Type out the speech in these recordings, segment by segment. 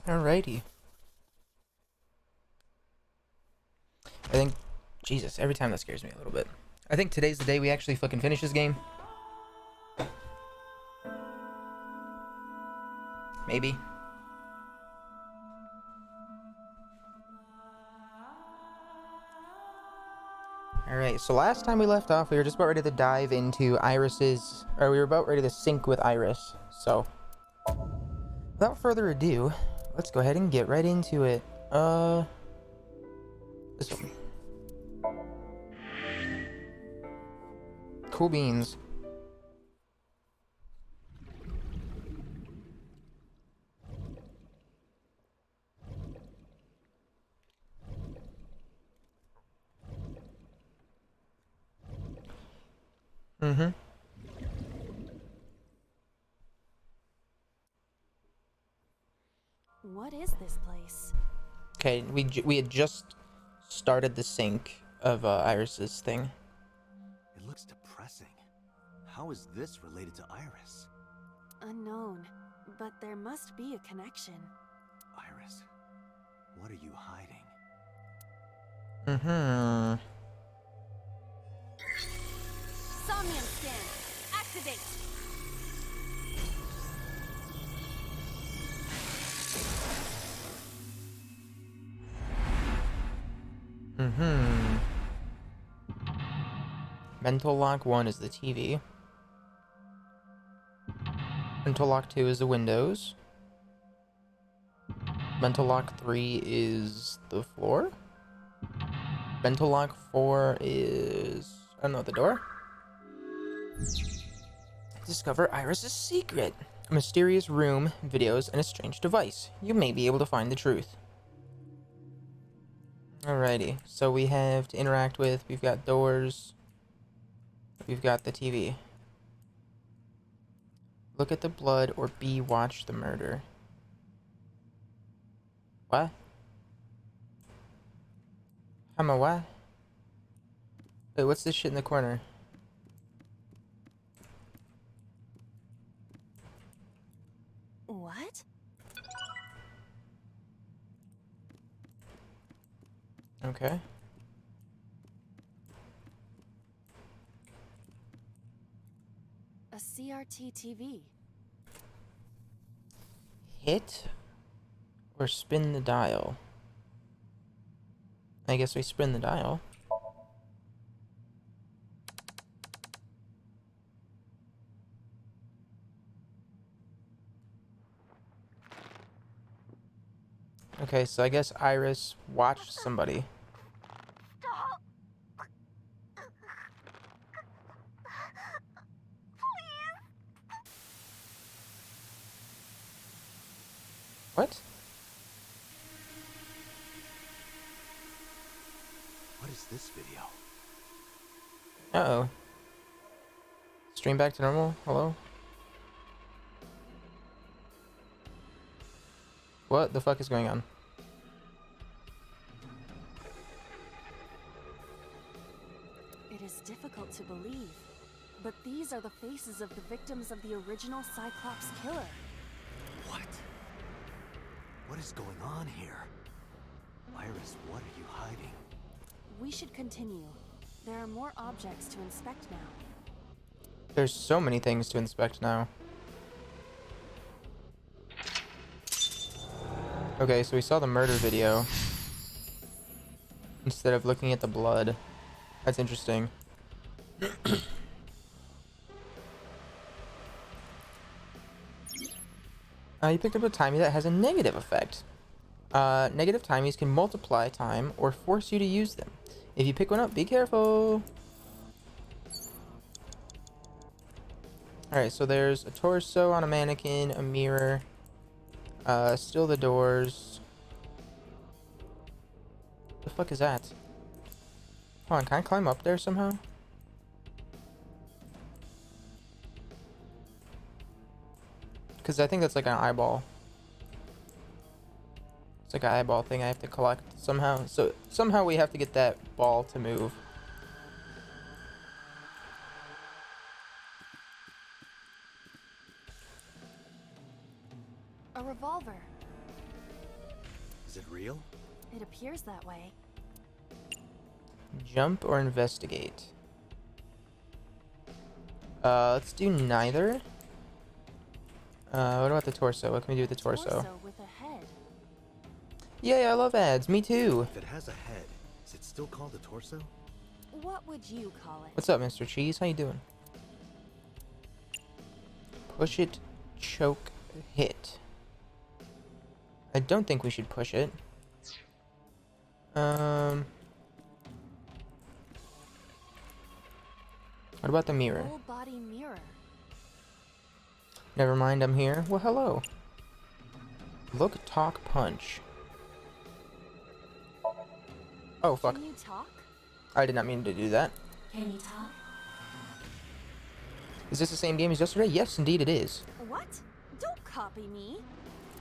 Alrighty. I think, Jesus, every time that scares me a little bit. I think today's the day we actually fucking finish this game. Maybe. Alright, so last time we left off, we were just about ready to dive into Iris's, or we were about ready to sync with Iris. So, without further ado, let's go ahead and get right into it. This one. Cool beans. Mm-hmm. What is this place? Okay, we had just started the sync of Iris's thing. It looks depressing. How is this related to Iris? Unknown, but there must be a connection. Iris, what are you hiding? Mm-hmm. Somnium scan, activate! Mm-hmm. Mental lock 1 is the TV. Mental lock 2 is the windows. Mental lock 3 is the floor. Mental lock 4 is, I don't know, the door. Discover Iris's secret. A mysterious room, videos, and a strange device. You may be able to find the truth. Alrighty, so we have to interact with, we've got doors, we've got the TV. Look at the blood or B, watch the murder. What? I'm a what? Wait, what's this shit in the corner? What? Okay. A CRT TV. Hit or spin the dial? I guess we spin the dial. Okay, so I guess Iris watched somebody. Stop! What? What is this video? Uh-oh. Stream back to normal? Hello? What the fuck is going on? It is difficult to believe, but these are the faces of the victims of the original Cyclops killer. What? What is going on here? Iris, what are you hiding? We should continue. There are more objects to inspect now. There's so many things to inspect now. Okay, so we saw the murder video instead of looking at the blood. That's interesting. You picked up a timie that has a negative effect. Negative timies can multiply time or force you to use them. If you pick one up, be careful. Alright, so there's a torso on a mannequin, a mirror, still the doors. The fuck is that? Hold on, can I climb up there somehow? Because I think that's like an eyeball. It's like an eyeball thing I have to collect somehow. So somehow we have to get that ball to move. A revolver. Is it real? It appears that way. Jump or investigate? Let's do neither. What about the torso? What can we do with the torso? With a head. Yay, I love ads. Me too. If it has a head, is it still called a torso? What would you call it? What's up, Mr. Cheese? How you doing? Push it, choke, hit. I don't think we should push it. What about the mirror? Full body mirror. Never mind, I'm here. Well, hello. Look, talk, punch. Oh, fuck. Can you talk? I did not mean to do that. Can you talk? Is this the same game as yesterday? Yes, indeed it is. What? Don't copy me.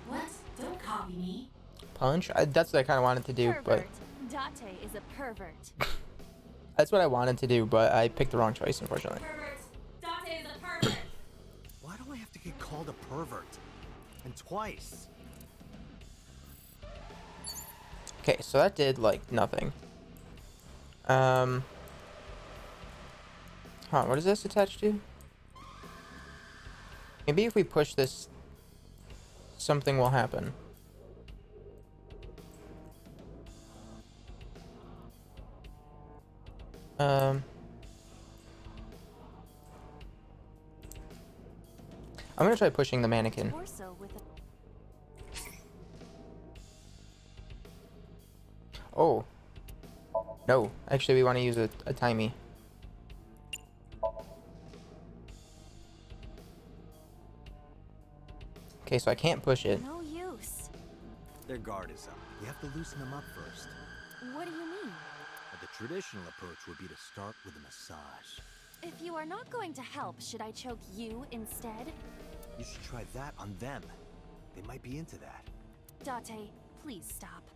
What? Don't copy me. Punch? That's what I kind of wanted to do, Pervert. Date is a pervert. but... That's what I wanted to do, but I picked the wrong choice, unfortunately. Pervert. Date is a pervert. Why do I have to get called a pervert? And twice? Okay, so that did, like, nothing. Huh, what is this attached to? Maybe if we push this, something will happen. I'm gonna try pushing the mannequin. Torso with a Oh. No, actually we want to use a timey. Okay, so I can't push it. no use. Their guard is up. You have to loosen them up first. What do you mean? But the traditional approach would be to start with a massage. If you are not going to help, should I choke you instead? You should try that on them. They might be into that. Date, please stop.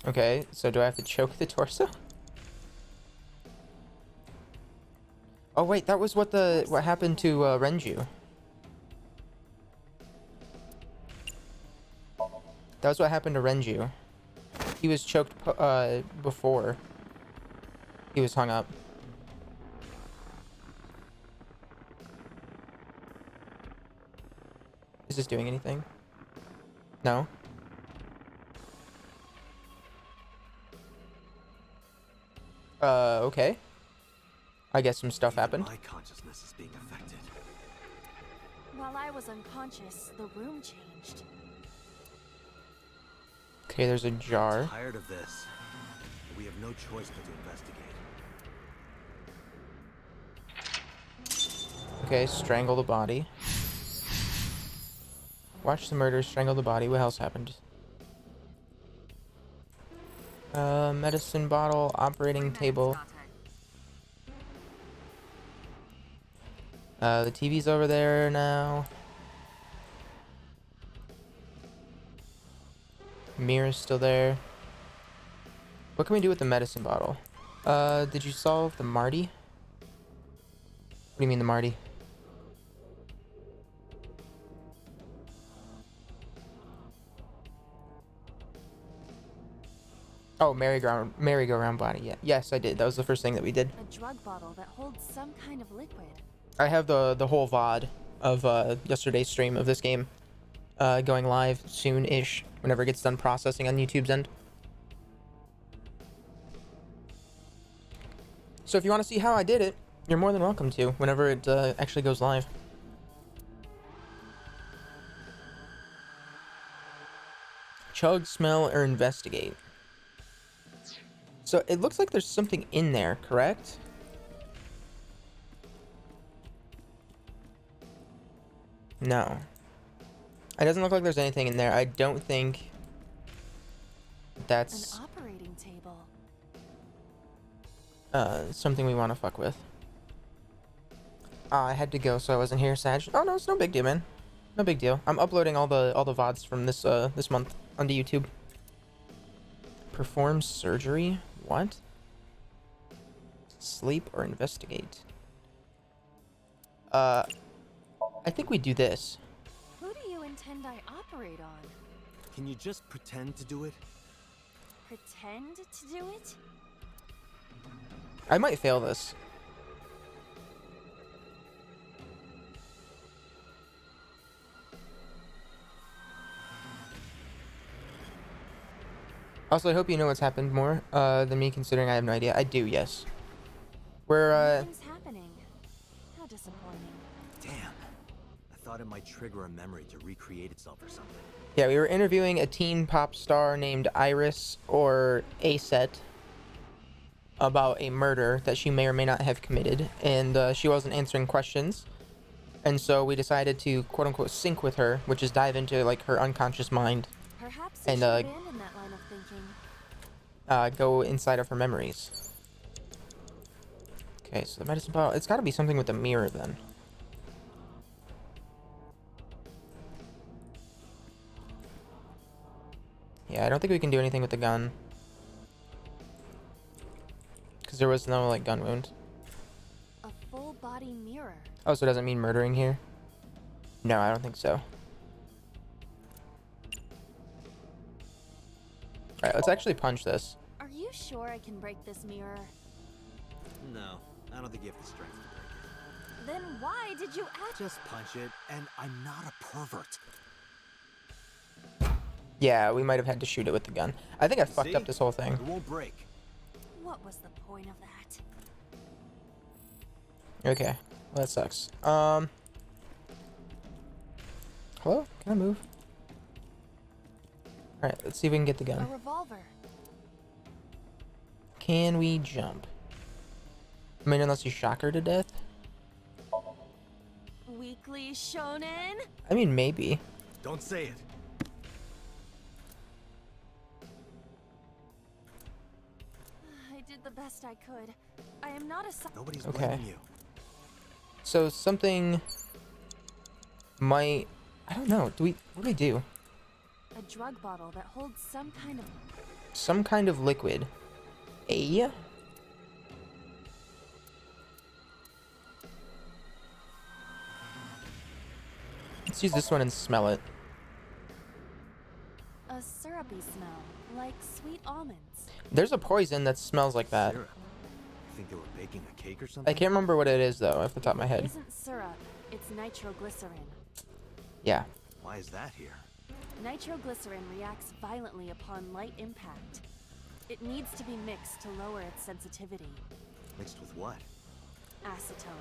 Okay, so do I have to choke the torso? Oh wait, that was what happened to Renju. That was what happened to Renju. He was choked before he was hung up. Is this doing anything? No? Okay. I guess some stuff happened. My consciousness is being affected. While I was unconscious, the room changed. Okay, there's a jar. Tired of this. We have no choice but to investigate. Okay, strangle the body. Watch the murder, strangle the body. What else happened? Medicine bottle, operating table. The TV's over there now. Mirror's still there. What can we do with the medicine bottle? Did you solve the Marty? What do you mean the Marty? Oh, merry-go-round body. Yeah. Yes, I did. That was the first thing that we did. A drug bottle that holds some kind of liquid. I have the whole VOD of yesterday's stream of this game going live soon-ish, whenever it gets done processing on YouTube's end. So if you want to see how I did it, you're more than welcome to, whenever it actually goes live. Chug, smell, or investigate. So it looks like there's something in there, correct? No. It doesn't look like there's anything in there. I don't think that's An operating table. something we want to fuck with. I had to go, so I wasn't here, Sag. Oh no, it's no big deal, man. No big deal. I'm uploading all the VODs from this this month onto YouTube. Perform surgery? What? Sleep or investigate? I think we do this. Who do you intend I operate on? Can you just pretend to do it? Pretend to do it? I might fail this. Also, I hope you know what's happened more than me, considering I have no idea. I do, yes. We're, Nothing's happening. How disappointing. Damn. I thought it might trigger a memory to recreate itself or something. yeah, we were interviewing a teen pop star named Iris, or Aset, about a murder that she may or may not have committed, and she wasn't answering questions. And so we decided to, quote-unquote, sync with her, which is dive into, like, her unconscious mind, Perhaps you and should abandon that line of thinking. go inside of her memories. Okay, so the medicine bottle, it's got to be something with the mirror, then. Yeah, I don't think we can do anything with the gun, because there was no, like, gun wound. A full body mirror. Oh, so it doesn't mean murdering here? No, I don't think so. Alright, let's actually punch this. Are you sure I can break this mirror? No, I don't think you have the strength to break Then why did you ask? it. Just punch it, and I'm not a pervert. Yeah, we might have had to shoot it with the gun. I think I fucked See? up this whole thing. It won't break. What was the point of that? Okay, well, that sucks. Hello? Can I move? Alright, let's see if we can get the A gun. revolver. Can we jump? I mean, unless you shock her to death? Weekly shonen? I mean, maybe. Don't say it. I did the best I could. I am not a Nobody's Okay. blaming you. So something might... I don't know. What do we do? a drug bottle that holds some kind of Some kind of liquid. A? Let's use this one and smell it. a syrupy smell, like sweet almonds. There's a poison that smells like that. Syrup. You think they were baking a cake or something? I can't remember what it is, though, off the top of my It head. isn't syrup, it's nitroglycerin. Yeah. Why is that here? Nitroglycerin reacts violently upon light impact. It needs to be mixed to lower its sensitivity. Mixed with what? Acetone.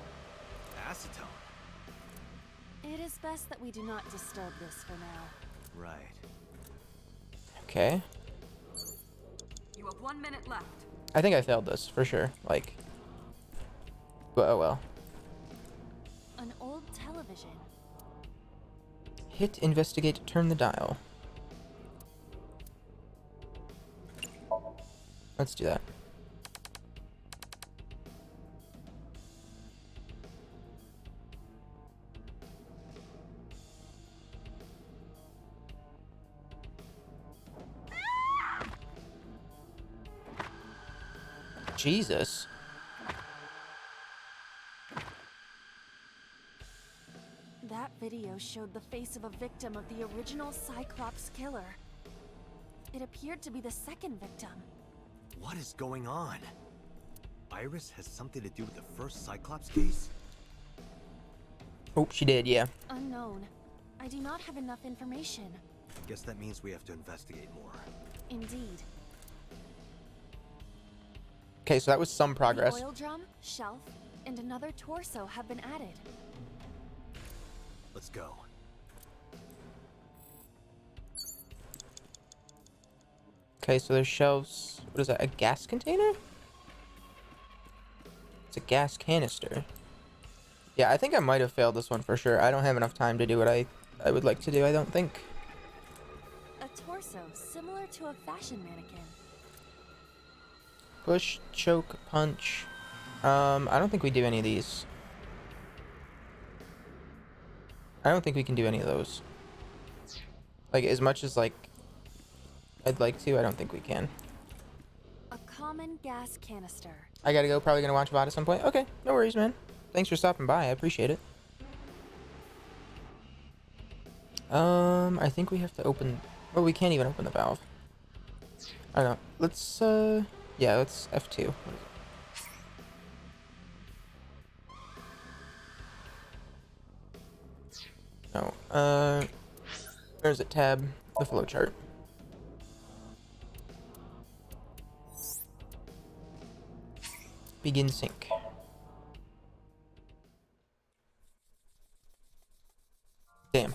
Acetone. It is best that we do not disturb this for now. Right. Okay. You have 1 minute left. I think I failed this, for sure. Like... But oh well. An old television. Hit, investigate, turn the dial. Let's do that. Jesus. That video showed the face of a victim of the original Cyclops killer. It appeared to be the second victim. What is going on? Iris has something to do with the first Cyclops case? Oh, she did, yeah. Unknown. I do not have enough information. Guess that means we have to investigate more. Indeed. Okay, so that was some progress. The oil drum, shelf, and another torso have been added. Let's go. Okay, so there's shelves. What is that? A gas container? It's a gas canister. Yeah, I think I might have failed this one for sure. I don't have enough time to do what I would like to do, I don't think. A torso similar to a fashion mannequin. Push, choke, punch. I don't think we do any of these. I don't think we can do any of those. Like, as much as, like, I'd like to, I don't think we can. A common gas canister. I gotta go, probably gonna watch VOD at some point. Okay, no worries, man. Thanks for stopping by, I appreciate it. I think we have to open Well, we can't even open the valve. I don't know. Let's, yeah, let's F2. What is it? No, there's a tab, the flowchart. Begin sync. Damn.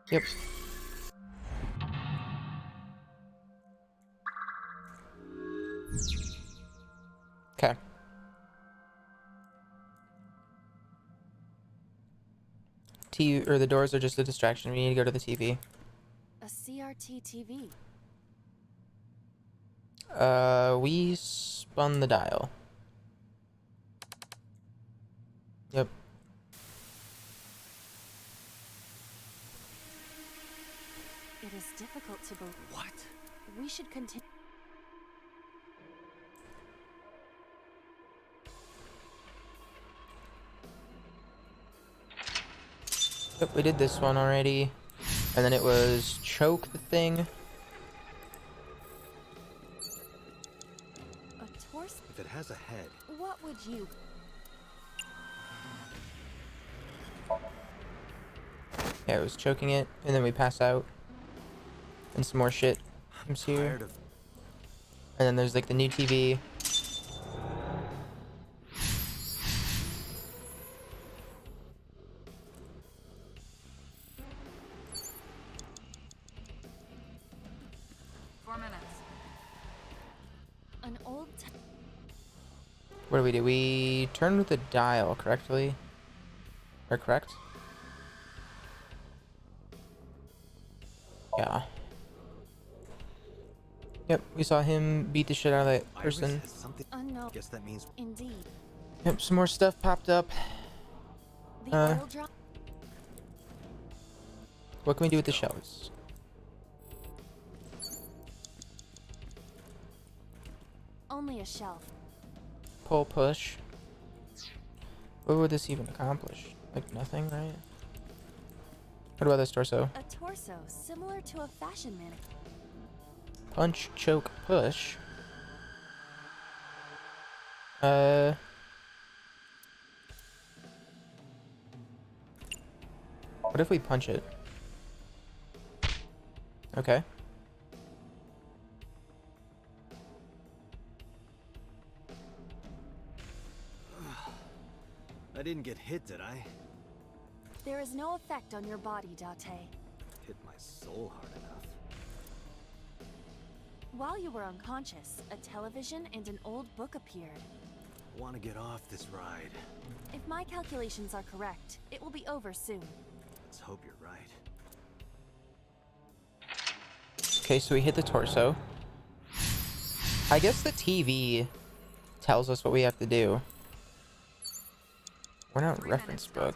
Yep. Okay. Or the doors are just a distraction. We need to go to the TV. A CRT TV. We spun the dial. Yep. It is difficult to believe. What? We should continue. Yep, we did this one already. And then it was choke the thing. A torso? If it has a head, What would you? Yeah, it was choking it, and then we pass out. And some more shit I'm comes here. tired of. And then there's like the new TV. An old. What do? We turned with the dial correctly? Or correct? Yeah. Yep, we saw him beat the shit out of that Iris person. has something. Unknown. Guess that means Indeed. Yep, some more stuff popped up. The oil drop. What can we do with the shells? Only a shelf. Pull, push. What would this even accomplish? Like nothing, right? What about this torso? A torso similar to a fashion mannequin. Punch, choke, push. What if we punch it? Okay. I didn't get hit, did I? There is no effect on your body, Date. Hit my soul hard enough. While you were unconscious, a television and an old book appeared. I want to get off this ride. If my calculations are correct, it will be over soon. Let's hope you're right. Okay, so we hit the torso. I guess the TV tells us what we have to do. We're not 3 reference minutes, book.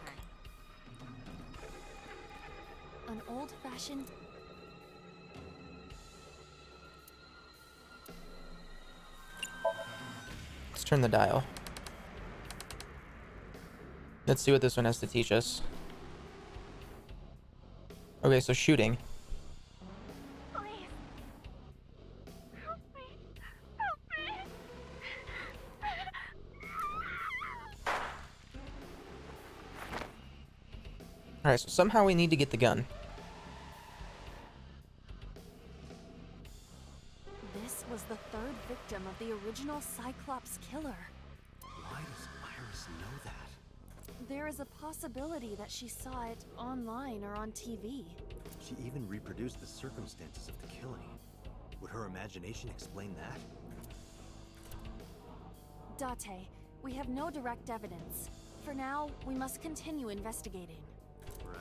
Dante. An old-fashioned. Let's turn the dial. Let's see what this one has to teach us. Okay, so shooting. Please. Help me. Help me. Alright, so somehow we need to get the gun. This was the third victim of the original Cyclops killer. Why does Iris know that? There is a possibility that she saw it online or on TV. She even reproduced the circumstances of the killing. Would her imagination explain that? Date, we have no direct evidence. For now, we must continue investigating. Right.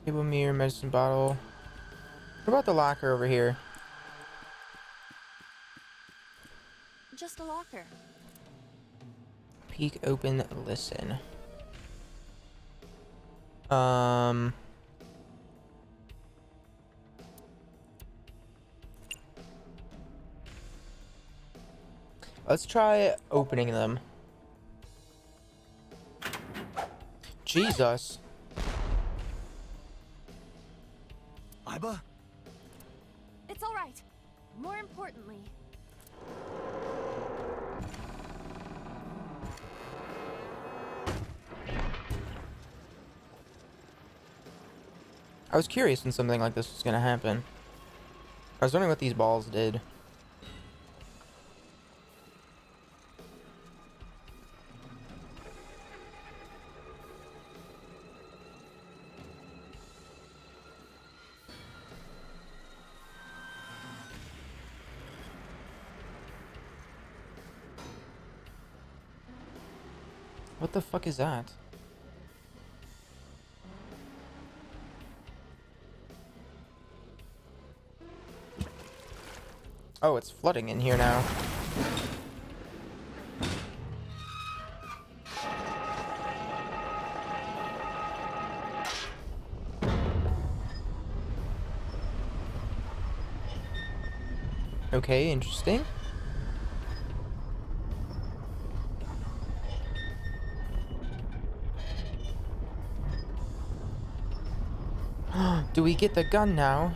Table mirror, medicine bottle. What about the locker over here? Just a locker. Peek, open, listen. Let's try opening them. Jesus. Iba? It's all right. More importantly, I was curious when something like this was gonna happen. I was wondering what these balls did. What the fuck is that? Oh, it's flooding in here now. Okay, interesting. Do we get the gun now?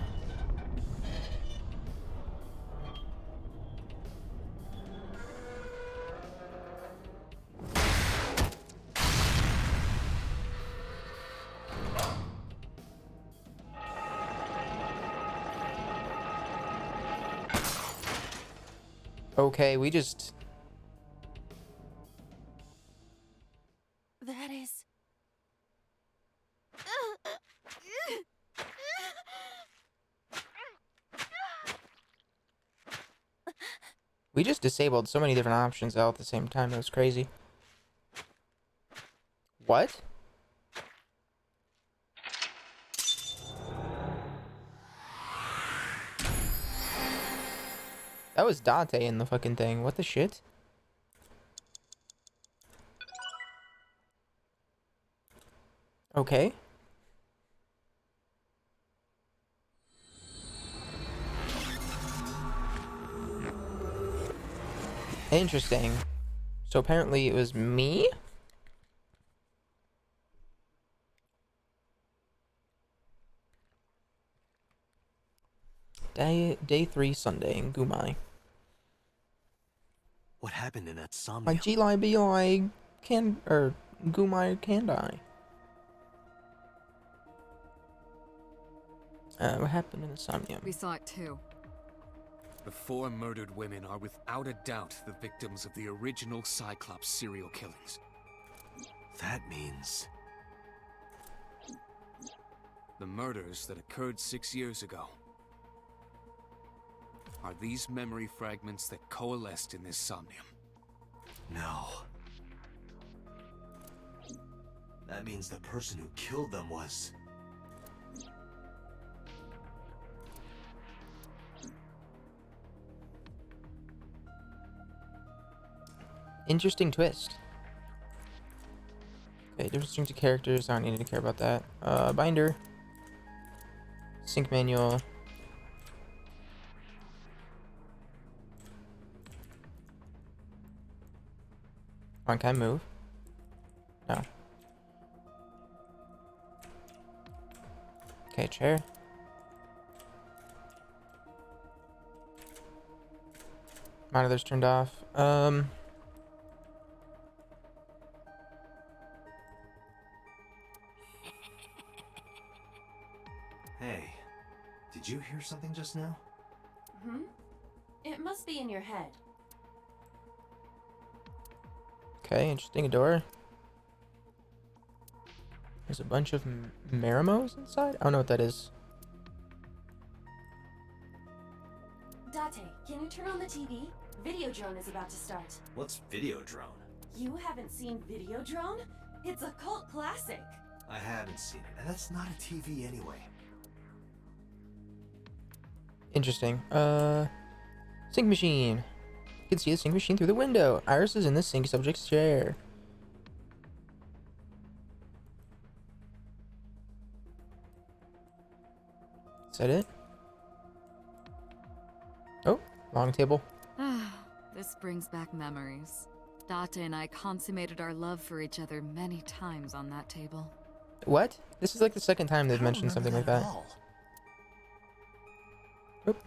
Okay, we just... that is. We just disabled so many different options all at the same time. That was crazy. What? That was Dante in the fucking thing. What the shit? Okay. Interesting. So apparently it was me? Day 3 Sunday in Gumai. What happened in that Somnium? My G-Lie B-Lie can... or Gumai can die. What happened in the Somnium? We saw it too. The 4 murdered women are without a doubt the victims of the original Cyclops serial killings. That means... The murders that occurred 6 years ago are these memory fragments that coalesced in this Somnium. No. That means the person who killed them was... Interesting twist. Okay, different strings of characters. I don't need to care about that. Binder. Sync manual. Come on, can I move? No. Okay, chair. Monitor's turned off. Hey, did you hear something just now? Hmm? It must be in your head. Okay, interesting. A door. There's a bunch of Maramos inside? I don't know what that is. Date, can you turn on the TV? Videodrone is about to start. What's Videodrone? You haven't seen Videodrone? It's a cult classic. I haven't seen it, and that's not a TV anyway. Interesting. Sink machine. You can see the sink machine through the window. Iris is in the sink subject's chair. Is that it? Oh, long table. This brings back memories. Date and I consummated our love for each other many times on that table. What? This is like the second time they've I don't mentioned remember something like at that. all. Oop.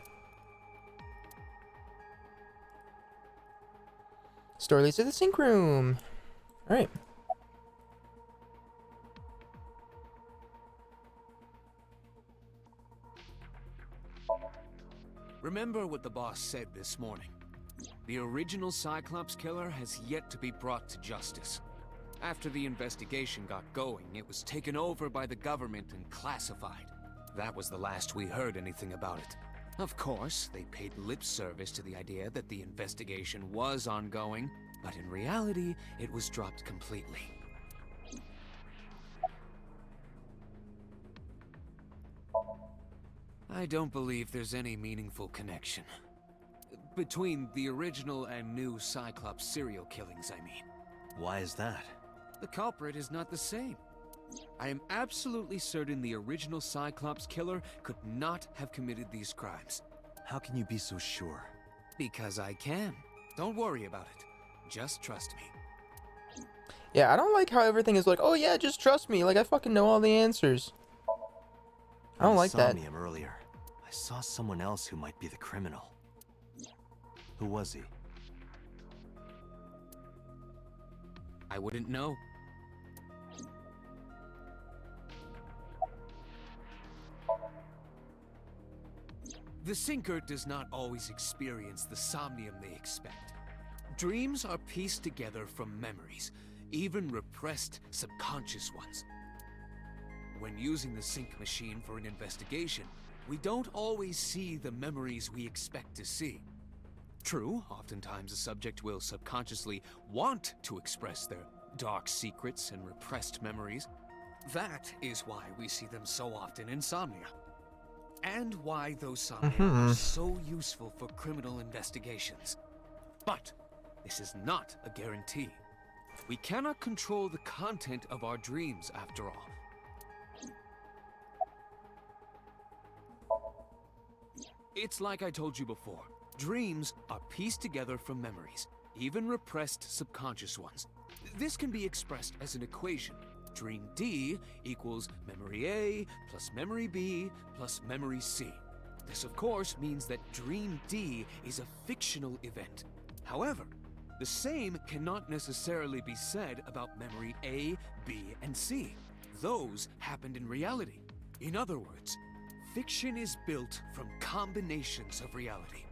Store leads to the sink room. Alright. Remember what the boss said this morning. The original Cyclops killer has yet to be brought to justice. After the investigation got going, it was taken over by the government and classified. That was the last we heard anything about it. Of course, they paid lip service to the idea that the investigation was ongoing, but in reality, it was dropped completely. I don't believe there's any meaningful connection between the original and new Cyclops serial killings, I mean. Why is that? The culprit is not the same. I am absolutely certain the original Cyclops killer could not have committed these crimes. How can you be so sure? Because I can. Don't worry about it. Just trust me. Yeah, I don't like how everything is like, oh yeah, just trust me. Like, I fucking know all the answers. I don't like that. Somnium earlier. I saw someone else who might be the criminal. Who was he? I wouldn't know. The Sinker does not always experience the somnium they expect. Dreams are pieced together from memories, even repressed subconscious ones. When using the sync machine for an investigation, we don't always see the memories we expect to see. True, oftentimes a subject will subconsciously want to express their dark secrets and repressed memories. That is why we see them so often in Somnia. And why those Somnia are so useful for criminal investigations. But this is not a guarantee. We cannot control the content of our dreams, after all. It's like I told you before. Dreams are pieced together from memories, even repressed subconscious ones. This can be expressed as an equation. Dream D equals memory A plus memory B plus memory C. This, of course, means that Dream D is a fictional event. However, the same cannot necessarily be said about memory A, B, and C. Those happened in reality. In other words, fiction is built from combinations of reality.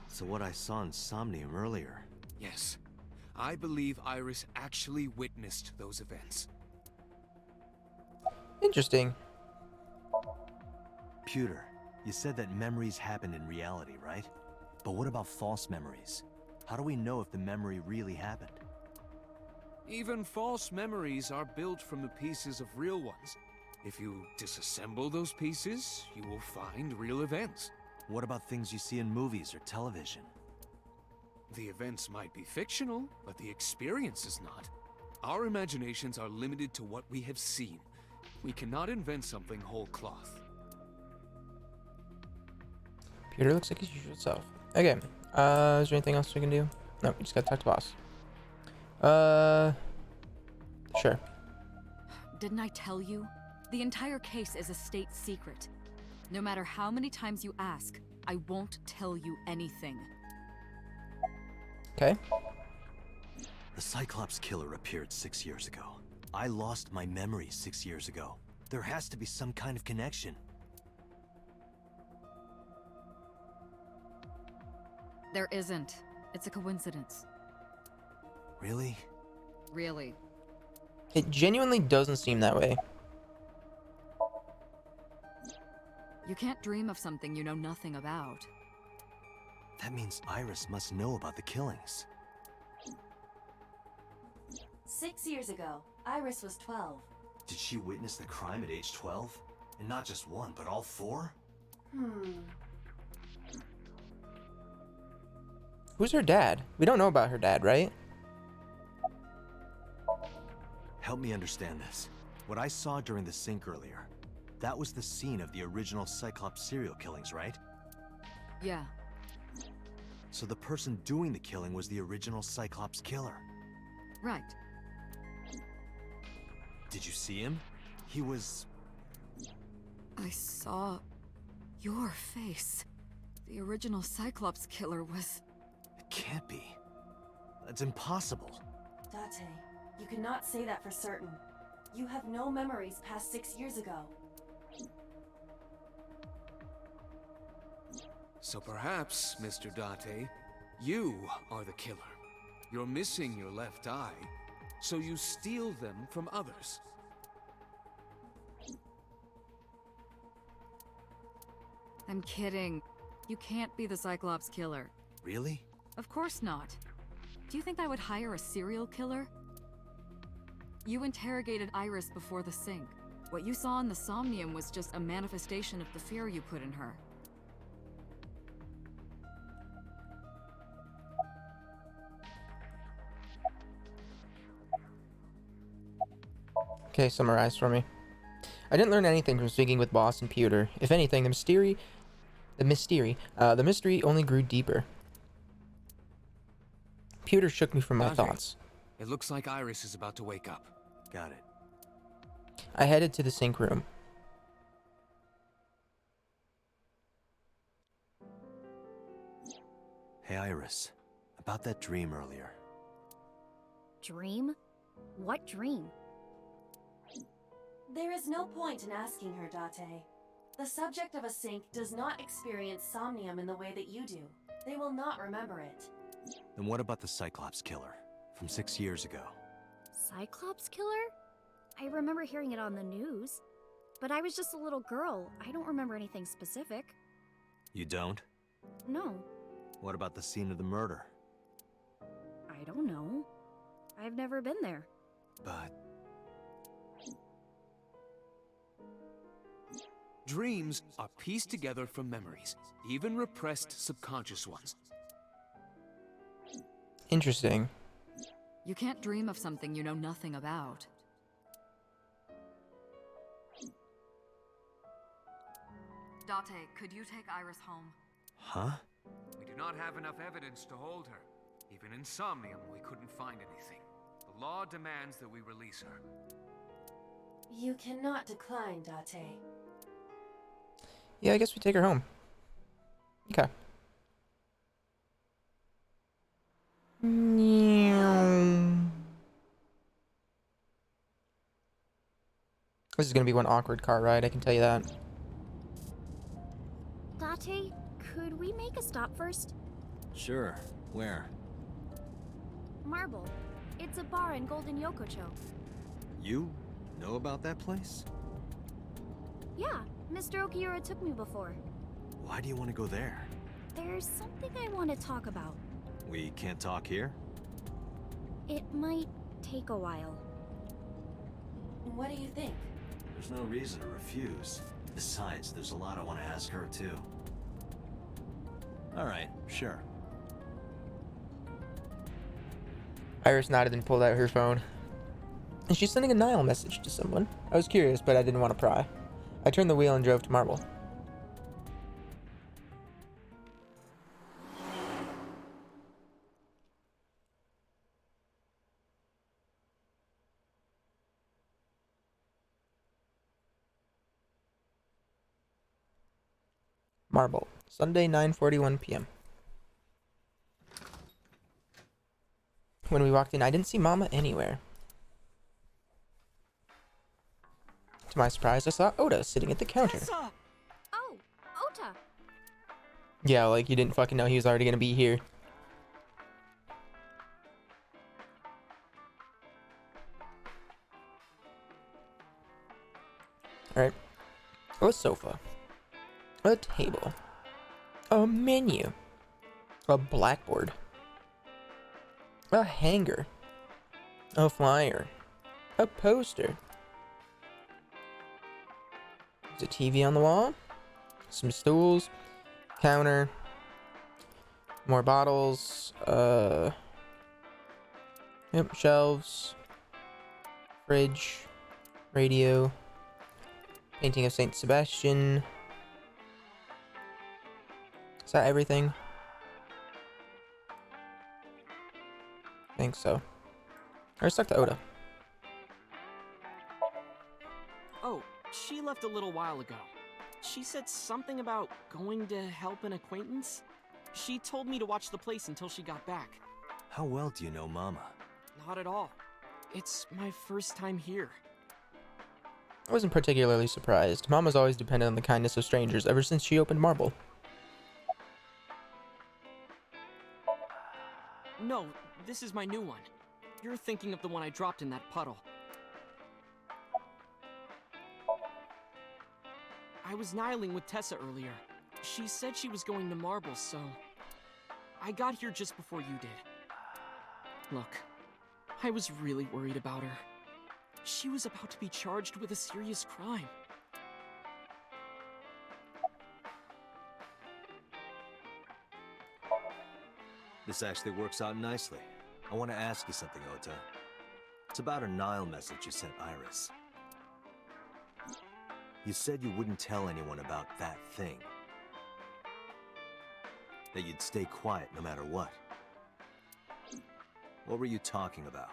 So what I saw in Somnium earlier. Yes, I believe Iris actually witnessed those events. Interesting. Pewter, you said that memories happen in reality, right? But what about false memories? How do we know if the memory really happened? Even false memories are built from the pieces of real ones. If you disassemble those pieces, you will find real events. What about things you see in movies or television? The events might be fictional, but the experience is not. Our imaginations are limited to what we have seen. We cannot invent something whole cloth. Peter looks like his usual self. Okay. Is there anything else we can do? No, we just gotta talk to boss. Sure. Didn't I tell you? The entire case is a state secret. No matter how many times you ask, I won't tell you anything. Okay. The Cyclops killer appeared 6 years ago. I lost my memory 6 years ago. There has to be some kind of connection. There isn't. It's a coincidence. Really? Really. It genuinely doesn't seem that way. You can't dream of something you know nothing about. That means Iris must know about the killings. 6 years ago, Iris was 12. Did she witness the crime at age 12? And not just one, but all four? Who's her dad? We don't know about her dad, right? Help me understand this. What I saw during the sink earlier, that was the scene of the original Cyclops serial killings, right? Yeah. So the person doing the killing was the original Cyclops killer. Right. Did you see him? He was... I saw your face. The original Cyclops killer was... It can't be. That's impossible. Date, you cannot say that for certain. You have no memories past 6 years ago. So perhaps, Mr. Date, you are the killer. You're missing your left eye, so you steal them from others. I'm kidding. You can't be the Cyclops killer. Really? Of course not. Do you think I would hire a serial killer? You interrogated Iris before the sync. What you saw in the Somnium was just a manifestation of the fear you put in her. Okay, summarize for me. I didn't learn anything from speaking with Boss and Pewter. If anything, the mystery only grew deeper. Pewter shook me from my Dante, thoughts. It looks like Iris is about to wake up. Got it. I headed to the sync room. Hey, Iris. About that dream earlier. Dream? What dream? There is no point in asking her, Date. The subject of a sync does not experience somnium in the way that you do. They will not remember it. Then what about the Cyclops killer? From 6 years ago? Cyclops killer? I remember hearing it on the news. But I was just a little girl. I don't remember anything specific. You don't? No, What about the scene of the murder? I don't know. I've never been there. But... Dreams are pieced together from memories, even repressed subconscious ones. Interesting. You can't dream of something you know nothing about. Date, could you take Iris home? Huh? We do not have enough evidence to hold her. Even in Somnium, we couldn't find anything. The law demands that we release her. You cannot decline, Date. Yeah, I guess we take her home. Okay. This is gonna be one awkward car ride, I can tell you that. Date, could we make a stop first? Sure. Where? Marble. It's a bar in Golden Yokocho. You know about that place? Yeah, Mr. Okiura took me before. Why do you want to go there? There's something I want to talk about. We can't talk here? It might take a while. What do you think? There's no reason to refuse. Besides, there's a lot I want to ask her, too. Alright, sure. Iris nodded and pulled out her phone. And she's sending a Nile message to someone. I was curious, but I didn't want to pry. I turned the wheel and drove to Marble. Marble, Sunday, 9:41 p.m. When we walked in, I didn't see Mama anywhere. To my surprise, I saw Oda sitting at the counter. Oh, Ota! Yeah, like you didn't fucking know he was already gonna be here. Alright. A sofa. A table. A menu. A blackboard. A hanger. A flyer. A poster. There's a TV on the wall. Some stools. Counter. More bottles. Yep, shelves. Fridge. Radio. Painting of Saint Sebastian. Is that everything? think so. Let's talk to Oda. Oh, she left a little while ago. She said something about going to help an acquaintance. She told me to watch the place until she got back. How well do you know Mama? Not at all. It's my first time here. I wasn't particularly surprised. Mama's always depended on the kindness of strangers ever since she opened Marble. No, this is my new one. You're thinking of the one I dropped in that puddle. I was nihiling with Tessa earlier. She said she was going to Marble, so I got here just before you did. Look, I was really worried about her. She was about to be charged with a serious crime. This actually works out nicely. I want to ask you something, Ota. It's about a Nile message you sent Iris. You said you wouldn't tell anyone about that thing. That you'd stay quiet no matter what. What were you talking about?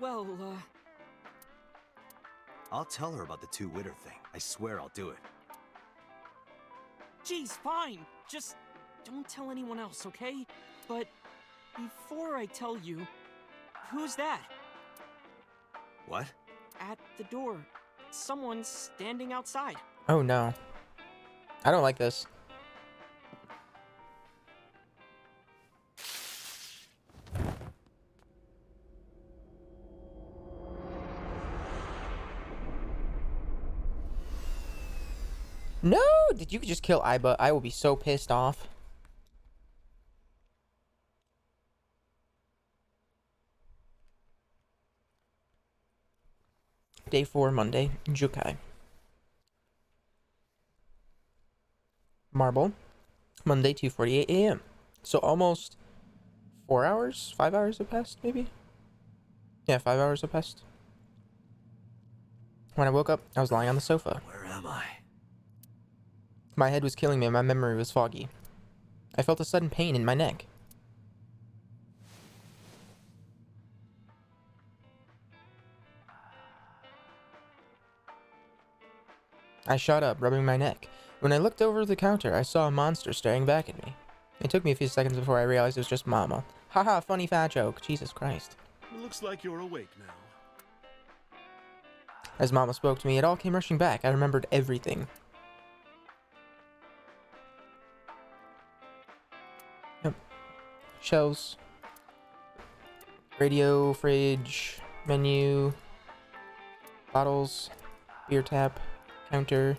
Well, I'll tell her about the two-witter thing. I swear I'll do it. geez, fine. Just don't tell anyone else, okay? But before I tell you, who's that? What? At the door. Someone's standing outside. Oh no. I don't like this. No! Did you just kill Iba? I will be so pissed off. Day 4, Monday, Jukai. Marble, Monday, 2:48 a.m. So almost 4 hours? 5 hours have passed, maybe? Yeah, 5 hours have passed. When I woke up, I was lying on the sofa. Where am I? My head was killing me and my memory was foggy. I felt a sudden pain in my neck. I shot up, rubbing my neck. When I looked over the counter, I saw a monster staring back at me. It took me a few seconds before I realized it was just Mama. Haha, funny fat joke. Jesus Christ. Looks like you're awake now. As Mama spoke to me, it all came rushing back. I remembered everything. Yep. Shelves. Radio, fridge, menu, bottles, beer tap, counter,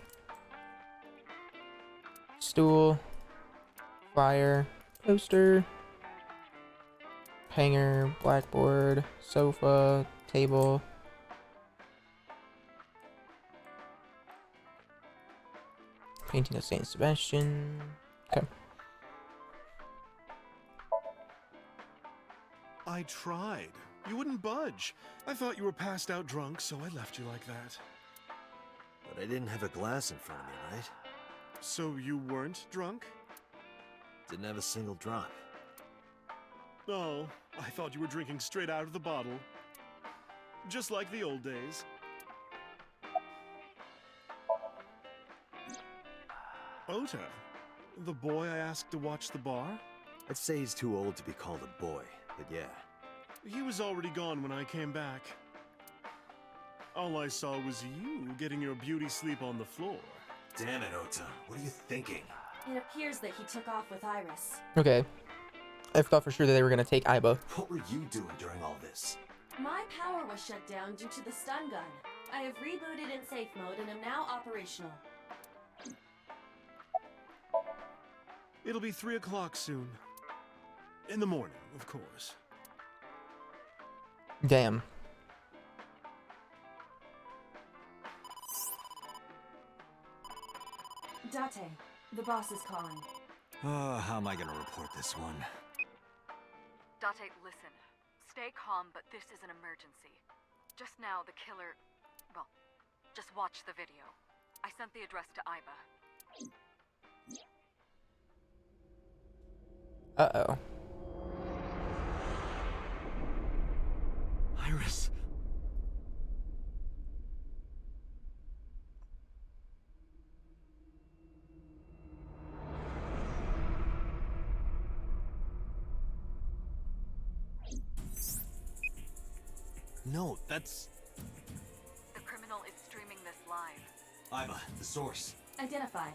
stool, flyer, poster, hanger, blackboard, sofa, table, painting of Saint Sebastian. Okay. I tried. You wouldn't budge. I thought you were passed out drunk, so I left you like that. But I didn't have a glass in front of me, right? So you weren't drunk? Didn't have a single drop. Oh, I thought you were drinking straight out of the bottle. Just like the old days. Ota, the boy I asked to watch the bar? I'd say he's too old to be called a boy, but yeah. He was already gone when I came back. All I saw was you getting your beauty sleep on the floor. Damn it, Ota. What are you thinking? It appears that he took off with Iris. Okay. I thought for sure that they were gonna take Iba. What were you doing during all this? My power was shut down due to the stun gun. I have rebooted in safe mode and am now operational. It'll be 3 o'clock soon. In the morning, of course. Damn. Date, the boss is calling. Oh, how am I gonna report this one? Date, listen. Stay calm, but this is an emergency. Just now, the killer... Well, just watch the video. I sent the address to Iba. Uh-oh. No, that's... The criminal is streaming this live. Iva, the source. Identified.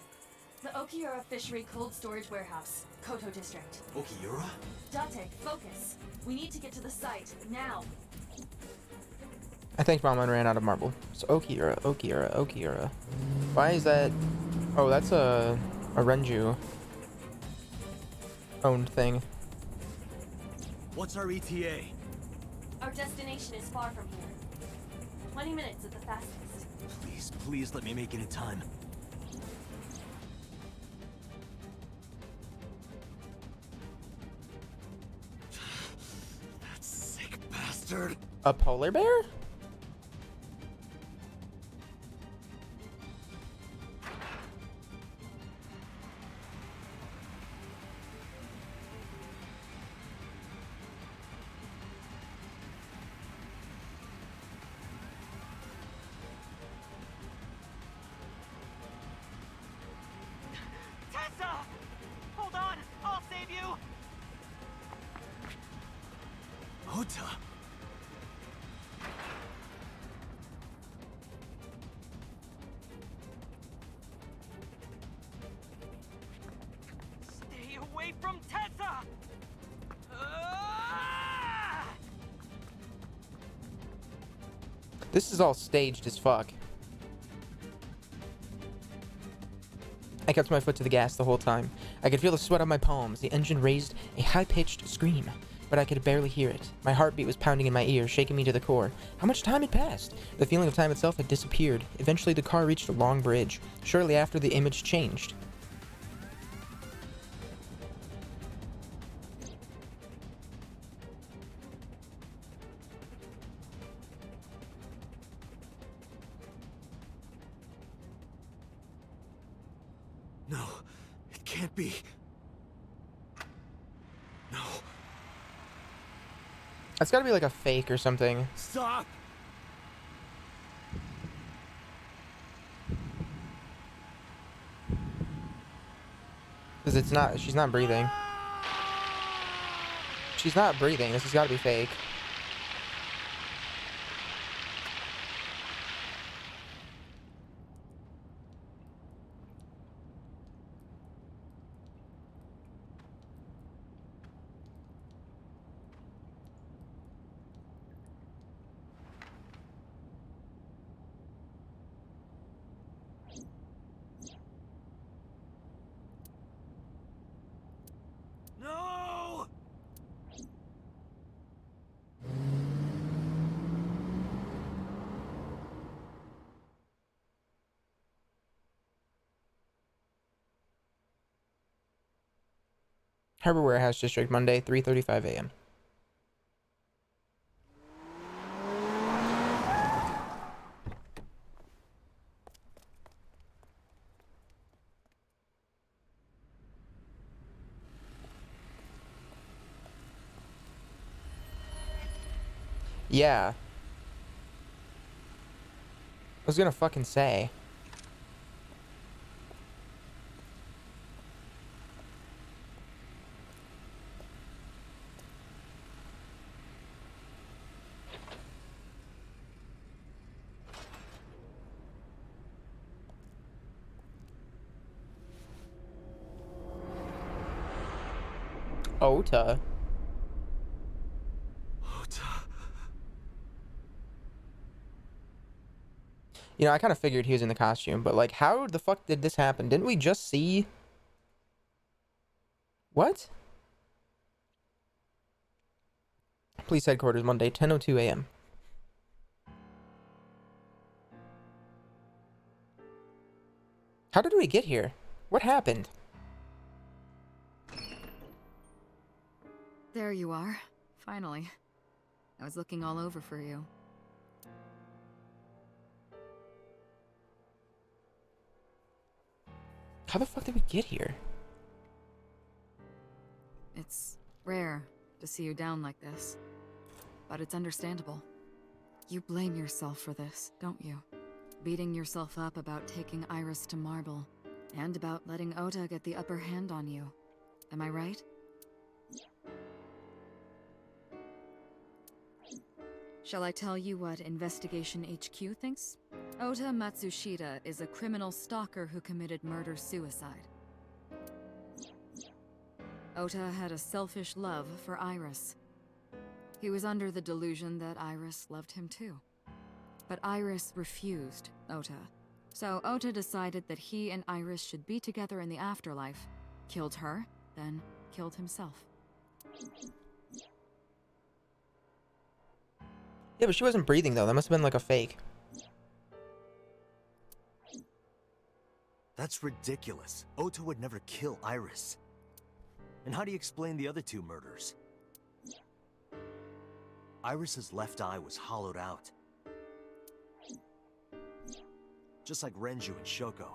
The Okiura Fishery Cold Storage Warehouse, Koto District. Okiura? Date, focus. We need to get to the site, now. I think Mom and ran out of marble. So Okiura, Okiura, Okiura. Why is that? Oh, that's a Renju owned thing. What's our ETA? Our destination is far from here. 20 minutes at the fastest. Please, please let me make it in time. That sick bastard. A polar bear? Tessa! Hold on! I'll save you! Ota! Stay away from Tessa! Ah! This is all staged as fuck. I kept my foot to the gas the whole time. I could feel the sweat on my palms. The engine raised a high-pitched scream, but I could barely hear it. My heartbeat was pounding in my ears, shaking me to the core. How much time had passed? The feeling of time itself had disappeared. Eventually, the car reached a long bridge. Shortly after, the image changed. No, it can't be. No. That's gotta be like a fake or something. Stop! Because it's not, she's not breathing. She's not breathing. This has gotta be fake. No! Harbor Warehouse District, Monday, 3:35 a.m. Yeah. I was gonna fucking say. Ota. Ota. You know, I kind of figured he was in the costume, but like, how the fuck did this happen? Didn't we just see... What? Police headquarters, Monday, 10:02 a.m. How did we get here? What happened? There you are. Finally. I was looking all over for you. How the fuck did we get here? It's rare to see you down like this, but it's understandable. You blame yourself for this, don't you? Beating yourself up about taking Iris to Marble, and about letting Ota get the upper hand on you. Am I right? Shall I tell you what Investigation HQ thinks? Ota Matsushita is a criminal stalker who committed murder-suicide. Ota had a selfish love for Iris. He was under the delusion that Iris loved him too. But Iris refused Ota. So Ota decided that he and Iris should be together in the afterlife, killed her, then killed himself. Yeah, but she wasn't breathing though. That must have been like a fake. That's ridiculous. Ota would never kill Iris. And how do you explain the other two murders? Iris's left eye was hollowed out. Just like Renju and Shoko.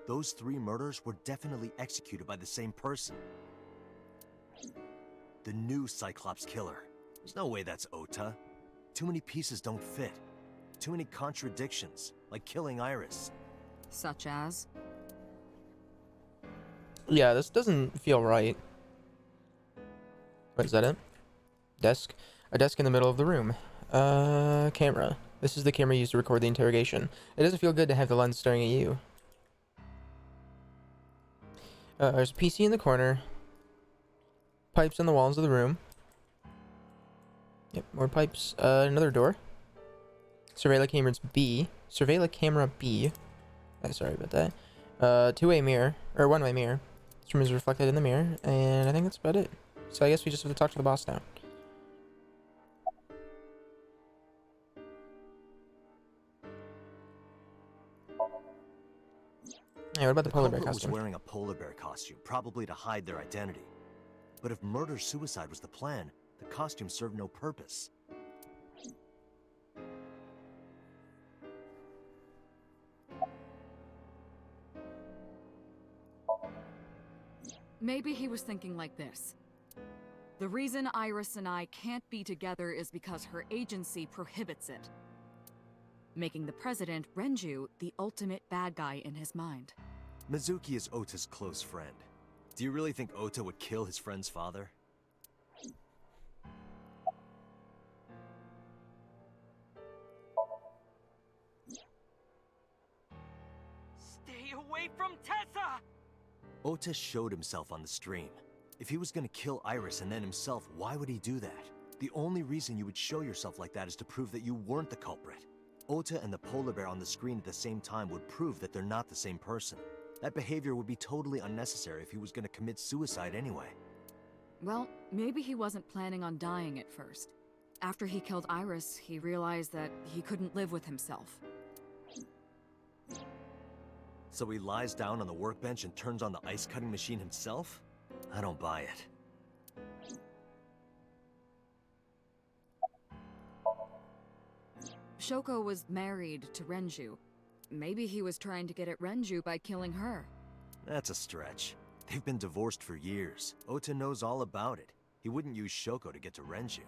Those three murders were definitely executed by the same person. The new Cyclops killer. There's no way that's Ota. Too many pieces don't fit. Too many contradictions, like killing Iris. Such as? Yeah, this doesn't feel right. What is that? It? Desk? A desk in the middle of the room. Camera. This is the camera used to record the interrogation. It doesn't feel good to have the lens staring at you. There's a PC in the corner. Pipes on the walls of the room. Yep, more pipes. Another door. Surveilla cameras B. Surveilla camera B. Sorry about that. Two-way mirror. Or one-way mirror. This room is reflected in the mirror. And I think that's about it. So I guess we just have to talk to the boss now. Yeah, what about the polar bear culprit costume? was wearing a polar bear costume, probably to hide their identity. But if murder-suicide was the plan, the costume served no purpose. Maybe he was thinking like this. The reason Iris and I can't be together is because her agency prohibits it. Making the president, Renju, the ultimate bad guy in his mind. Mizuki is Ota's close friend. Do you really think Ota would kill his friend's father? Stay away from Tessa! Ota showed himself on the stream. If he was gonna kill Iris and then himself, why would he do that? The only reason you would show yourself like that is to prove that you weren't the culprit. Ota and the polar bear on the screen at the same time would prove that they're not the same person. That behavior would be totally unnecessary if he was gonna commit suicide anyway. Well, maybe he wasn't planning on dying at first. After he killed Iris, he realized that he couldn't live with himself. So he lies down on the workbench and turns on the ice-cutting machine himself? I don't buy it. Shoko was married to Renju. Maybe he was trying to get at Renju by killing her. That's a stretch. They've been divorced for years. Ota knows all about it. He wouldn't use Shoko to get to Renju.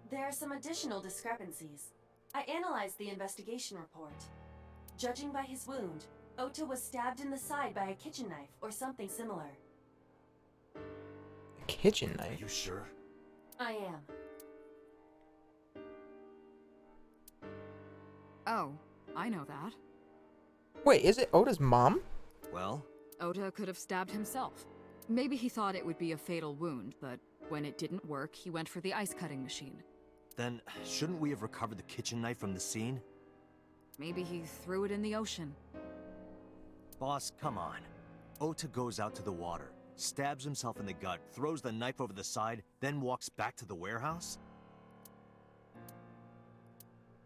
There are some additional discrepancies. I analyzed the investigation report. Judging by his wound, Ota was stabbed in the side by a kitchen knife or something similar. A kitchen Are knife? you sure? I am. Oh, I know that. Wait, is it Ota's mom? Well, Ota could have stabbed himself. Maybe he thought it would be a fatal wound, but when it didn't work, he went for the ice-cutting machine. then shouldn't we have recovered the kitchen knife from the scene? Maybe he threw it in the ocean. Boss, come on. Ota goes out to the water, stabs himself in the gut, throws the knife over the side, then walks back to the warehouse?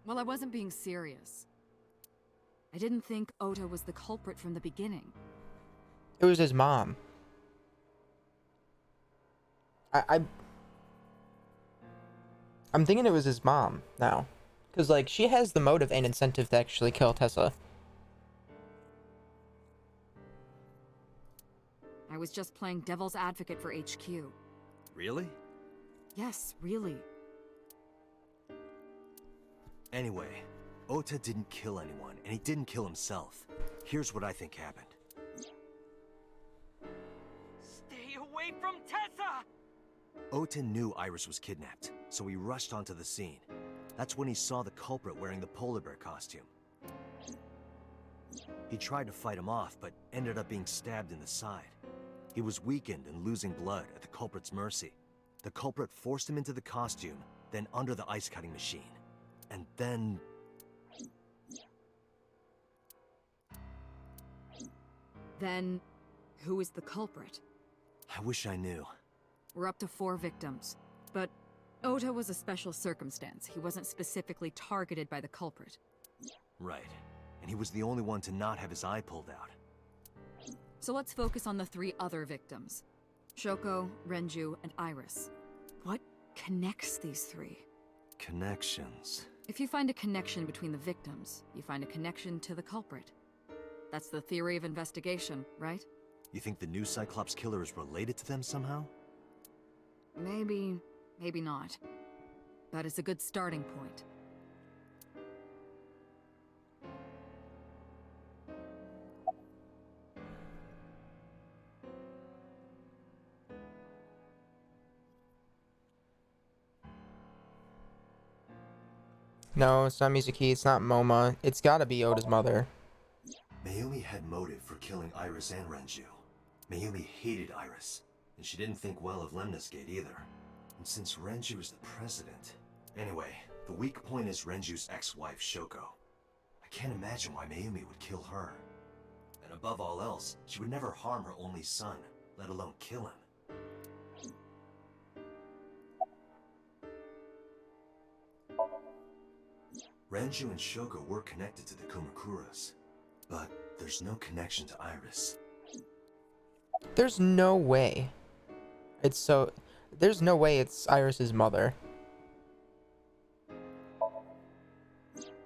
Well, I wasn't being serious. I didn't think Ota was the culprit from the beginning. It was his mom. I'm thinking it was his mom now. Because, like, she has the motive and incentive to actually kill Tessa. I was just playing devil's advocate for HQ. Really? Yes, really. Anyway, Ota didn't kill anyone, and he didn't kill himself. Here's what I think happened. Stay away from Tessa! Ota knew Iris was kidnapped, so he rushed onto the scene. That's when he saw the culprit wearing the polar bear costume. He tried to fight him off, but ended up being stabbed in the side. He was weakened and losing blood at the culprit's mercy. The culprit forced him into the costume, then under the ice cutting machine. And then... Then, who is the culprit? I wish I knew. We're up to 4 victims. But Ota was a special circumstance. He wasn't specifically targeted by the culprit. Right. And he was the only one to not have his eye pulled out. So let's focus on the 3 other victims. Shoko, Renju, and Iris. What connects these 3? Connections. If you find a connection between the victims, you find a connection to the culprit. That's the theory of investigation, right? You think the new Cyclops killer is related to them somehow? Maybe, maybe not. But it's a good starting point. No, it's not Mizuki, it's not Moma. It's gotta be Ota's mother. Mayumi had motive for killing Iris and Renju. Mayumi hated Iris, and she didn't think well of Lemnis Gate either. And since Renju is the president... Anyway, the weak point is Renju's ex-wife, Shoko. I can't imagine why Mayumi would kill her. And above all else, she would never harm her only son, let alone kill him. Renju and Shoko were connected to the Kumakuras, but there's no connection to Iris. There's no way. There's no way it's Iris's mother.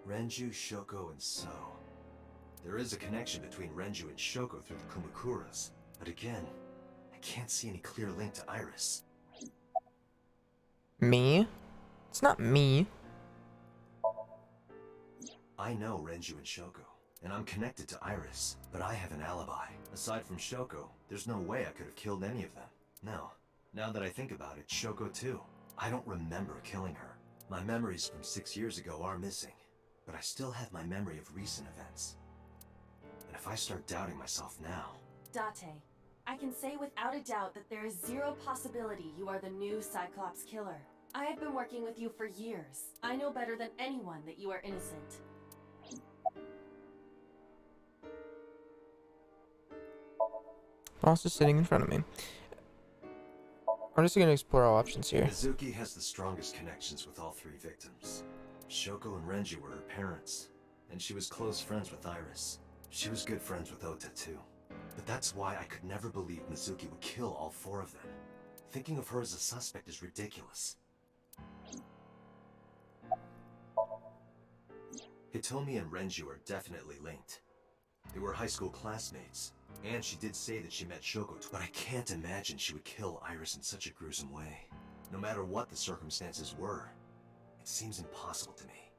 Renju, Shoko, and So. There is a connection between Renju and Shoko through the Kumakuras, but again, I can't see any clear link to Iris. Me? It's not me. I know Renju and Shoko, and I'm connected to Iris, but I have an alibi. Aside from Shoko, there's no way I could have killed any of them. No. Now that I think about it, Shoko too. I don't remember killing her. My memories from 6 years ago are missing, but I still have my memory of recent events. And if I start doubting myself now... Date, I can say without a doubt that there is zero possibility you are the new Cyclops killer. I have been working with you for years. I know better than anyone that you are innocent. Boss is sitting in front of me. I'm just gonna explore all options here. Mizuki has the strongest connections with all 3 victims. Shoko and Renju were her parents, and she was close friends with Iris. She was good friends with Ota too. But that's why I could never believe Mizuki would kill all 4 of them. Thinking of her as a suspect is ridiculous. Hitomi and Renju are definitely linked. They were high school classmates, and she did say that she met Shoko, but I can't imagine she would kill Iris in such a gruesome way. No matter what the circumstances were, it seems impossible to me.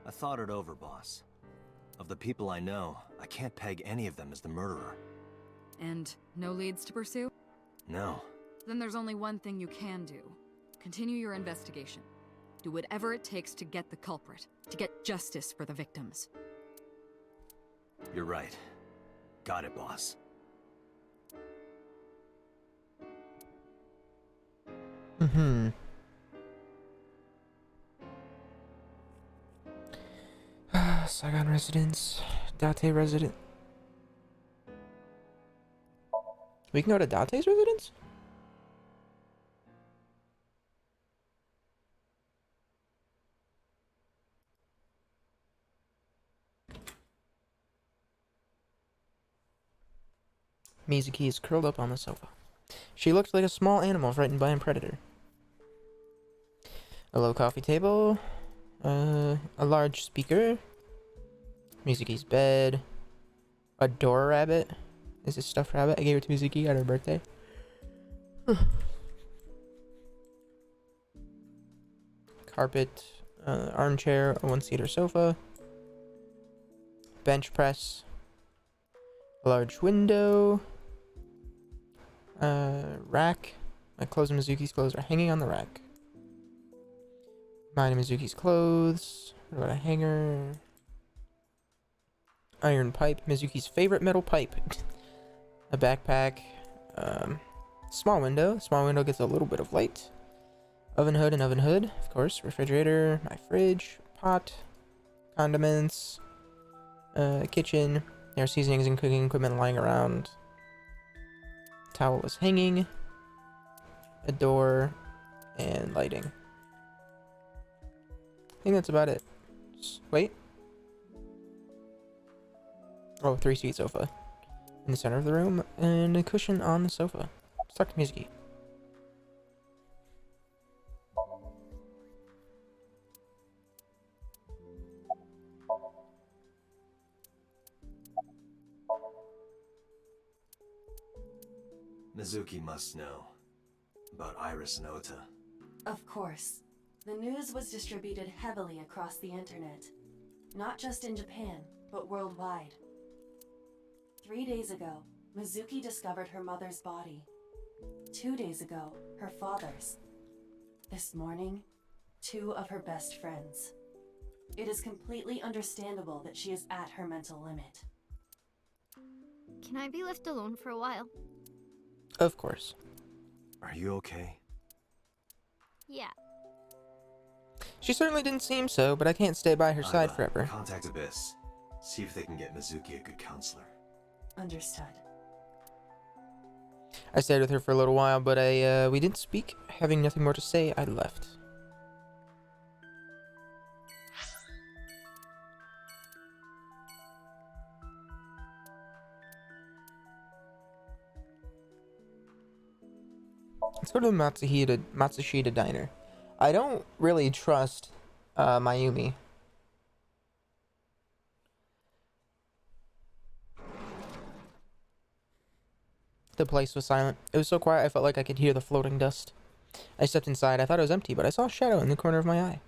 I thought it over, boss. Of the people I know, I can't peg any of them as the murderer. And no leads to pursue? No. Then there's only one thing you can do. Continue your investigation. Do whatever it takes to get the culprit, to get justice for the victims. You're right. Got it, boss. Saigon residence. Date resident. We can go to Date's residence? Mizuki is curled up on the sofa. She looked like a small animal frightened by a predator. A low coffee table. A large speaker. Mizuki's bed. A door rabbit. Is this stuffed rabbit? I gave it to Mizuki at her birthday. Carpet. Armchair. A one-seater sofa. Bench press. A large window. Rack. My clothes and Mizuki's clothes are hanging on the rack. Mine and Mizuki's clothes. What about a hanger? Iron pipe. Mizuki's favorite metal pipe. A backpack. Small window. Small window gets a little bit of light. Oven hood and oven hood. Of course. Refrigerator. My fridge. Pot. Condiments. Kitchen. There are seasonings and cooking equipment lying around. Towel is hanging. A door. And lighting. I think that's about it. Wait. Oh, 3-seat sofa. In the center of the room. And a cushion on the sofa. Let's talk to Mizuki. Mizuki must know about Iris and Ota. Of course. The news was distributed heavily across the internet. Not just in Japan, but worldwide. 3 days ago, Mizuki discovered her mother's body. 2 days ago, her father's. This morning, 2 of her best friends. It is completely understandable that she is at her mental limit. Can I be left alone for a while? Of course. Are you okay? Yeah. She certainly didn't seem so, but I can't stay by her side forever. Contact Abyss. See if they can get Mizuki a good counselor. Understood. I stayed with her for a little while, but we didn't speak. Having nothing more to say, I left. Let's go to the Matsushita Diner. I don't really trust Mayumi. The place was silent. It was so quiet I felt like I could hear the floating dust. I stepped inside. I thought it was empty, but I saw a shadow in the corner of my eye.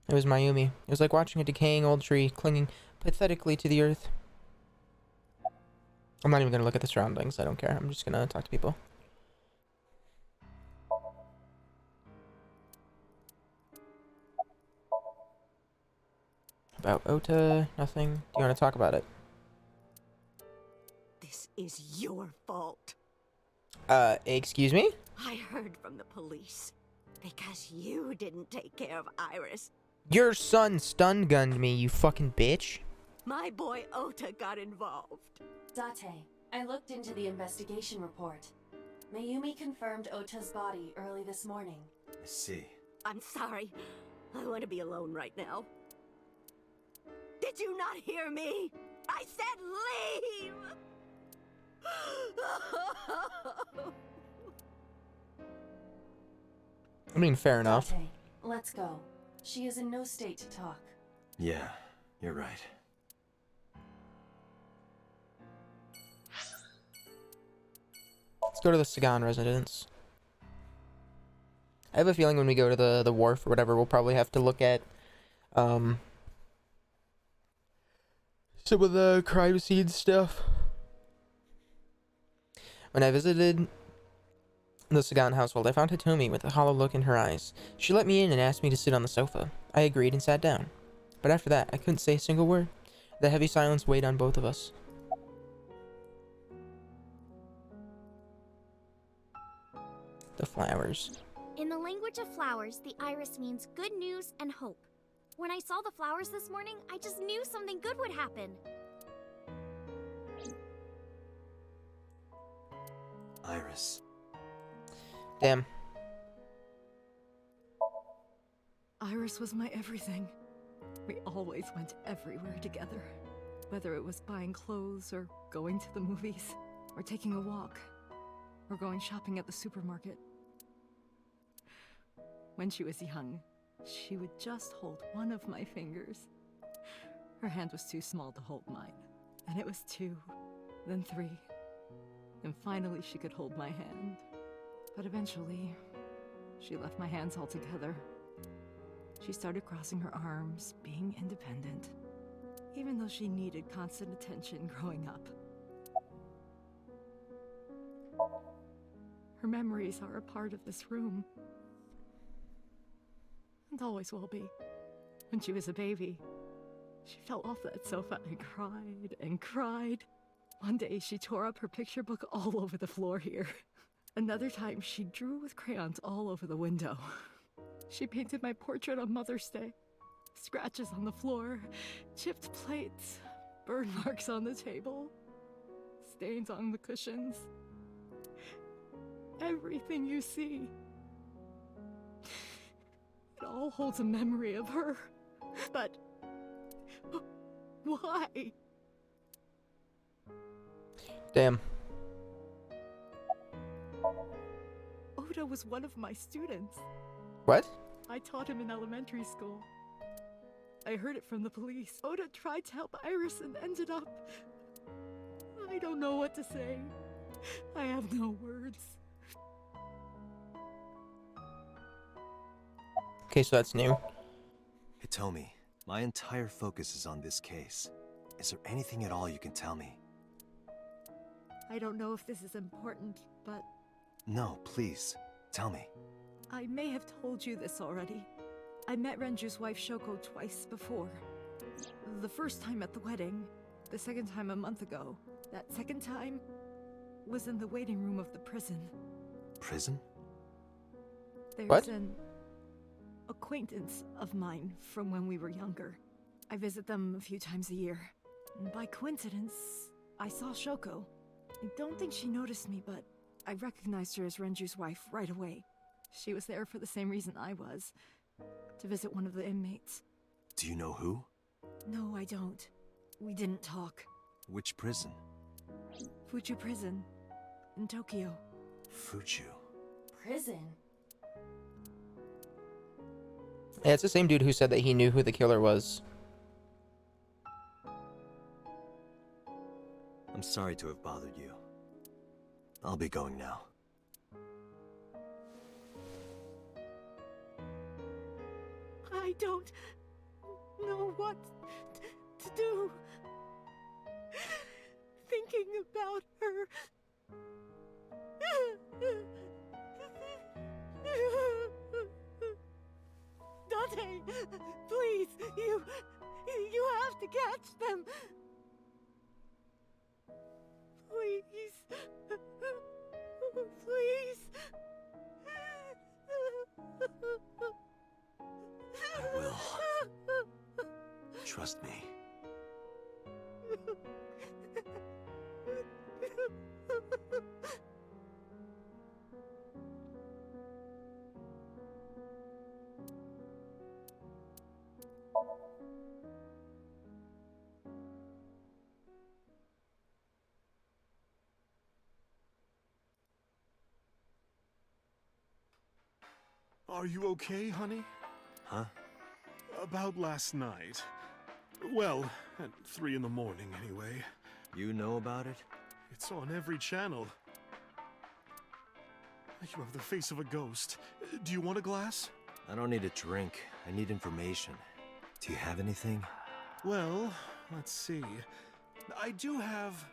It was Mayumi. It was like watching a decaying old tree clinging pathetically to the earth. I'm not even going to look at the surroundings. I don't care. I'm just going to talk to people. About Ota, nothing. Do you want to talk about it? This is your fault. Excuse me? I heard from the police. Because you didn't take care of Iris. Your son stun-gunned me, you fucking bitch. My boy Ota got involved. Date, I looked into the investigation report. Mayumi confirmed Ota's body early this morning. I see. I'm sorry. I want to be alone right now. Did you not hear me? I said leave! I mean, fair enough. Date, let's go. She is in no state to talk. Yeah, you're right. Let's go to the Sagan residence. I have a feeling when we go to the wharf or whatever, we'll probably have to look at some of the crime scene stuff. When I visited the Sagan household, I found Hitomi with a hollow look in her eyes. She let me in and asked me to sit on the sofa. I agreed and sat down. But after that, I couldn't say a single word. The heavy silence weighed on both of us. The flowers. In the language of flowers, the iris means good news and hope. When I saw the flowers this morning, I just knew something good would happen. Iris. Damn. Iris was my everything. We always went everywhere together. Whether it was buying clothes, or going to the movies, or taking a walk, or going shopping at the supermarket. When she was young, she would just hold one of my fingers. Her hand was too small to hold mine. And it was 2, then 3. And finally she could hold my hand. But eventually, she left my hands altogether. She started crossing her arms, being independent, even though she needed constant attention growing up. Her memories are a part of this room. And always will be. When she was a baby, she fell off that sofa and cried and cried. One day she tore up her picture book all over the floor here. Another time she drew with crayons all over the window. She painted my portrait on Mother's Day. Scratches on the floor, chipped plates, burn marks on the table, stains on the cushions. Everything you see. It all holds a memory of her. But why? Damn. Oda was one of my students. What? I taught him in elementary school. I heard it from the police. Oda tried to help Iris and ended up... I don't know what to say. I have no words. Okay, so that's new. Hitomi, my entire focus is on this case. Is there anything at all you can tell me? I don't know if this is important, but No, please, tell me. I may have told you this already. I met Renju's wife Shoko twice before. The first time at the wedding, the second time a month ago. That second time was in the waiting room of the prison. Prison? There's What? an acquaintance of mine from when we were younger. I visit them a few times a year. And by coincidence, I saw Shoko. I don't think she noticed me, but I recognized her as Renju's wife right away. She was there for the same reason I was, to visit one of the inmates. Do you know who? No, I don't. We didn't talk. Which prison? Fuchu Prison, in Tokyo. Fuchu. Prison? Yeah, it's the same dude who said that he knew who the killer was. I'm sorry to have bothered you. I'll be going now. I don't know what to do. Thinking about her. Dante, please, you have to catch them. Please. Please. I will. Trust me. Are you okay, honey? Huh? About last night. Well, at 3 in the morning, anyway. You know about it? It's on every channel. You have the face of a ghost. Do you want a glass? I don't need a drink. I need information. Do you have anything? Well, let's see. I do have...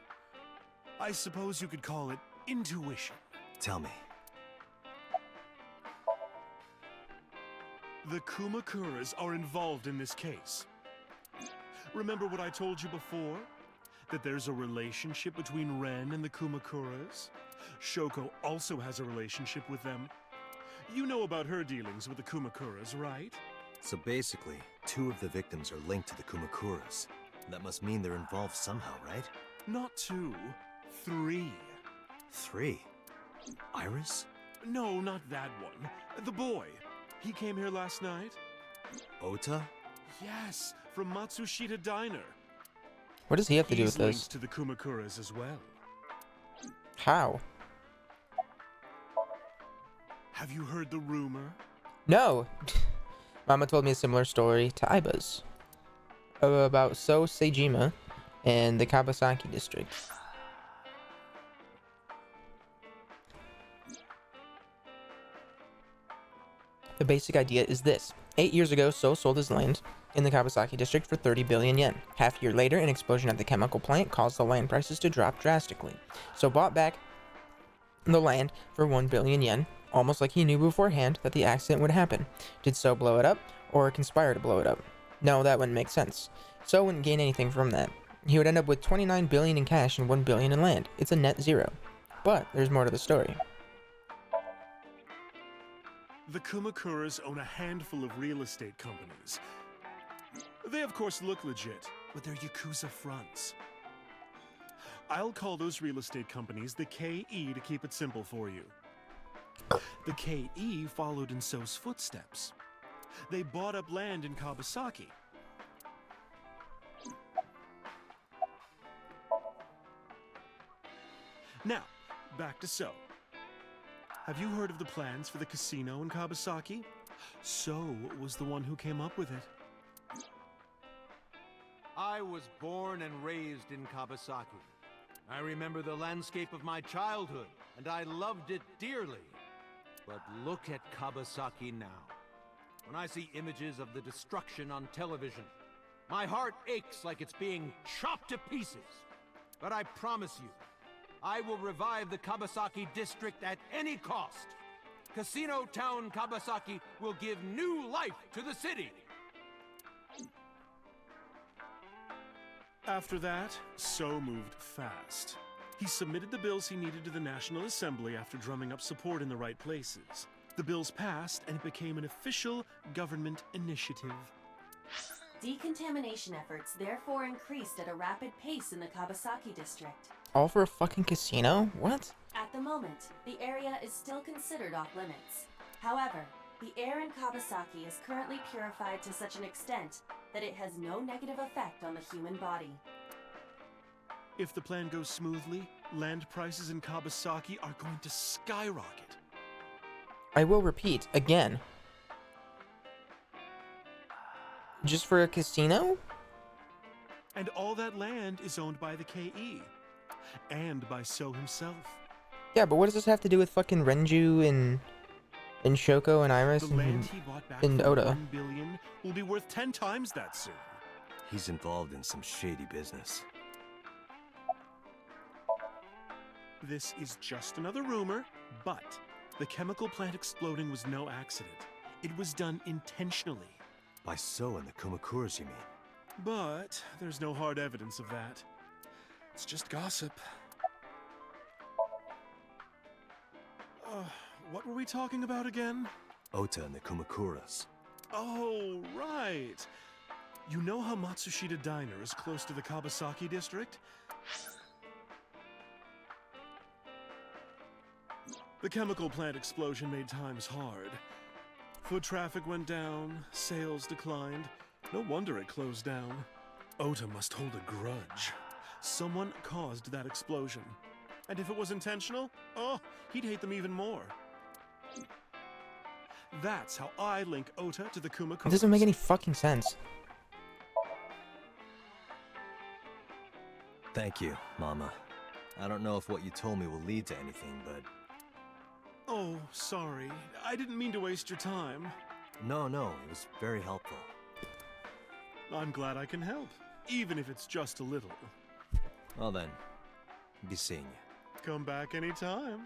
I suppose you could call it intuition. Tell me. The Kumakuras are involved in this case. Remember what I told you before? That there's a relationship between Ren and the Kumakuras? Shoko also has a relationship with them. You know about her dealings with the Kumakuras, right? So basically, 2 of the victims are linked to the Kumakuras. That must mean they're involved somehow, right? Not 2, 3. 3? Iris? No, not that one. The boy. He came here last night? Ota? Yes, from Matsushita Diner. What does he have to do with He's this? linked to the Kumakuras as well. How? Have you heard the rumor? No! Mama told me a similar story to Aiba's. About So Seijima and the Kawasaki district. The basic idea is this. 8 years ago, So sold his land in the Kawasaki district for 30 billion yen. Half a year later, an explosion at the chemical plant caused the land prices to drop drastically. So bought back the land for 1 billion yen, almost like he knew beforehand that the accident would happen. Did So blow it up, or conspire to blow it up? No, that wouldn't make sense. So wouldn't gain anything from that. He would end up with 29 billion in cash and 1 billion in land. It's a net zero. But there's more to the story. The Kumakuras own a handful of real estate companies. They of course look legit, but they're Yakuza fronts. I'll call those real estate companies the KE to keep it simple for you. The KE followed in So's footsteps. They bought up land in Kawasaki. Now, back to So. Have you heard of the plans for the casino in Kawasaki? So was the one who came up with it. I was born and raised in Kawasaki. I remember the landscape of my childhood, and I loved it dearly. But look at Kawasaki now. When I see images of the destruction on television, my heart aches like it's being chopped to pieces. But I promise you, I will revive the Kawasaki district at any cost. Casino Town Kawasaki will give new life to the city. After that, So moved fast. He submitted the bills he needed to the National Assembly after drumming up support in the right places. The bills passed, and it became an official government initiative. Decontamination efforts therefore increased at a rapid pace in the Kawasaki district. All for a fucking casino? What? At the moment, the area is still considered off limits. However, the air in Kawasaki is currently purified to such an extent that it has no negative effect on the human body. If the plan goes smoothly, land prices in Kawasaki are going to skyrocket. I will repeat again. Just for a casino? And all that land is owned by the KE. And by So himself. Yeah, but what does this have to do with fucking Renju and Shoko and Iris The land he bought back and for Oda? 1 billion will be worth 10 times that soon. He's involved in some shady business. This is just another rumor, but the chemical plant exploding was no accident. It was done intentionally. By So and the Kumakuras, you mean? But there's no hard evidence of that. It's just gossip. What were we talking about again? Ota and the Kumakuras. Oh, right. You know how Matsushita Diner is close to the Kawasaki district? The chemical plant explosion made times hard. Foot traffic went down, sales declined. No wonder it closed down. Ota must hold a grudge. Someone caused that explosion. And if it was intentional, oh, he'd hate them even more. That's how I link Ota to the Kumakuras. It doesn't make any fucking sense. Thank you, Mama. I don't know if what you told me will lead to anything, but... Oh, sorry. I didn't mean to waste your time. No, it was very helpful. I'm glad I can help, even if it's just a little. Well then, be seeing you. Come back anytime.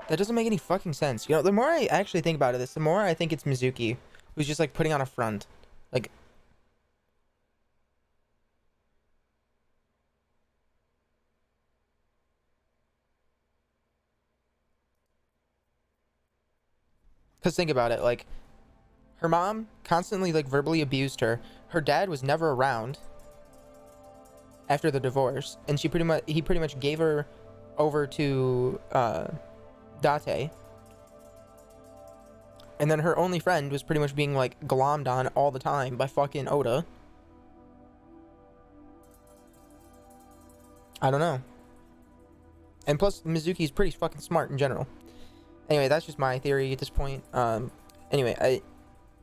That doesn't make any fucking sense. You know, the more I actually think about it, the more I think it's Mizuki, who's just like putting on a front. Like, because think about it, like, her mom constantly like verbally abused her. Her dad was never around after the divorce, and he pretty much gave her over to Date. And then her only friend was pretty much being like glommed on all the time by fucking Oda. I don't know. And plus Mizuki's pretty fucking smart in general. Anyway, that's just my theory at this point. Anyway, I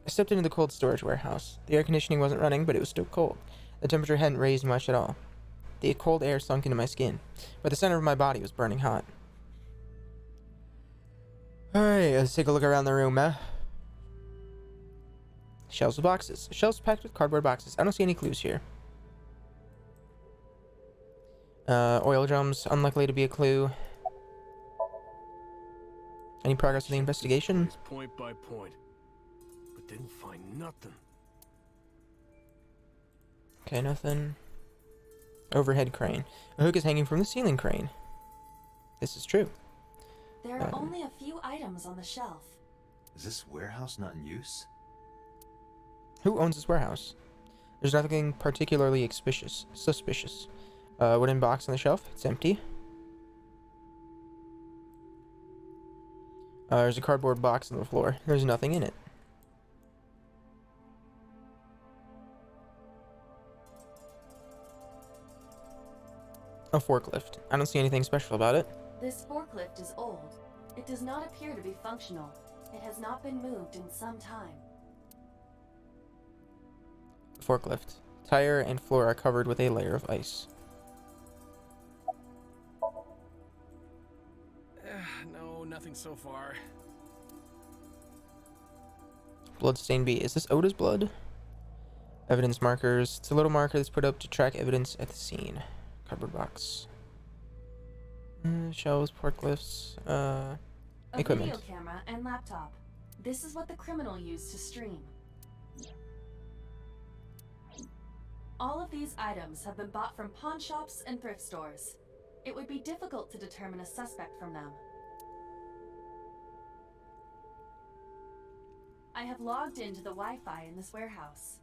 stepped into the cold storage warehouse. The air conditioning wasn't running, but it was still cold. The temperature hadn't raised much at all. The cold air sunk into my skin, but the center of my body was burning hot. Alright, let's take a look around the room, Shelves with boxes. Shelves packed with cardboard boxes. I don't see any clues here. Oil drums, unlikely to be a clue. Any progress in the investigation? Point by point, but didn't find nothing. Okay, nothing. Overhead crane. A hook is hanging from the ceiling crane. This is true. There are only a few items on the shelf. Is this warehouse not in use? Who owns this warehouse? There's nothing particularly suspicious. Wooden box on the shelf. It's empty. There's a cardboard box on the floor. There's nothing in it. A forklift. I don't see anything special about it. This forklift is old. It does not appear to be functional. It has not been moved in some time. Forklift. Tire and floor are covered with a layer of ice. No, nothing so far. Bloodstained bee. Is this Oda's blood? Evidence markers. It's a little marker that's put up to track evidence at the scene. Cardboard box. Shelves, forklifts, equipment. A video camera and laptop. This is what the criminal used to stream. All of these items have been bought from pawn shops and thrift stores. It would be difficult to determine a suspect from them. I have logged into the Wi-Fi in this warehouse.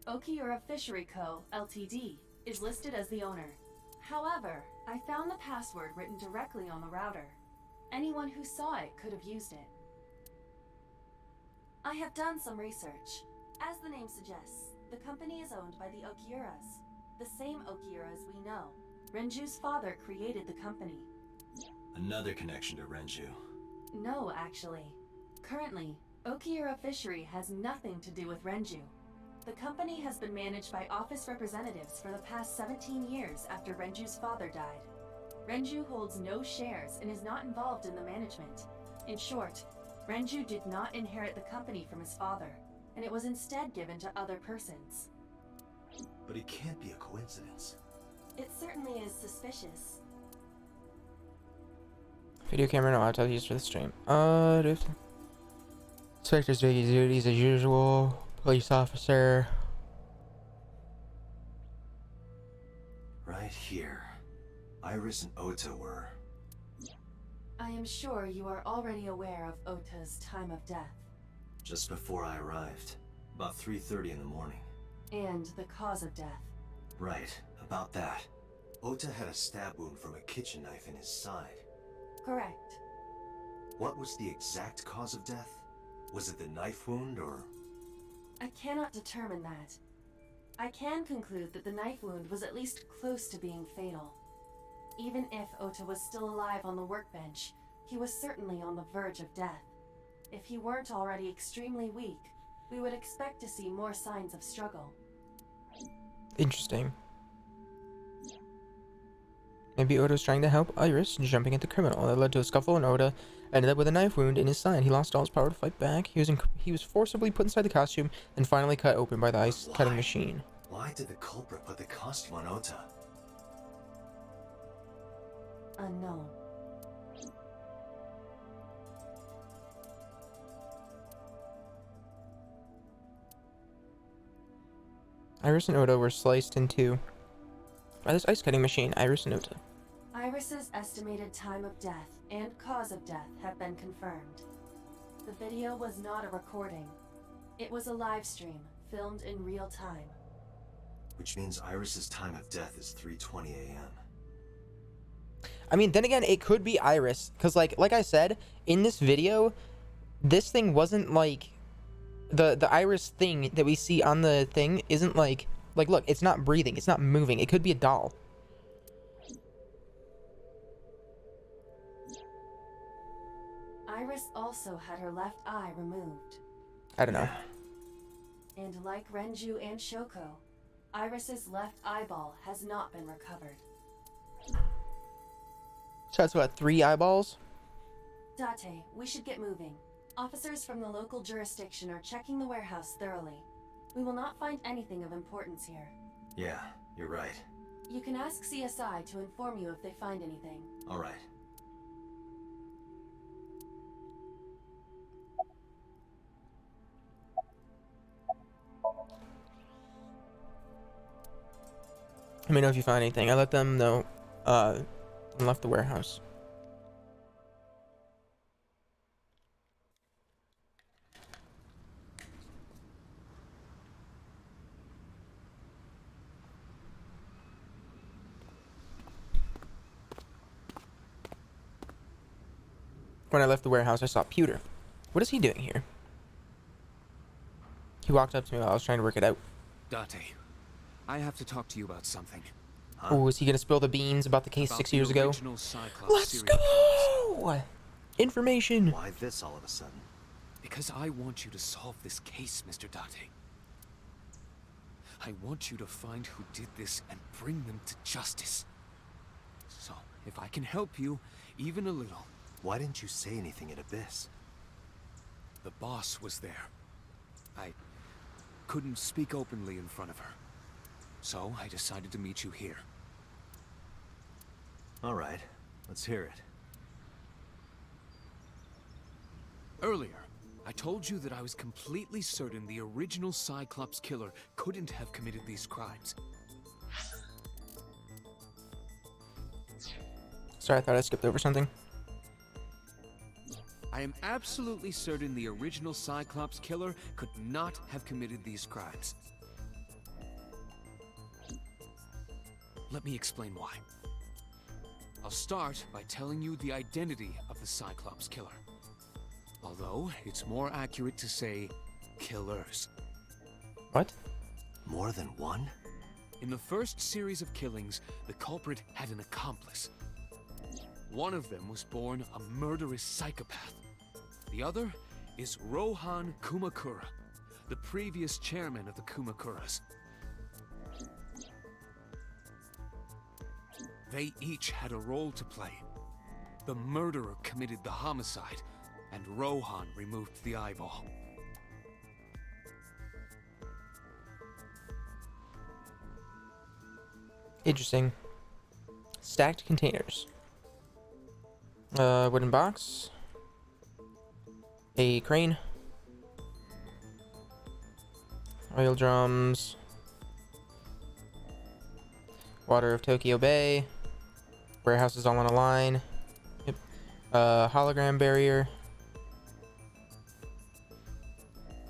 Okiura Fishery Co., Ltd. is listed as the owner. However, I found the password written directly on the router. Anyone who saw it could have used it. I have done some research. As the name suggests, the company is owned by the Okiuras, the same Okiuras we know. Renju's father created the company. Another connection to Renju. No, actually. Currently, Okiura Fishery has nothing to do with Renju. The company has been managed by office representatives for the past 17 years after Renju's father died. Renju holds no shares and is not involved in the management. In short, Renju did not inherit the company from his father, and it was instead given to other persons. But it can't be a coincidence. It certainly is suspicious. Video camera, no laptop used for the stream. Inspector's duties as usual. Police officer. Right here. Iris and Ota were. I am sure you are already aware of Ota's time of death. Just before I arrived. About 3:30 in the morning. And the cause of death. Right, about that. Ota had a stab wound from a kitchen knife in his side. Correct. What was the exact cause of death? Was it the knife wound, or...? I cannot determine that. I can conclude that the knife wound was at least close to being fatal. Even if Ota was still alive on the workbench, he was certainly on the verge of death. If he weren't already extremely weak, we would expect to see more signs of struggle. Interesting. Maybe Oda was trying to help Iris jumping at the criminal. That led to a scuffle, and Oda ended up with a knife wound in his side. He lost all his power to fight back. He was forcibly put inside the costume and finally cut open by the ice cutting machine. Why did the culprit put the costume on Ota? Unknown. Iris and Oda were sliced in two by this ice cutting machine. Iris and Ota. Iris's estimated time of death and cause of death have been confirmed. The video was not a recording. It was a live stream, filmed in real time. Which means Iris's time of death is 3:20 a.m. I mean, then again, it could be Iris, because like I said, in this video, this thing wasn't like the Iris thing that we see on the thing isn't like look, it's not breathing, it's not moving. It could be a doll. Iris also had her left eye removed. I don't know. And like Renju and Shoko, Iris's left eyeball has not been recovered. So that's what, 3 eyeballs? Date, we should get moving. Officers from the local jurisdiction are checking the warehouse thoroughly. We will not find anything of importance here. Yeah, you're right. You can ask CSI to inform you if they find anything. All right. Let me know if you find anything. I let them know, and left the warehouse. When I left the warehouse, I saw Pewter. What is he doing here? He walked up to me while I was trying to work it out. Date, I have to talk to you about something. Oh, is he gonna spill the beans about the case About 6 the years ago? original Cyclops Let's serial go! Information! Why this all of a sudden? Because I want you to solve this case, Mr. Date. I want you to find who did this and bring them to justice. So, if I can help you, even a little... Why didn't you say anything at Abyss? The boss was there. I couldn't speak openly in front of her. So, I decided to meet you here. All right, let's hear it. Earlier, I told you that I was completely certain the original Cyclops killer couldn't have committed these crimes. Sorry, I thought I skipped over something. I am absolutely certain the original Cyclops killer could not have committed these crimes. Let me explain why. I'll start by telling you the identity of the Cyclops killer. Although, it's more accurate to say, killers. What? More than one? In the first series of killings, the culprit had an accomplice. One of them was born a murderous psychopath. The other is Rohan Kumakura, the previous chairman of the Kumakuras. They each had a role to play. The murderer committed the homicide, and Rohan removed the eyeball. Interesting. Stacked containers. Wooden box. A crane. Oil drums. Water of Tokyo Bay. Warehouses all on a line. Yep. Hologram barrier.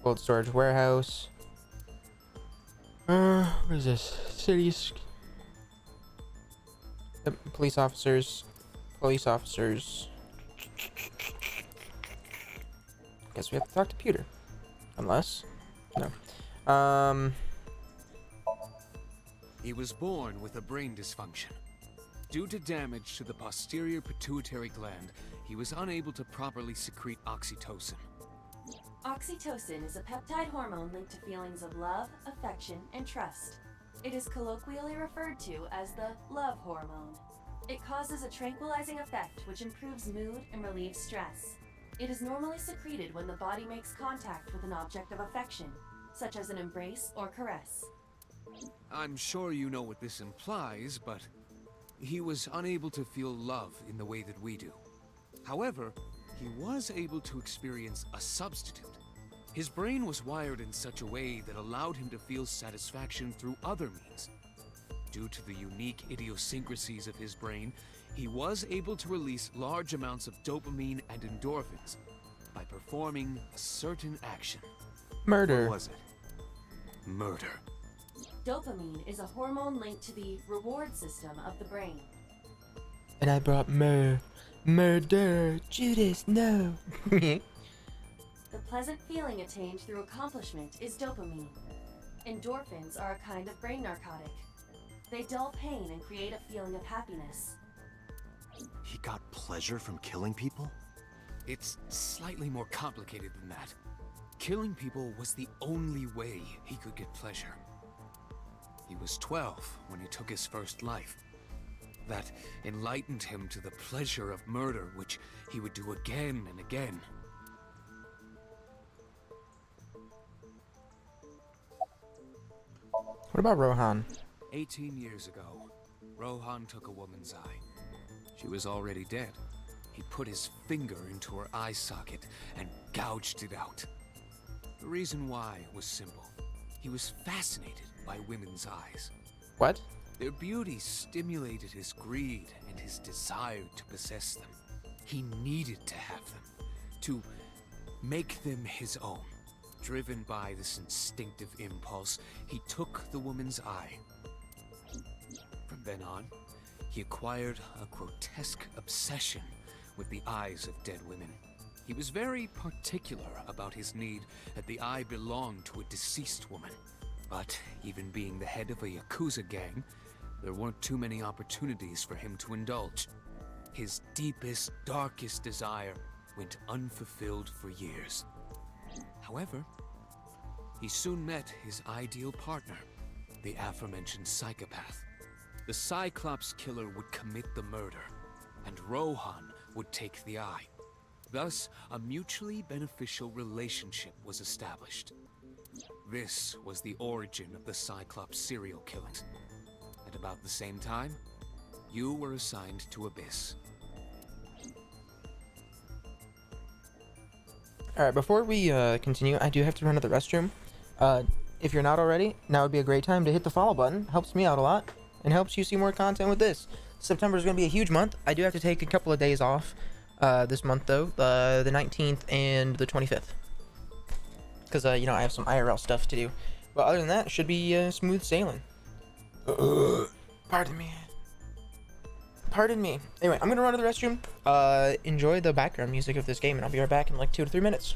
Cold storage warehouse. What is this? Cities. Yep. Police officers. Police officers. Guess we have to talk to Pewter. Unless. No. He was born with a brain dysfunction. Due to damage to the posterior pituitary gland, he was unable to properly secrete oxytocin. Oxytocin is a peptide hormone linked to feelings of love, affection, and trust. It is colloquially referred to as the love hormone. It causes a tranquilizing effect which improves mood and relieves stress. It is normally secreted when the body makes contact with an object of affection, such as an embrace or caress. I'm sure you know what this implies, but he was unable to feel love in the way that we do. However, he was able to experience a substitute. His brain was wired in such a way that allowed him to feel satisfaction through other means. Due to the unique idiosyncrasies of his brain, he was able to release large amounts of dopamine and endorphins by performing a certain action. Murder. What was it? Murder. Dopamine is a hormone linked to the reward system of the brain. And I brought murder. Judas, no. The pleasant feeling attained through accomplishment is dopamine. Endorphins are a kind of brain narcotic. They dull pain and create a feeling of happiness. He got pleasure from killing people? It's slightly more complicated than that. Killing people was the only way he could get pleasure. He was 12 when he took his first life. That enlightened him to the pleasure of murder, which he would do again and again. What about Rohan? 18 years ago, Rohan took a woman's eye. She was already dead. He put his finger into her eye socket and gouged it out. The reason why was simple. He was fascinated by women's eyes. What? Their beauty stimulated his greed and his desire to possess them. He needed to have them, to make them his own. Driven by this instinctive impulse, he took the woman's eye. From then on, he acquired a grotesque obsession with the eyes of dead women. He was very particular about his need that the eye belonged to a deceased woman. But even being the head of a Yakuza gang, there weren't too many opportunities for him to indulge. His deepest, darkest desire went unfulfilled for years. However, he soon met his ideal partner, the aforementioned psychopath. The Cyclops killer would commit the murder, and Rohan would take the eye. Thus, a mutually beneficial relationship was established. This was the origin of the Cyclops serial killings. At about the same time, you were assigned to Abyss. Alright, before we continue, I do have to run to the restroom. If you're not already, now would be a great time to hit the follow button. Helps me out a lot, and helps you see more content with this. September is going to be a huge month. I do have to take a couple of days off this month, though. The 19th and the 25th. Because, you know, I have some IRL stuff to do. But other than that, it should be smooth sailing. Pardon me. Pardon me. Anyway, I'm going to run to the restroom. Enjoy the background music of this game, and I'll be right back in like 2 to 3 minutes.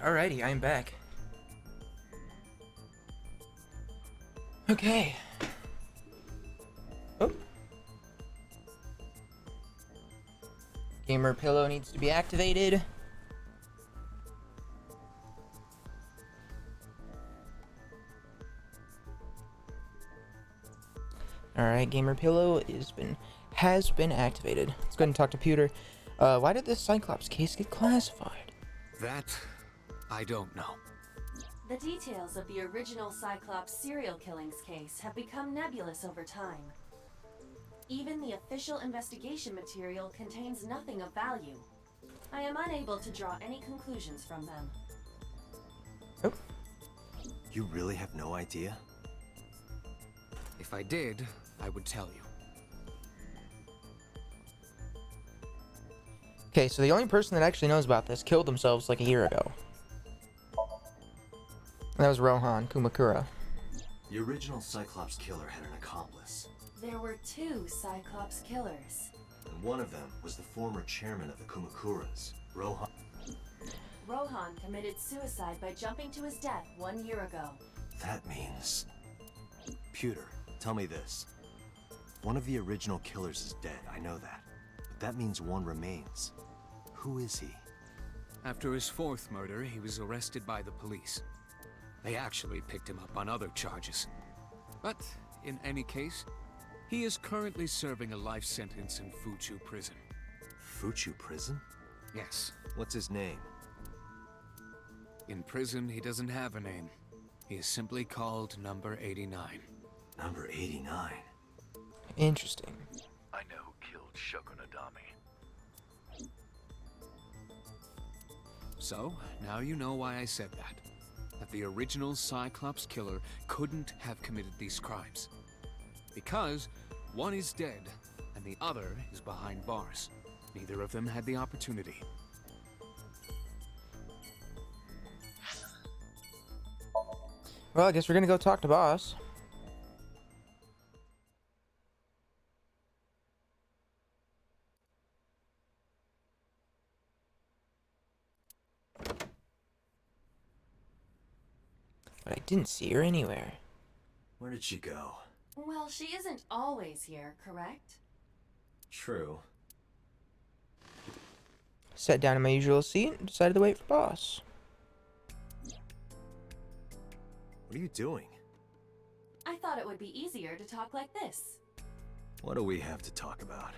Alrighty, I'm back. Okay. Oh. Gamer pillow needs to be activated. Alright, gamer pillow has been activated. Let's go ahead and talk to Pewter. Why did this Cyclops case get classified? That, I don't know. The details of the original Cyclops serial killings case have become nebulous over time. Even the official investigation material contains nothing of value. I am unable to draw any conclusions from them. Oh. You really have no idea? If I did, I would tell you. Okay, so the only person that actually knows about this killed themselves like a year ago. And that was Rohan Kumakura. The original Cyclops killer had an accomplice. There were 2 Cyclops killers. And one of them was the former chairman of the Kumakuras, Rohan. Rohan committed suicide by jumping to his death 1 year ago. That means... Pewter, tell me this. One of the original killers is dead, I know that. But that means one remains. Who is he? After his 4th murder, he was arrested by the police. They actually picked him up on other charges. But, in any case, he is currently serving a life sentence in Fuchu prison. Fuchu prison? Yes. What's his name? In prison, he doesn't have a name. He is simply called Number 89. Number 89? Interesting. I know who killed Shoko Nadami. So, now you know why I said that. That the original Cyclops killer couldn't have committed these crimes. Because one is dead, and the other is behind bars. Neither of them had the opportunity. Well, I guess we're gonna go talk to boss. But I didn't see her anywhere. Where did she go? Well, she isn't always here, correct? True. Sat down in my usual seat and decided to wait for boss. What are you doing? I thought it would be easier to talk like this. What do we have to talk about?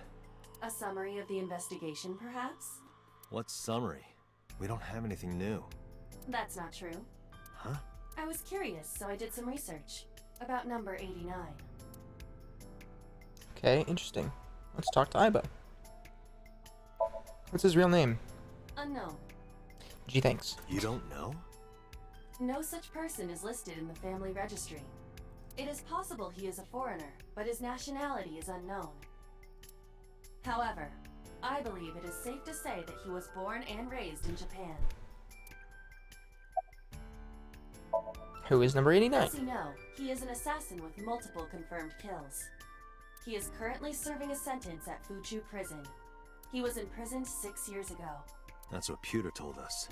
A summary of the investigation, perhaps? What summary? We don't have anything new. That's not true. Huh? I was curious, so I did some research about number 89. Okay, interesting. Let's talk to Iba. What's his real name? Unknown. Gee, thanks. You don't know? No such person is listed in the family registry. It is possible he is a foreigner, but his nationality is unknown. However, I believe it is safe to say that he was born and raised in Japan. Who is number 89? As you know, he is an assassin with multiple confirmed kills. He is currently serving a sentence at Fuchu prison. He was imprisoned 6 years ago. That's what Pewter told us.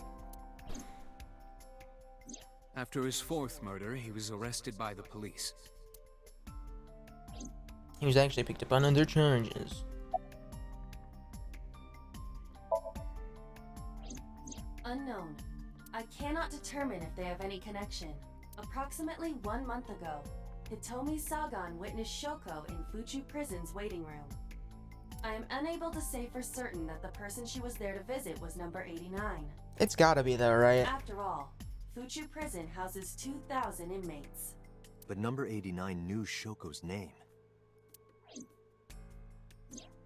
After his 4th murder, he was arrested by the police. He was actually picked up on other charges. Unknown. I cannot determine if they have any connection. Approximately 1 month ago, Hitomi Sagan witnessed Shoko in Fuchu prison's waiting room. I am unable to say for certain that the person she was there to visit was number 89. It's gotta be though, right? After all, Fuchu prison houses 2,000 inmates. But number 89 knew Shoko's name.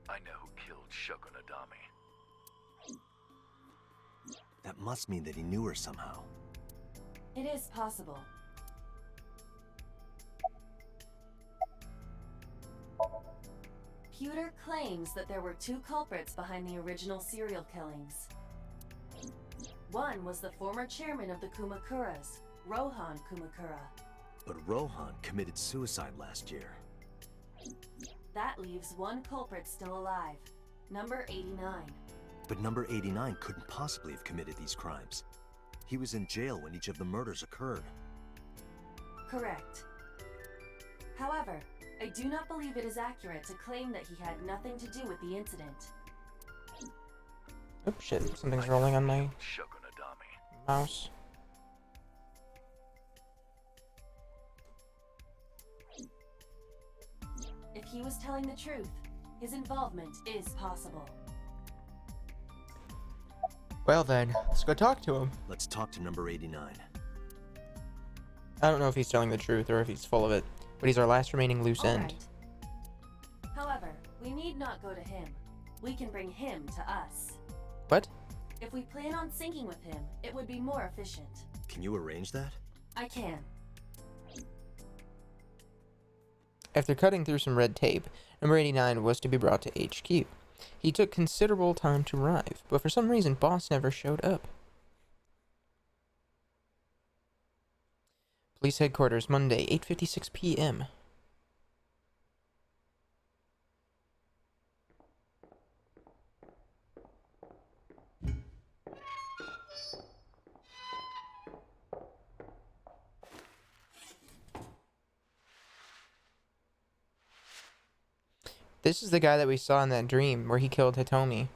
I know who killed Shoko Nadami. That must mean that he knew her somehow. It is possible. Pewter claims that there were 2 culprits behind the original serial killings. One was the former chairman of the Kumakuras, Rohan Kumakura. But Rohan committed suicide last year. That leaves 1 culprit still alive, number 89. But number 89 couldn't possibly have committed these crimes. He was in jail when each of the murders occurred. Correct. However, I do not believe it is accurate to claim that he had nothing to do with the incident. Oh shit, something's rolling on my Shoko Nadami. mouse. If he was telling the truth, his involvement is possible. Well then, let's go talk to him. Let's talk to number 89. I don't know if he's telling the truth or if he's full of it, but he's our last remaining loose end. Alright. However, we need not go to him. We can bring him to us. What? If we plan on syncing with him, it would be more efficient. Can you arrange that? I can. After cutting through some red tape, number 89 was to be brought to HQ. He took considerable time to arrive, but for some reason, boss never showed up. Police headquarters, Monday, 8:56 p.m. This is the guy that we saw in that dream where he killed Hitomi.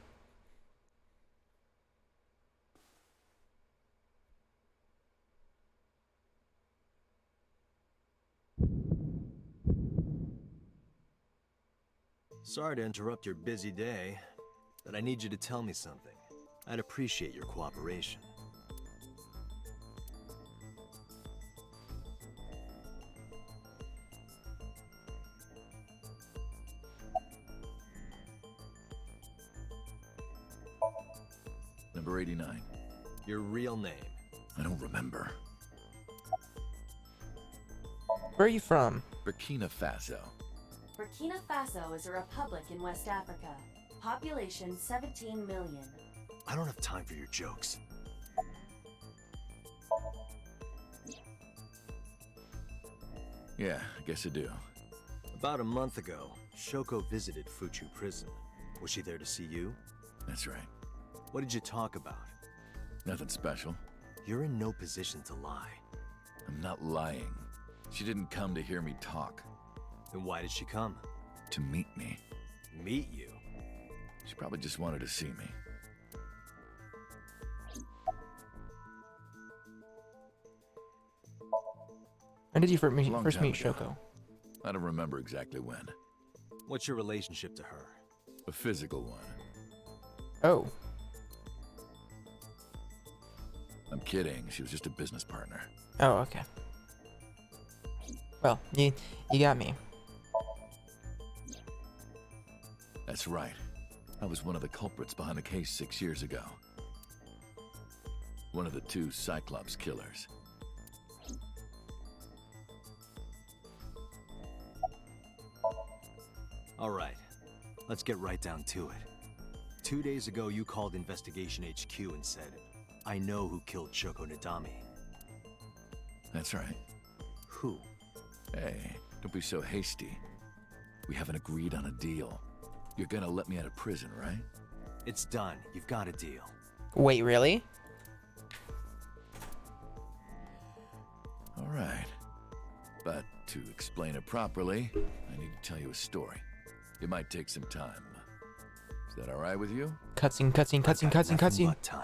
Sorry to interrupt your busy day, but I need you to tell me something. I'd appreciate your cooperation. Number 89. Your real name? I don't remember. Where are you from? Burkina Faso. Burkina Faso is a republic in West Africa. Population 17 million. I don't have time for your jokes. Yeah, I guess I do. About a month ago, Shoko visited Fuchu prison. Was she there to see you? That's right. What did you talk about? Nothing special. You're in no position to lie. I'm not lying. She didn't come to hear me talk. Then why did she come? To meet me. Meet you? She probably just wanted to see me. When did you first Long meet time ago. Shoko? I don't remember exactly when. What's your relationship to her? A physical one. Oh. I'm kidding. She was just a business partner. Oh, okay. Well, you got me. That's right. I was one of the culprits behind the case 6 years ago. One of the two Cyclops killers. All right, let's get right down to it. 2 days ago, you called Investigation HQ and said, I know who killed Shoko Nadami. That's right. Who? Hey, don't be so hasty. We haven't agreed on a deal. You're gonna let me out of prison, right? It's done. You've got a deal. Wait, really? All right. But to explain it properly, I need to tell you a story. It might take some time. Is that all right with you? Cutscene. Time.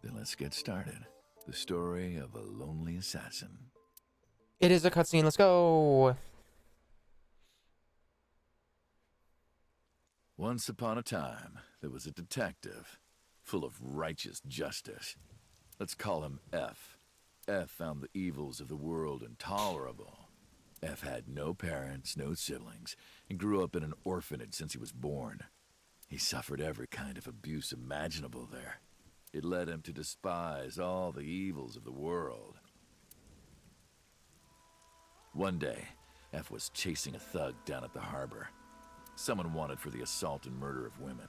Then let's get started. The story of a lonely assassin. It is a cutscene. Let's go. Once upon a time, there was a detective, full of righteous justice. Let's call him F. F found the evils of the world intolerable. F had no parents, no siblings, and grew up in an orphanage since he was born. He suffered every kind of abuse imaginable there. It led him to despise all the evils of the world. One day, F was chasing a thug down at the harbor. Someone wanted for the assault and murder of women.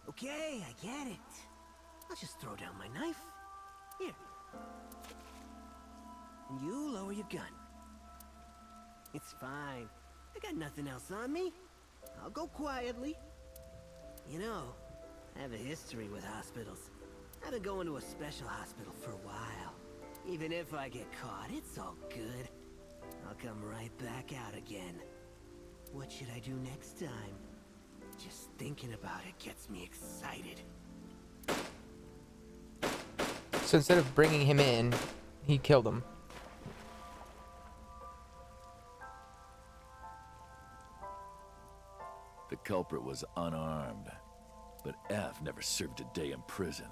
Okay, I get it. I'll just throw down my knife. Here. And you lower your gun. It's fine. I got nothing else on me. I'll go quietly. You know, I have a history with hospitals. I've been going to a special hospital for a while. Even if I get caught, it's all good. I'll come right back out again. What should I do next time? Just thinking about it gets me excited. So instead of bringing him in, he killed him. The culprit was unarmed, but F never served a day in prison.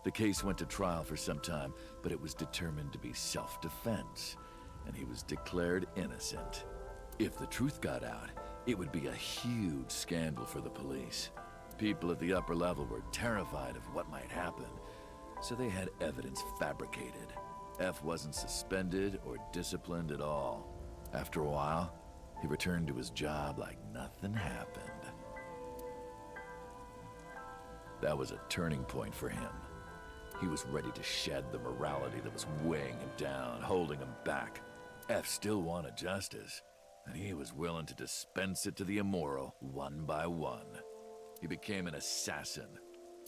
The case went to trial for some time, but it was determined to be self-defense, and he was declared innocent. If the truth got out, it would be a huge scandal for the police. People at the upper level were terrified of what might happen, so they had evidence fabricated. F wasn't suspended or disciplined at all. After a while, He returned to his job like nothing happened. That was a turning point for him. He was ready to shed the morality that was weighing him down, holding him back. F still wanted justice, and he was willing to dispense it to the immoral one by one. He became an assassin,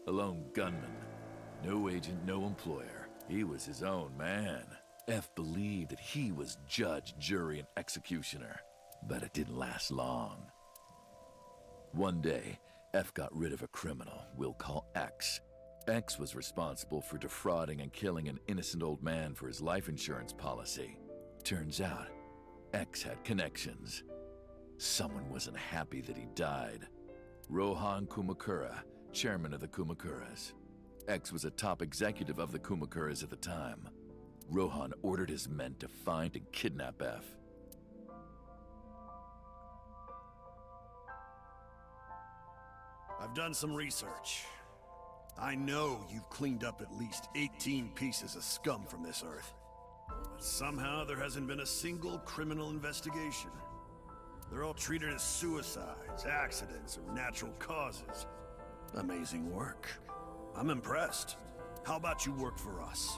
a lone gunman. No agent, no employer. He was his own man. F believed that he was judge, jury, and executioner. But it didn't last long. One day, F got rid of a criminal we'll call X. X was responsible for defrauding and killing an innocent old man for his life insurance policy. Turns out, X had connections. Someone wasn't happy that he died. Rohan Kumakura, chairman of the Kumakuras. X was a top executive of the Kumakuras at the time. Rohan ordered his men to find and kidnap F. I've done some research. I know you've cleaned up at least 18 pieces of scum from this earth. But somehow there hasn't been a single criminal investigation. They're all treated as suicides, accidents, or natural causes. Amazing work. I'm impressed. How about you work for us?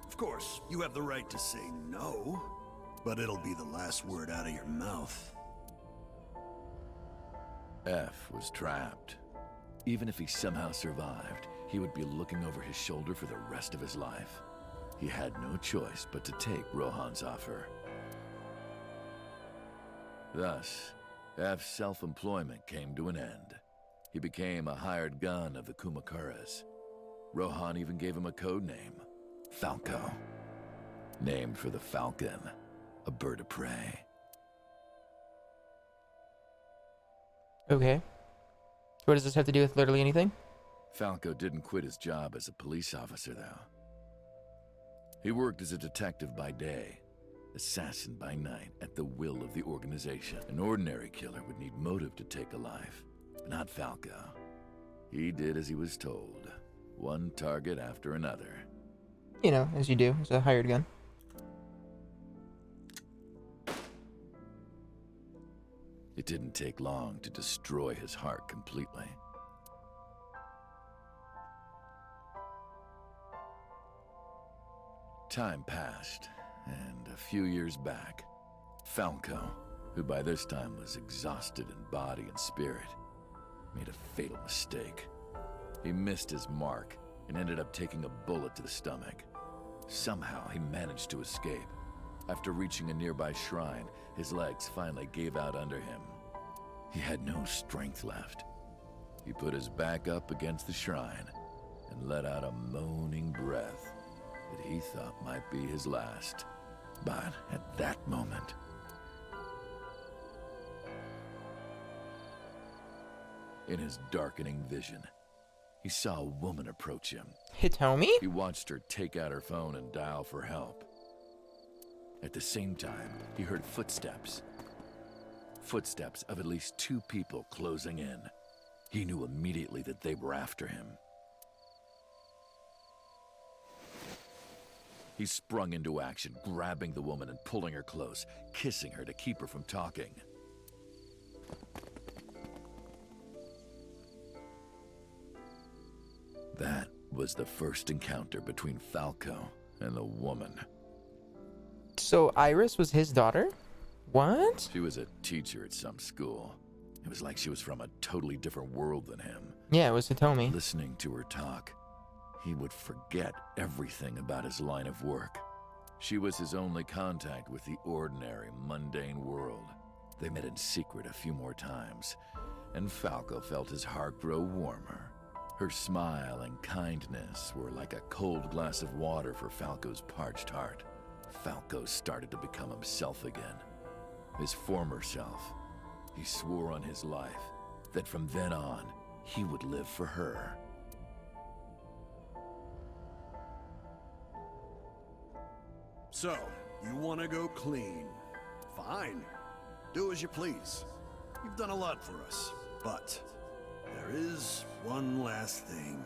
Of course, you have the right to say no, but it'll be the last word out of your mouth. F was trapped. Even if he somehow survived, he would be looking over his shoulder for the rest of his life. He had no choice but to take Rohan's offer. Thus, F's self-employment came to an end. He became a hired gun of the Kumakuras. Rohan even gave him a code name, Falco. Named for the falcon, a bird of prey. Okay. What does this have to do with literally anything? Falco didn't quit his job as a police officer, though. He worked as a detective by day, assassin by night, at the will of the organization. An ordinary killer would need motive to take a life, but not Falco. He did as he was told, one target after another. You know, as you do, as a hired gun. It didn't take long to destroy his heart completely. Time passed, and a few years back, Falco, who by this time was exhausted in body and spirit, made a fatal mistake. He missed his mark and ended up taking a bullet to the stomach. Somehow, he managed to escape. After reaching a nearby shrine, his legs finally gave out under him. He had no strength left. He put his back up against the shrine and let out a moaning breath that he thought might be his last. But at that moment, in his darkening vision, he saw a woman approach him. Hitomi? He watched her take out her phone and dial for help. At the same time, he heard footsteps. Footsteps of at least 2 people closing in. He knew immediately that they were after him. He sprung into action, grabbing the woman and pulling her close, kissing her to keep her from talking. That was the first encounter between Falco and the woman. So Iris was his daughter? What? She was a teacher at some school. It was like she was from a totally different world than him. Yeah, it was Hitomi. Listening to her talk, he would forget everything about his line of work. She was his only contact with the ordinary, mundane world. They met in secret a few more times, and Falco felt his heart grow warmer. Her smile and kindness were like a cold glass of water for Falco's parched heart. Falco started to become himself again. His former self. He swore on his life that from then on, he would live for her. So, you want to go clean? Fine. Do as you please. You've done a lot for us. But there is one last thing.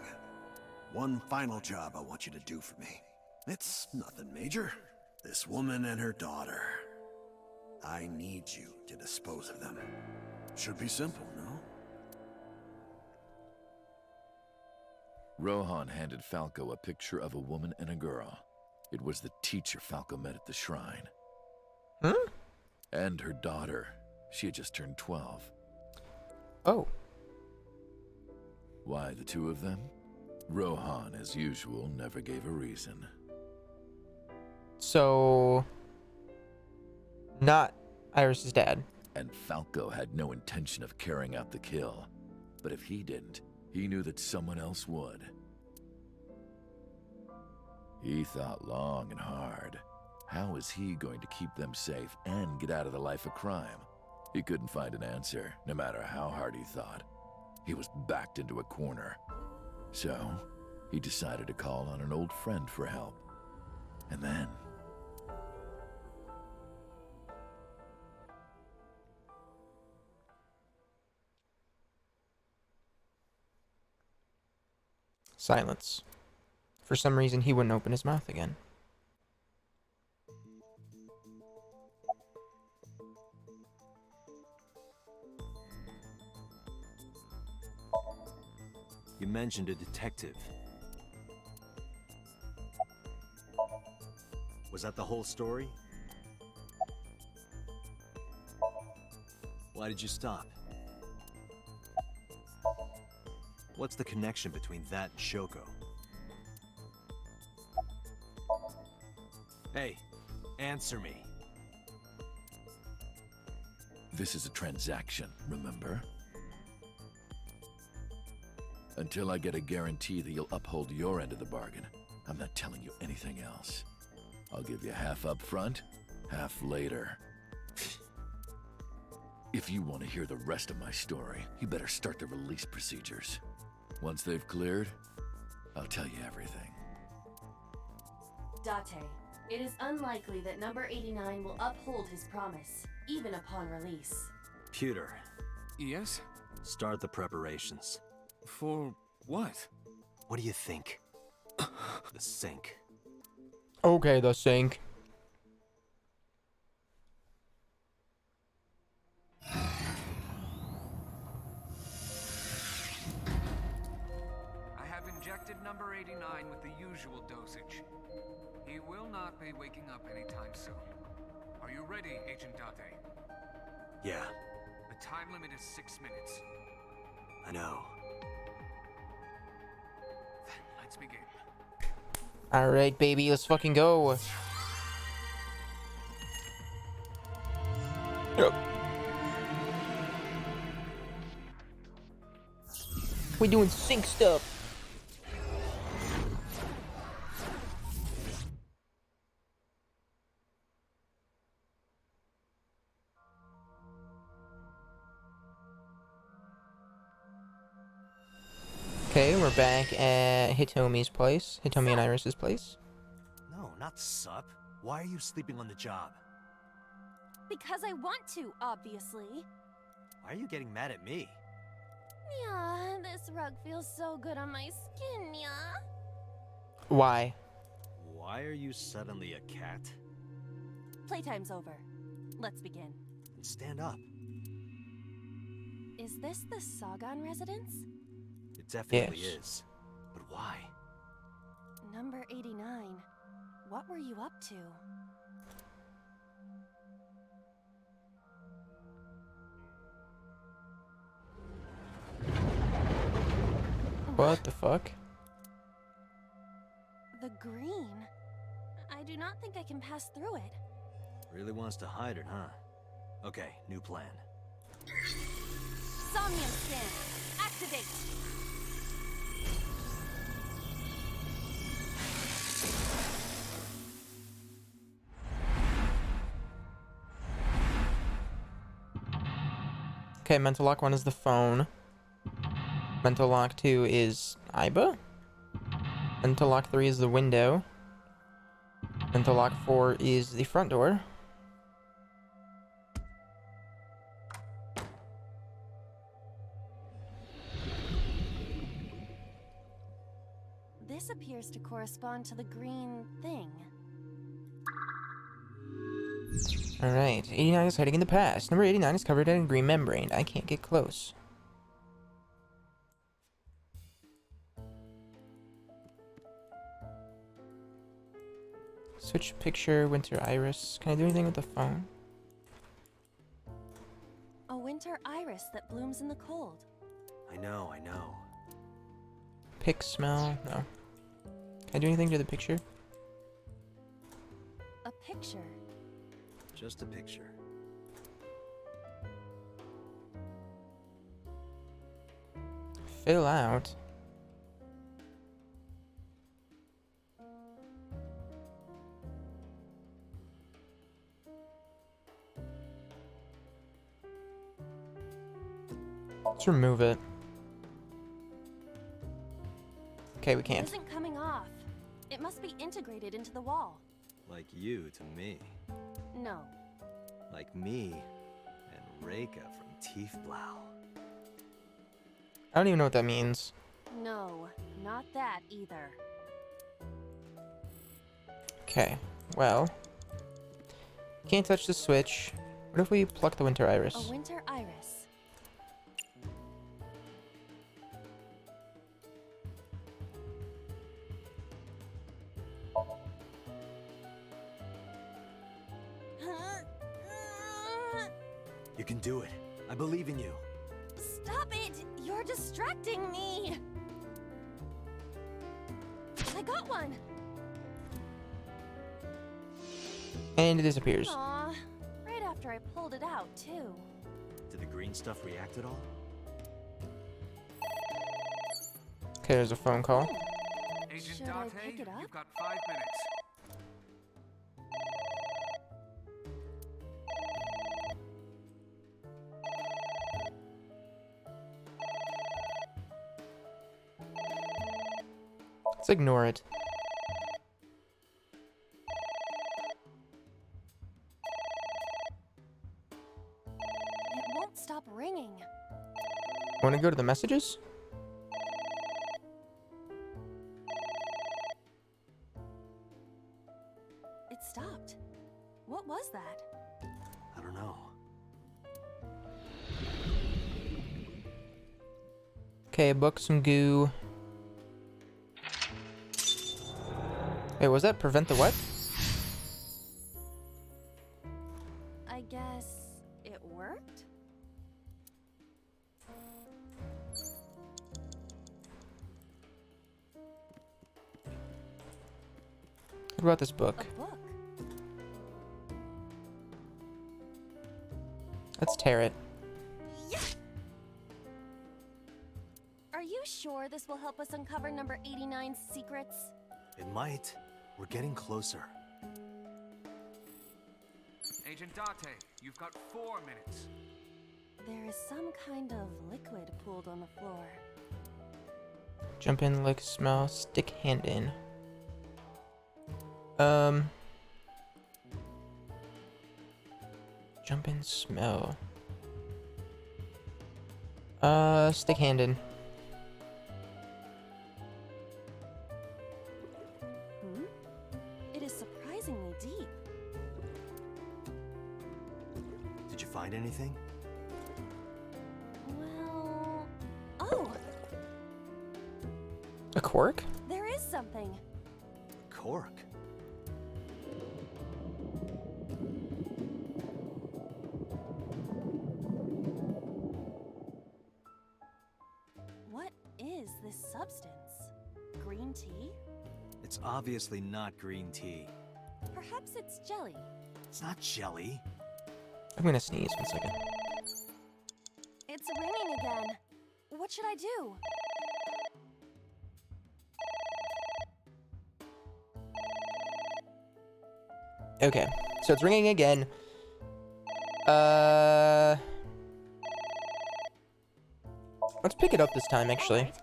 One final job I want you to do for me. It's nothing major. This woman and her daughter. I need you to dispose of them. Should be simple, no? Rohan handed Falco a picture of a woman and a girl. It was the teacher Falco met at the shrine. Hmm? And her daughter. She had just turned 12. Oh. Why the two of them? Rohan, as usual, never gave a reason. So... not Iris's dad. And Falco had no intention of carrying out the kill. But if he didn't, he knew that someone else would. He thought long and hard. How was he going to keep them safe and get out of the life of crime? He couldn't find an answer, no matter how hard he thought. He was backed into a corner. So, he decided to call on an old friend for help. And then... Silence. For some reason, he wouldn't open his mouth again. You mentioned a detective. Was that the whole story? Why did you stop? What's the connection between that and Shoko? Hey, answer me. This is a transaction, remember? Until I get a guarantee that you'll uphold your end of the bargain, I'm not telling you anything else. I'll give you half up front, half later. If you want to hear the rest of my story, you better start the release procedures. Once they've cleared, I'll tell you everything. Date, it is unlikely that number 89 will uphold his promise, even upon release. Pewter. Yes? Start the preparations. For what? What do you think? The sink. Okay, the sink. I have injected number 89 with the usual dosage. He will not be waking up anytime soon. Are you ready, Agent Date? Yeah, The time limit is 6 minutes. I know. Then let's begin. Alright, baby, let's fucking go. Yep. We doing sink stuff. Okay, we're back at Hitomi's place. Hitomi and Iris's place. No, not sup. Why are you sleeping on the job? Because I want to, obviously. Why are you getting mad at me? Yeah, this rug feels so good on my skin, yeah. Why? Why are you suddenly a cat? Playtime's over. Let's begin. And stand up. Is this the Sagan residence? It definitely Yes. is. But why? Number 89. What were you up to? What the fuck? The green. I do not think I can pass through it. Really wants to hide it, huh? Okay, new plan. Somnium scan. Activate. Okay, mental lock 1 is the phone. Mental lock 2 is Iba. Mental lock 3 is the window. Mental lock 4 is the front door. This appears to correspond to the green thing. Alright, 89 is hiding in the past. Number 89 is covered in a green membrane. I can't get close. Switch picture, winter iris. Can I do anything with the phone? A winter iris that blooms in the cold. I know, I know. Pick smell? No. Can I do anything to the picture? A picture. Just a picture. Fill out. Let's remove it. Okay, we It can't. isn't coming off. It must be integrated into the wall. Like you to me. No. Like me and Reika from Tiefblau. I don't even know what that means. No, not that either. Okay, well. Can't touch the switch. What if we pluck the winter iris? A winter iris. You can do it. I believe in you. Stop it! You're distracting me! I got one! And it disappears. Aw, right after I pulled it out, too. Did the green stuff react at all? Okay, there's a phone call. Agent Should I Date, pick it up? you've got 5 minutes. Let's ignore it. It won't stop ringing. Want to go to the messages? It stopped. What was that? I don't know. Okay, book some goo. Wait, was that prevent the what? I guess it worked? What about this book? A book. Let's tear it. Are you sure this will help us uncover number 89's secrets? It might. We're getting closer. Agent Date, you've got 4 minutes. There is some kind of liquid pooled on the floor. Jump in, lick, smell, stick hand in. Jump in, smell. Stick hand in. It is surprisingly deep. Did you find anything? Well... Oh! A cork? There is something. Cork. What is this substance? Green tea? It's obviously not green tea. Perhaps it's jelly. It's not jelly. I'm gonna sneeze 1 second. It's ringing again. What should I do? Okay, so it's ringing again. Let's pick it up this time, actually. Alright.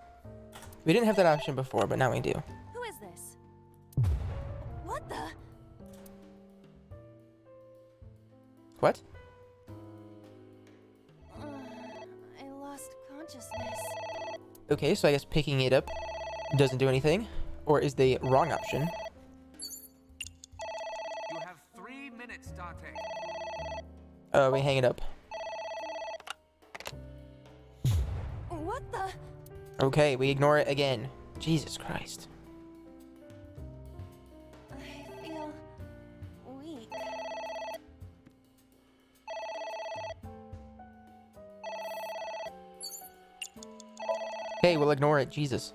We didn't have that option before, but now we do. Who is this? What the? What? I lost consciousness. Okay, so I guess picking it up doesn't do anything, or is the wrong option. You have 3 minutes, Date. Oh, we hang it up. What the? Okay, we ignore it again. Jesus Christ. I feel weak. Okay, we'll ignore it. Jesus.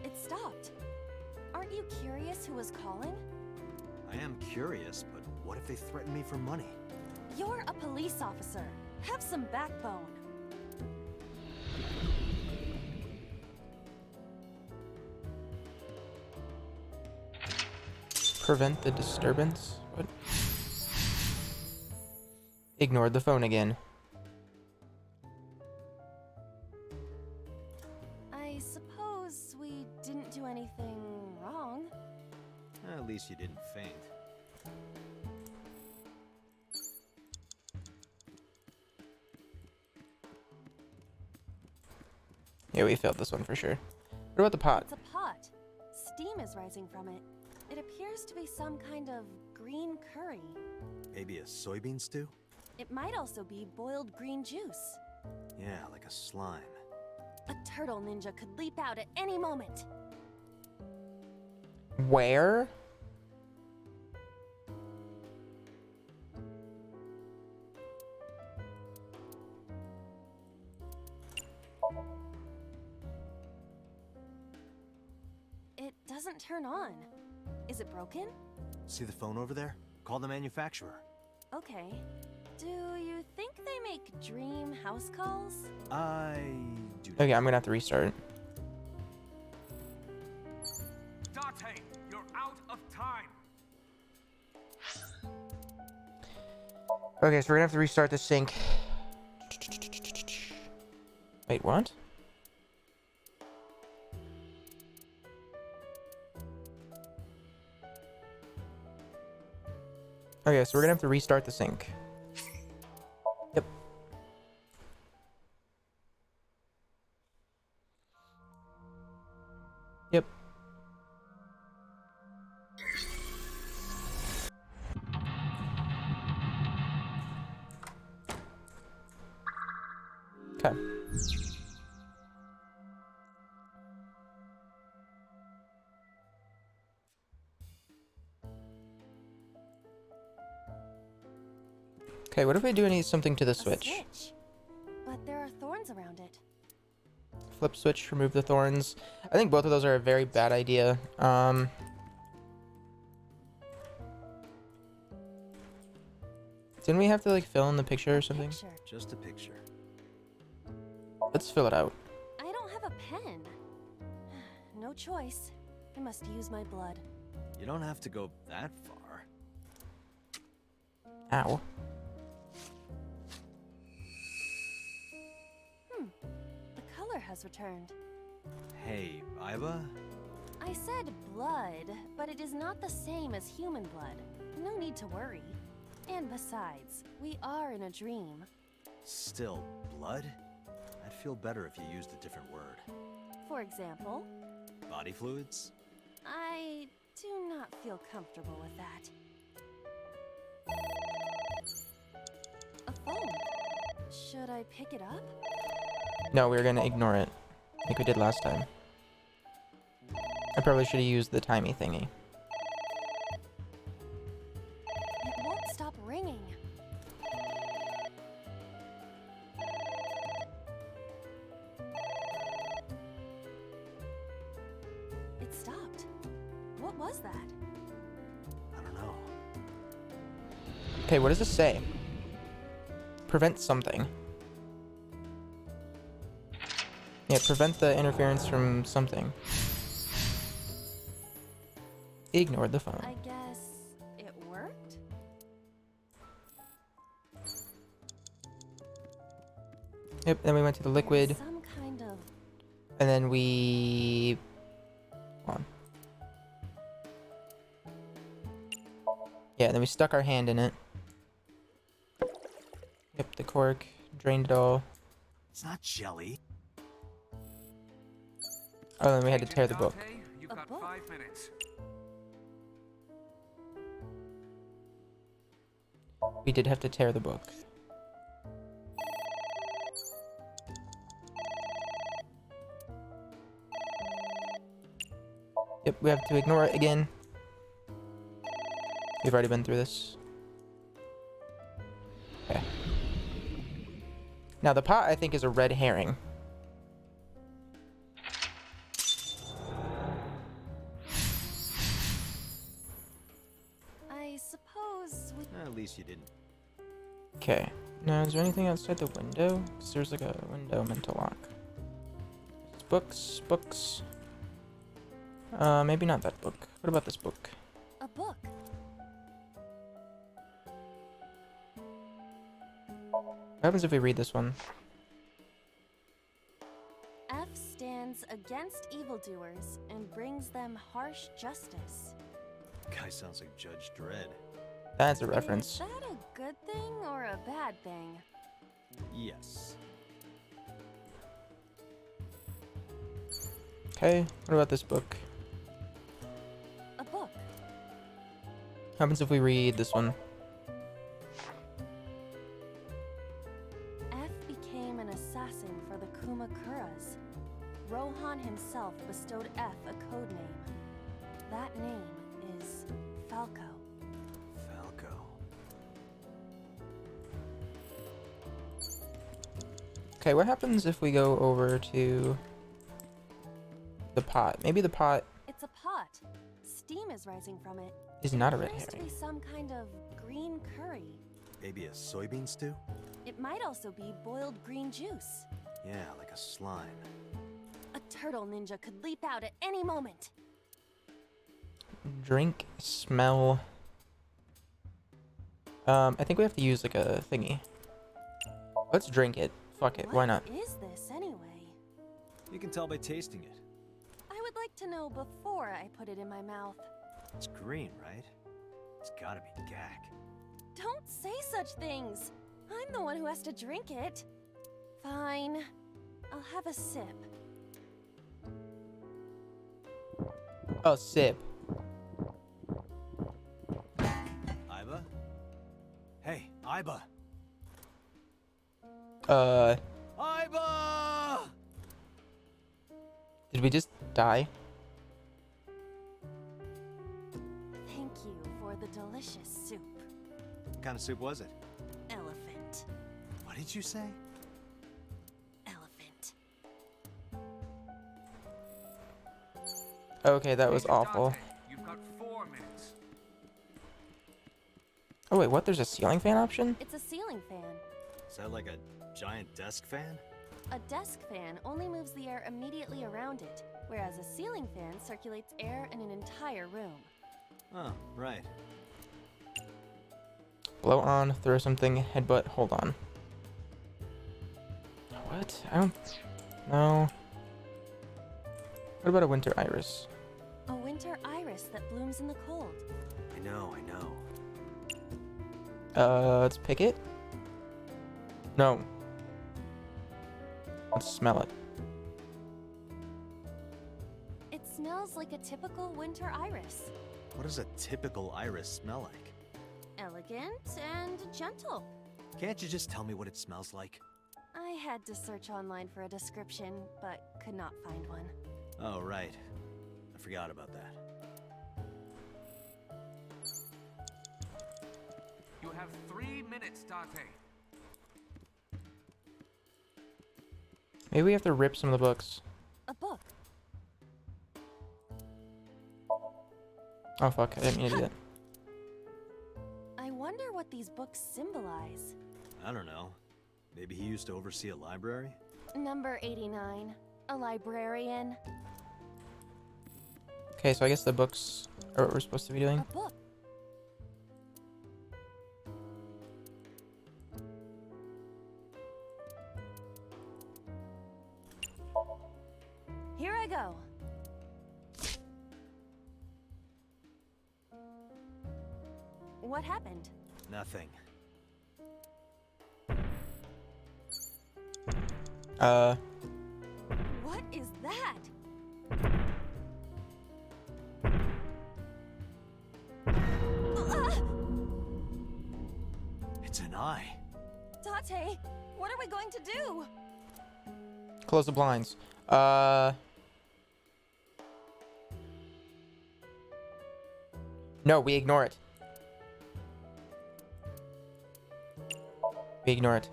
It stopped. Aren't you curious who was calling? I am curious, but what if they threaten me for money? You're a police officer. Have some backbone. Prevent the disturbance? What? Ignored the phone again. I suppose we didn't do anything wrong. At least you didn't faint. Yeah, we failed this one for sure. What about the pot? It's a pot. Steam is rising from it. It appears to be some kind of green curry. Maybe a soybean stew? It might also be boiled green juice. Yeah, like a slime. A turtle ninja could leap out at any moment. Where? It doesn't turn on. Is it broken? See the phone over there? Call the manufacturer. Okay. Do you think they make dream house calls? I do not. Okay, I'm gonna have to restart. Date, you're out of time. Okay, so we're gonna have to restart the sync. Wait, what? Okay, so we're gonna have to restart the sync. Yep. Yep. Okay. Okay, what if we do something to the switch? Switch. But there are thorns around it. Flip switch, remove the thorns. I think both of those are a very bad idea. Didn't we have to like fill in the picture or something? Just a picture. Let's fill it out. I don't have a pen. No choice. I must use my blood. You don't have to go that far. Ow. The color has returned. Hey, Iva? I said blood, but it is not the same as human blood. No need to worry. And besides, we are in a dream. Still, blood? I'd feel better if you used a different word. For example, Body fluids? I do not feel comfortable with that. A phone. Should I pick it up? No, we're gonna ignore it, like we did last time. I probably should have used the timey thingy. It won't stop ringing. It stopped. What was that? I don't know. Okay, what does this say? Prevent something. Yeah, prevent the interference from something. Ignored the phone. I guess it worked? Yep, then we went to the liquid. Some kind of... And then we... Hold on. Yeah, then we stuck our hand in it. Yep, the cork. Drained it all. It's not jelly. Oh, then we had to tear the book. You've got 5 minutes. We did have to tear the book. Yep, we have to ignore it again. We've already been through this. Okay. Now the pot, I think, is a red herring. I suppose we... At least you didn't. Okay. Now, is there anything outside the window? 'Cause there's like a window meant to lock. It's books, books. Maybe not that book. What about this book? A book. What happens if we read this one? F stands against evildoers and brings them harsh justice. Guy sounds like Judge Dredd. That's a reference. Is that a good thing or a bad thing? Yes. Okay, what about this book? A book. What happens if we read this one? F became an assassin for the Kumakuras. Rohan himself bestowed F a code name. That name is Falco. Falco. Okay, what happens if we go over to the pot? Maybe the pot It's a pot. Steam is rising from it. is not a red Appears to herring. be some kind of green curry. Maybe a soybean stew? It might also be boiled green juice. Yeah, like a slime. A turtle ninja could leap out at any moment. Drink, smell. I think we have to use like a thingy. Let's drink it. Fuck it, why not? What is this anyway? You can tell by tasting it. I would like to know before I put it in my mouth. It's green, right? It's gotta be gag. Don't say such things. I'm the one who has to drink it. Fine. I'll have a sip. Oh, sip. Iba? Hey, Iba! Iba! Did we just die? Thank you for the delicious soup. What kind of soup was it? Elephant. What did you say? Elephant. Okay, that was awful. You've got 4 minutes. Oh wait, what? There's a ceiling fan option? It's a ceiling fan. Is that like a giant desk fan? A desk fan only moves the air immediately around it, whereas a ceiling fan circulates air in an entire room. Oh, right. Blow on, throw something, headbutt, hold on. What? I don't... No. What about a winter iris? A winter iris that blooms in the cold. I know. Let's pick it? No. Let's smell it. It smells like a typical winter iris. What does a typical iris smell like? Elegant and gentle. Can't you just tell me what it smells like? I had to search online for a description, but could not find one. Oh, right. I forgot about that. You have 3 minutes, Date. Maybe we have to rip some of the books. A book. Oh fuck, I didn't mean to do that. I wonder what these books symbolize. I don't know. Maybe he used to oversee a library? Number 89. A librarian. Okay, so I guess the books are what we're supposed to be doing. A book. Here I go. What happened? Nothing. What is that? It's an eye. Date, what are we going to do? Close the blinds. No, we ignore it. We ignore it.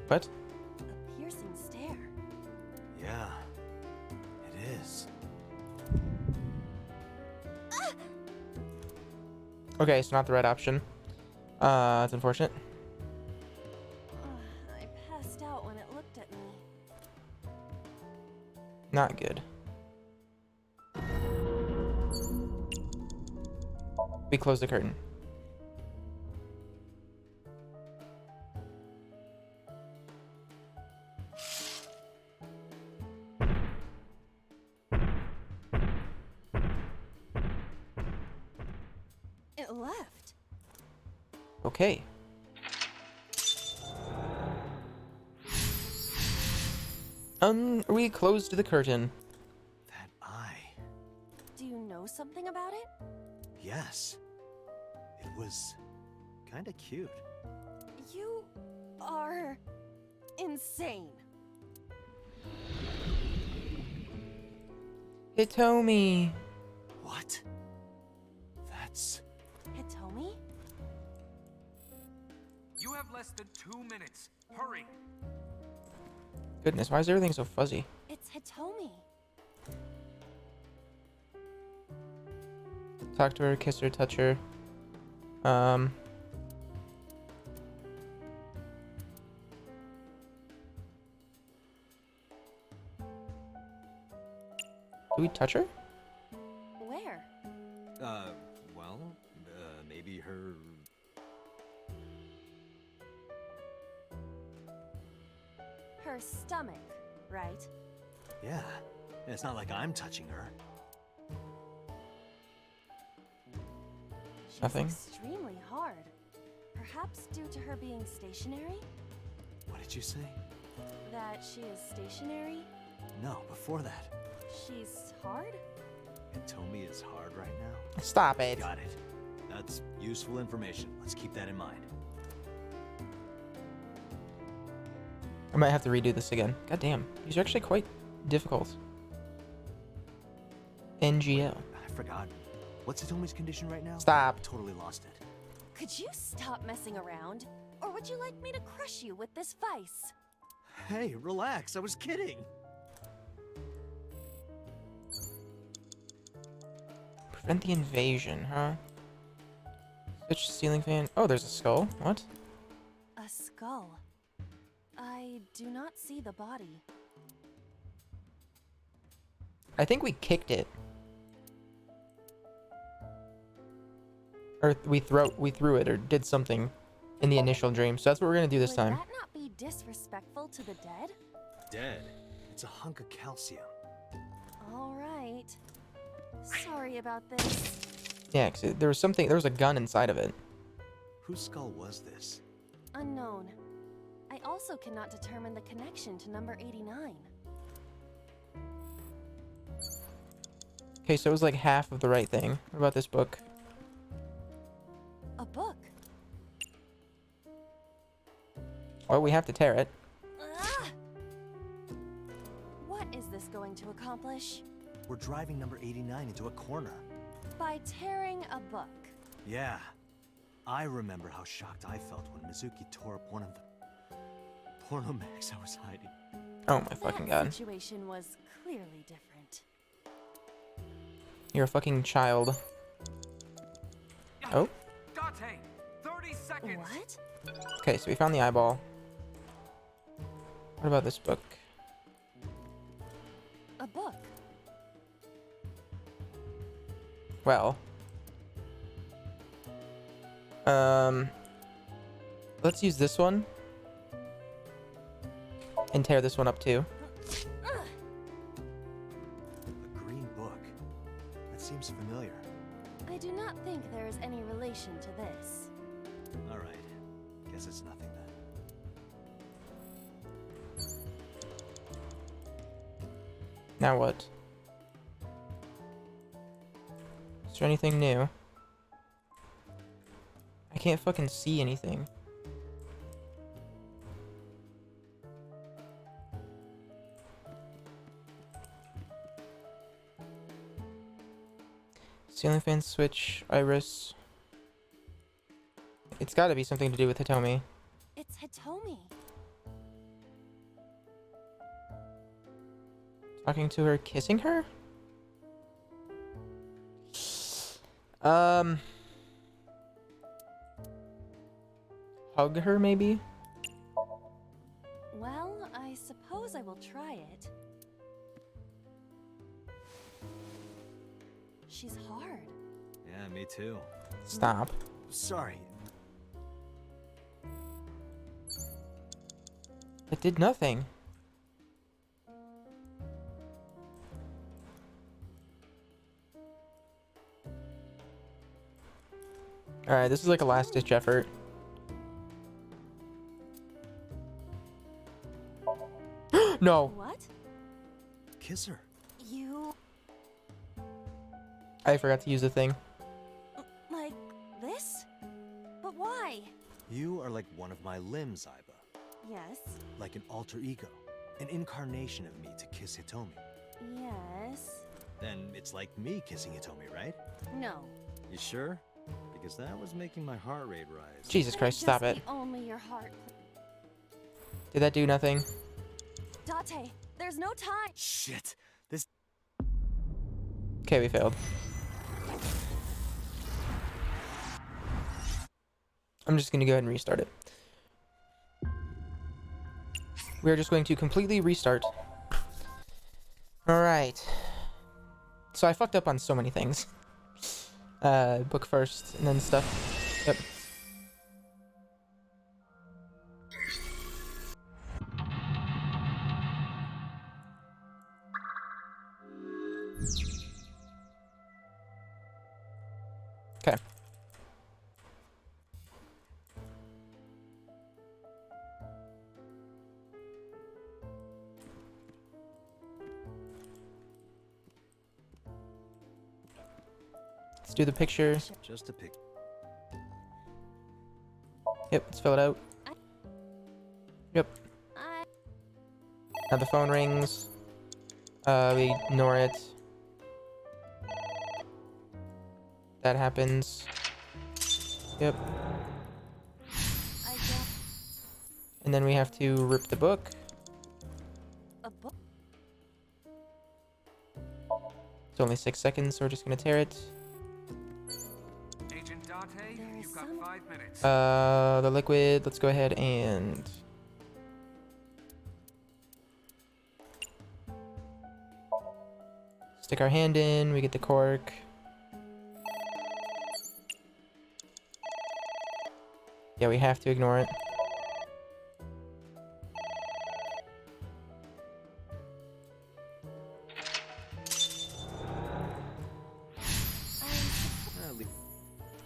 What? A piercing stare. Yeah, it is. Okay, so not the right option. It's unfortunate. I passed out when it looked at me. Not good. We close the curtain. It left. Okay. We closed the curtain. That eye. Do you know something about it? Yes. It was kinda cute. You are insane. Hitomi. What? That's... Hitomi? You have less than 2 minutes. Hurry. Goodness, why is everything so fuzzy? It's Hitomi. Talk to her, kiss her, touch her. Do we touch her? Where? Well, maybe her... Her stomach, right? Yeah. It's not like I'm touching her. She's Nothing. extremely hard. Perhaps due to her being stationary? What did you say? That she is stationary? No, before that. She's hard? Hitomi is hard right now? Stop it. Got it. That's useful information. Let's keep that in mind. I might have to redo this again. God damn. These are actually quite difficult. NGL. I forgot. What's Hitomi's condition right now? Stop. Totally lost it. Could you stop messing around? Or would you like me to crush you with this vice? Hey, relax. I was kidding. Prevent the invasion, huh? Switch ceiling fan. Oh, there's a skull. What? A skull. I do not see the body. I think we kicked it. Or we threw it or did something in the initial dream. So that's what we're gonna do this time. Would that not be disrespectful to the dead? Dead. It's a hunk of calcium. All right. Sorry about this. Yeah, 'cause there was something. There was a gun inside of it. Whose skull was this? Unknown. I also cannot determine the connection to number 89. Okay, so it was like half of the right thing. What about this book? A book. Well, we have to tear it. Ah! What is this going to accomplish? We're driving number 89 into a corner. By tearing a book. Yeah. I remember how shocked I felt when Mizuki tore up one of the porno mags I was hiding. Oh my fucking god. That situation was clearly different. You're a fucking child. Oh. Date, 30 seconds. What? Okay, so we found the eyeball. What about this book? A book. Well. Let's use this one. And tear this one up too. A green book. That seems familiar. I do not think there is any relation to this. Alright. Guess it's nothing then. Now what? Is there anything new? I can't fucking see anything. Ceiling fan switch, Iris. It's gotta be something to do with Hitomi. It's Hitomi. Talking to her, kissing her? Hug her, maybe? Well, I suppose I will try it. She's hard. Yeah, me too. Stop. Sorry. It did nothing. Alright, this is like a last-ditch effort. No! What? Kiss her. You... I forgot to use the thing. like this? But why? You are like one of my limbs, Aiba. Yes. Like an alter ego. An incarnation of me to kiss Hitomi. Yes. Then it's like me kissing Hitomi, right? No. You sure? Because that was making my heart rate rise. Jesus Christ, stop it. Only your heart. Did that do nothing? Date, there's no time. Shit. This... Okay, we failed. I'm just gonna go ahead and restart it. We're just going to completely restart. Alright. So I fucked up on so many things. Book first, and then stuff. Yep. Okay. Let's do the picture. Just a pic. Yep, let's fill it out. Yep. Now the phone rings. We ignore it. That happens. Yep. And then we have to rip the book. A book? It's only 6 seconds, so we're just gonna tear it. Agent Date, you've got 5 minutes. The liquid, let's go ahead and... stick our hand in, we get the cork. Yeah, we have to ignore it.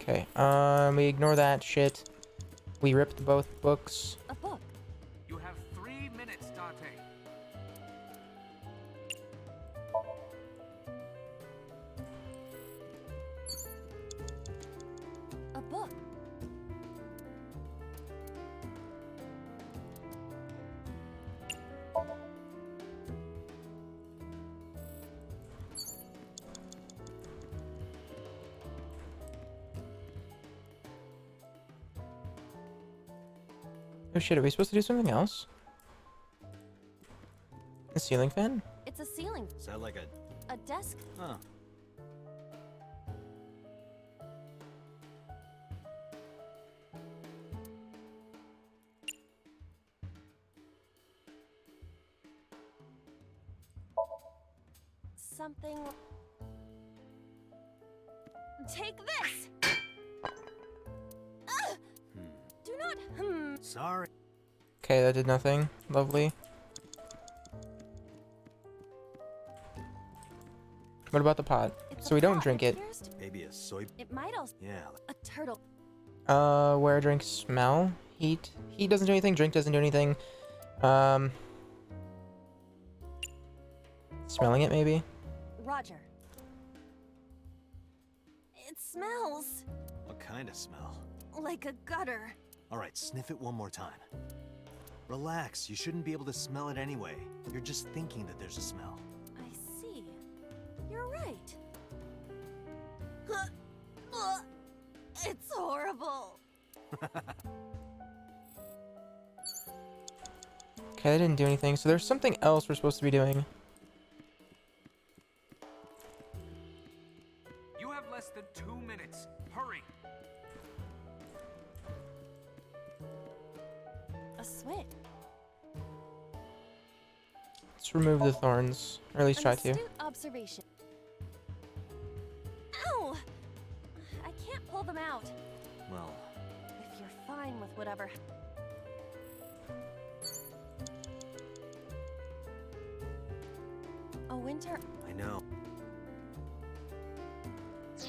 Okay, we ignore that shit. We ripped both books. A book. You have 3 minutes, Date. A book. Oh shit, are we supposed to do something else? A ceiling fan? It's a ceiling. Is that like A desk. Huh. something. Take this! Do not. Sorry. Okay, that did nothing. Lovely. What about the pot? So we don't drink it. Maybe a soy. It might also. Yeah. A turtle. Where a drink smell? Heat. Heat doesn't do anything. Drink doesn't do anything. Smelling it maybe? Roger. It smells What kind of smell? like a gutter. All right, sniff it one more time. Relax. You shouldn't be able to smell it anyway. You're just thinking that there's a smell. I see. You're right. It's horrible. Okay, that didn't do anything. So there's something else we're supposed to be doing. You have less than 2 minutes. Hurry. A switch. Let's remove the thorns. Or at least try to. Astute observation. Ow! I can't pull them out. Well, If you're fine with whatever. A winter. I know.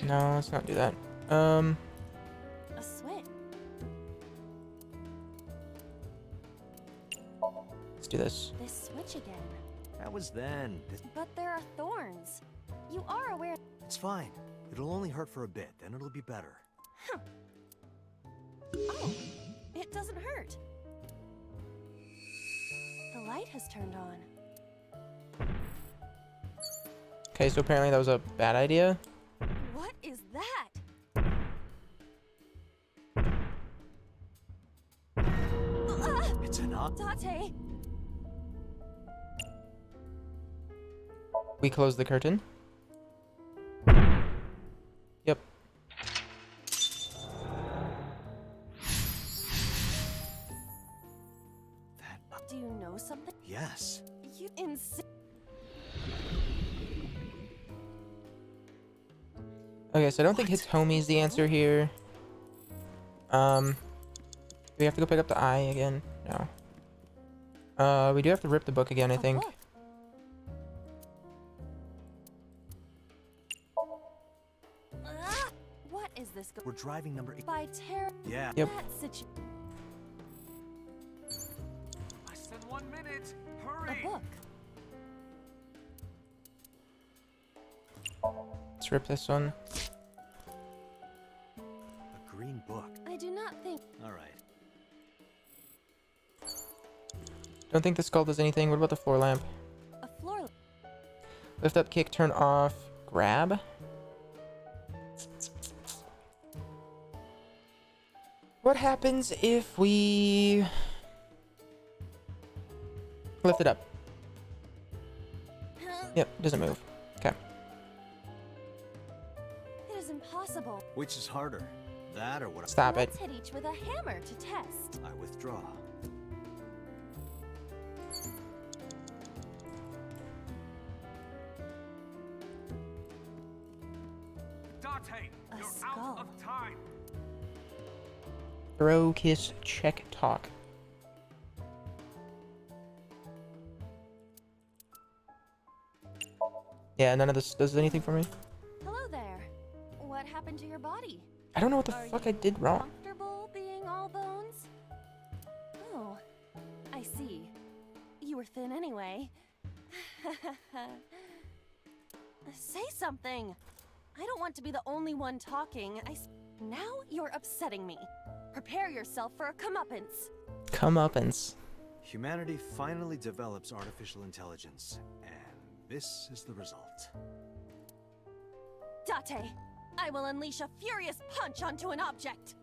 No, let's not do that. A switch. Let's do this. This switch again. That was then. But there are thorns. You are aware. It's fine. It'll only hurt for a bit, then it'll be better. Oh, it doesn't hurt. The light has turned on. Okay, so apparently that was a bad idea. What is that? It's an up. Date! We close the curtain. Yep. Do you know something? Yes. You insane. Okay, so I don't think Hitomi is the answer here. Do we have to go pick up the eye again? No. We do have to rip the book again, I think. What is this? We're driving number 8. By terror. Yeah. Yep. Less than 1 minute. A Hurry. book. Let's rip this one. A green book. I do not think. All right. Don't think the skull does anything. What about the floor lamp? A floor. Lift up, kick, turn off, grab. What happens if we lift it up? Yep, doesn't move. Okay. It is impossible. Which is harder? That or what? Stop it. Let's hit each with a hammer to test. I withdraw. Date, you're out of time. Throw, kiss, check, talk. Yeah, none of this does anything for me. Hello there. What happened to your body? I don't know what the Are fuck you I did wrong. Comfortable being all bones? Oh, I see. You were thin anyway. Say something. I don't want to be the only one talking. Now you're upsetting me. Prepare yourself for a comeuppance. Comeuppance. Humanity finally develops artificial intelligence, and this is the result. Date, I will unleash a furious punch onto an object.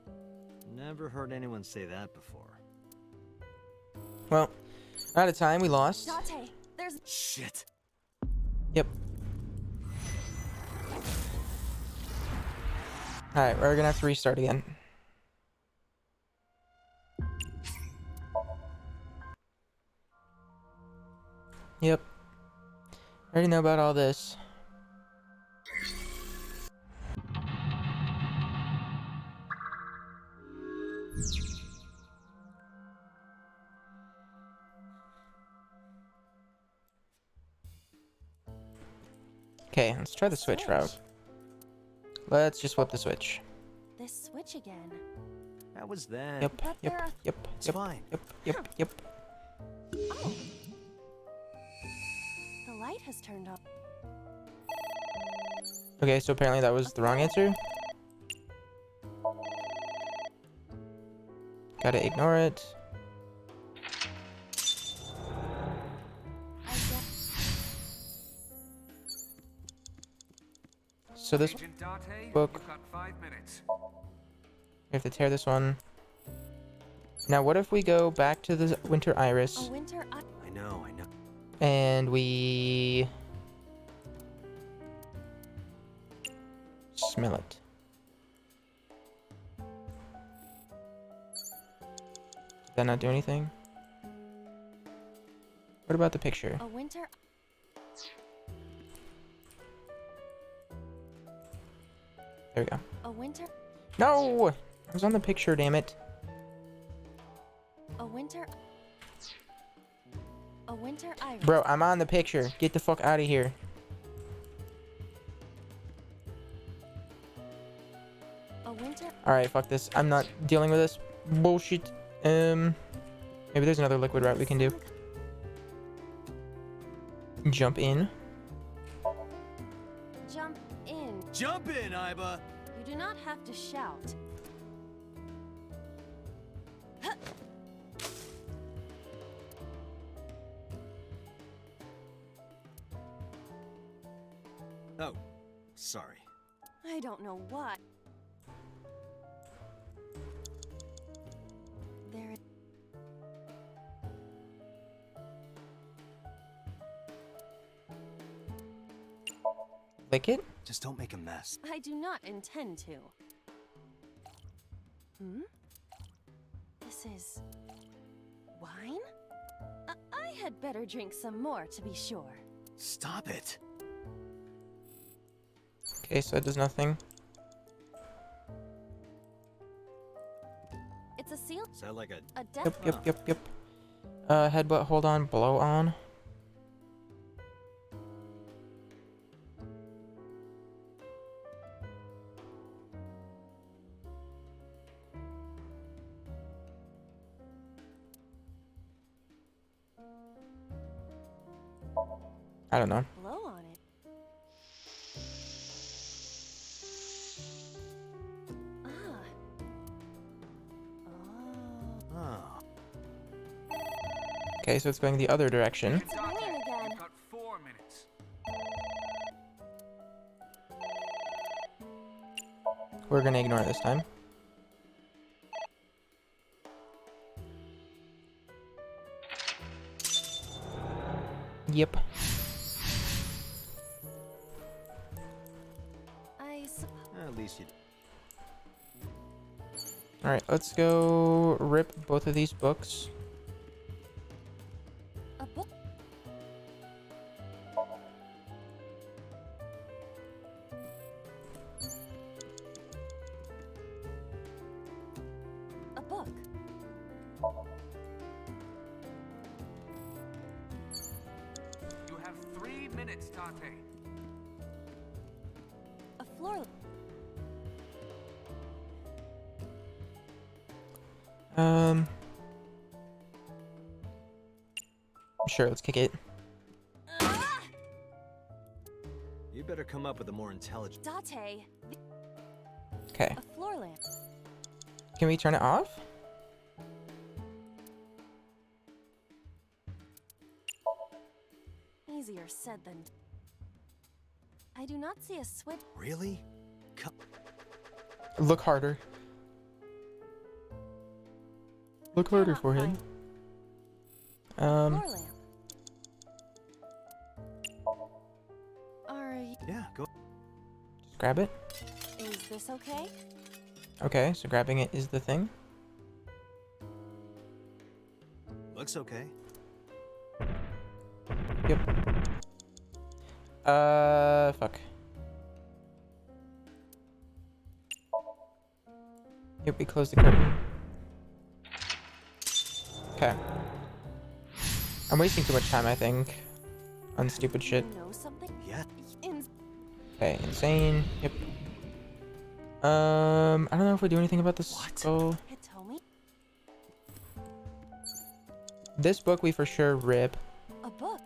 Never heard anyone say that before. Well, out of time, we lost. Date, there's... Shit. Yep. Alright, we're gonna have to restart again. Yep. I already know about all this. Okay, let's try the switch route. Let's just flip the switch. This switch again. That was then. Yep, But there are... yep, It's yep, fine. yep. Oh. The light has turned on. Okay, so apparently that was the wrong answer. Gotta ignore it. So this Agent Date, book, you've got 5 minutes. we have to tear this one. Now, what if we go back to the Winter A Iris winter... I know. and we smell it? Did that not do anything? What about the picture? A winter... There we go. A winter... No! I was on the picture, damn it. A winter... A winter iris. Bro, I'm on the picture. Get the fuck out of here. A winter... Alright, fuck this. I'm not dealing with this bullshit. Maybe there's another liquid route we can do. Jump in. Jump in. Jump in, Iba! You do not have to shout. Huh. Oh, sorry. I don't know what. There... Lick it? Just don't make a mess. I do not intend to. Hmm? This is... wine? I had better drink some more to be sure. Stop it. Okay, so it does nothing. It's a seal... Is that like a... A death... Yep. Headbutt, hold on, blow on. I don't know. Blow on it. Oh. Okay, so it's going the other direction. It's ringing again. You've got 4 minutes. We're gonna ignore it this time. Yep. At least you... Alright, let's go rip both of these books. A book? A book? You have 3 minutes, Date. A floor... Sure, let's kick it. You better come up with a more intelligent... Date. Okay. A floor lamp. Can we turn it off? Easier said than... I do not see a switch. Really? Come... Look harder. Look harder, forehead. Floor lamp. Are you... Yeah, go... Just grab it. Is this okay? Okay, so grabbing it is the thing. Looks okay. Yep. Fuck. Yep, we closed the curtain. Okay. I'm wasting too much time, I think, on stupid shit. You know something? Yeah. Okay, insane. Yep. I don't know if we do anything about the skull. Hitomi? This book we for sure rip. A book?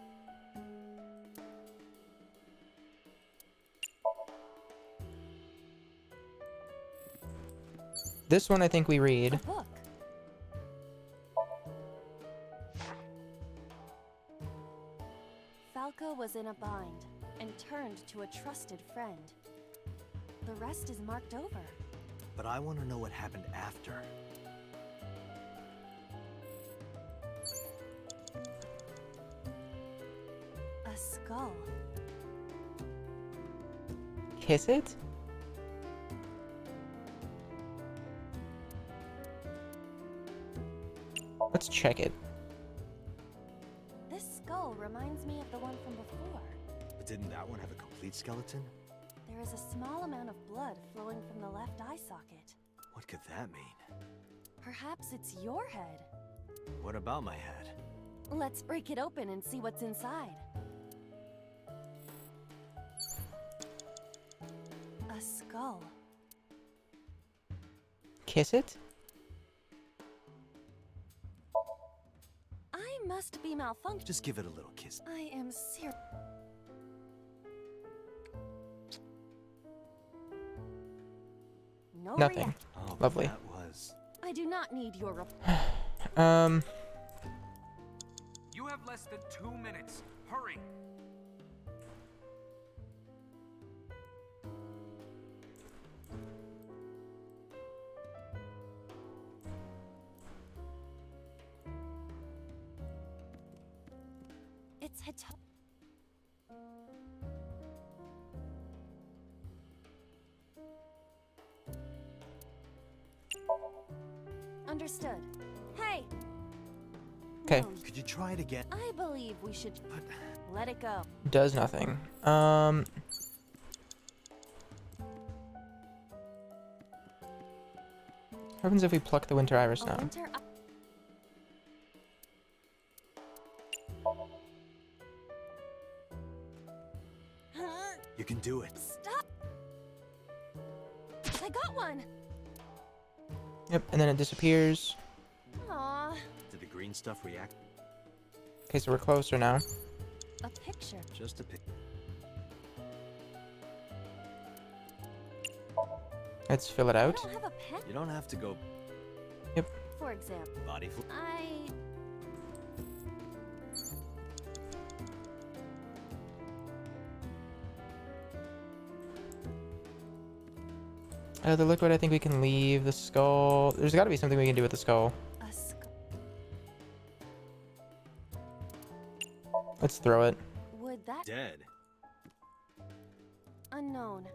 This one I think we read. A book? Falco was in a bind and turned to a trusted friend. The rest is marked over. But I want to know what happened after. A skull. Kiss it? Let's check it. This skull reminds me of the one from before. But didn't that one have a complete skeleton? There is a small amount of blood flowing from the left eye socket. What could that mean? Perhaps it's your head. What about my head? Let's break it open and see what's inside. A skull. Kiss it? I must be malfunctioning. Just give it a little kiss. I am serious. No Nothing. reaction. Oh, Lovely. That was... I do not need your You have less than 2 minutes. Hurry. It's Hito. Understood. Hey! Okay. No, Could you try it again? I believe we should let it go. Does nothing. What happens if we pluck the winter iris A now? winter You can do it. Stop! I got one! Yep, and then it disappears. Aww. Did the green stuff react? Okay, so we're closer now. A picture. Just a pic. Let's fill it out. I don't have a pen. You don't have to go Yep. For example, body flip. The liquid, I think we can leave. The skull. There's got to be something we can do with the skull. a skull. Let's throw it. Would that Dead. unknown?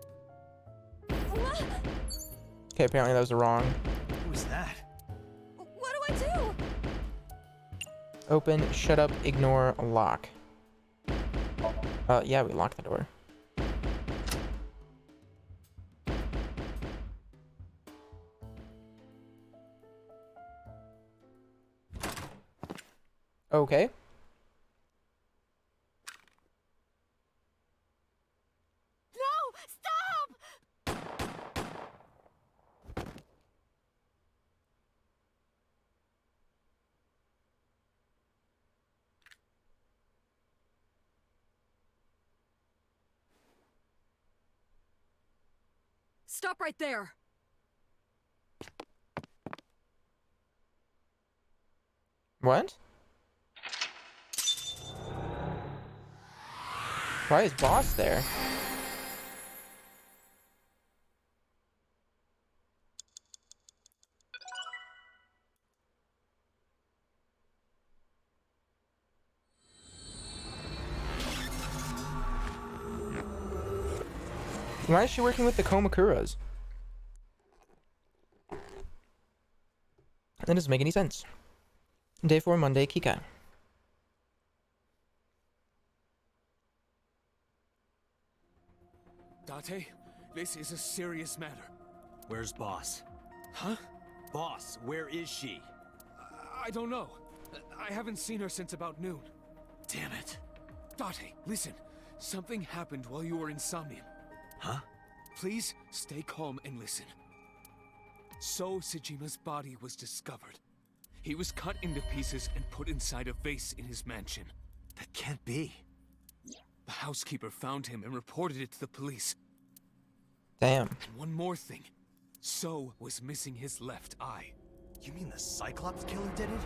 Okay, apparently that was wrong. Who was that? What do I do? Open, shut up, ignore, lock. Yeah, we locked the door. Okay. No! Stop! Stop right there! What? Why is Boss there? Why is she working with the Komakuras? That doesn't make any sense. Day 4, Monday, Kika. Date, this is a serious matter. Where's Boss? Huh? Boss, where is she? I don't know. I haven't seen her since about noon. Damn it. Date, listen. Something happened while you were in Somnium. Huh? Please stay calm and listen. So Sejima's body was discovered. He was cut into pieces and put inside a vase in his mansion. That can't be. The housekeeper found him and reported it to the police. Damn. And one more thing. So was missing his left eye. You mean the Cyclops killer did it?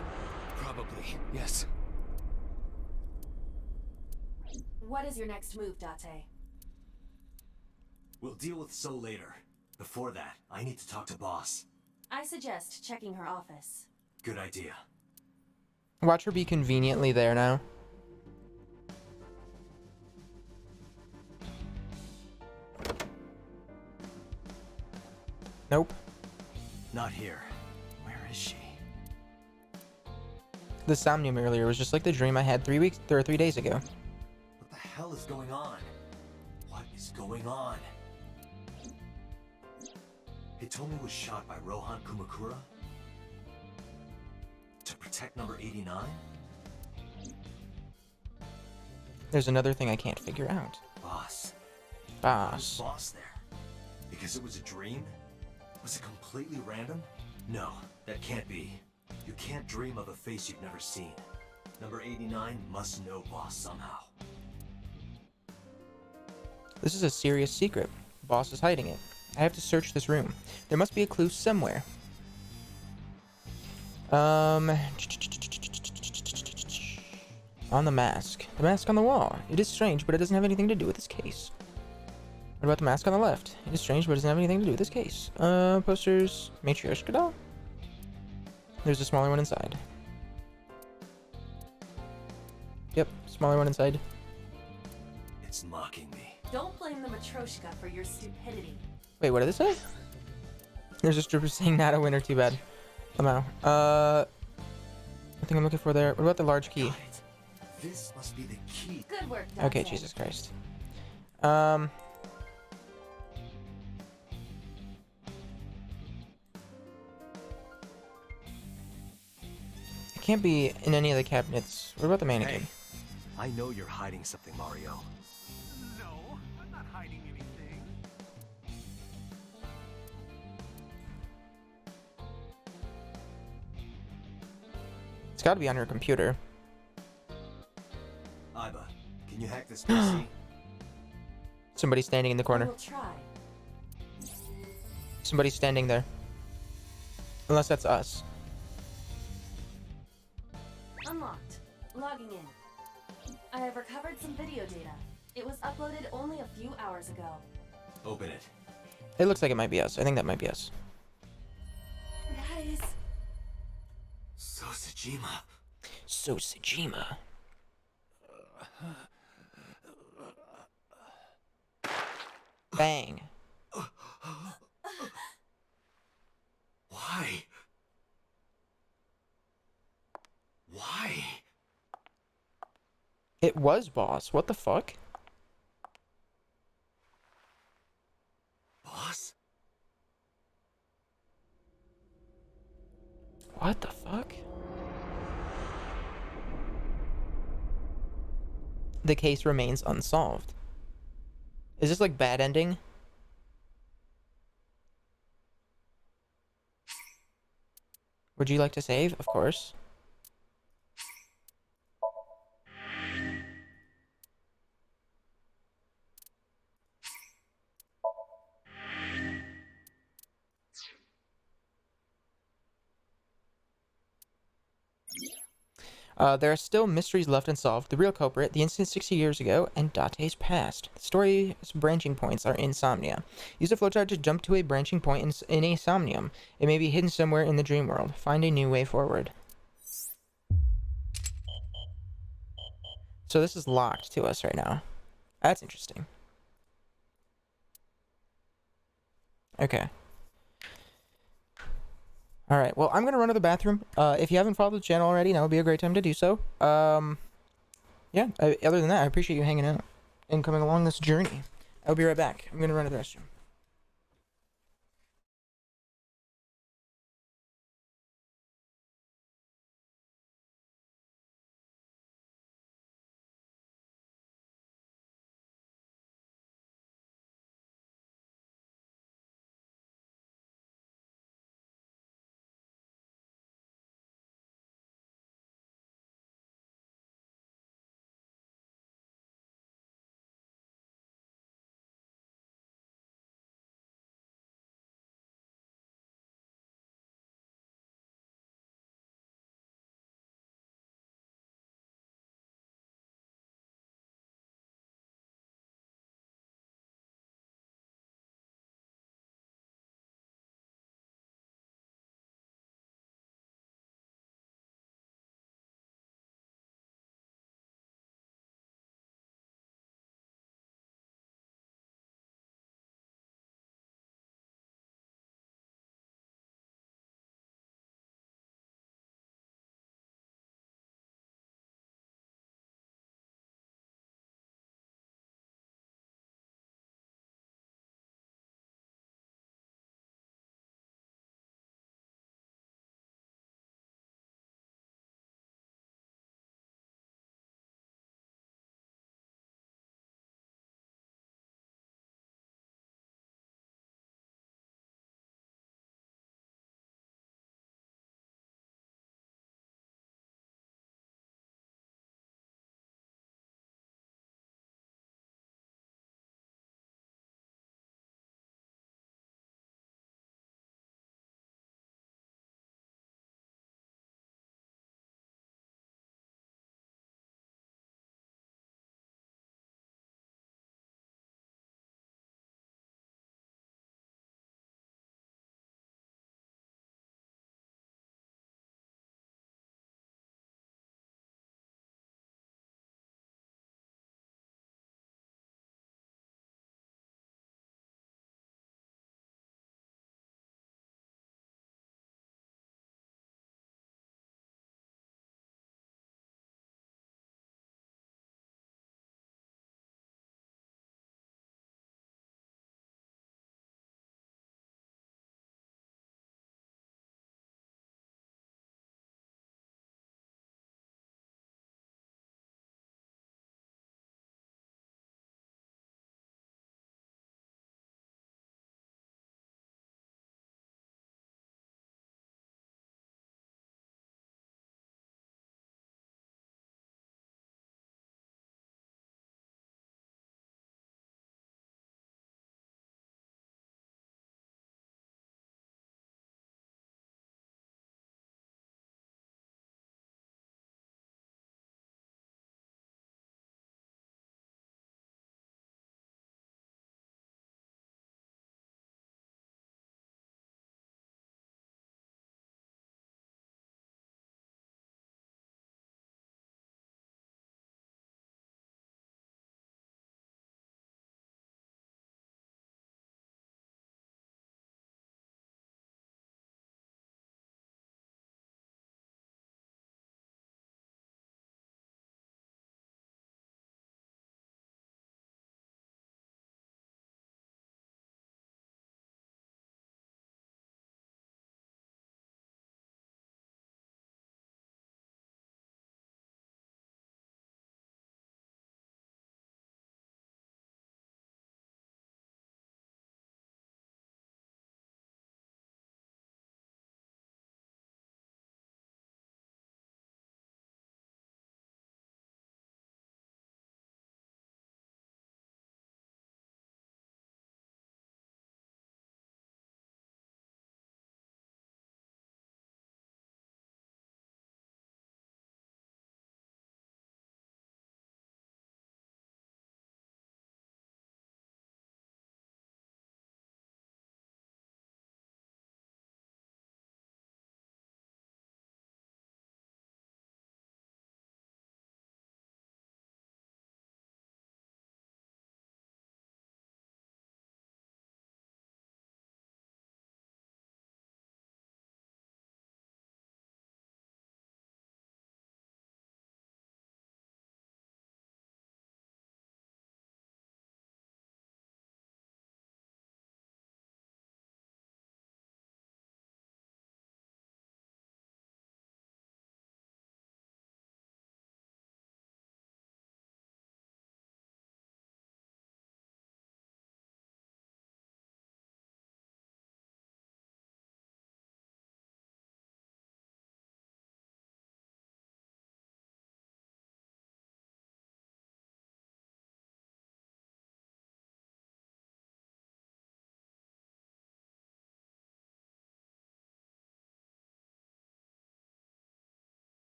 Probably, yes. What is your next move, Date? We'll deal with So later. Before that, I need to talk to Boss. I suggest checking her office. Good idea. Watch her be conveniently there now. Nope. Not here. Where is she? The Somnium earlier was just like the dream I had 3 days ago. What the hell is going on? What is going on? Hitomi was shot by Rohan Kumakura? To protect number 89? There's another thing I can't figure out. Boss. Boss. Boss there? Because it was a dream? Was it completely random? No, that can't be. You can't dream of a face you've never seen. Number 89 must know Boss somehow. This is a serious secret. Boss is hiding it. I have to search this room. There must be a clue somewhere. On the mask. The mask on the wall. It is strange, but it doesn't have anything to do with this case. What about the mask on the left? It is strange, but it doesn't have anything to do with this case. Posters. Matryoshka doll? There's a smaller one inside. Yep, smaller one inside. It's mocking me. Don't blame the Matryoshka for your stupidity. Wait, what did it say? There's a stripper saying not a winner, too bad. Somehow. I think I'm looking for there. What about the large key? This must be the key. Good work, Date. Okay, Jesus Christ. It can't be in any of the cabinets. What about the mannequin? Hey, I know you're hiding something, Mario. No, I'm not hiding anything. It's got to be on your computer. Iba, can you hack this PC? Somebody's standing in the corner. We'll try. Somebody's standing there. Unless that's us. Unlocked. Logging in. I have recovered some video data. It was uploaded only a few hours ago. Open it. It looks like it might be us. I think that might be us. That is... So Sejima. So Sejima. Bang. Why? Why? It was Boss. What the fuck? Boss? What the fuck? The case remains unsolved. Is this like bad ending? Would you like to save? Of course. There are still mysteries left unsolved. The real culprit, the incident 60 years ago, and Date's past. The story's branching points are insomnia. Use a flowchart to jump to a branching point in a somnium. It may be hidden somewhere in the dream world. Find a new way forward. So this is locked to us right now. That's interesting. Okay. Alright, well, I'm going to run to the bathroom. If you haven't followed the channel already, now would be a great time to do so. Yeah, other than that, I appreciate you hanging out and coming along this journey. I'll be right back. I'm going to run to the restroom.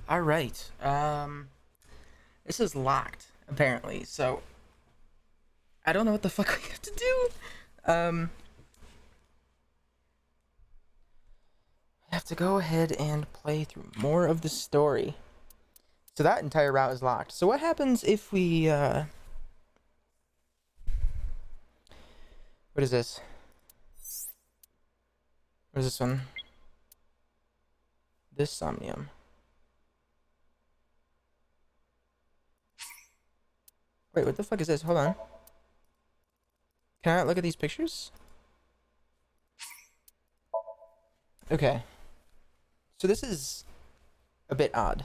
All right. This is locked apparently. So I don't know what the fuck we have to do. I have to go ahead and play through more of the story. So that entire route is locked. So what happens if we what is this? What is this one? This Somnium. Wait, what the fuck is this? Hold on. Can I look at these pictures? Okay. So this is a bit odd.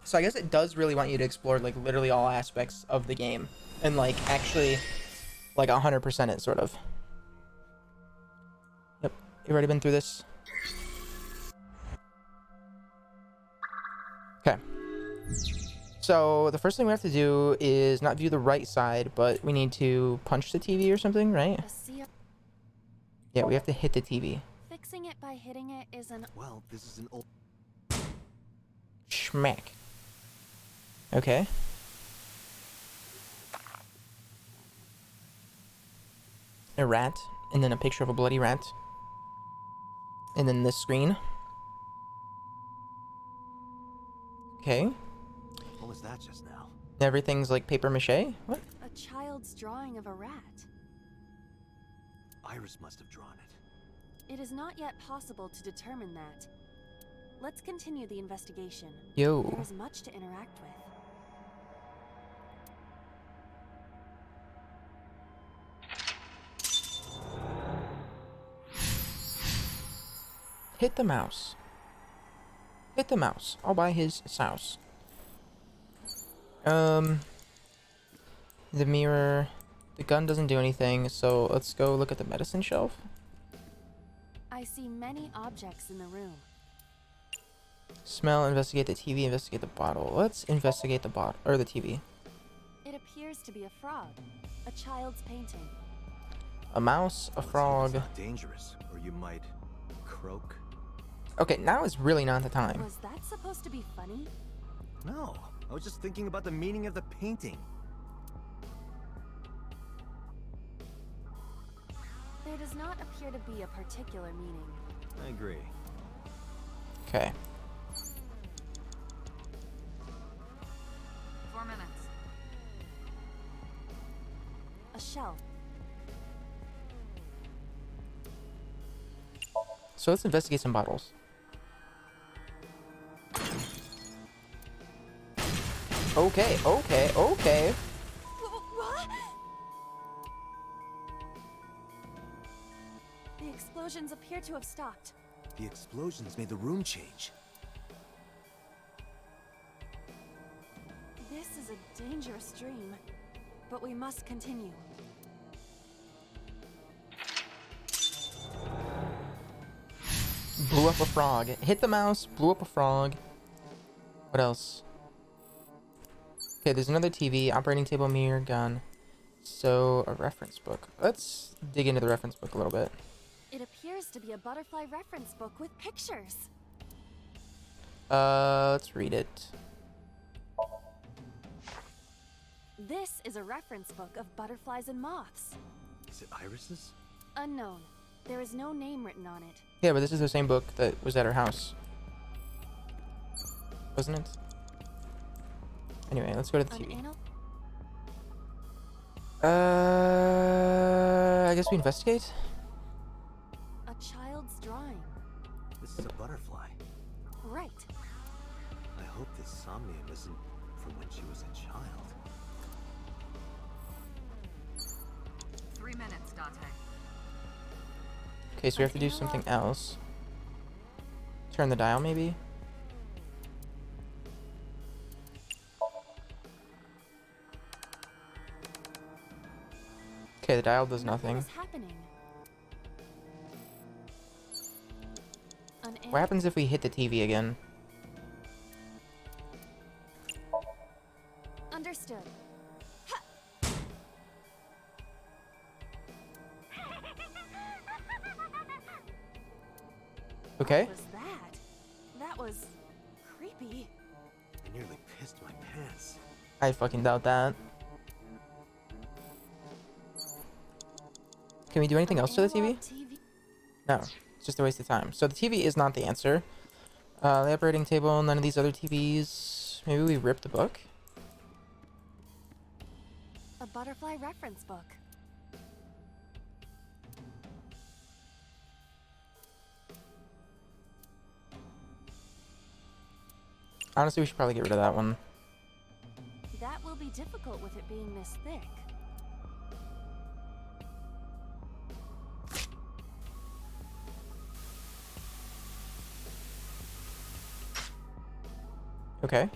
So I guess it does really want you to explore like literally all aspects of the game and like actually like 100% it sort of. Yep, you've already been through this. Okay. So the first thing we have to do is not view the right side, but we need to punch the TV or something, right? Yeah, we have to hit the TV. Fixing it by hitting it is an... Well, this is an old... Schmack. Okay. A rat, and then a picture of a bloody rat. And then this screen. Okay. What was that just now? Everything's like paper mache? What? a child's drawing of a rat. Iris must have drawn it. It is not yet possible to determine that. Let's continue the investigation. Yo. There is much to interact with. Hit the mouse. Hit the mouse. I'll buy his souse. The mirror. The gun doesn't do anything, so let's go look at the medicine shelf. I see many objects in the room. Smell, investigate the TV, investigate the bottle. Let's investigate the bottle, or the TV. It appears to be a frog. A child's painting. A mouse, a frog. It's not dangerous, or you might croak. Okay, now is really not the time. Was that supposed to be funny? No, I was just thinking about the meaning of the painting. There does not appear to be a particular meaning. I agree. Okay. 4 minutes. A shelf. So let's investigate some bottles. Okay, okay, okay. What? The explosions appear to have stopped. The explosions made the room change. This is a dangerous dream, but we must continue. Blew up a frog. Hit the mouse, blew up a frog. What else? Okay, there's another TV, operating table, mirror, gun. So, a reference book. Let's dig into the reference book a little bit. It appears to be a butterfly reference book with pictures. Let's read it. This is a reference book of butterflies and moths. Is it irises? Unknown. There is no name written on it. Yeah, but this is the same book that was at her house. Wasn't it? Anyway, let's go to the TV. I guess we investigate? A child's drawing. This is a butterfly. Right. I hope this Somnium isn't from when she was a child. 3 minutes, Dante. Okay, so we have to do something else. Turn the dial, maybe? Okay, the dial does nothing. What is happening? What happens if we hit the TV again? Understood. Okay. What was that? I fucking doubt that. Can we do anything else to the TV? No, it's just a waste of time. So the TV is not the answer. The operating table, none of these other TVs. Maybe we rip the book? A butterfly reference book. Honestly, we should probably get rid of that one. That will be difficult with it being this thick. Okay.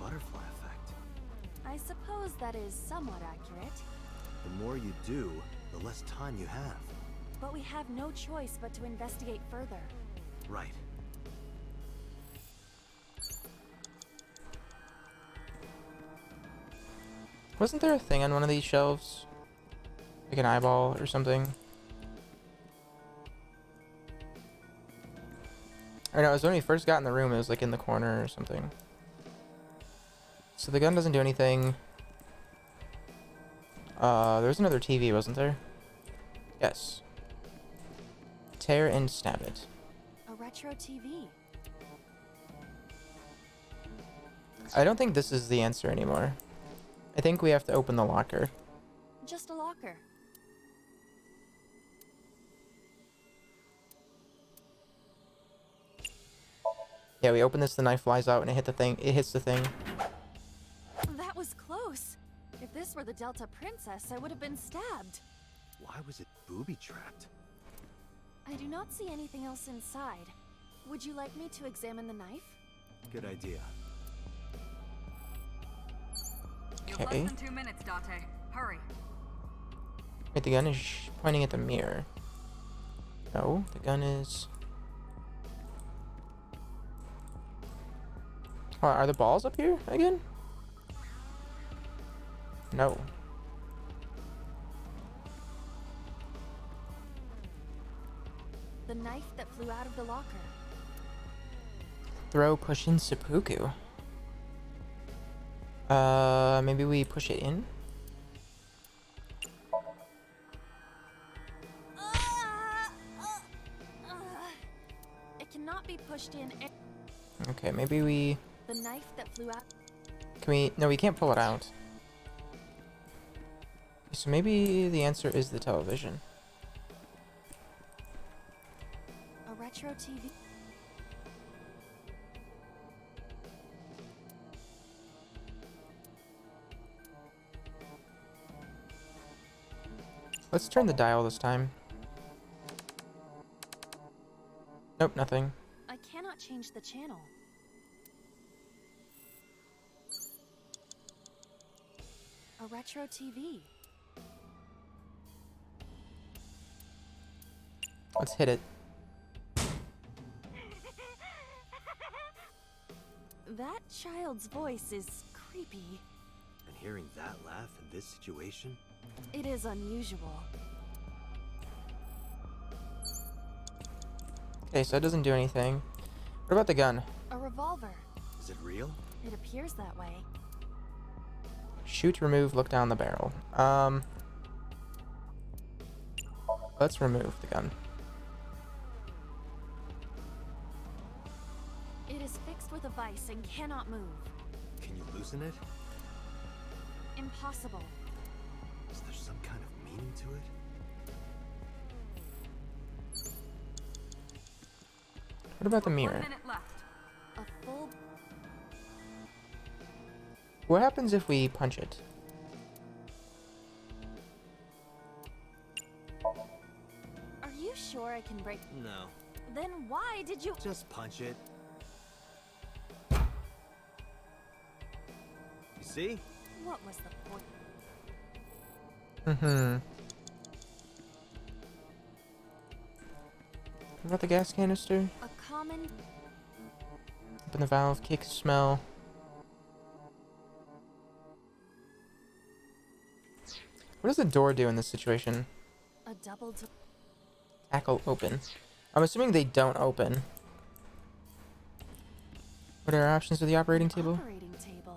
Butterfly effect. I suppose that is somewhat accurate. The more you do, the less time you have. But we have no choice but to investigate further. Right. Wasn't there a thing on one of these shelves? Like an eyeball or something? Or no, it was when we first got in the room, it was like in the corner or something. So the gun doesn't do anything. There's another TV, wasn't there? Yes. Tear and stab it. A retro TV. I don't think this is the answer anymore. I think we have to open the locker. Just a locker. Yeah, we open this, the knife flies out and it hits the thing. That was close. If this were the Delta Princess, I would have been stabbed. Why was it booby-trapped? I do not see anything else inside. Would you like me to examine the knife? Good idea. You have less than 2 minutes, Date. Hurry. Wait, the gun is pointing at the mirror. No, the gun is... Oh, are the balls up here again? No. The knife that flew out of the locker. Throw, push in seppuku. Maybe we push it in? It cannot be pushed in. Okay, maybe we... The knife that flew out. Can we... No, we can't pull it out. So maybe the answer is the television. A retro TV. Let's turn the dial this time. Nope, nothing. I cannot change the channel. A retro TV. Let's hit it. That child's voice is creepy. And hearing that laugh in this situation? It is unusual. Okay, so it doesn't do anything. What about the gun? A revolver. Is it real? It appears that way. Shoot, remove, look down the barrel. Let's remove the gun. It is fixed with a vise and cannot move. Can you loosen it? Impossible. Is there some kind of meaning to it? What about the mirror? 1 minute left. A full... What happens if we punch it? Are you sure I can break... No. Then why did you... Just punch it. You see? What was the point? What about the gas canister? A common... Open the valve, kick, smell. What does the door do in this situation? A double... Tackle open. I'm assuming they don't open. What are our options with the operating table? Operating table.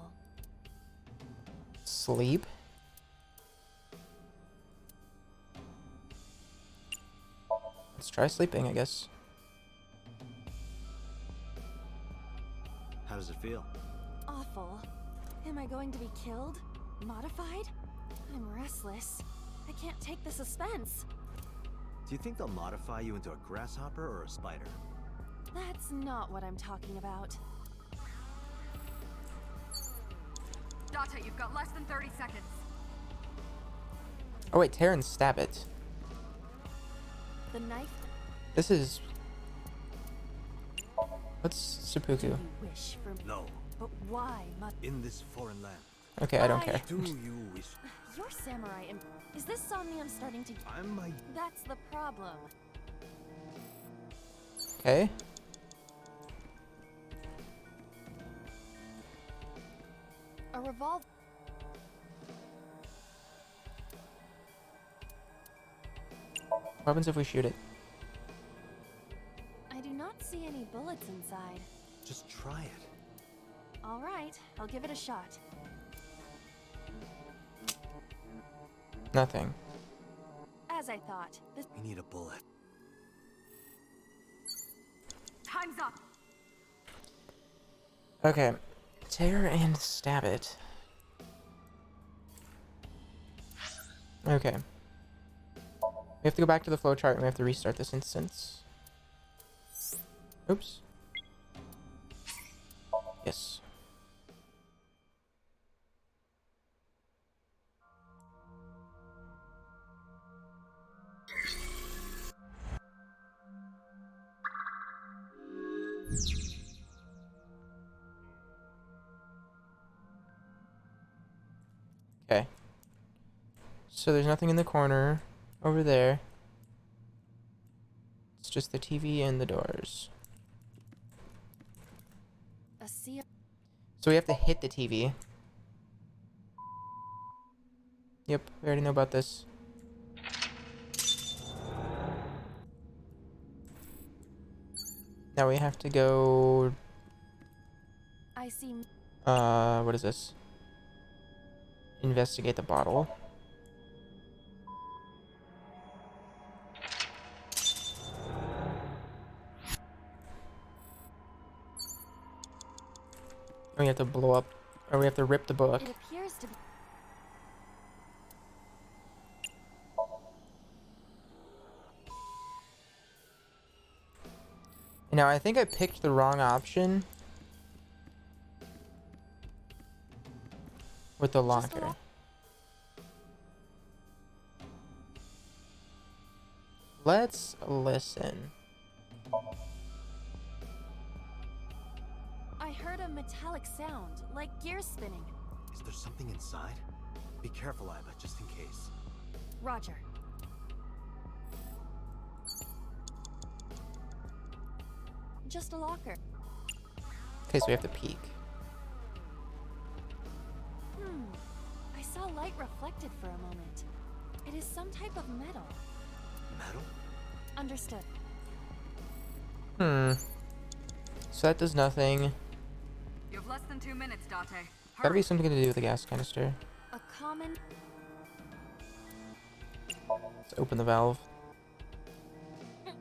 Sleep. Let's try sleeping, I guess. How does it feel? Awful. Am I going to be killed? Modified? I'm restless. I can't take the suspense. Do you think they'll modify you into a grasshopper or a spider? That's not what I'm talking about. Date, you've got less than 30 seconds. Oh wait, tear and stab it. The knife. This is... What's seppuku? You wish for me. No. But why must... In this foreign land. Okay, I don't care. Do you wish? You're samurai and... Is this Somnium starting to... I might... That's the problem. Okay. A revolver... What happens if we shoot it? I do not see any bullets inside. Just try it. All right, I'll give it a shot. Nothing. As I thought, this... We need a bullet. Time's up. Okay. Tear and stab it. Okay. We have to go back to the flowchart and we have to restart this instance. Oops. Yes. Okay. So there's nothing in the corner over there. It's just the TV and the doors. A sea... So we have to hit the TV. Yep, we already know about this. Now we have to go... I see... what is this? Investigate the bottle. We have to blow up, or we have to rip the book. It appears to be... Now, I think I picked the wrong option with the locker. Let's listen. I heard a metallic sound, like gears spinning. Is there something inside? Be careful, Iba, just in case. Roger. Just a locker. Okay, so we have to peek. I saw light reflected for a moment. It is some type of metal. Metal? Understood. So that does nothing. You have less than 2 minutes, Date. Gotta be something to do with the gas canister. A common... Let's open the valve. If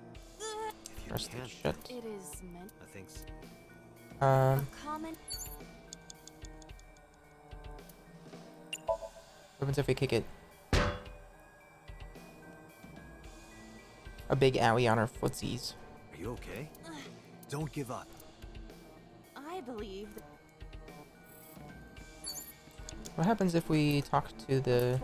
you Press the can't, shut. It is meant... I think so. A common... What happens if we kick it? A big owie on our footsies. Are you okay? Don't give up. I believe... What happens if we talk to the...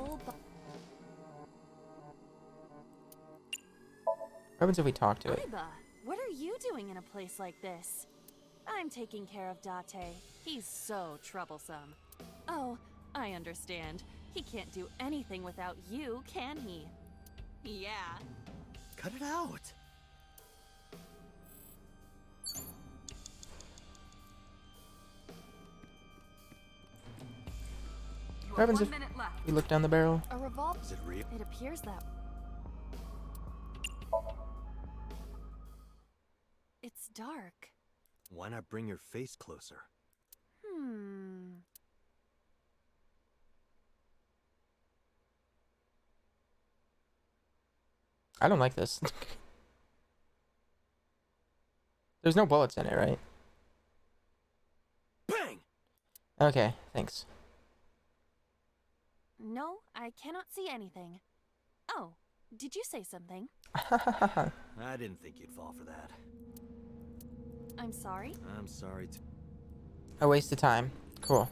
What happens if we talk to it? Iba, what are you doing in a place like this? I'm taking care of Date. He's so troublesome. Oh, I understand. He can't do anything without you, can he? Yeah. Cut it out. What happens if we look down the barrel? A revolver. Is it real? It appears that... It's dark. Why not bring your face closer? I don't like this. There's no bullets in it, right? Bang! Okay, thanks. No, I cannot see anything. Oh, did you say something? I didn't think you'd fall for that. I'm sorry? I'm sorry too. A waste of time. Cool.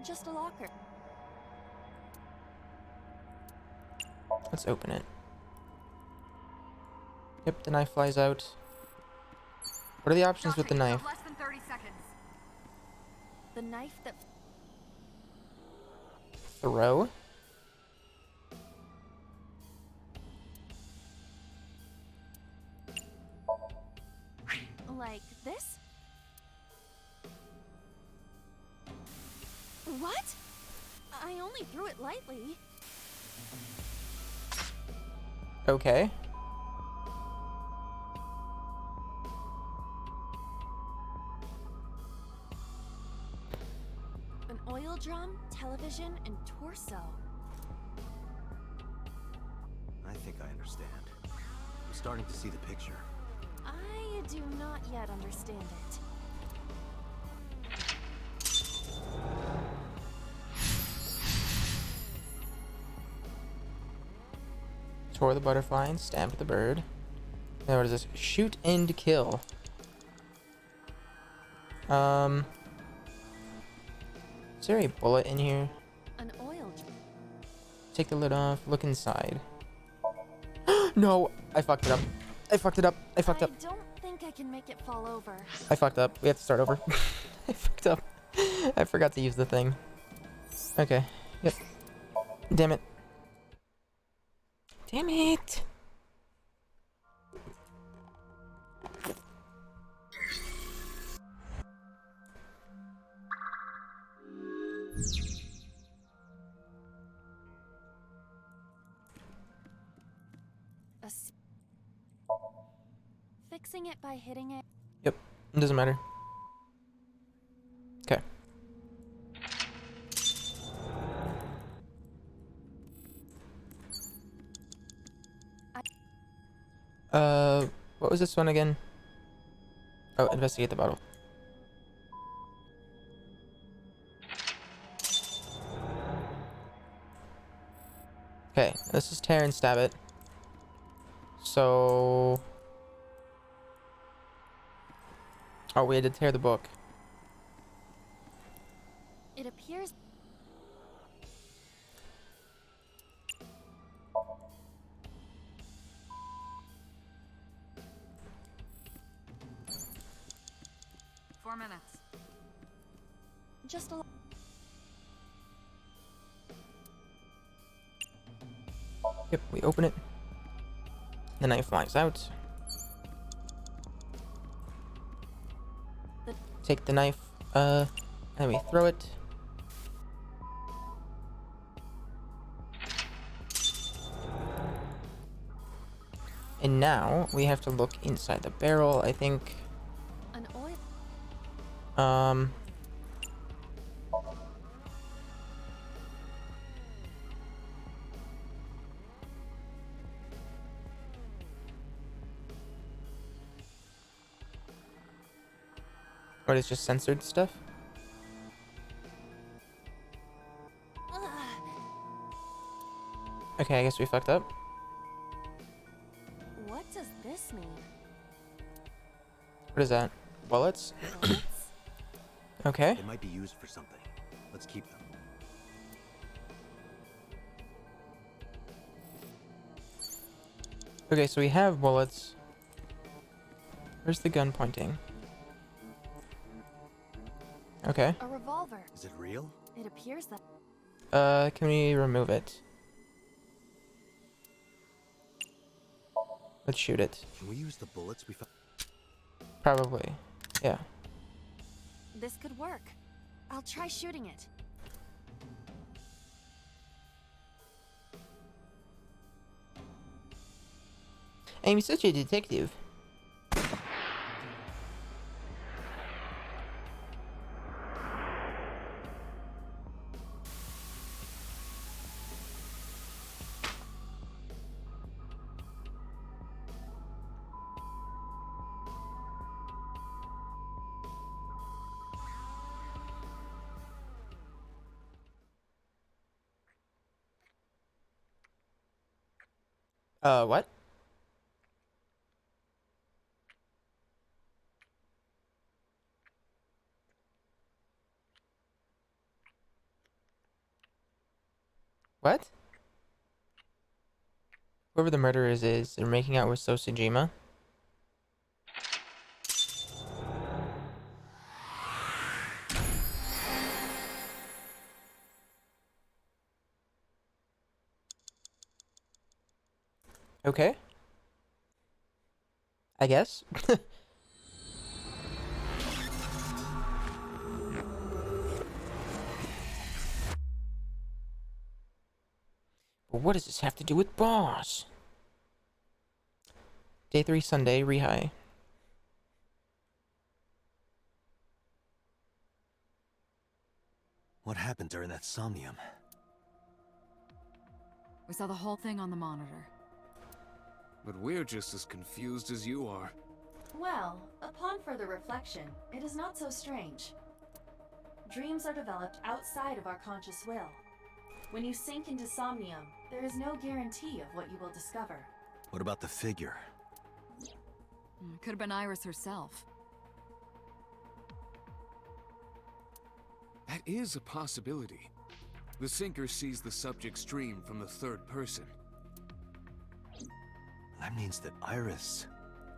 Just a locker. Let's open it. Yep, the knife flies out. What are the options with the knife? Less than 30 seconds. The knife that... Throw? Like this? What? I only threw it lightly. Okay. An oil drum, television, and torso. I think I understand. I'm starting to see the picture. I do not yet understand it. Tore the butterfly and stamped the bird. Now what is this? Shoot and kill. Is there a bullet in here? An oil drum. Take the lid off. Look inside. No! I fucked it up. I fucked it up. I fucked up. I don't think I can make it fall over. I fucked up. We have to start over. I fucked up. I forgot to use the thing. Okay. Yep. Damn it. Damn it! Fixing it by hitting it. Yep. It doesn't matter. Okay. What was this one again? Oh, investigate the bottle. Okay, this is tear and stab it. So... Oh, we had to tear the book. It appears... Minutes. Just a... Yep, we open it. The knife flies out. Take the knife, and we throw it. And now we have to look inside the barrel, I think. An oil... What is just censored stuff? Okay, I guess we fucked up. What does this mean? What is that? Bullets? Bullets? Okay. They might be used for something. Let's keep them. Okay, so we have bullets. Where's the gun pointing? Okay. A revolver. Is it real? It appears that... Can we remove it? Let's shoot it. Can we use the bullets we found? Probably. Yeah. This could work. I'll try shooting it. I'm such a detective. What? What? Whoever the murderers is, they're making out with Sosajima. Okay. I guess. But what does this have to do with Boss? Day 3 Sunday, Rehigh. What happened during that Somnium? We saw the whole thing on the monitor. But we're just as confused as you are. Well, upon further reflection, it is not so strange. Dreams are developed outside of our conscious will. When you sink into Somnium, there is no guarantee of what you will discover. What about the figure? Could have been Iris herself. That is a possibility. The sinker sees the subject's dream from the third person. That means that Iris...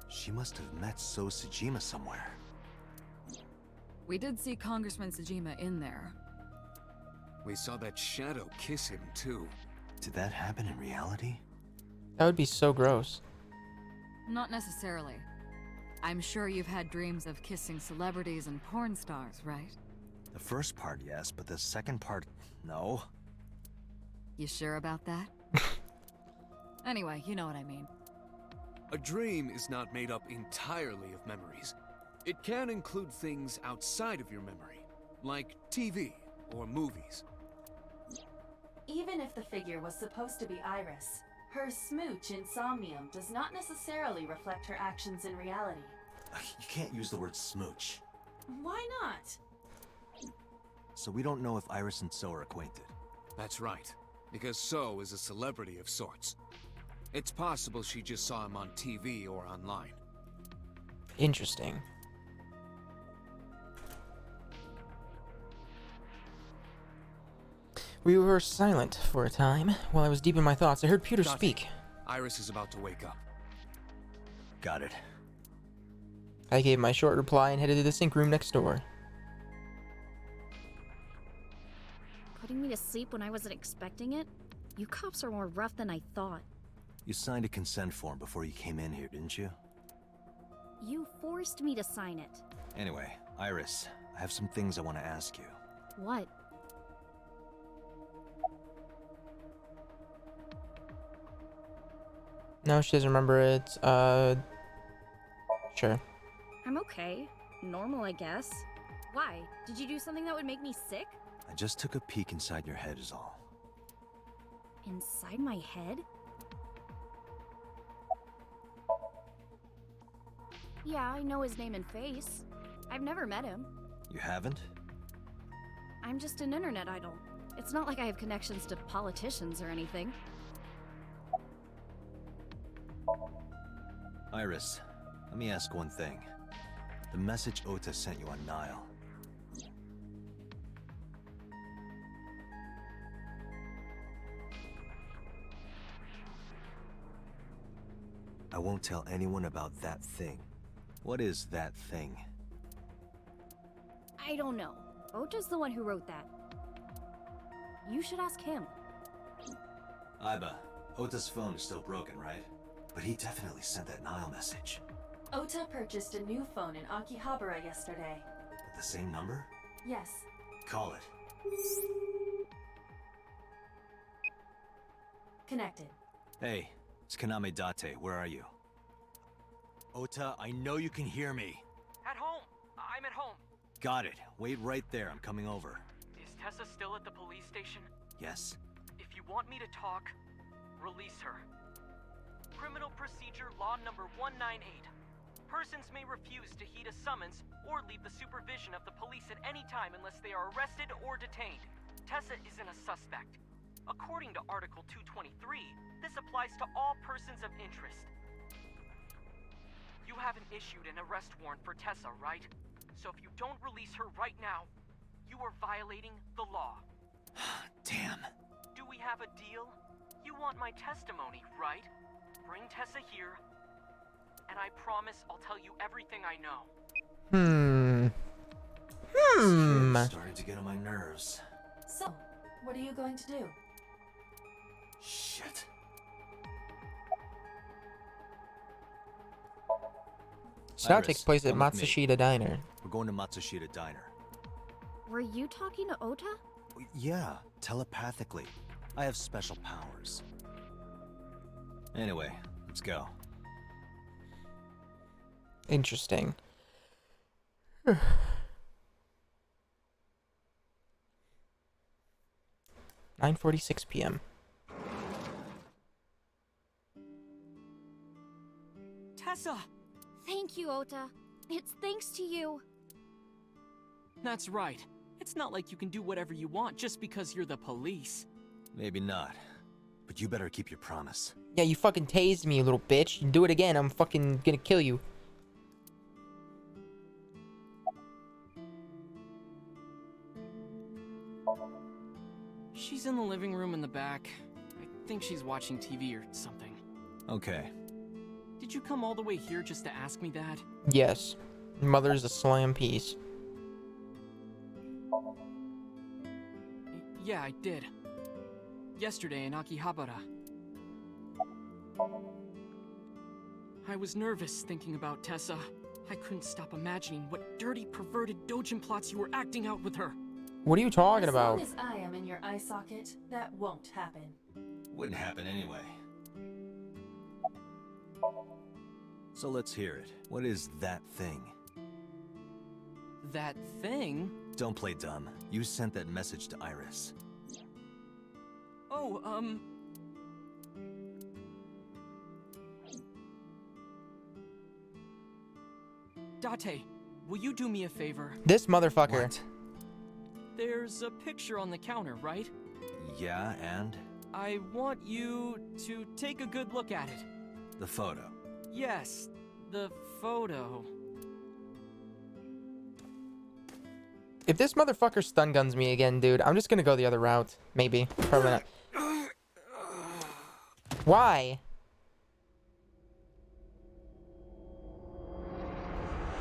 she must have met Sosajima somewhere. We did see Congressman Sajima in there. We saw that shadow kiss him, too. Did that happen in reality? That would be so gross. Not necessarily. I'm sure you've had dreams of kissing celebrities and porn stars, right? The first part, yes, but the second part, no. You sure about that? Anyway, you know what I mean. A dream is not made up entirely of memories. It can include things outside of your memory, like TV or movies. Even if the figure was supposed to be Iris, her smooch in Somnium does not necessarily reflect her actions in reality. You can't use the word smooch. Why not? So we don't know if Iris and So are acquainted. That's right, because So is a celebrity of sorts. It's possible she just saw him on TV or online. Interesting. We were silent for a time. While I was deep in my thoughts, I heard Pewter speak. Iris is about to wake up. Got it. I gave my short reply and headed to the sink room next door. Putting me to sleep when I wasn't expecting it? You cops are more rough than I thought. You signed a consent form before you came in here, didn't you? You forced me to sign it. Anyway, Iris, I have some things I want to ask you. What? No, she doesn't remember it. Sure. I'm okay. Normal, I guess. Why? Did you do something that would make me sick? I just took a peek inside your head is all. Inside my head? Yeah, I know his name and face. I've never met him. You haven't? I'm just an internet idol. It's not like I have connections to politicians or anything. Iris, let me ask one thing. The message Ota sent you on Nile. I won't tell anyone about that thing. What is that thing? I don't know. Ota's the one who wrote that. You should ask him. Aiba, Ota's phone is still broken, right? But he definitely sent that Nile message. Ota purchased a new phone in Akihabara yesterday. With the same number? Yes. Call it. Connected. Hey, it's Kaname Date. Where are you? Ota, I know you can hear me. At home. I'm at home. Got it. Wait right there. I'm coming over. Is Tessa still at the police station? Yes? If you want me to talk, release her. Criminal Procedure Law number 198. Persons may refuse to heed a summons or leave the supervision of the police at any time unless they are arrested or detained. Tessa isn't a suspect. According to Article 223, this applies to all persons of interest. You haven't issued an arrest warrant for Tessa, right? So if you don't release her right now, you are violating the law. Damn. Do we have a deal? You want my testimony, right? Bring Tessa here, and I promise I'll tell you everything I know. Starting to get on my nerves. So, what are you going to do? Shit. So now Iris, takes place at come with me. Matsushita Diner. We're going to Matsushita Diner. Were you talking to Ota? Yeah, telepathically. I have special powers. Anyway, let's go. Interesting. 9:46 p.m. Tessa! Thank you, Ota. It's thanks to you. That's right. It's not like you can do whatever you want just because you're the police. Maybe not. But you better keep your promise. Yeah, you fucking tased me, you little bitch. You do it again, I'm fucking gonna kill you. She's in the living room in the back. I think she's watching TV or something. Okay. Did you come all the way here just to ask me that? Yes. Mother's a slam piece. Yeah, I did. Yesterday in Akihabara. I was nervous thinking about Tessa. I couldn't stop imagining what dirty, perverted dojin plots you were acting out with her. What are you talking about? As long as I am in your eye socket, that won't happen. Wouldn't happen anyway. So let's hear it. What is that thing? That thing? Don't play dumb. You sent that message to Iris. Oh, Date, will you do me a favor? This motherfucker. What? There's a picture on the counter, right? Yeah, and? I want you to take a good look at it. The photo. Yes, the photo. If this motherfucker stun guns me again, dude, I'm just gonna go the other route. Maybe. Probably not. Why?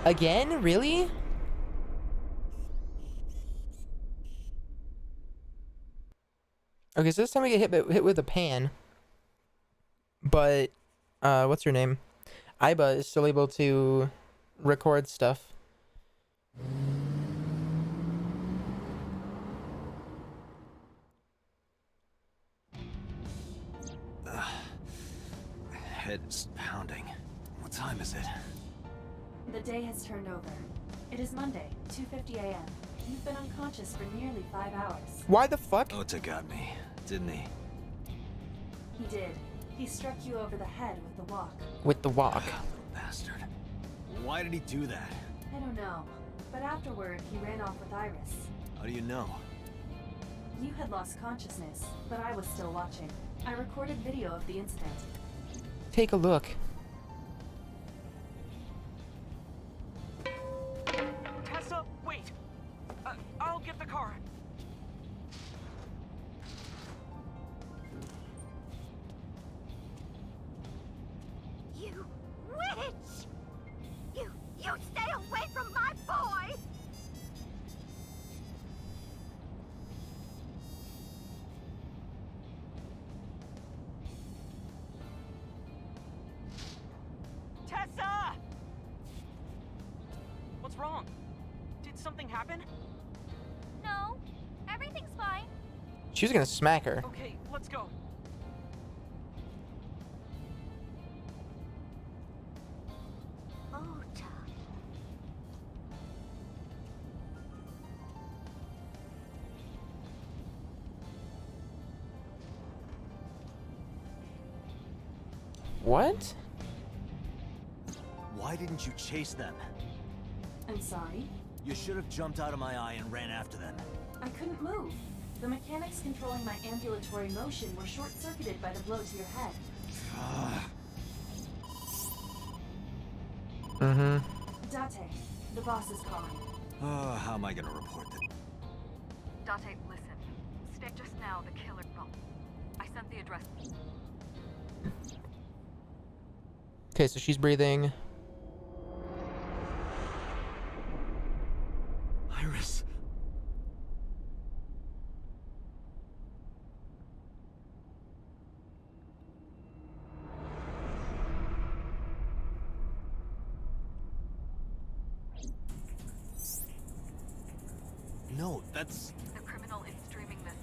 Again? Really? Okay, so this time I get hit with a pan. But, what's her name? Aiba is still able to record stuff. Head is pounding. What time is it? The day has turned over. It is Monday, 2:50 a.m. You've been unconscious for nearly 5 hours. Why the fuck? Ota got me, didn't he? He did. He struck you over the head with the walk. With the walk. Little bastard. Why did he do that? I don't know. But afterward, he ran off with Iris. How do you know? You had lost consciousness, but I was still watching. I recorded video of the incident. Take a look. Tessa, wait! I'll get the car. You witch! You stay away from my boy! Tessa! What's wrong? Did something happen? No, She was gonna smack her. Okay, let's go. What? Why didn't you chase them? I'm sorry. You should have jumped out of my eye and ran after them. I couldn't move. The mechanics controlling my ambulatory motion were short-circuited by the blow to your head. Mm-hmm. Date, the boss is calling. Oh, how am I gonna report this? Date, listen. Stay just now, the killer. Well, I sent the address. Okay, so she's breathing. Iris. No, that's... The criminal is streaming this.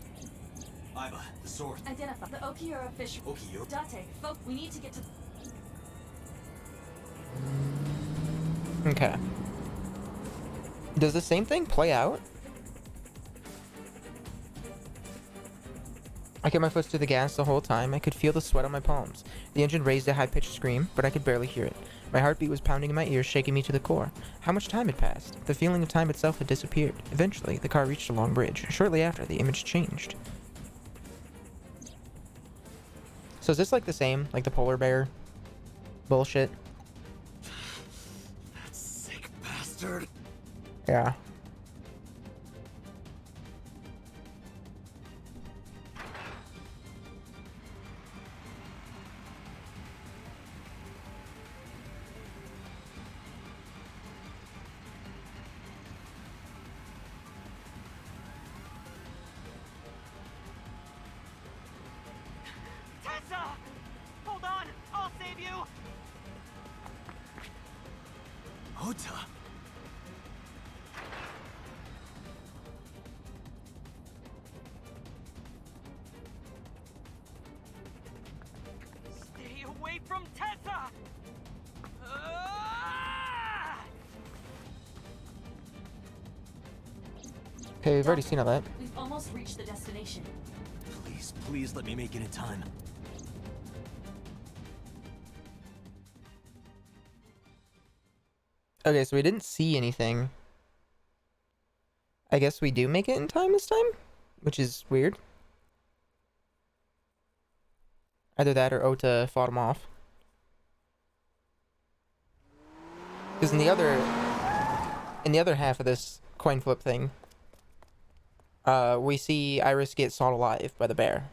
Iva, the sword. Identify the Okiura fish. Okiura? Date, folk, we need to get to... Okay. Does the same thing play out? I kept my foot to the gas the whole time. I could feel the sweat on my palms. The engine raised a high-pitched scream, but I could barely hear it. My heartbeat was pounding in my ears, shaking me to the core. How much time had passed? The feeling of time itself had disappeared. Eventually, the car reached a long bridge. Shortly after, the image changed. So is this like the same? Like the polar bear bullshit? That sick bastard. Yeah. Tessa! Hold on! I'll save you! Ota. Stay away from Tessa! Ah! Okay, we've already seen all that. We've almost reached the destination. Please, please let me make it in time. Okay, so we didn't see anything. I guess we do make it in time this time? Which is weird. Either that or Ota fought him off. Because in the other half of this coin flip thing, we see Iris get sawed alive by the bear.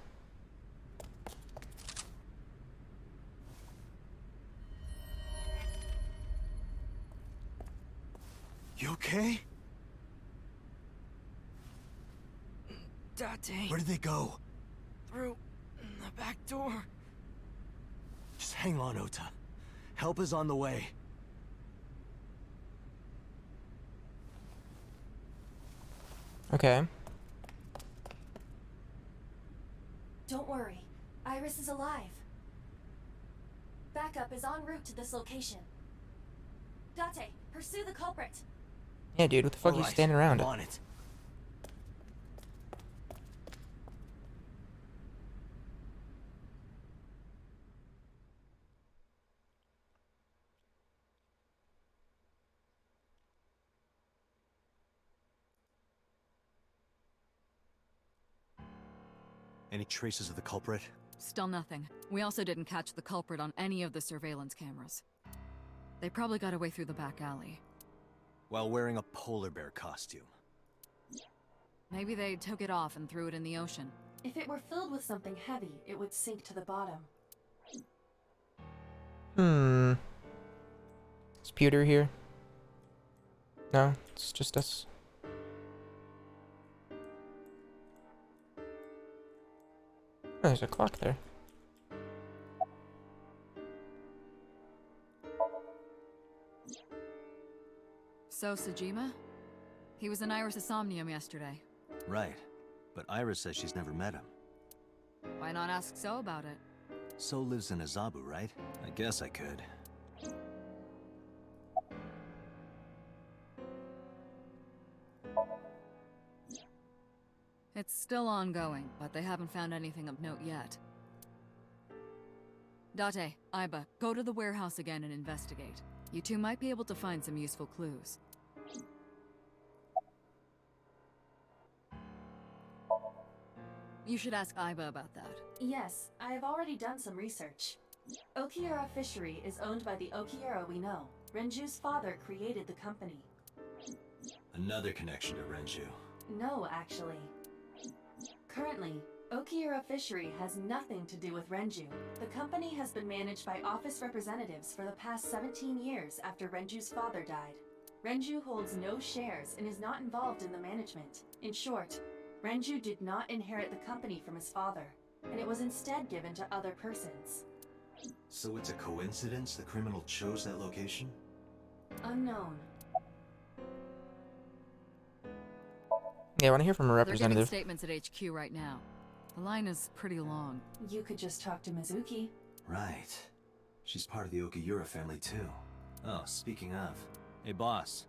You okay? Date. Where did they go? Through the back door. Just hang on, Ota. Help is on the way. Okay. Don't worry. Iris is alive. Backup is en route to this location. Date, pursue the culprit. Yeah, dude, what the fuck are you standing around? I'm on it. Any traces of the culprit? Still nothing. We also didn't catch the culprit on any of the surveillance cameras. They probably got away through the back alley. While wearing a polar bear costume. Maybe they took it off and threw it in the ocean. If it were filled with something heavy, it would sink to the bottom. Is Pewter here? No, it's just us. Oh, there's a clock there. So, Sajima? He was in Iris' Somnium yesterday. Right. but Iris says she's never met him. Why not ask So about it? So lives in Azabu, right? I guess I could. It's still ongoing, but they haven't found anything of note yet. Date, Aiba, go to the warehouse again and investigate. You two might be able to find some useful clues. You should ask Aiba about that. Yes, I have already done some research. Okiura Fishery is owned by the Okiura we know. Renju's father created the company. Another connection to Renju. No, actually. Currently, Okiura Fishery has nothing to do with Renju. The company has been managed by office representatives for the past 17 years after Renju's father died. Renju holds no shares and is not involved in the management. In short, Renju did not inherit the company from his father, and it was instead given to other persons. So it's a coincidence the criminal chose that location? Unknown. Yeah, I want to hear from a They're giving representative. statements at HQ right now. The line is pretty long. You could just talk to Mizuki. Right. She's part of the Okiura family too. Oh, speaking of. Hey boss,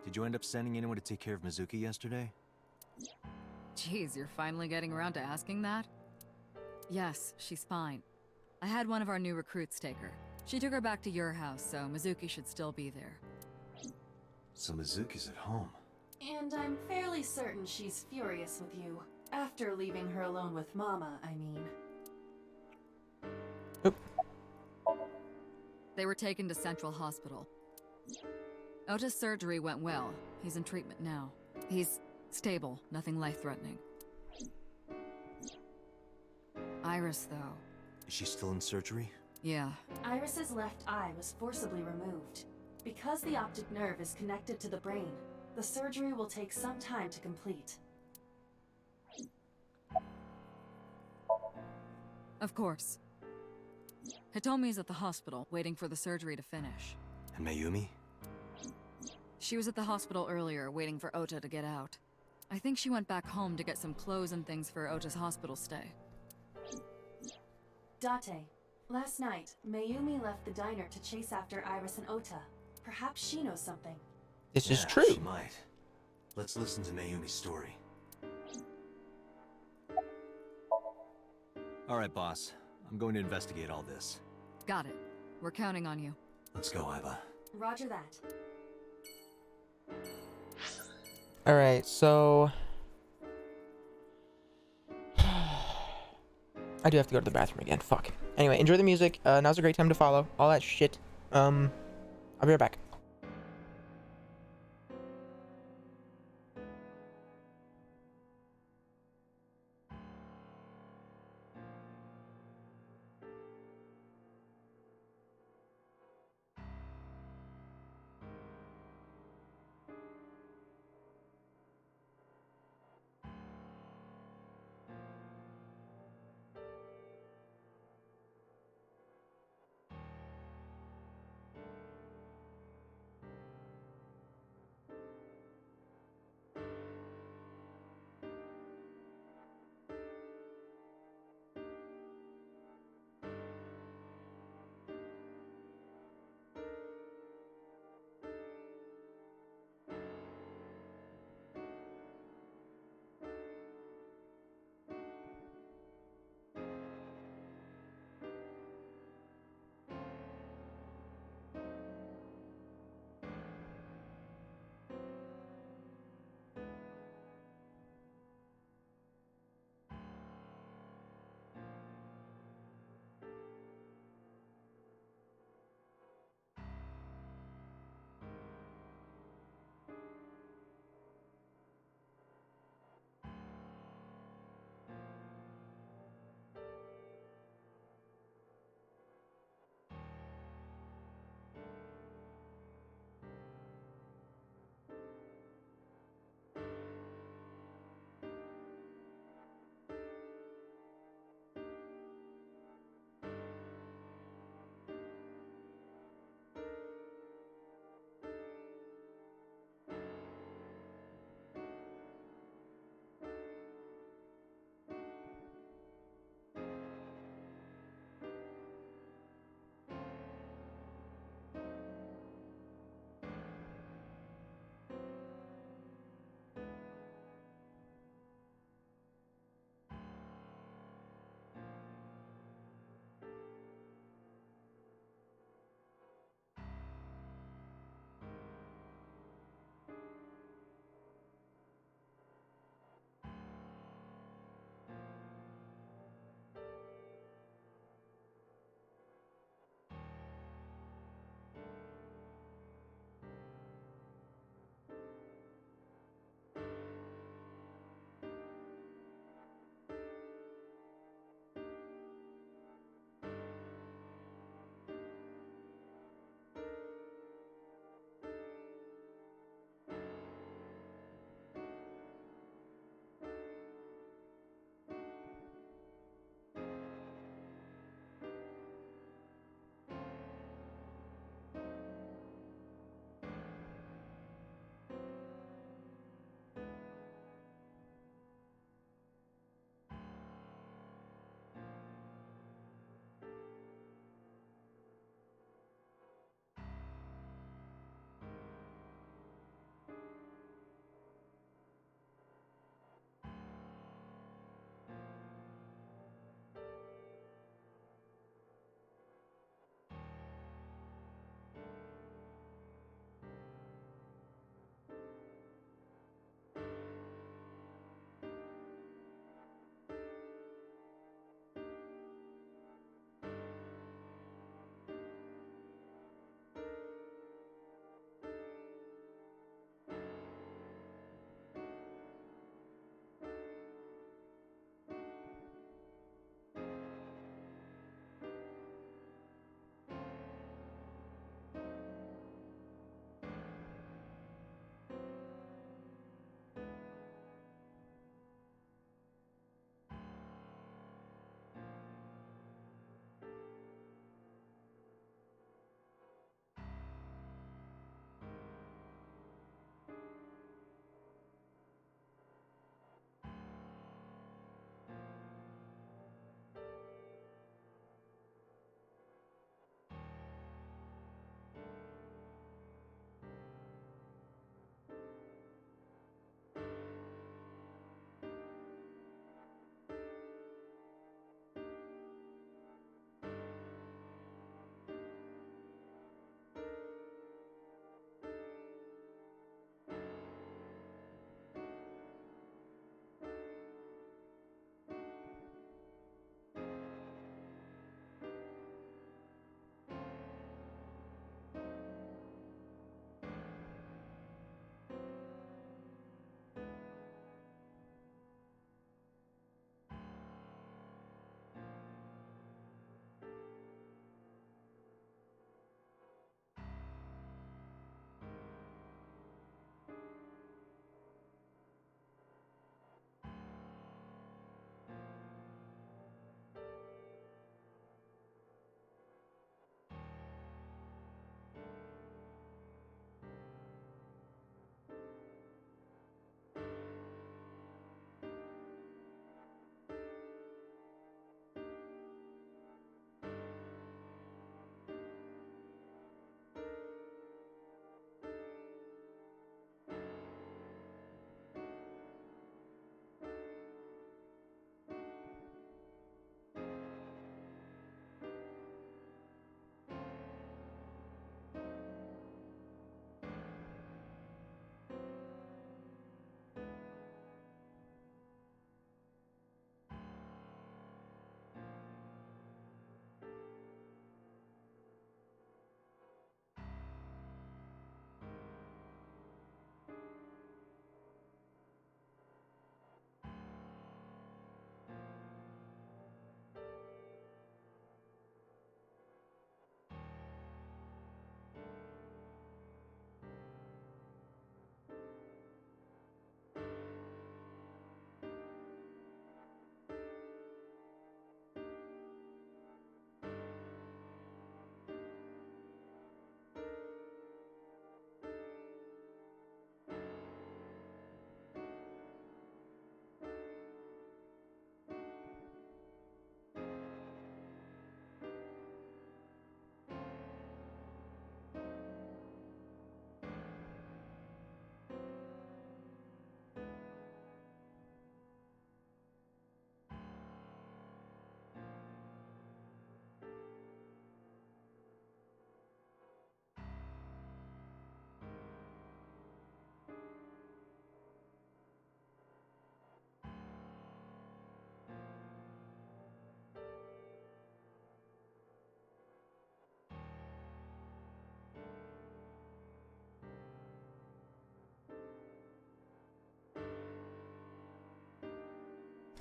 did you end up sending anyone to take care of Mizuki yesterday? Jeez, you're finally getting around to asking that? Yes, she's fine. I had one of our new recruits take her. She took her back to your house, so Mizuki should still be there. So Mizuki's at home. And I'm fairly certain she's furious with you. After leaving her alone with Mama, I mean. They were taken to Central Hospital. Ota's surgery went well. He's in treatment now. He's stable, nothing life-threatening. Iris, though. Is she still in surgery? Yeah. Iris's left eye was forcibly removed. Because the optic nerve is connected to the brain, the surgery will take some time to complete. Of course. Hitomi's at the hospital, waiting for the surgery to finish. And Mayumi? She was at the hospital earlier, waiting for Ota to get out. I think she went back home to get some clothes and things for Ota's hospital stay. Date, last night, Mayumi left the diner to chase after Iris and Ota. Perhaps she knows something. This is Yeah, true. She might. Let's listen to Mayumi's story. Alright, boss. I'm going to investigate all this. Got it. We're counting on you. Let's go, Aiba. Roger that. Alright, so... I do have to go to the bathroom again. Fuck. Anyway, enjoy the music. Now's a great time to follow. All that shit. I'll be right back.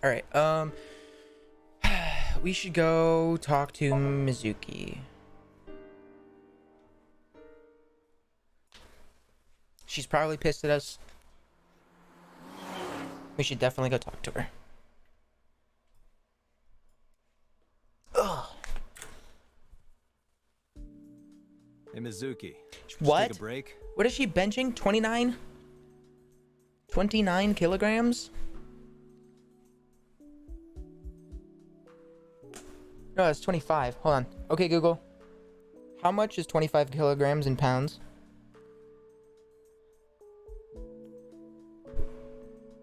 Alright, we should go talk to Mizuki. She's probably pissed at us. We should definitely go talk to her. Ugh. Hey, Mizuki. What? Take a break? What is she benching? 29? 29 kilograms? No, it's 25. Hold on. Okay, Google. How much is 25 kilograms in pounds?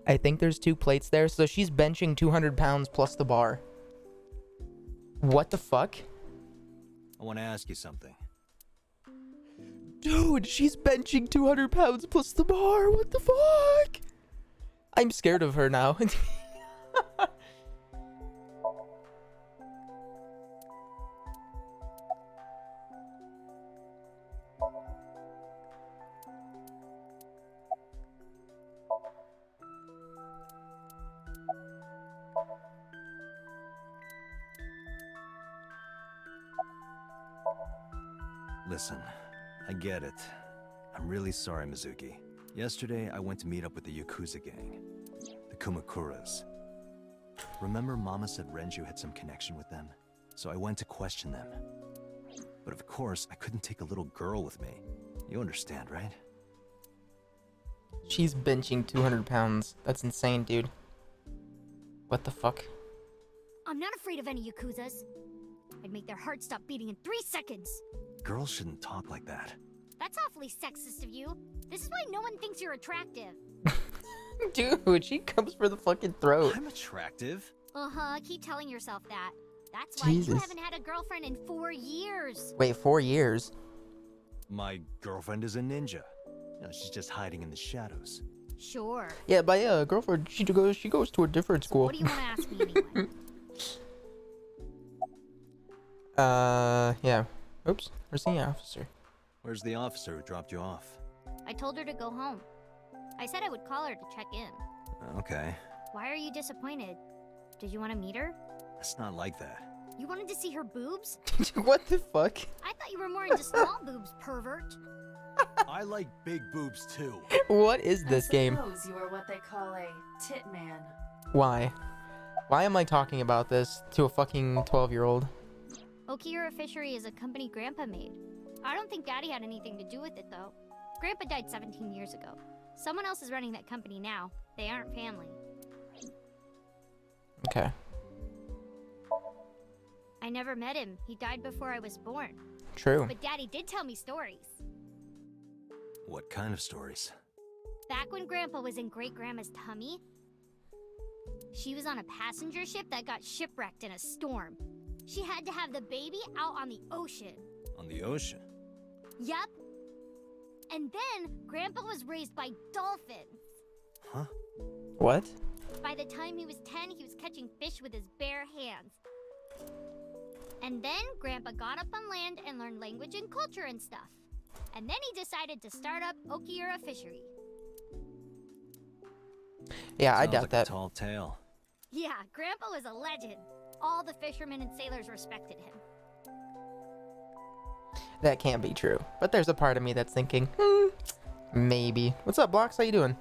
I think there's 2 plates there, so she's benching 200 pounds plus the bar. What the fuck? I want to ask you something. Dude, she's benching 200 pounds plus the bar. What the fuck? I'm scared of her now. Listen, I get it. I'm really sorry, Mizuki. Yesterday, I went to meet up with the Yakuza gang. The Kumakuras. Remember Mama said Renju had some connection with them? So I went to question them. But of course, I couldn't take a little girl with me. You understand, right? She's benching 200 pounds. That's insane, dude. What the fuck? I'm not afraid of any Yakuzas. I'd make their hearts stop beating in 3 seconds. Girls shouldn't talk like that. That's awfully sexist of you. This is why no one thinks you're attractive. Dude, she comes for the fucking throat. I'm attractive. Uh-huh, keep telling yourself that. That's why Jesus. you haven't had a girlfriend in 4 years. Wait, 4 years? My girlfriend is a ninja. No, she's just hiding in the shadows. Sure. Yeah, but yeah, girlfriend, she goes to a different school. What do you want to ask me anyway? Yeah. Oops, where's the officer? Where's the officer who dropped you off? I told her to go home. I said I would call her to check in. Okay. Why are you disappointed? Did you want to meet her? It's not like that. You wanted to see her boobs? What the fuck? I thought you were more into small boobs, pervert. I like big boobs too. What is this game? I suppose you are what they call a tit man. Why? Why am I talking about this to a fucking 12-year-old? Okira Fishery is a company Grandpa made. I don't think Daddy had anything to do with it, though. Grandpa died 17 years ago. Someone else is running that company now. They aren't family. Okay. I never met him. He died before I was born. True. But Daddy did tell me stories. What kind of stories? Back when Grandpa was in Great-Grandma's tummy, she was on a passenger ship that got shipwrecked in a storm. She had to have the baby out on the ocean. On the ocean? Yup. And then, Grandpa was raised by dolphins. Huh? What? By the time he was 10, he was catching fish with his bare hands. And then, Grandpa got up on land and learned language and culture and stuff. And then he decided to start up Okira Fishery. Yeah, I Sounds doubt like that. A tall tale. Yeah, Grandpa was a legend. All the fishermen and sailors respected him. That can't be true. But there's a part of me that's thinking, maybe. What's up, Blocks? How you doing?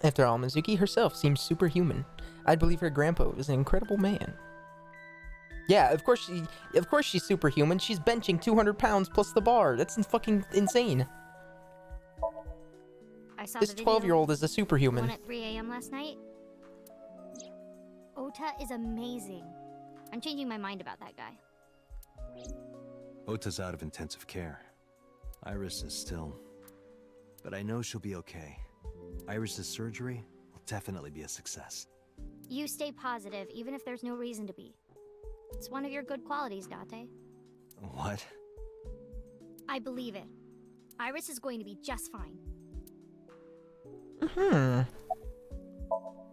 After all, Mizuki herself seems superhuman. I'd believe her grandpa was an incredible man. Yeah, of course she's superhuman. She's benching 200 pounds plus the bar. That's fucking insane. I saw This the video. 12-year-old is a superhuman. One at 3 a.m. last night. Ota is amazing. I'm changing my mind about that guy. Ota's out of intensive care. Iris is still... But I know she'll be okay. Iris's surgery will definitely be a success. You stay positive, even if there's no reason to be. It's one of your good qualities, Date. What? I believe it. Iris is going to be just fine.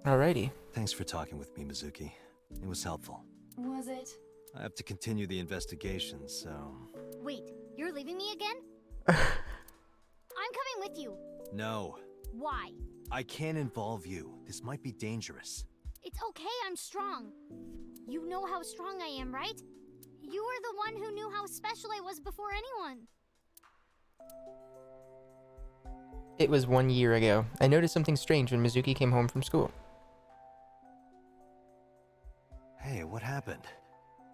Alrighty. Thanks for talking with me, Mizuki. It was helpful. Was it? I have to continue the investigation, so... Wait, you're leaving me again? I'm coming with you. No. Why? I can't involve you. This might be dangerous. It's okay, I'm strong. You know how strong I am, right? You were the one who knew how special I was before anyone. It was 1 year ago. I noticed something strange when Mizuki came home from school. Hey, what happened?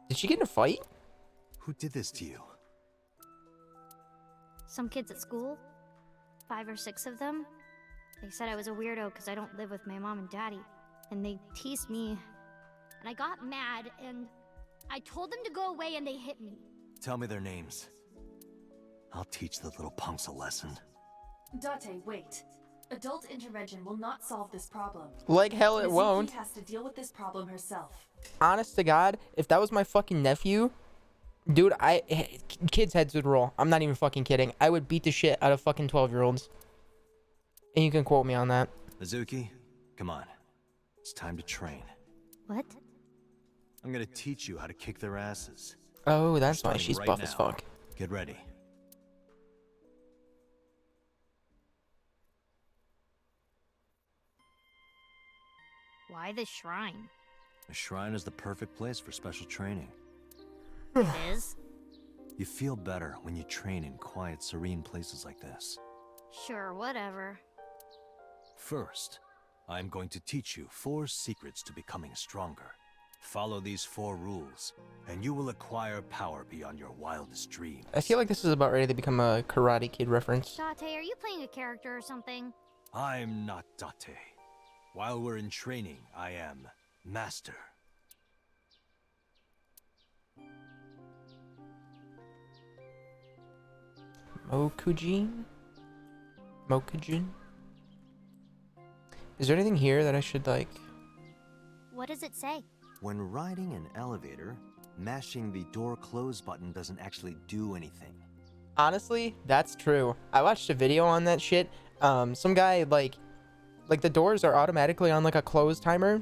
Did she get in a fight? Who did this to you? Some kids at school. 5 or 6 of them. They said I was a weirdo because I don't live with my mom and daddy. And they teased me. And I got mad and I told them to go away and they hit me. Tell me their names. I'll teach the little punks a lesson. Date, wait. Adult intervention will not solve this problem. Like hell it Mizuki won't. has to deal with this problem herself. Honest to God, if that was my fucking nephew, dude, kids' heads would roll. I'm not even fucking kidding. I would beat the shit out of fucking 12-year-olds. And you can quote me on that. Mizuki, come on. It's time to train. What? I'm gonna teach you how to kick their asses. Oh, that's why Starting she's right buff as now. fuck. Get ready. Why the shrine? A shrine is the perfect place for special training. It is? You feel better when you train in quiet, serene places like this. Sure, whatever. First, I'm going to teach you 4 secrets to becoming stronger. Follow these 4 rules, and you will acquire power beyond your wildest dreams. I feel like this is about ready to become a Karate Kid reference. Date, are you playing a character or something? I'm not Date. While we're in training, I am Master. Mokujin? Mokujin? Is there anything here that I should, like... What does it say? When riding an elevator, mashing the door close button doesn't actually do anything. Honestly, that's true. I watched a video on that shit. Some guy, like the doors are automatically on, like, a close timer.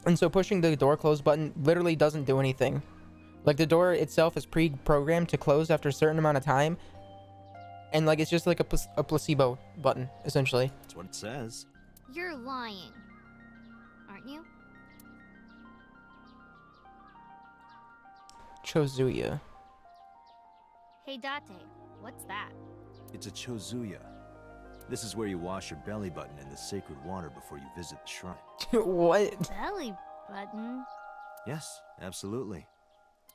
And so pushing the door close button literally doesn't do anything. Like, the door itself is pre-programmed to close after a certain amount of time. And, like, it's just like a placebo button, essentially. That's what it says. You're lying. Aren't you? Chozuya. Hey Date, what's that? It's a Chozuya. This is where you wash your belly button in the sacred water before you visit the shrine. What? Belly button? Yes, absolutely.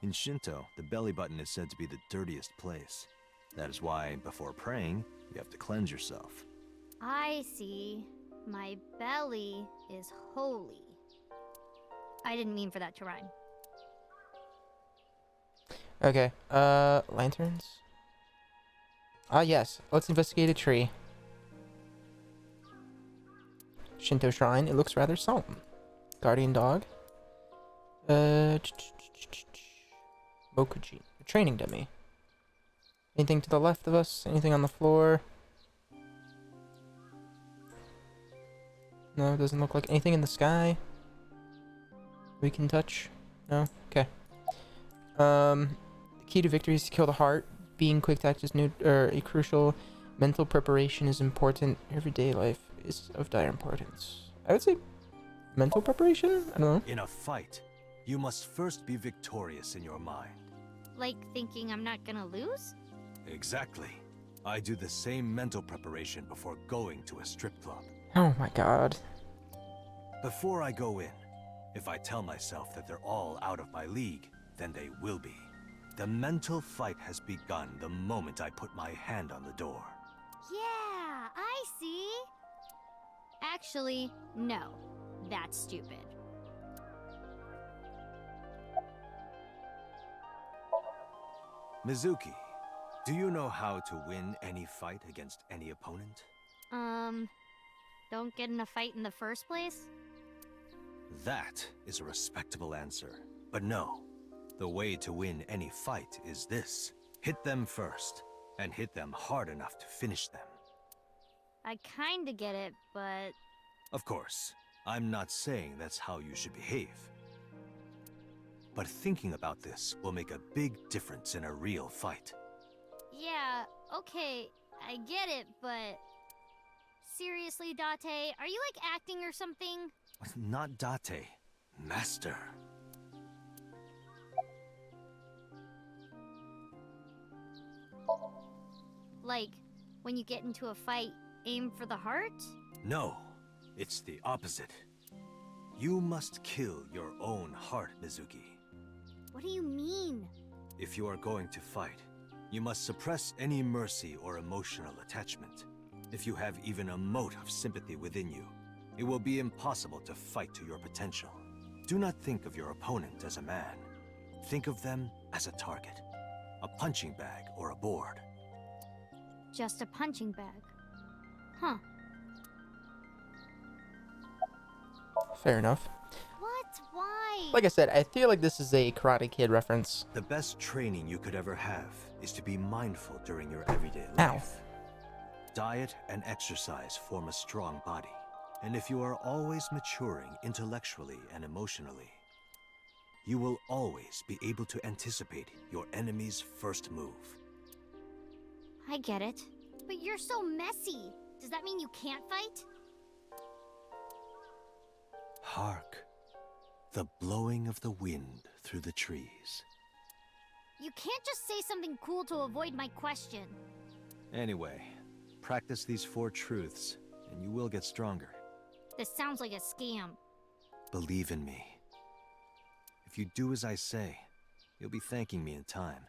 In Shinto, the belly button is said to be the dirtiest place. That is why, before praying, you have to cleanse yourself. I see. My belly is holy. I didn't mean for that to rhyme. Okay, lanterns? Ah, yes. Let's investigate a tree. Shinto shrine. It looks rather solemn. Guardian dog. Mokujin. A training dummy. Anything to the left of us? Anything on the floor? No, it doesn't look like anything in the sky. We can touch? No? Okay. The key to victory is to kill the heart. Being quick to act is a crucial. Mental preparation is important. Everyday life is of dire importance. I would say mental preparation? I don't know. In a fight, you must first be victorious in your mind. Like thinking I'm not gonna lose? Exactly. I do the same mental preparation before going to a strip club. Oh my god. Before I go in, if I tell myself that they're all out of my league, then they will be. The mental fight has begun the moment I put my hand on the door. Yeah, I see. Actually, no. That's stupid. Mizuki, do you know how to win any fight against any opponent? Don't get in a fight in the first place? That is a respectable answer. But no, the way to win any fight is this. Hit them first, and hit them hard enough to finish them. I kinda get it, but... Of course, I'm not saying that's how you should behave. But thinking about this will make a big difference in a real fight. Yeah, okay, I get it, but... seriously, Date, are you like acting or something? Not Date. Master. Like, when you get into a fight, aim for the heart? No, it's the opposite. You must kill your own heart, Mizuki. What do you mean? If you are going to fight, you must suppress any mercy or emotional attachment. If you have even a mote of sympathy within you, it will be impossible to fight to your potential. Do not think of your opponent as a man. Think of them as a target, a punching bag or a board. Just a punching bag. Huh. Fair enough. What? Why? Like I said, I feel like this is a Karate Kid reference. The best training you could ever have is to be mindful during your everyday life. Diet and exercise form a strong body. And if you are always maturing intellectually and emotionally, you will always be able to anticipate your enemy's first move. I get it. But you're so messy. Does that mean you can't fight? Hark, the blowing of the wind through the trees. You can't just say something cool to avoid my question. Anyway, practice these 4 truths, and you will get stronger. This sounds like a scam. Believe in me. If you do as I say, you'll be thanking me in time.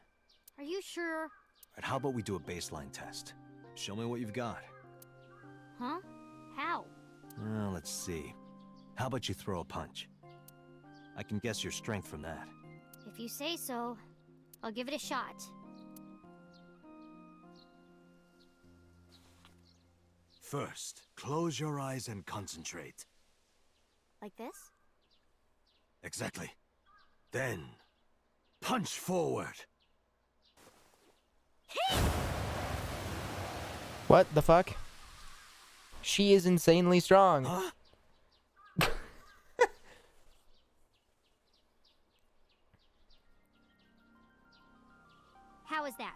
Are you sure? Right, how about we do a baseline test? Show me what you've got. Huh? How? Well, let's see. How about you throw a punch? I can guess your strength from that. If you say so, I'll give it a shot. First, close your eyes and concentrate. Like this? Exactly. Then, punch forward. What the fuck? She is insanely strong. Huh? How is that?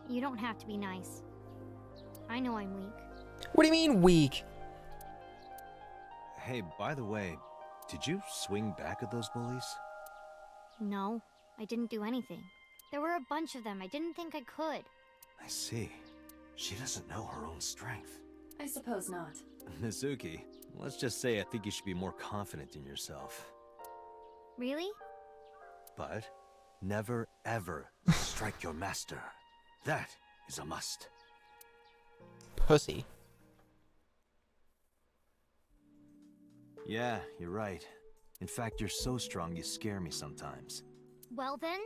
You don't have to be nice. I know I'm weak. What do you mean weak? Hey, by the way, did you swing back at those bullies? No, I didn't do anything. There were a bunch of them. I didn't think I could. I see. She doesn't know her own strength. I suppose not. Mizuki, let's just say I think you should be more confident in yourself. Really? But never ever strike your master. That is a must. Pussy. Yeah, you're right. In fact, you're so strong you scare me sometimes. Well then?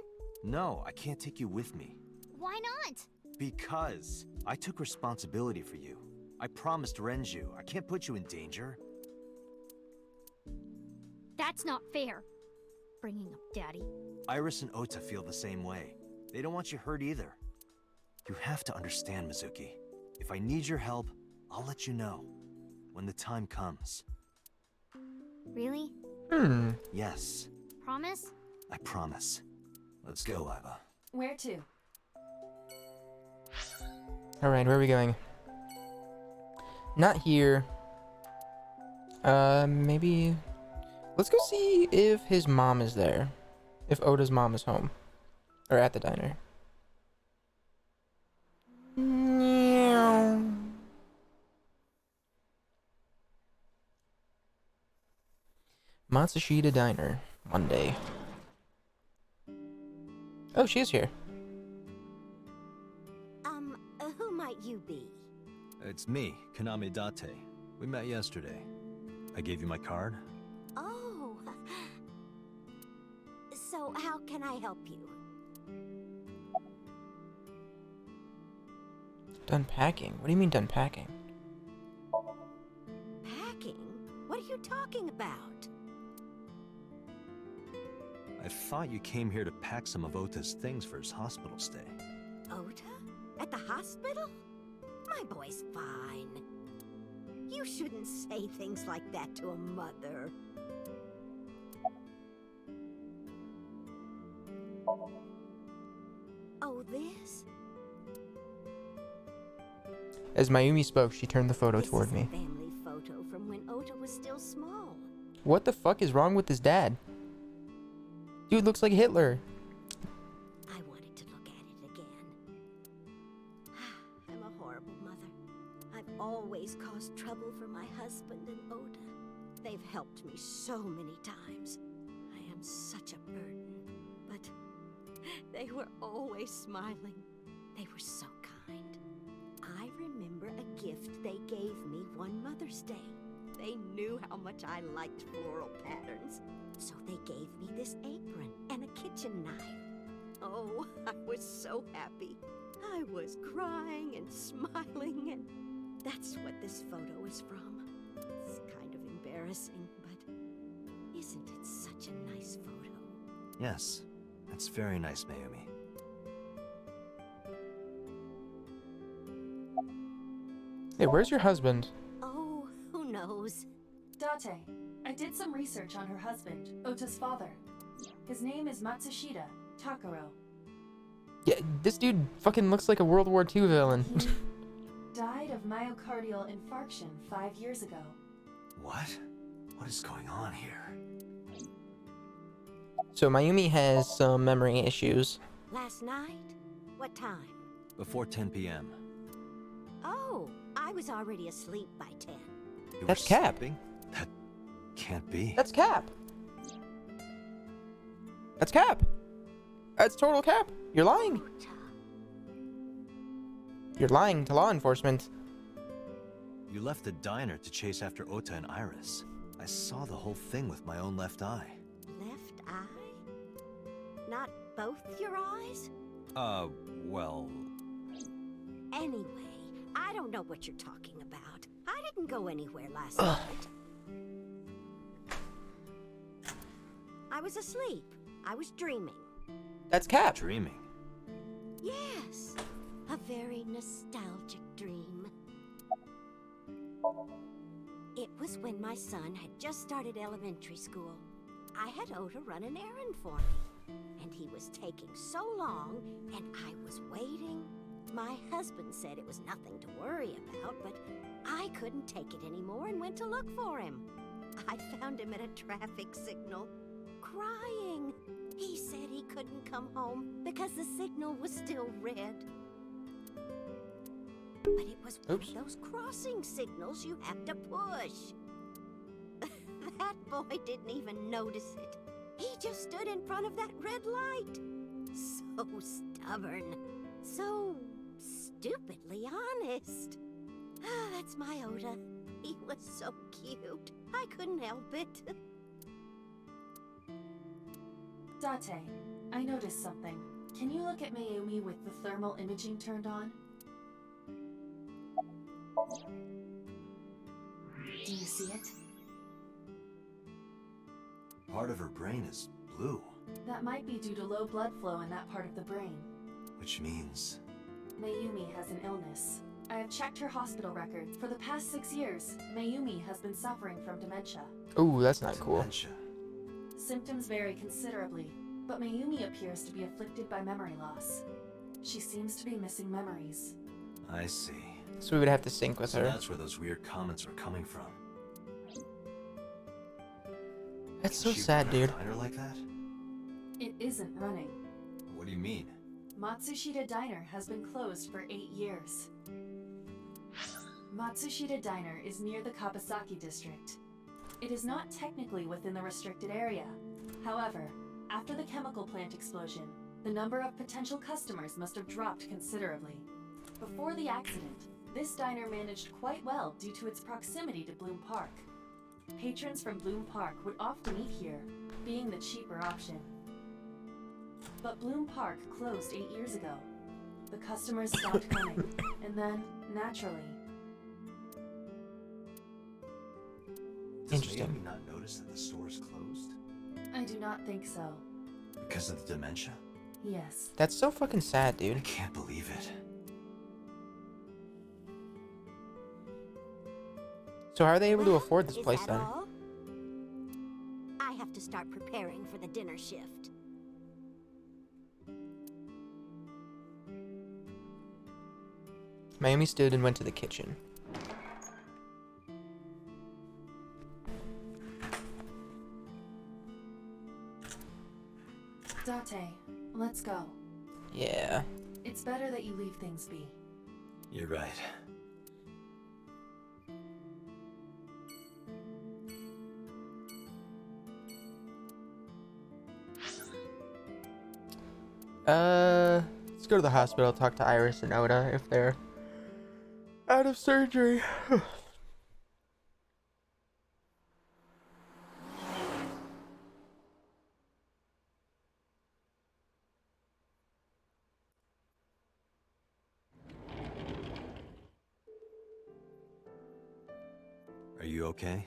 No, I can't take you with me. Why not? Because I took responsibility for you. I promised Renju. I can't put you in danger. That's not fair. Bringing up Daddy. Iris and Ota feel the same way. They don't want you hurt either. You have to understand, Mizuki. If I need your help, I'll let you know. When the time comes. Really? Yes. Promise? I promise. Let's go, Iva. Where to? Alright, where are we going? Not here. Maybe... Let's go see if his mom is there. If Oda's mom is home. Or at the diner. Matsushita Diner. Monday. Oh, she is here. Who might you be? It's me, Kaname Date. We met yesterday. I gave you my card. Oh. So how can I help you? Done packing? What do you mean done packing? Packing? What are you talking about? I thought you came here to pack some of Ota's things for his hospital stay. Ota? At the hospital? My boy's fine. You shouldn't say things like that to a mother. Oh, this? As Mayumi spoke, she turned the photo This toward is a me. family photo from when Ota was still small. What the fuck is wrong with his dad? Dude looks like Hitler. I wanted to look at it again. I'm a horrible mother. I've always caused trouble for my husband and Ota. They've helped me so many times. I am such a burden. But they were always smiling. They were so kind. I remember a gift they gave me one Mother's Day. They knew how much I liked floral patterns. So they gave me this apron and a kitchen knife. Oh, I was so happy. I was crying and smiling, and that's what this photo is from. It's kind of embarrassing, but isn't it such a nice photo? Yes, it's very nice, Mayumi. Hey, where's your husband? Oh, who knows? Date, I did some research on her husband, Ota's father. His name is Matsushita Takaro. Yeah, this dude fucking looks like a World War II villain. Died of myocardial infarction 5 years ago. What? What is going on here? So Mayumi has some memory issues. Last night? What time? Before 10 p.m. Oh, I was already asleep by 10. You were That's Cap. sleeping? That can't be. That's Cap. That's Cap. That's total Cap. You're lying. You're lying to law enforcement. You left the diner to chase after Ota and Iris. I saw the whole thing with my own left eye. Left eye? Not both your eyes? Well... Anyway, I don't know what you're talking about. I didn't go anywhere last night. I was asleep. I was dreaming. That's Cap. Dreaming? Yes, a very nostalgic dream. It was when my son had just started elementary school. I had Ota run an errand for me, and he was taking so long, and I was waiting. My husband said it was nothing to worry about, but I couldn't take it anymore and went to look for him. I found him at a traffic signal, crying. He said he couldn't come home because the signal was still red. But it was one of those crossing signals you have to push. That boy didn't even notice it. He just stood in front of that red light. So stubborn. So stupidly honest. That's my Ota. He was so cute. I couldn't help it. Date, I noticed something. Can you look at Mayumi with the thermal imaging turned on? Do you see it? Part of her brain is blue. That might be due to low blood flow in that part of the brain. Which means... Mayumi has an illness. I have checked her hospital record. For the past 6 years, Mayumi has been suffering from dementia. Ooh, that's not cool. Dementia. Symptoms vary considerably, but Mayumi appears to be afflicted by memory loss. She seems to be missing memories. I see. So we would have to sync with So her. that's where those weird comments were coming from. That's so She sad, run a dude. diner like that? It isn't running. What do you mean? Matsushita Diner has been closed for 8 years. Matsushita Diner is near the Kabasaki district. It is not technically within the restricted area. However, after the chemical plant explosion, the number of potential customers must have dropped considerably. Before the accident, this diner managed quite well due to its proximity to Bloom Park. Patrons from Bloom Park would often eat here, being the cheaper option. But Bloom Park closed 8 years ago. The customers stopped coming, and then, naturally... Interesting. Does Mayumi not notice that the store is closed? I do not think so. Because of the dementia? Yes. That's so fucking sad, dude. I can't believe it. So how are they able to Well, afford this is place that then? all? I have to start preparing for the dinner shift. Mayumi stood and went to the kitchen. Date, let's go. Yeah. It's better that you leave things be. You're right. Let's go to the hospital, talk to Iris and Oda if they're out of surgery. Are you okay?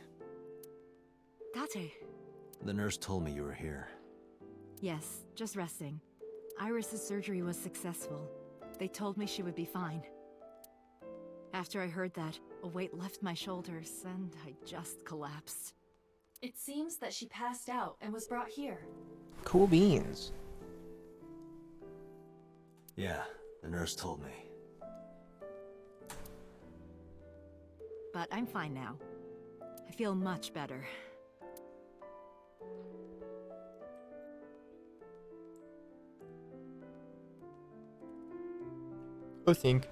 Date. The nurse told me you were here. Yes, just resting. Iris's surgery was successful. They told me she would be fine. After I heard that, a weight left my shoulders, and I just collapsed. It seems that she passed out and was brought here. Cool beans. Yeah, the nurse told me. But I'm fine now. I feel much better. I think.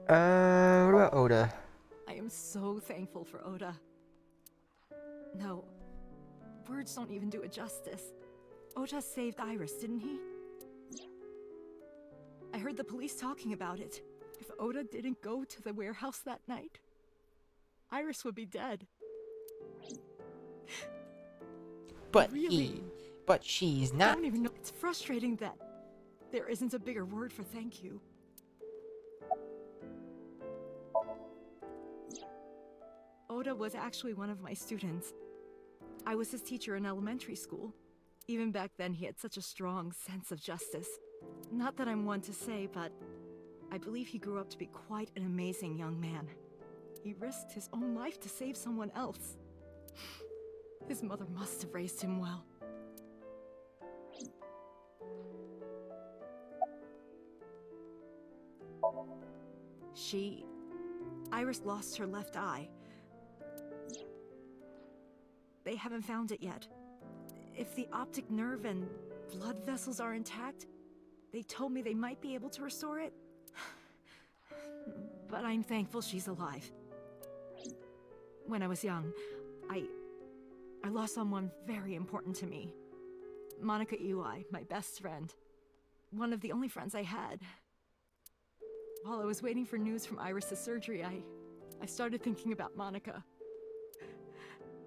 What about Oda? I am so thankful for Oda. No, words don't even do it justice. Oda saved Iris, didn't he? I heard the police talking about it. If Oda didn't go to the warehouse that night, Iris would be dead. But really, but she's I not. don't even know. It's frustrating that there isn't a bigger word for thank you. Oda was actually one of my students. I was his teacher in elementary school. Even back then, he had such a strong sense of justice. Not that I'm one to say, but I believe he grew up to be quite an amazing young man. He risked his own life to save someone else. His mother must have raised him well. Iris lost her left eye. They haven't found it yet. If the optic nerve and blood vessels are intact, they told me they might be able to restore it. But I'm thankful she's alive. When I was young, I lost someone very important to me. Monica Eli, my best friend. One of the only friends I had. While I was waiting for news from Iris' surgery, I started thinking about Monica.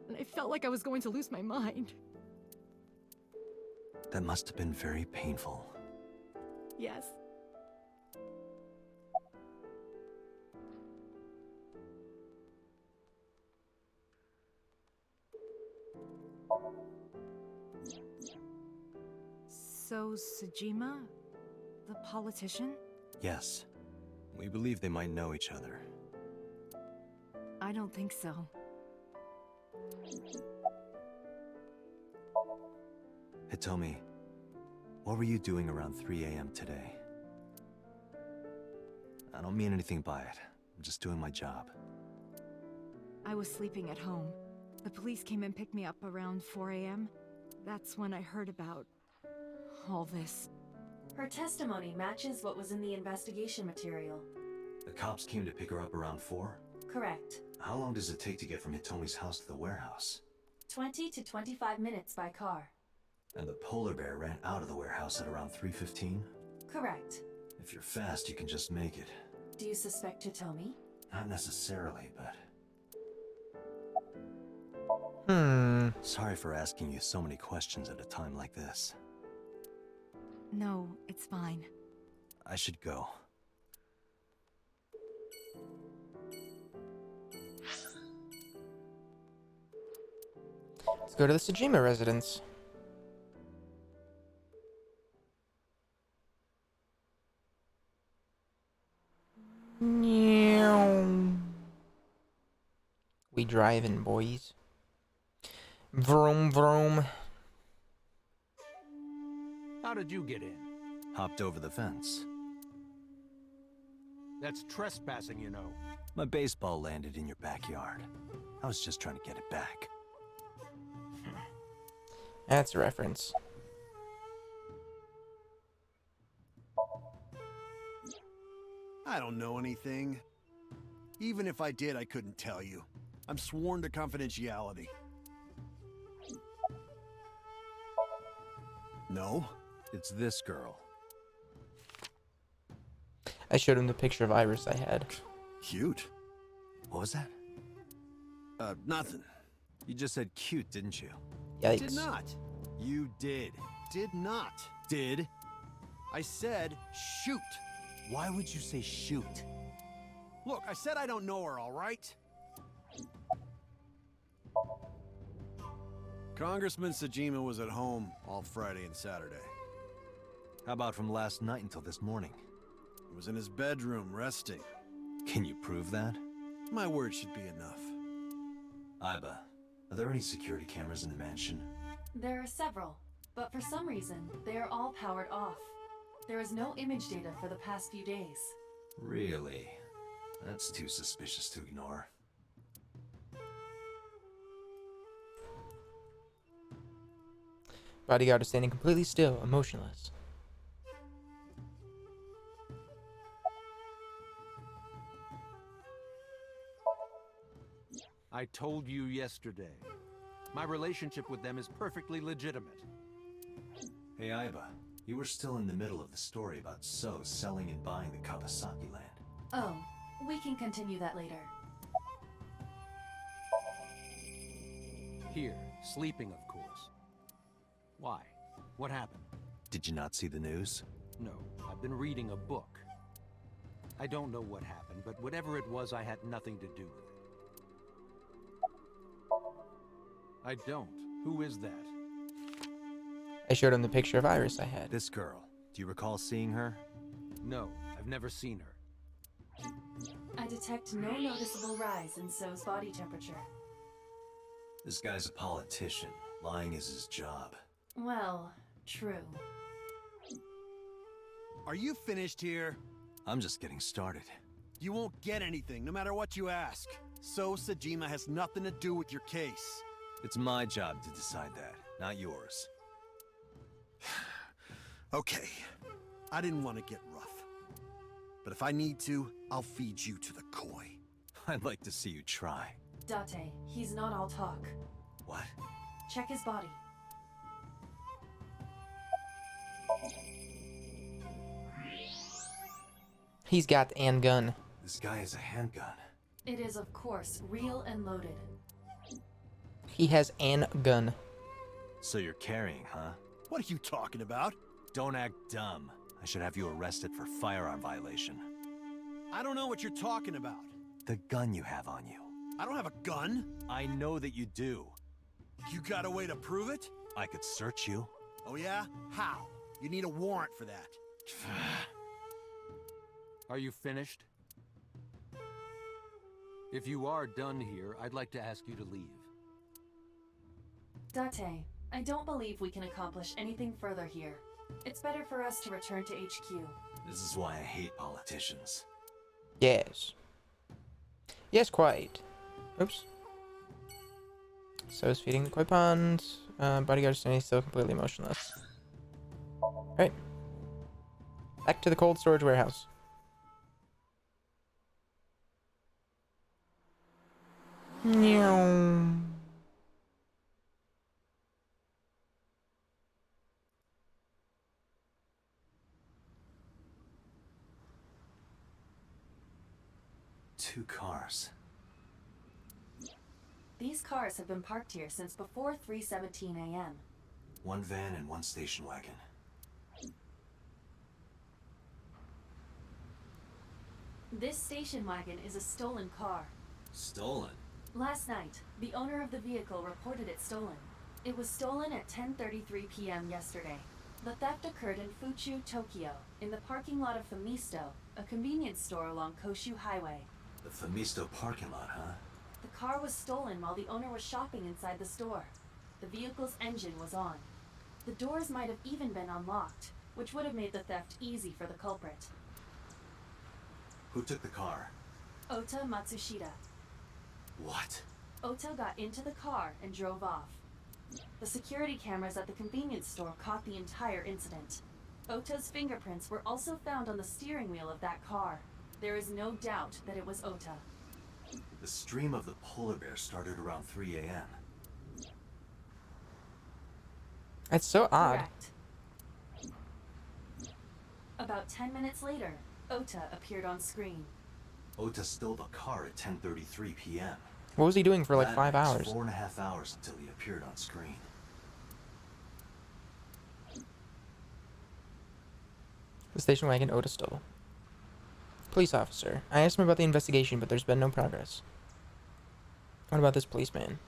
And I felt like I was going to lose my mind. That must have been very painful. Yes. So, Sejima? The politician? Yes. We believe they might know each other. I don't think so. Hitomi, what were you doing around 3 a.m. today? I don't mean anything by it. I'm just doing my job. I was sleeping at home. The police came and picked me up around 4 a.m. That's when I heard about all this. Her testimony matches what was in the investigation material. The cops came to pick her up around 4? Correct. How long does it take to get from Hitomi's house to the warehouse? 20 to 25 minutes by car. And the polar bear ran out of the warehouse at around 3:15? Correct. If you're fast, you can just make it. Do you suspect Hitomi? Not necessarily, but... Sorry for asking you so many questions at a time like this. No, it's fine. I should go. Let's go to the Sejima residence. We driving, boys. Vroom vroom. did you get in? Hopped over the fence. That's trespassing, you know. My baseball landed in your backyard. I was just trying to get it back. That's a reference. I don't know anything. Even if I did, I couldn't tell you. I'm sworn to confidentiality. No? It's this girl. I showed him the picture of Iris I had. Cute. What was that? Nothing. You just said cute, didn't you? Yikes. Did not. You did. Did not. Did? I said shoot. Why would you say shoot? Look, I said I don't know her, all right? Congressman Sajima was at home all Friday and Saturday. How about from last night until this morning? He was in his bedroom, resting. Can you prove that? My word should be enough. Iba, are there any security cameras in the mansion? There are several, but for some reason, they are all powered off. There is no image data for the past few days. Really? That's too suspicious to ignore. Bodyguard is standing completely still, emotionless. I told you yesterday. My relationship with them is perfectly legitimate. Hey, Iba, you were still in the middle of the story about So selling and buying the Kawasaki land. Oh, we can continue that later. Here, sleeping, of course. Why? What happened? Did you not see the news? No, I've been reading a book. I don't know what happened, but whatever it was, I had nothing to do with it. I don't. Who is that? I showed him the picture of Iris I had. This girl. Do you recall seeing her? No, I've never seen her. I detect no noticeable rise in So's body temperature. This guy's a politician. Lying is his job. Well, true. Are you finished here? I'm just getting started. You won't get anything, no matter what you ask. So Sajima has nothing to do with your case. It's my job to decide that, not yours. Okay, I didn't want to get rough. But if I need to, I'll feed you to the koi. I'd like to see you try. Date, he's not all talk. What? Check his body. He's got an gun. This guy has a handgun. It is, of course, real and loaded. He has an gun. So you're carrying, huh? What are you talking about? Don't act dumb. I should have you arrested for firearm violation. I don't know what you're talking about. The gun you have on you. I don't have a gun. I know that you do. You got a way to prove it? I could search you. Oh yeah? How? You need a warrant for that. Are you finished? If you are done here, I'd like to ask you to leave. Date, I don't believe we can accomplish anything further here. It's better for us to return to HQ. This is why I hate politicians. Yes. Yes, quite. Oops. So is feeding the koi pond. Bodyguard standing still, completely motionless. Alright. Back to the cold storage warehouse. Meow. Two cars. These cars have been parked here since before 3:17 a.m. One van and one station wagon. This station wagon is a stolen car. Stolen? Last night, the owner of the vehicle reported it stolen. It was stolen at 10:33 p.m. yesterday. The theft occurred in Fuchu, Tokyo, in the parking lot of Famisto, a convenience store along Koshu Highway. The Famisto parking lot, huh? The car was stolen while the owner was shopping inside the store. The vehicle's engine was on. The doors might have even been unlocked, which would have made the theft easy for the culprit. Who took the car? Ota Matsushita. What? Ota got into the car and drove off. The security cameras at the convenience store caught the entire incident. Ota's fingerprints were also found on the steering wheel of that car. There is no doubt that it was Ota. The stream of the polar bear started around 3 a.m. That's so odd. Correct. About 10 minutes later, Ota appeared on screen. Ota stole the car at 10:33 p.m. What was he doing for like That 5 makes hours? 4.5 hours until he appeared on screen. The station wagon Ota stole. Police officer. I asked him about the investigation, but there's been no progress. What about this policeman?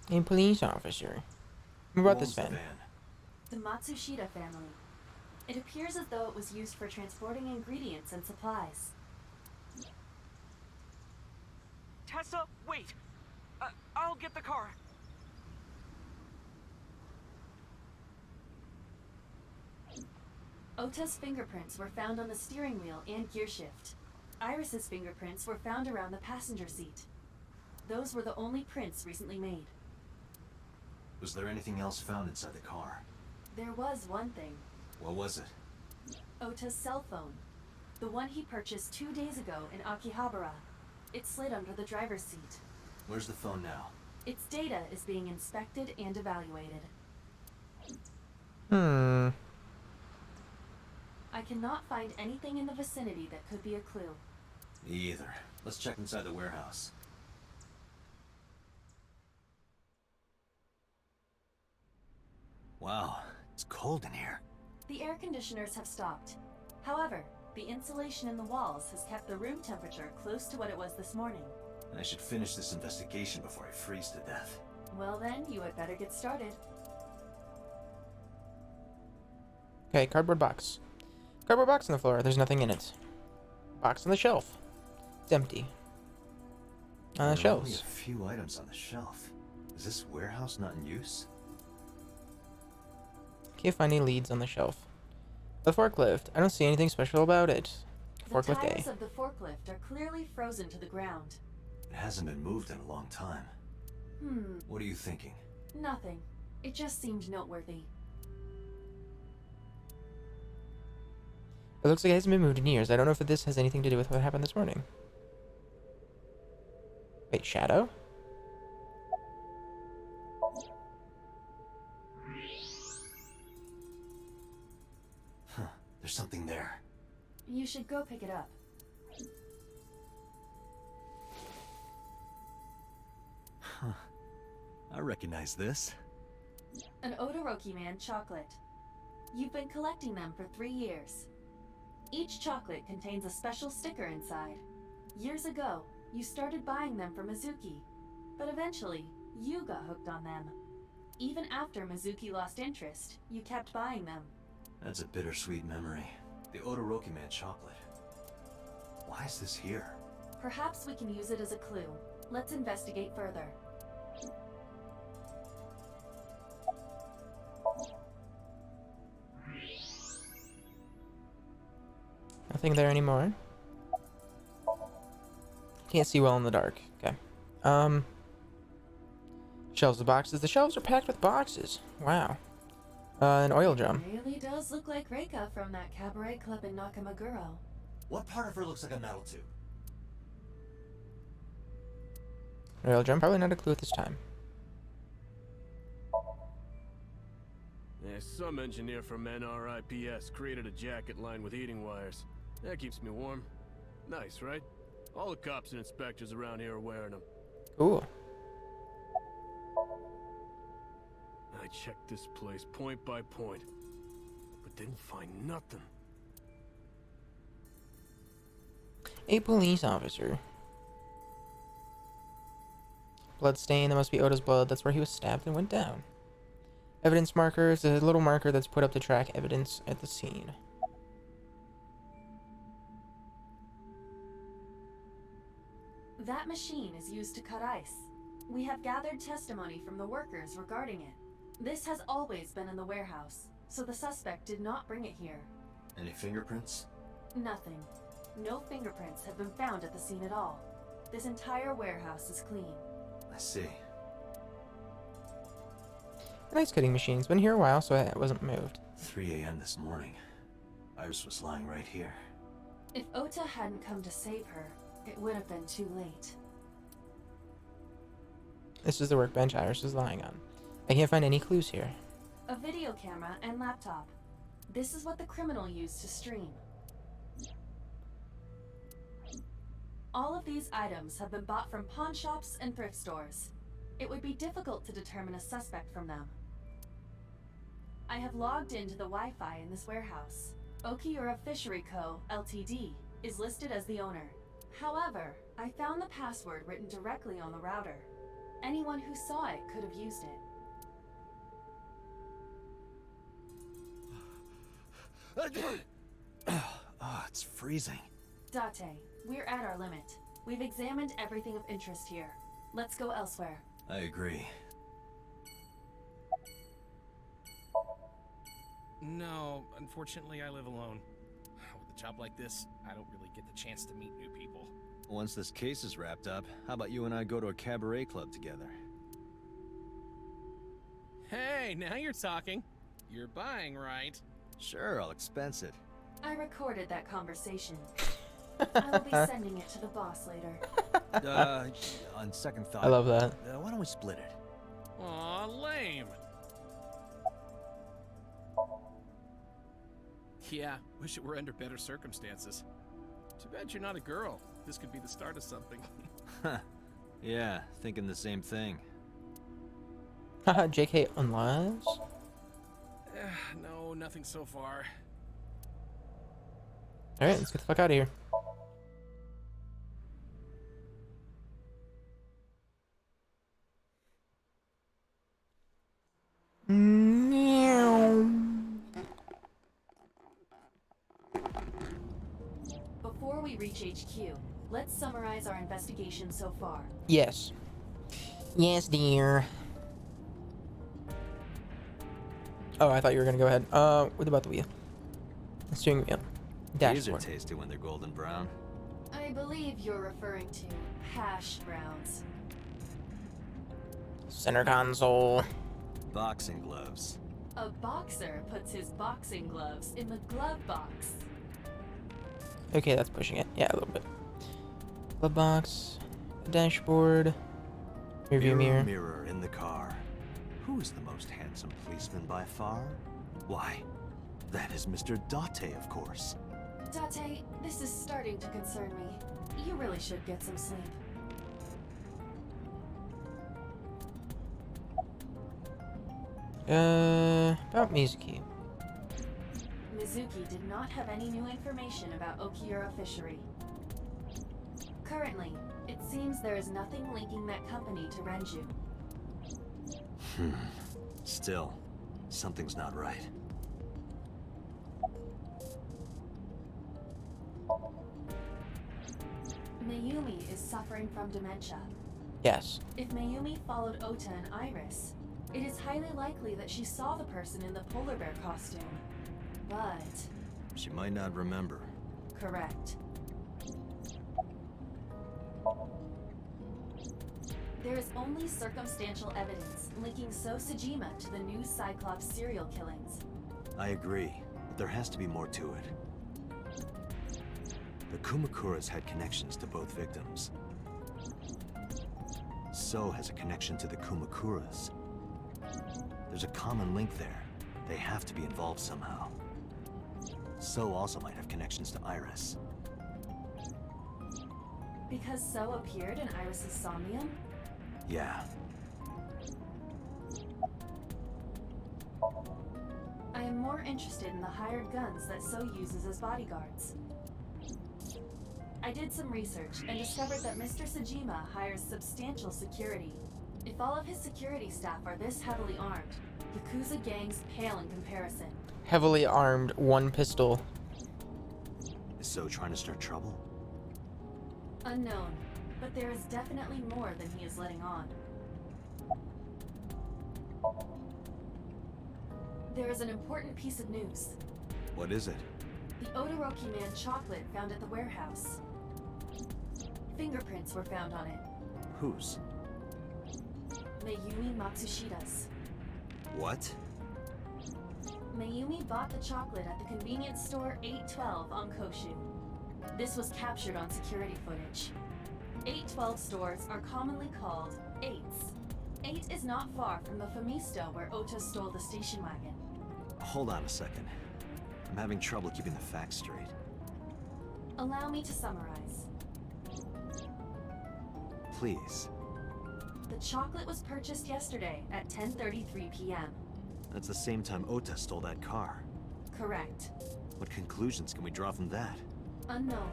A police officer. What about this van? The Matsushita family. It appears as though it was used for transporting ingredients and supplies. Tessa, wait! I'll get the car. Ota's fingerprints were found on the steering wheel and gear shift. Iris's fingerprints were found around the passenger seat. Those were the only prints recently made. Was there anything else found inside the car? There was one thing. What was it? Ota's cell phone. The one he purchased 2 days ago in Akihabara. It slid under the driver's seat. Where's the phone now? Its data is being inspected and evaluated. I cannot find anything in the vicinity that could be a clue. Me either. Let's check inside the warehouse. Wow, it's cold in here. The air conditioners have stopped. However, the insulation in the walls has kept the room temperature close to what it was this morning. I should finish this investigation before I freeze to death. Well then, you had better get started. Okay, cardboard box. Cardboard box on the floor. There's nothing in it. Box on the shelf. It's empty. On the There are only shelves. a few items on the shelf. Is this warehouse not in use? Can't find any leads on the shelf. The forklift. I don't see anything special about it. The Forklift tires A. of the forklift are clearly frozen to the ground. It hasn't been moved in a long time. What are you thinking? Nothing. It just seemed noteworthy. It looks like it hasn't been moved in years. I don't know if this has anything to do with what happened this morning. Wait, Shadow? Huh, there's something there. You should go pick it up. Huh. I recognize this. An Odoroki Man chocolate. You've been collecting them for 3 years. Each chocolate contains a special sticker inside. Years ago, you started buying them for Mizuki, but eventually, you got hooked on them. Even after Mizuki lost interest, you kept buying them. That's a bittersweet memory. The Odoroki Man chocolate. Why is this here? Perhaps we can use it as a clue. Let's investigate further. Nothing there anymore. Can't see well in the dark. Okay. Shelves of boxes. The shelves are packed with boxes. Wow. An oil drum. It really does look like Reika from that cabaret club in Nakamaguro. What part of her looks like a metal tube? Oil drum. Probably not a clue at this time. Yeah, some engineer from NRIPS created a jacket lined with heating wires. That keeps me warm. Nice, right? All the cops and inspectors around here are wearing them. Cool. I checked this place point by point, but didn't find nothing. A police officer. Blood stain. That must be Oda's blood. That's where he was stabbed and went down. Evidence marker is a little marker that's put up to track evidence at the scene. That machine is used to cut ice. We have gathered testimony from the workers regarding it. This has always been in the warehouse, so the suspect did not bring it here. Any fingerprints? Nothing. No fingerprints have been found at the scene at all. This entire warehouse is clean. I see. Nice cutting machine. It's been here a while, so it wasn't moved. 3 a.m. this morning. Iris was lying right here. If Ota hadn't come to save her, it would have been too late. This is the workbench Iris is lying on. I can't find any clues here. A video camera and laptop. This is what the criminal used to stream. All of these items have been bought from pawn shops and thrift stores. It would be difficult to determine a suspect from them. I have logged into the Wi-Fi in this warehouse. Okiura Fishery Co., Ltd. is listed as the owner. However, I found the password written directly on the router. Anyone who saw it could have used it. Oh, it's freezing. Date, we're at our limit. We've examined everything of interest here. Let's go elsewhere. I agree. No, unfortunately I live alone. With a job like this, I don't really get the chance to meet new people. Once this case is wrapped up, how about you and I go to a cabaret club together? Hey, now you're talking. You're buying, right? Sure, I'll expense it. I recorded that conversation. I will be sending it to the boss later. On second thought... I love that. Why don't we split it? Aw, lame. Yeah, wish it were under better circumstances. Too bad you're not a girl. This could be the start of something. Yeah, thinking the same thing. Haha, JK unless? No, nothing so far. Alright, let's get the fuck out of here. Before we reach HQ, let's summarize our investigation so far. Yes. Yes, dear. Oh, I thought you were gonna go ahead. What about the wheel? The steering wheel. These are Dashboard. tasty when they're golden brown. I believe you're referring to hash browns. Center console. Boxing gloves. A boxer puts his boxing gloves in the glove box. Okay, that's pushing it. Yeah, a little bit. Glove box. Dashboard. Rearview mirror. Mirror in the car. Who is the most handsome policeman by far? Why, that is Mr. Date, of course. Date, this is starting to concern me. You really should get some sleep. About Mizuki. Mizuki did not have any new information about Okiura Fishery. Currently, it seems there is nothing linking that company to Renju. Still, something's not right. Mayumi is suffering from dementia. Yes. If Mayumi followed Ota and Iris, it is highly likely that she saw the person in the polar bear costume. But... She might not remember. correct. There is only circumstantial evidence linking So Sejima to the new Cyclops serial killings. I agree, but there has to be more to it. The Kumakuras had connections to both victims. So has a connection to the Kumakuras. There's a common link there. They have to be involved somehow. So also might have connections to Iris. Because So appeared in Iris's Somnium? Yeah. I am more interested in the hired guns that So uses as bodyguards. I did some research and discovered that Mr. Sejima hires substantial security. If all of his security staff are this heavily armed, Yakuza gangs pale in comparison. Heavily armed, one pistol. Is So trying to start trouble? Unknown, but there is definitely more than he is letting on. There is an important piece of news. What is it? The Odoroki Man chocolate found at the warehouse. Fingerprints were found on it. Whose? Mayumi Matsushida's. What? Mayumi bought the chocolate at the convenience store 812 on Koshu. This was captured on security footage. 812 stores are commonly called 8s. 8 is not far from the Famisto where Ota stole the station wagon. Hold on a second. I'm having trouble keeping the facts straight. Allow me to summarize. Please. The chocolate was purchased yesterday at 10:33 p.m. That's the same time Ota stole that car. Correct. What conclusions can we draw from that? Unknown.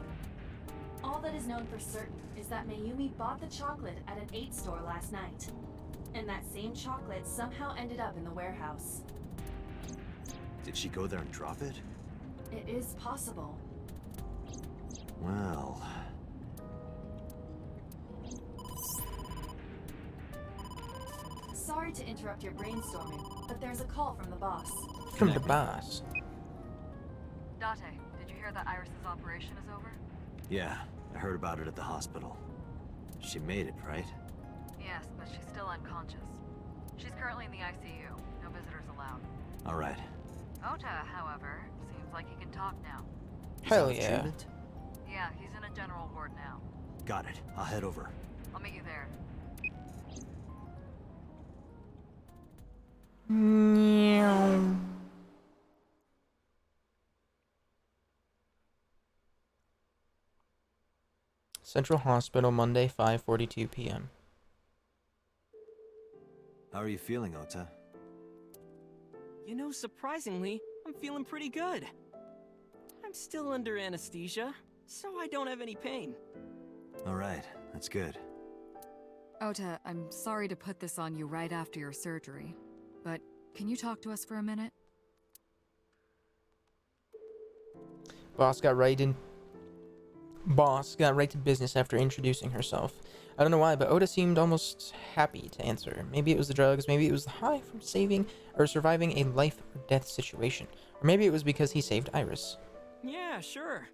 All that is known for certain is that Mayumi bought the chocolate at an 8 store last night. And that same chocolate somehow ended up in the warehouse. Did she go there and drop it? It is possible. Well... Sorry to interrupt your brainstorming, but there's a call from the boss. From the boss. Date, did you hear that Iris's operation is over? Yeah, I heard about it at the hospital. She made it, right? Yes, but she's still unconscious. She's currently in the ICU. No visitors allowed. Alright. Ota, however, seems like he can talk now. Hell yeah. Treatment? Yeah, he's in a general ward now. Got it. I'll head over. I'll meet you there. Central Hospital, Monday, 5:42 p.m. How are you feeling, Ota? You know, surprisingly, I'm feeling pretty good. I'm still under anesthesia, so I don't have any pain. Alright, that's good. Ota, I'm sorry to put this on you right after your surgery, but can you talk to us for a minute? Boss got right to business after introducing herself. I don't know why, but Ota seemed almost happy to answer. Maybe it was the drugs, maybe it was the high from saving or surviving a life or death situation. Or maybe it was because he saved Iris. Yeah, sure.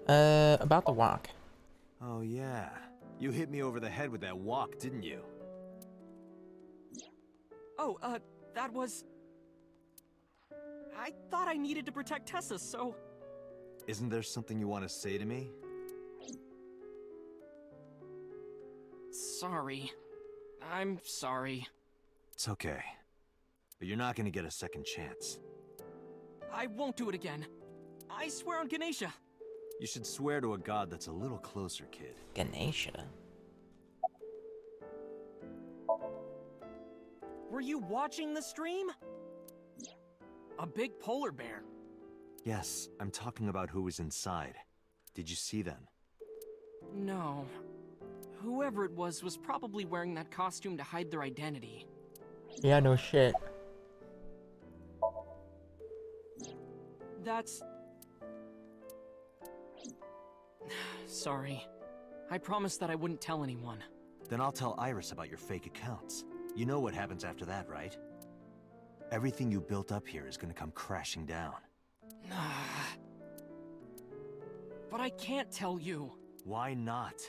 About the walk. Oh yeah. You hit me over the head with that walk, didn't you? Oh, that was... I thought I needed to protect Tessa, so... Isn't there something you want to say to me? Sorry. I'm sorry. It's okay. But you're not gonna get a second chance. I won't do it again. I swear on Ganesha. You should swear to a god that's a little closer, kid. Ganesha. Were you watching the stream? A big polar bear. Yes, I'm talking about who was inside. Did you see them? No. Whoever it was probably wearing that costume to hide their identity. Yeah, no shit. That's... Sorry. I promised that I wouldn't tell anyone. Then I'll tell Iris about your fake accounts. You know what happens after that, right? Everything you built up here is gonna come crashing down. But I can't tell you. Why not?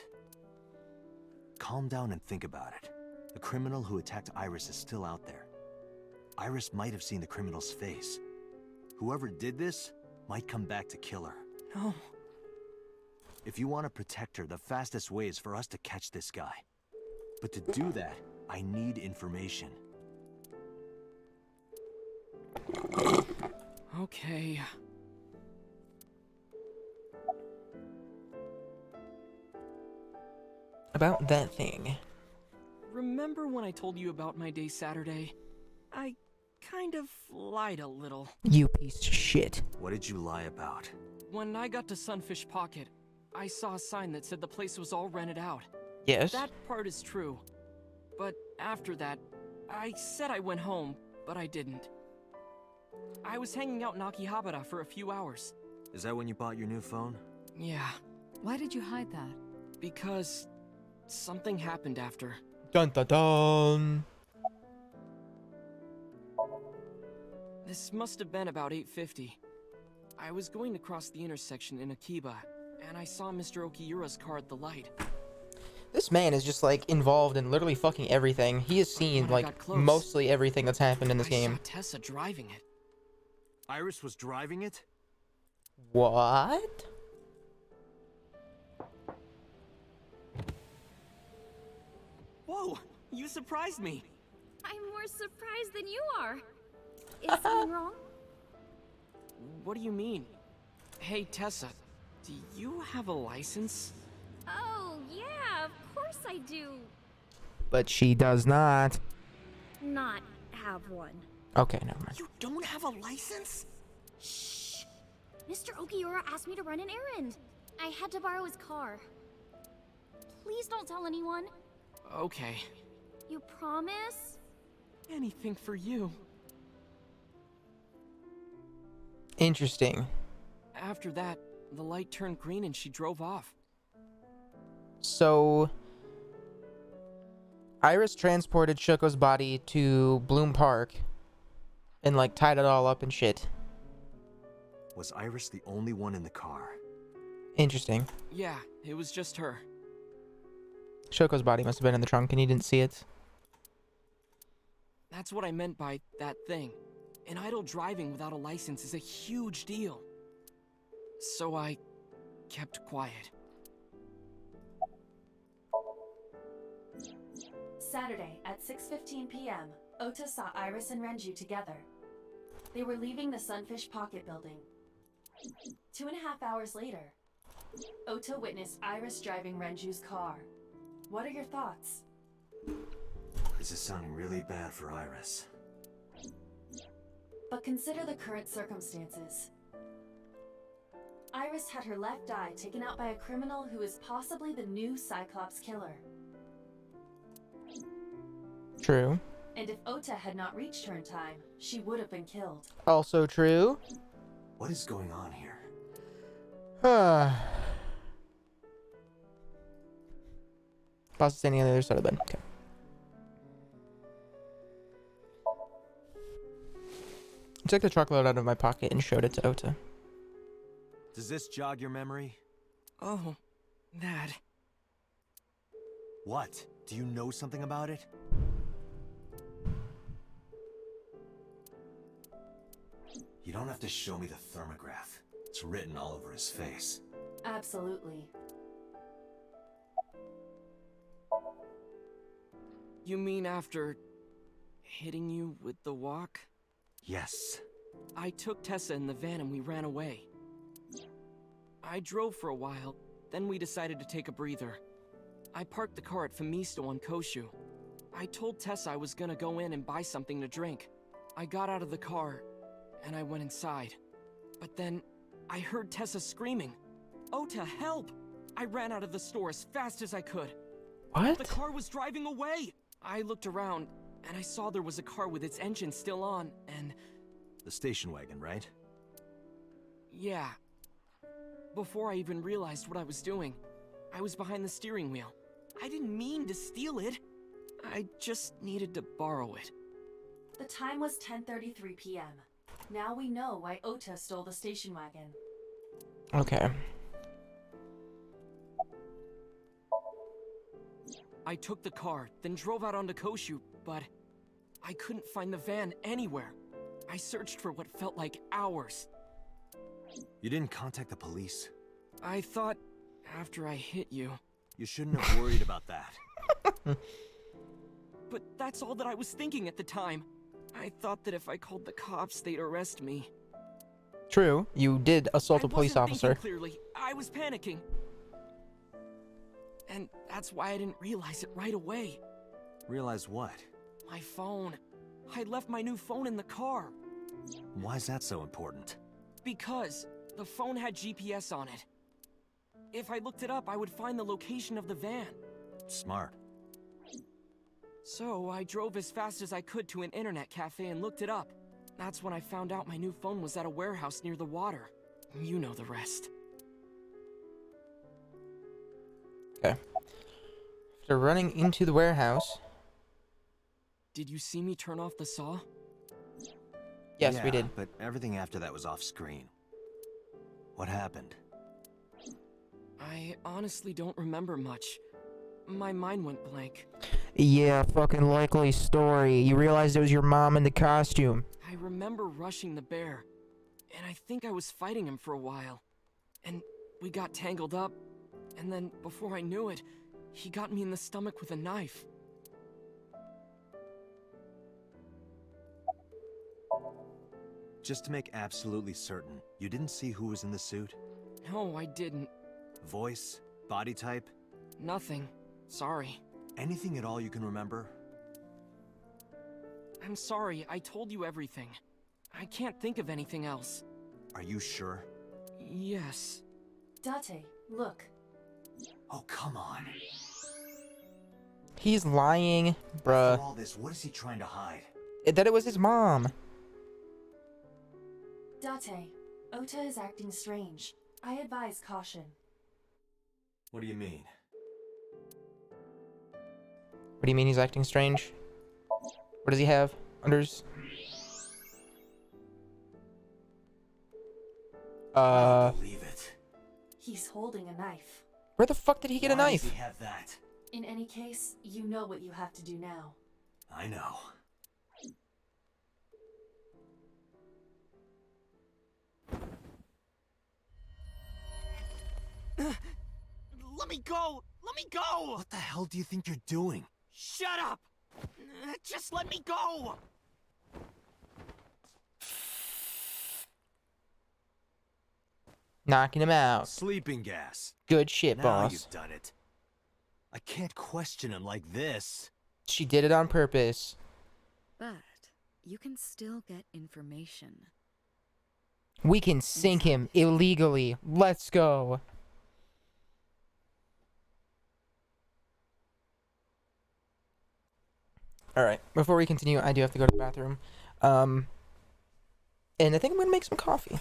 Calm down and think about it. The criminal who attacked Iris is still out there. Iris might have seen the criminal's face. Whoever did this might come back to kill her. No. If you want to protect her, the fastest way is for us to catch this guy. But to do that, I need information. Okay. About that thing. Remember when I told you about my day Saturday? I kind of lied a little. You piece of shit. What did you lie about? When I got to Sunfish Pocket, I saw a sign that said the place was all rented out. Yes? That part is true. But after that, I said I went home, but I didn't. I was hanging out in Akihabara for a few hours. Is that when you bought your new phone? Yeah. Why did you hide that? Because something happened after. Dun dun dun. This must have been about 8:50. I was going to cross the intersection in Akiba, and I saw Mr. Okiura's car at the light. This man is just like involved in literally fucking everything. He has seen like mostly everything that's happened in this game. I saw Tessa driving it. Iris was driving it? What? Whoa, you surprised me. I'm more surprised than you are. Is something wrong? What do you mean? Hey, Tessa, do you have a license? Oh, yeah, of course I do. But she does not. Not have one. Okay, never mind. You don't have a license? Shh. Mr. Okiura asked me to run an errand. I had to borrow his car. Please don't tell anyone. Okay. You promise? Anything for you. Interesting. After that, the light turned green and she drove off. So, Iris transported Shoko's body to Bloom Park and like tied it all up and shit. Was Iris the only one in the car? Interesting. Yeah, it was just her. Shoko's body must have been in the trunk and he didn't see it. That's what I meant by that thing. An idle driving without a license is a huge deal. So I kept quiet. Saturday at 6:15 p.m., Ota saw Iris and Renju together. They were leaving the Sunfish Pocket building. 2.5 hours later, Ota witnessed Iris driving Renju's car. What are your thoughts? This is sounding really bad for Iris. But consider the current circumstances. Iris had her left eye taken out by a criminal who is possibly the new Cyclops killer. True. And if Ota had not reached her in time, she would have been killed. Also true. What is going on here? Boss is standing on the other side of the bed. Okay. I took the chocolate out of my pocket and showed it to Ota. Does this jog your memory? Oh, that. What? Do you know something about it? You don't have to show me the thermograph. It's written all over his face. Absolutely. You mean after hitting you with the walk? Yes. I took Tessa in the van and we ran away. I drove for a while, then we decided to take a breather. I parked the car at Famisto on Koshu. I told Tessa I was gonna go in and buy something to drink. I got out of the car, and I went inside. But then, I heard Tessa screaming, "Ota, help!" I ran out of the store as fast as I could. What? The car was driving away! I looked around, and I saw there was a car with its engine still on, and... The station wagon, right? Yeah. Before I even realized what I was doing, I was behind the steering wheel. I didn't mean to steal it. I just needed to borrow it. The time was 10:33 p.m. Now we know why Ota stole the station wagon. Okay. I took the car, then drove out onto Koshu, but I couldn't find the van anywhere. I searched for what felt like hours. You didn't contact the police? I thought after I hit you... You shouldn't have worried about that. But that's all that I was thinking at the time. I thought that if I called the cops, they'd arrest me. True, you did assault a police officer. Clearly, I was panicking. And that's why I didn't realize it right away. Realize what? My phone. I left my new phone in the car. Why's that so important? Because the phone had GPS on it. If I looked it up, I would find the location of the van. Smart. So I drove as fast as I could to an internet cafe and looked it up. That's when I found out my new phone was at a warehouse near the water. You know the rest. Okay. They're running into the warehouse. Did you see me turn off the saw? Yes, yeah, we did. But everything after that was off screen. What happened? I honestly don't remember much. My mind went blank. Yeah, fucking likely story. You realized it was your mom in the costume. I remember rushing the bear, and I think I was fighting him for a while. And we got tangled up, and then before I knew it, he got me in the stomach with a knife. Just to make absolutely certain, you didn't see who was in the suit? No, I didn't. Voice? Body type? Nothing. Sorry. Anything at all you can remember? I'm sorry, I told you everything. I can't think of anything else. Are you sure? Yes. Date, look. Oh, come on. He's lying, bruh. After all this, what is he trying to hide? That it was his mom. Date, Ota is acting strange. I advise caution. What do you mean? What do you mean he's acting strange? What does he have under his... I don't believe it. He's holding a knife. Where the fuck did he get a Why knife? does he have that? In any case, you know what you have to do now. I know. Let me go! Let me go! What the hell do you think you're doing? Shut up! Just let me go! Knocking him out. Sleeping gas. Good shit, Now boss. you've done it. I can't question him like this. She did it on purpose. But you can still get information. We can sink him illegally. Let's go. Alright, before we continue, I do have to go to the bathroom. And I think I'm going to make some coffee.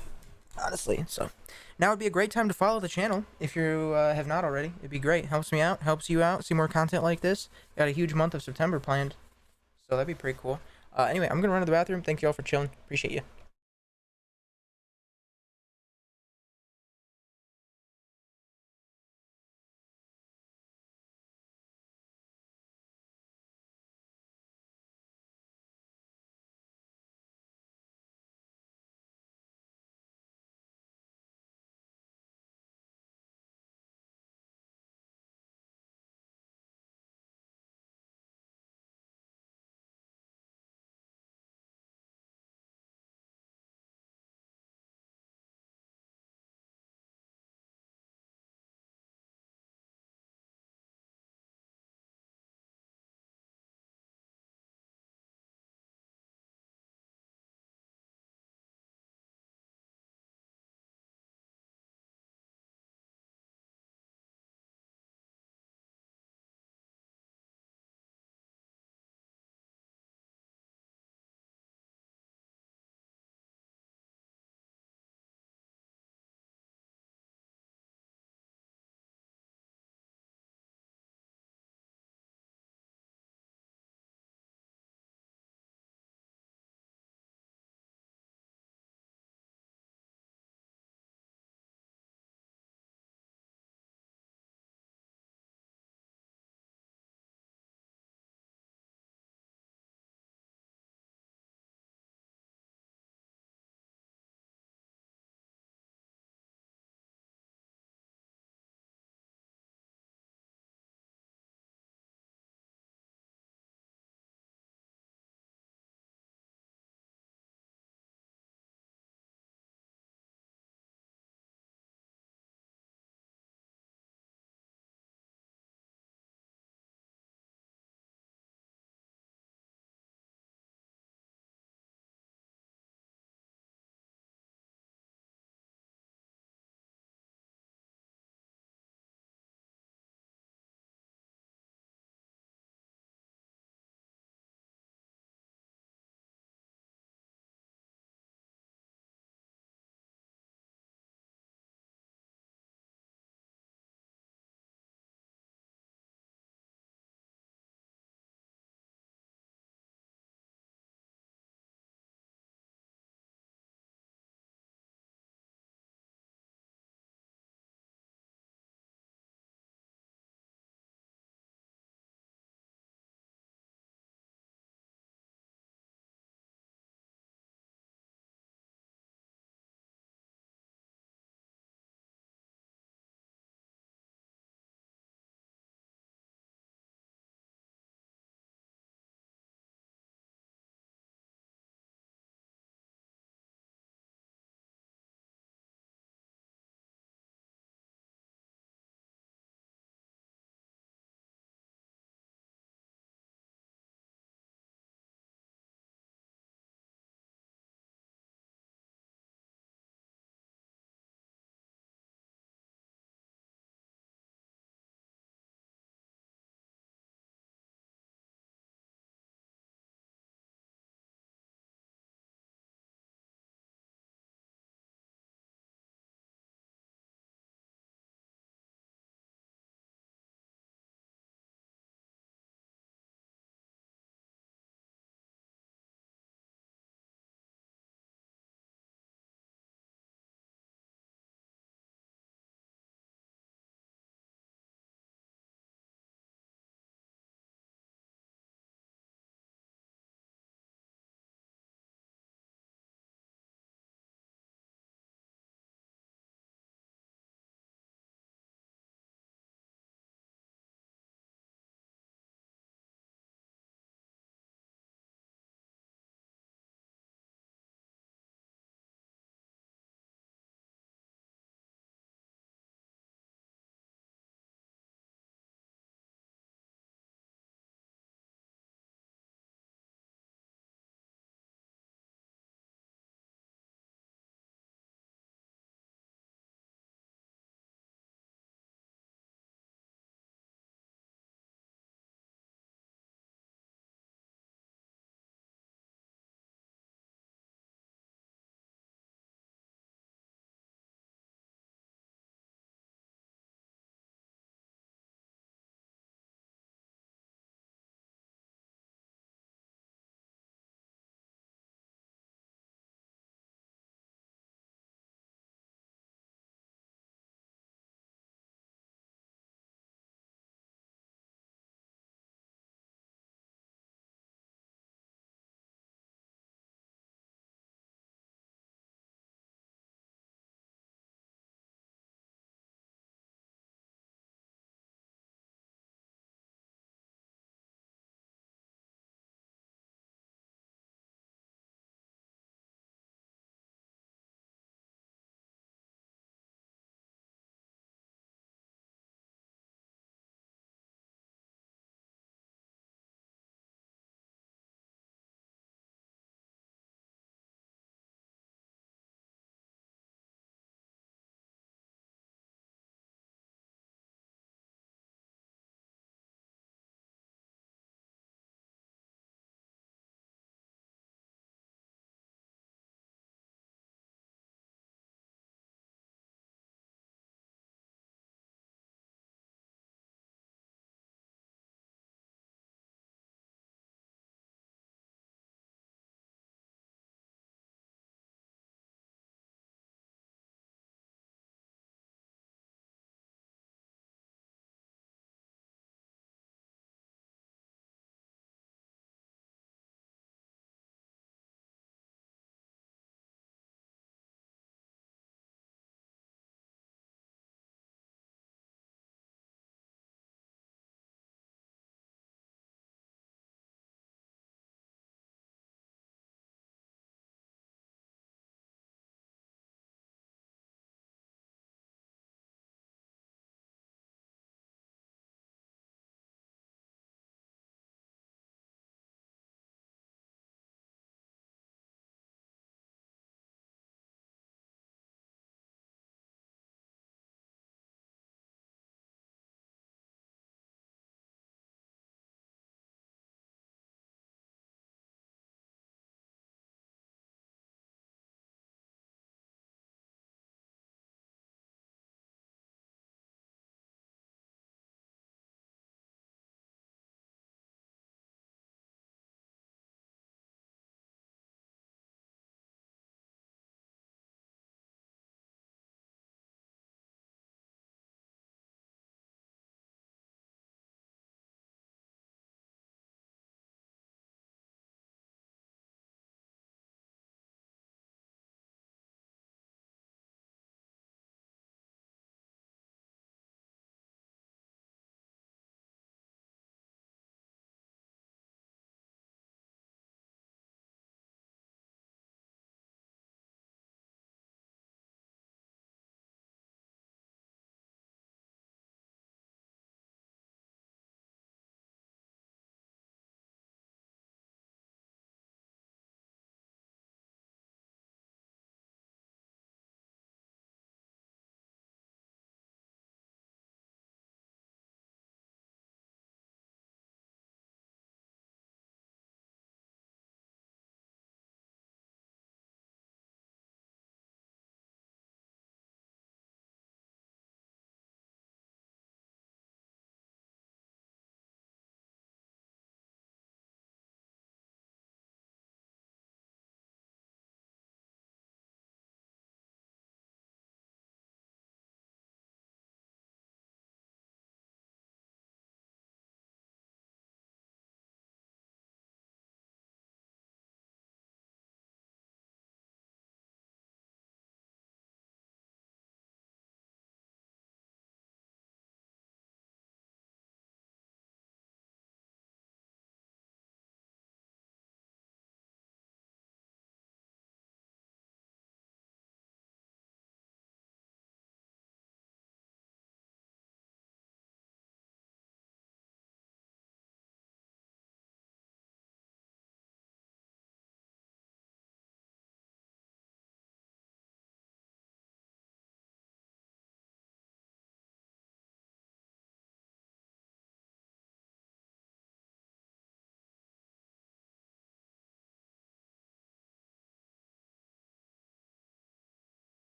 Honestly, so. Now would be a great time to follow the channel, if you have not already. It'd be great. Helps me out, helps you out, see more content like this. Got a huge month of September planned. So that'd be pretty cool. Anyway, I'm going to run to the bathroom. Thank you all for chilling. Appreciate you.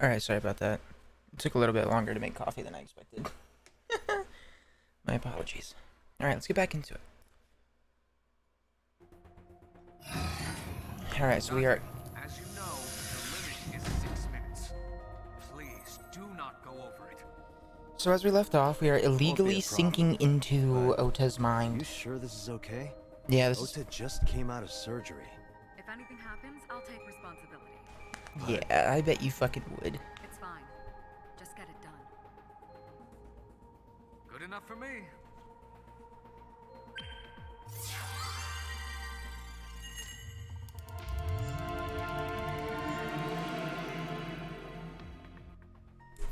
Alright, sorry about that. It took a little bit longer to make coffee than I expected. My apologies. Alright, let's get back into it. Alright, so we are... As you know, the limit is 6 minutes. Please, do not go over it. So as we left off, we are illegally sinking into Ota's mind. You sure this is okay? Yeah, this Ota just came out of surgery. If anything happens, I'll take responsibility. Yeah, I bet you fucking would. It's fine. Just get it done. Good enough for me.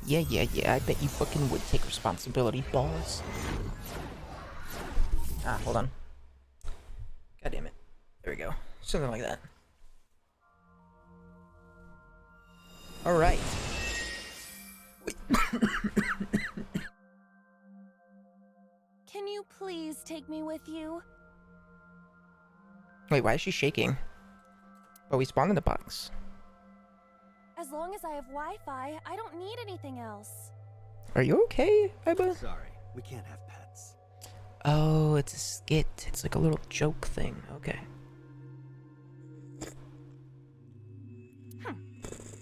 Yeah, I bet you fucking would take responsibility, boss. Ah, hold on. God damn it. There we go. Something like that. Alright. Can you please take me with you? Wait, why is she shaking? Oh, we spawned in the box. As long as I have Wi-Fi, I don't need anything else. Are you okay, Iba? Sorry, we can't have pets. Oh, it's a skit. It's like a little joke thing. Okay.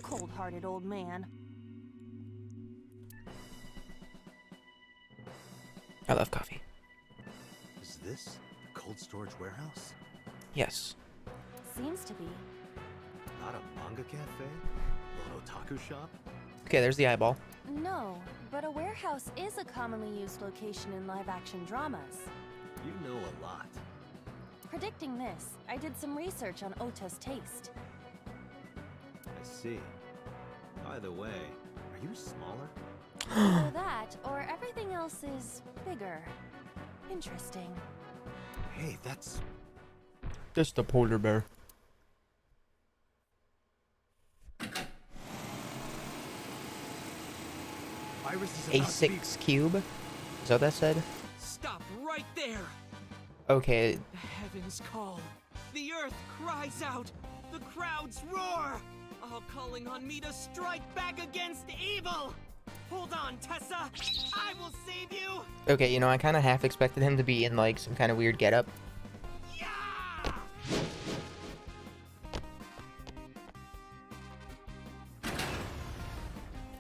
Cold-hearted old man. I love coffee. Is this a cold storage warehouse? Yes. Seems to be. Not a manga cafe? Or an otaku shop? Okay, there's the eyeball. No, but a warehouse is a commonly used location in live-action dramas. You know a lot. Predicting this, I did some research on Ota's taste. I see. By the way, are you smaller? Either that, or everything else is bigger. Interesting. Hey, that's... Just a polar bear. Iris is A6 cube? Is that what that said? Stop right there! Okay. The heavens call. The earth cries out. The crowds roar. All calling on me to strike back against evil. Hold on, Tessa. I will save you. Okay, you know, I kind of half expected him to be in, like, some kind of weird getup.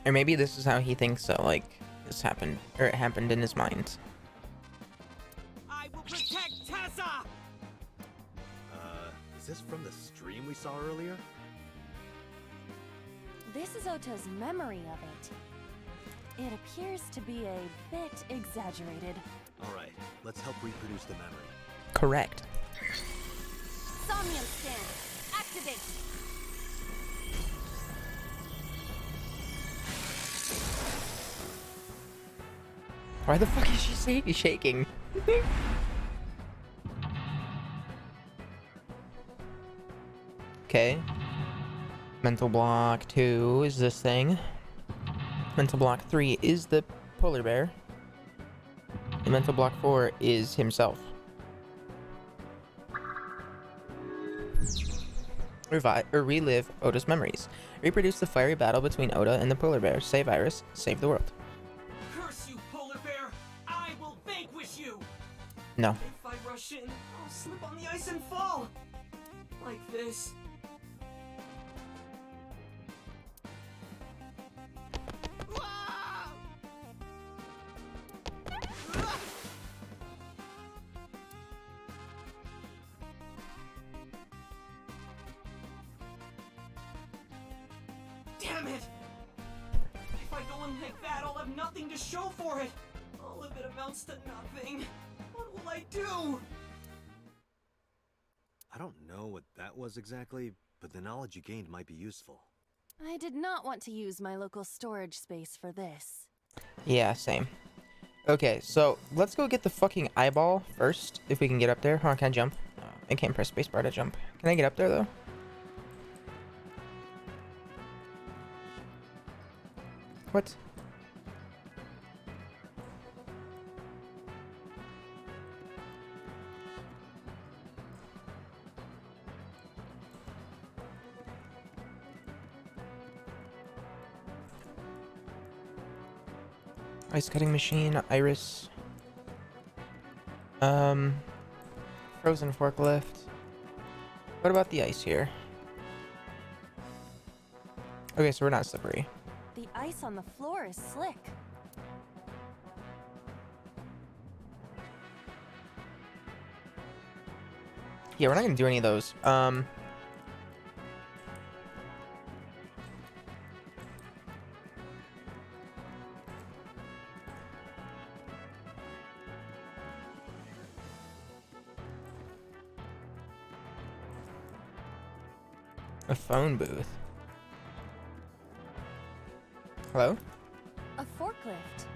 Or maybe this is how he thinks that, like, this happened, or it happened in his mind. I will protect Tessa! Is this from the stream we saw earlier? This is Ota's memory of it. It appears to be a bit exaggerated. Alright, let's help reproduce the memory. Correct. Somnium stand, activate! Why the fuck is she shaking? Okay. Mental block 2 is this thing. Mental block 3 is the polar bear. And mental block 4 is himself. Relive Ota's memories. Reproduce the fiery battle between Ota and the polar bear. Save Iris. Save the world. Curse you, polar bear! I will vanquish you! No. If I rush in, I'll slip on the ice and fall! Like this. Damn it! If I go in like that, I'll have nothing to show for it! All of it amounts to nothing. What will I do? I don't know what that was exactly, but the knowledge you gained might be useful. I did not want to use my local storage space for this. Yeah, same. Okay, so let's go get the fucking eyeball first, if we can get up there. Hold on, can I jump? I can't press spacebar to jump. Can I get up there, though? What? Ice cutting machine, Iris. Frozen forklift. What about the ice here? Okay, so we're not slippery. The ice on the floor is slick. Yeah, we're not gonna do any of those. A phone booth. Hello? A forklift.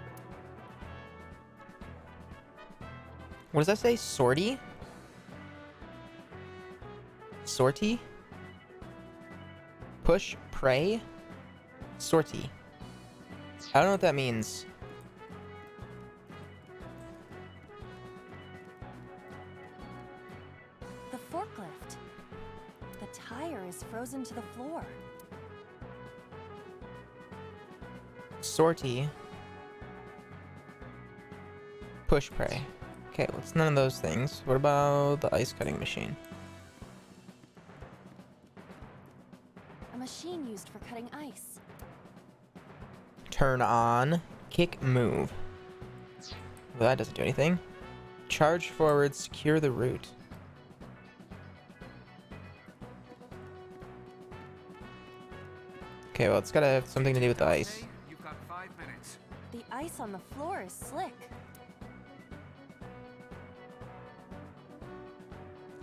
What does that say? Sortie? Sortie? Push, pray? Sortie. I don't know what that means. The forklift. The tire is frozen to the floor. Sortie. Push, pray. Okay, well, it's none of those things. What about the ice cutting machine? A machine used for cutting ice. Turn on. Kick, move. Well, that doesn't do anything. Charge forward, secure the route. Okay, well, it's gotta have something to do with the ice. You've got 5 minutes. The ice on the floor is slick.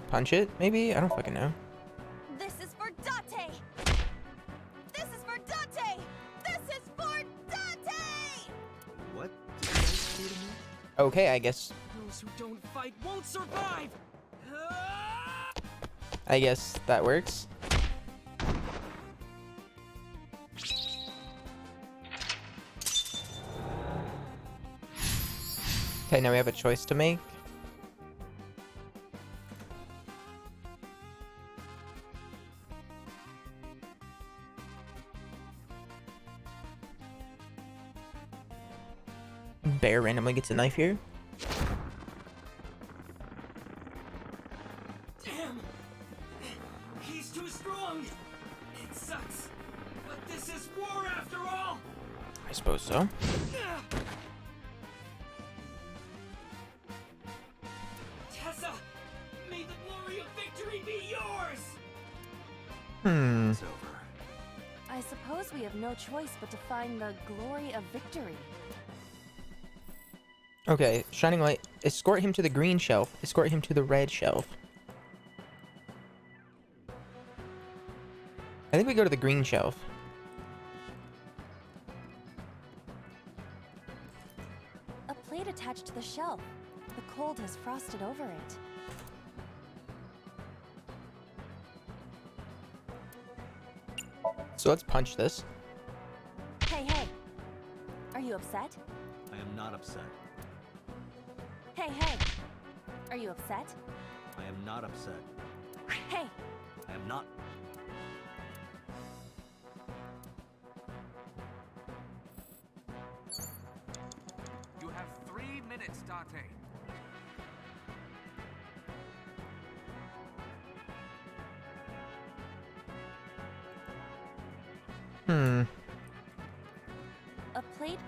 Punch it, maybe? I don't fucking know. This is for Date! This is for Date! This is for Date! What did you guys do to me? Okay, I guess. Those who don't fight won't survive! I guess that works. Okay, now we have a choice to make. Bear randomly gets a knife here. Damn! He's too strong! It sucks, but this is war after all! I suppose so. Tessa! May the glory of victory be yours! Hmm. It's over. I suppose we have no choice but to find the glory of victory. Okay, shining light. Escort him to the green shelf. Escort him to the red shelf. I think we go to the green shelf. A plate attached to the shelf. The cold has frosted over it. So let's punch this. Hey, hey. Are you upset? I am not upset. Hey, hey. Are you upset? I am not upset. Hey. I am not. You have 3 minutes, Date. Hmm. A plate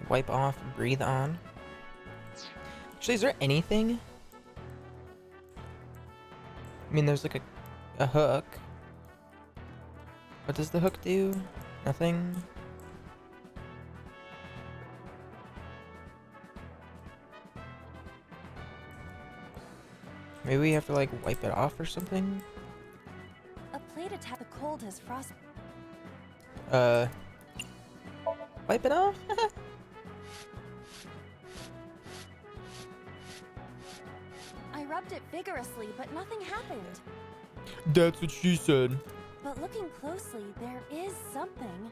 Wipe off, breathe on. Actually, is there anything? I mean, there's like a hook. What does the hook do? Nothing? Maybe we have to like wipe it off or something? A plate attached. The cold has frost. Wipe it off? I rubbed it vigorously, but nothing happened. That's what she said. But looking closely, there is something.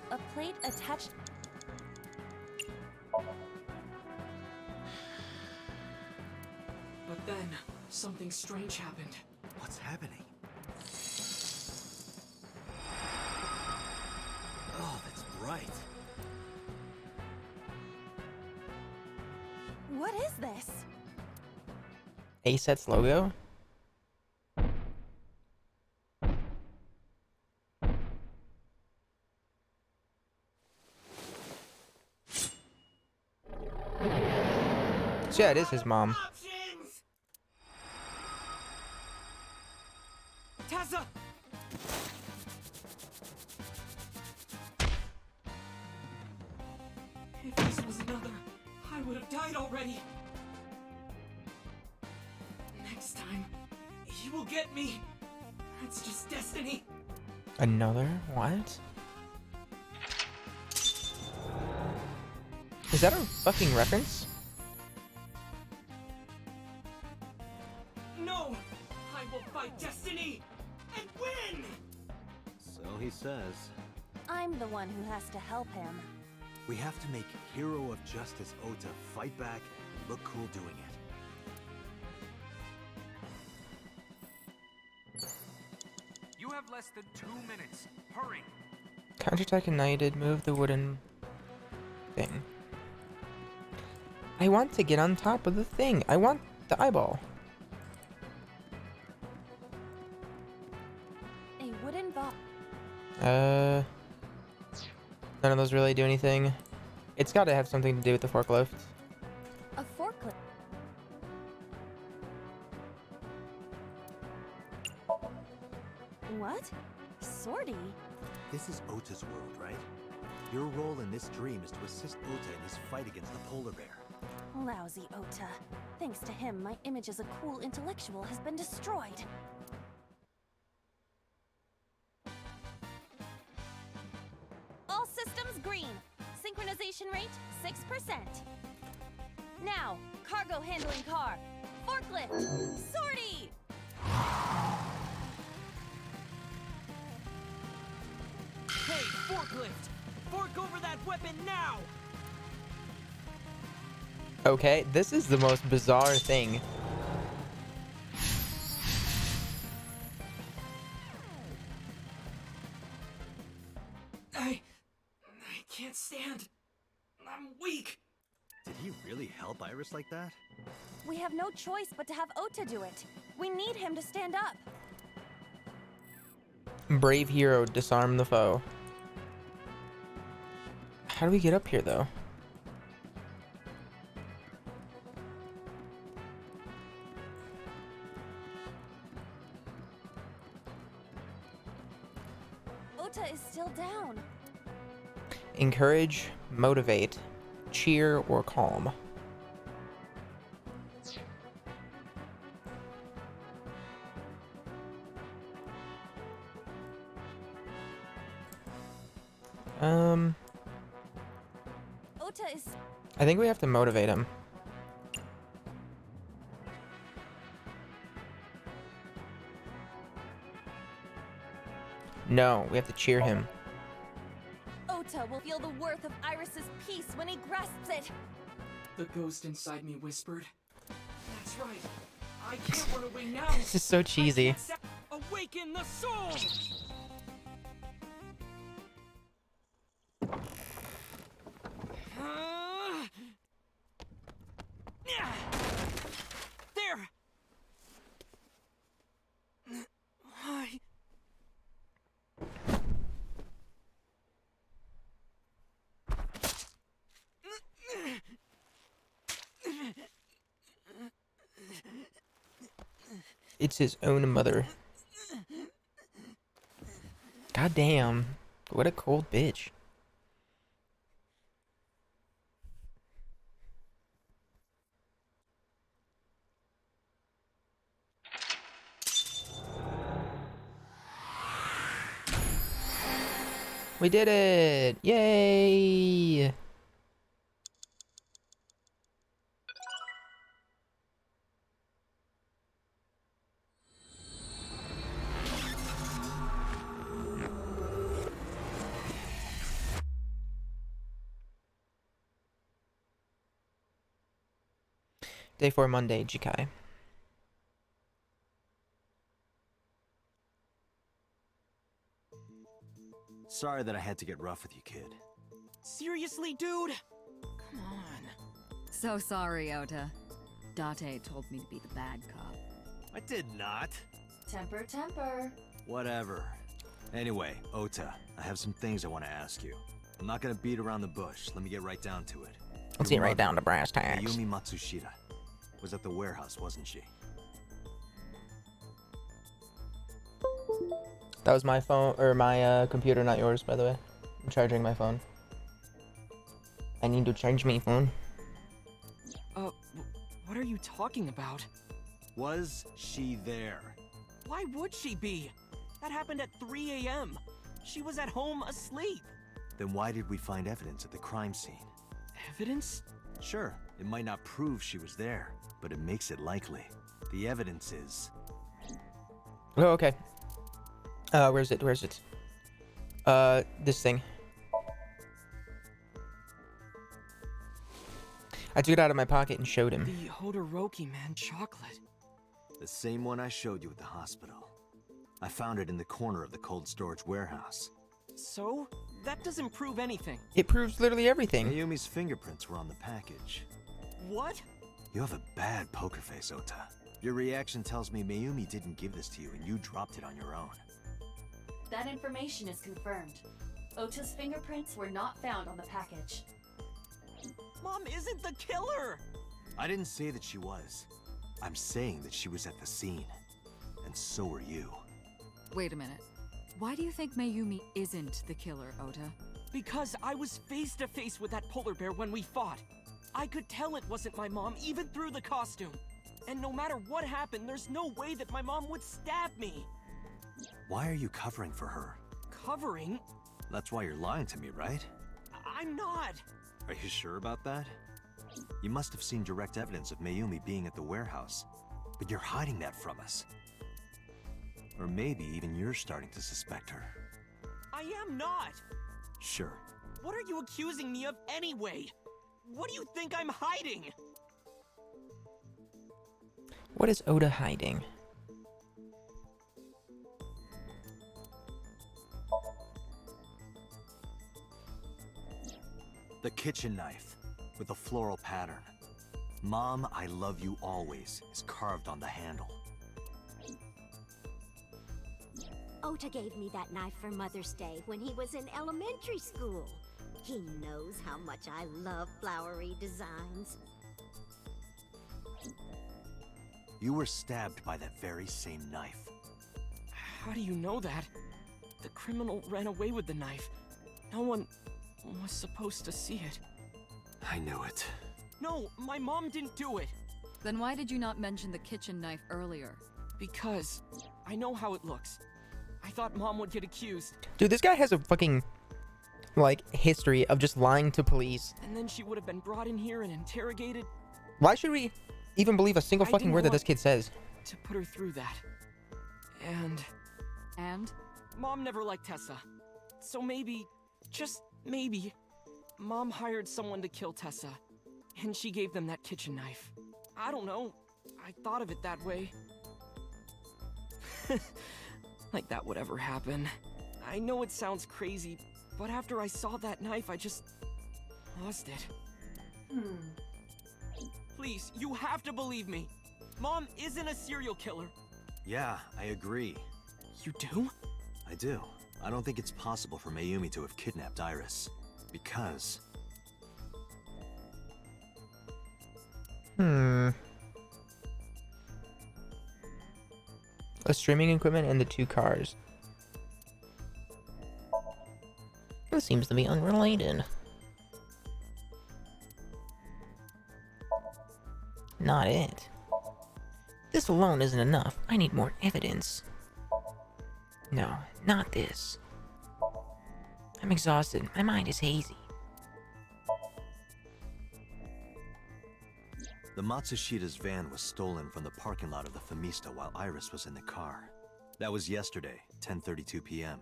A plate attached. But then, something strange happened. What's happening? Oh, that's bright. What is this? ASET's logo? So yeah, it is his mom. Tessa! If this was another, I would have died already. Next time, he will get me. It's just destiny. Another? What? Is that a fucking reference? No! I will fight destiny and win! So he says. I'm the one who has to help him. We have to make Hero of Justice Ota fight back and look cool doing it. You have less than 2 minutes. Hurry! Counterattack ignited, move the wooden thing. I want to get on top of the thing. I want the eyeball. A wooden ball. None of those really do anything. It's got to have something to do with the forklift. A forklift. What? Sortie? This is Ota's world, right? Your role in this dream is to assist Ota in his fight against the polar bear. Lousy Ota. Thanks to him, my image as a cool intellectual has been destroyed. All systems green. Synchronization rate 6%. Now, cargo handling car. Forklift. Sortie! Hey, forklift! Fork over that weapon now! Okay, this is the most bizarre thing. I can't stand. I'm weak. Did he really help Iris like that? We have no choice but to have Ota do it. We need him to stand up. Brave hero, disarm the foe. How do we get up here, though? Ota is still down. Encourage, motivate, cheer, or calm. Ota is... I think we have to motivate him. No, we have to cheer him. Ota will feel the worth of Iris's peace when he grasps it. The ghost inside me whispered. That's right. I can't run away now. This is so cheesy. Awaken the soul! There! Why? It's his own mother. God damn. What a cold bitch. We did it! Yay! Day 4 Monday, Jikai. Sorry that I had to get rough with you, kid. Seriously, dude? Come on. So sorry, Ota. Date told me to be the bad cop. I did not. Temper, temper. Whatever. Anyway, Ota, I have some things I want to ask you. I'm not gonna beat around the bush. Let me get right down to it. Let's get right down to brass tacks. Mayumi Matsushita was at the warehouse, wasn't she? That was my phone, or my computer, not yours, by the way. I'm charging my phone. I need to charge my phone. What are you talking about? Was she there? Why would she be? That happened at 3 a.m. She was at home asleep. Then why did we find evidence at the crime scene? Evidence? Sure, it might not prove she was there, but it makes it likely. The evidence is... Oh, okay. Where's it? Where's it? This thing. I took it out of my pocket and showed him. The Hodoroki Man chocolate. The same one I showed you at the hospital. I found it in the corner of the cold storage warehouse. So? That doesn't prove anything. It proves literally everything. Mayumi's fingerprints were on the package. What? You have a bad poker face, Ota. Your reaction tells me Mayumi didn't give this to you and you dropped it on your own. That information is confirmed. Ota's fingerprints were not found on the package. Mom isn't the killer! I didn't say that she was. I'm saying that she was at the scene. And so were you. Wait a minute. Why do you think Mayumi isn't the killer, Ota? Because I was face to face with that polar bear when we fought. I could tell it wasn't my mom, even through the costume. And no matter what happened, there's no way that my mom would stab me. Why are you covering for her? Covering? That's why you're lying to me, right? I'm not. Are you sure about that? You must have seen direct evidence of Mayumi being at the warehouse, but you're hiding that from us. Or maybe even you're starting to suspect her. I am not. Sure. What are you accusing me of anyway? What do you think I'm hiding? What is Ota hiding? The kitchen knife with a floral pattern. Mom, I love you always is carved on the handle. Ota gave me that knife for Mother's Day when he was in elementary school. He knows how much I love flowery designs. You were stabbed by that very same knife. How do you know that? The criminal ran away with the knife. No one was supposed to see it. I knew it. No, my mom didn't do it. Then why did you not mention the kitchen knife earlier? Because I know how it looks. I thought Mom would get accused. Dude, this guy has a fucking, like, history of just lying to police. And then she would have been brought in here and interrogated. Why should we even believe a single fucking word that this kid says? To put her through that. And? Mom never liked Tessa. So maybe, just maybe, Mom hired someone to kill Tessa. And she gave them that kitchen knife. I don't know. I thought of it that way. Like that would ever happen. I know it sounds crazy, but after I saw that knife, I just lost it. Please, you have to believe me. Mom isn't a serial killer. Yeah, I agree. You do? I do. I don't think it's possible for Mayumi to have kidnapped Iris. Because... A streaming equipment and the 2 cars. This seems to be unrelated. Not it. This alone isn't enough. I need more evidence. No, not this. I'm exhausted. My mind is hazy. The Matsushita's van was stolen from the parking lot of the Famista while Iris was in the car. That was yesterday, 10:32 p.m.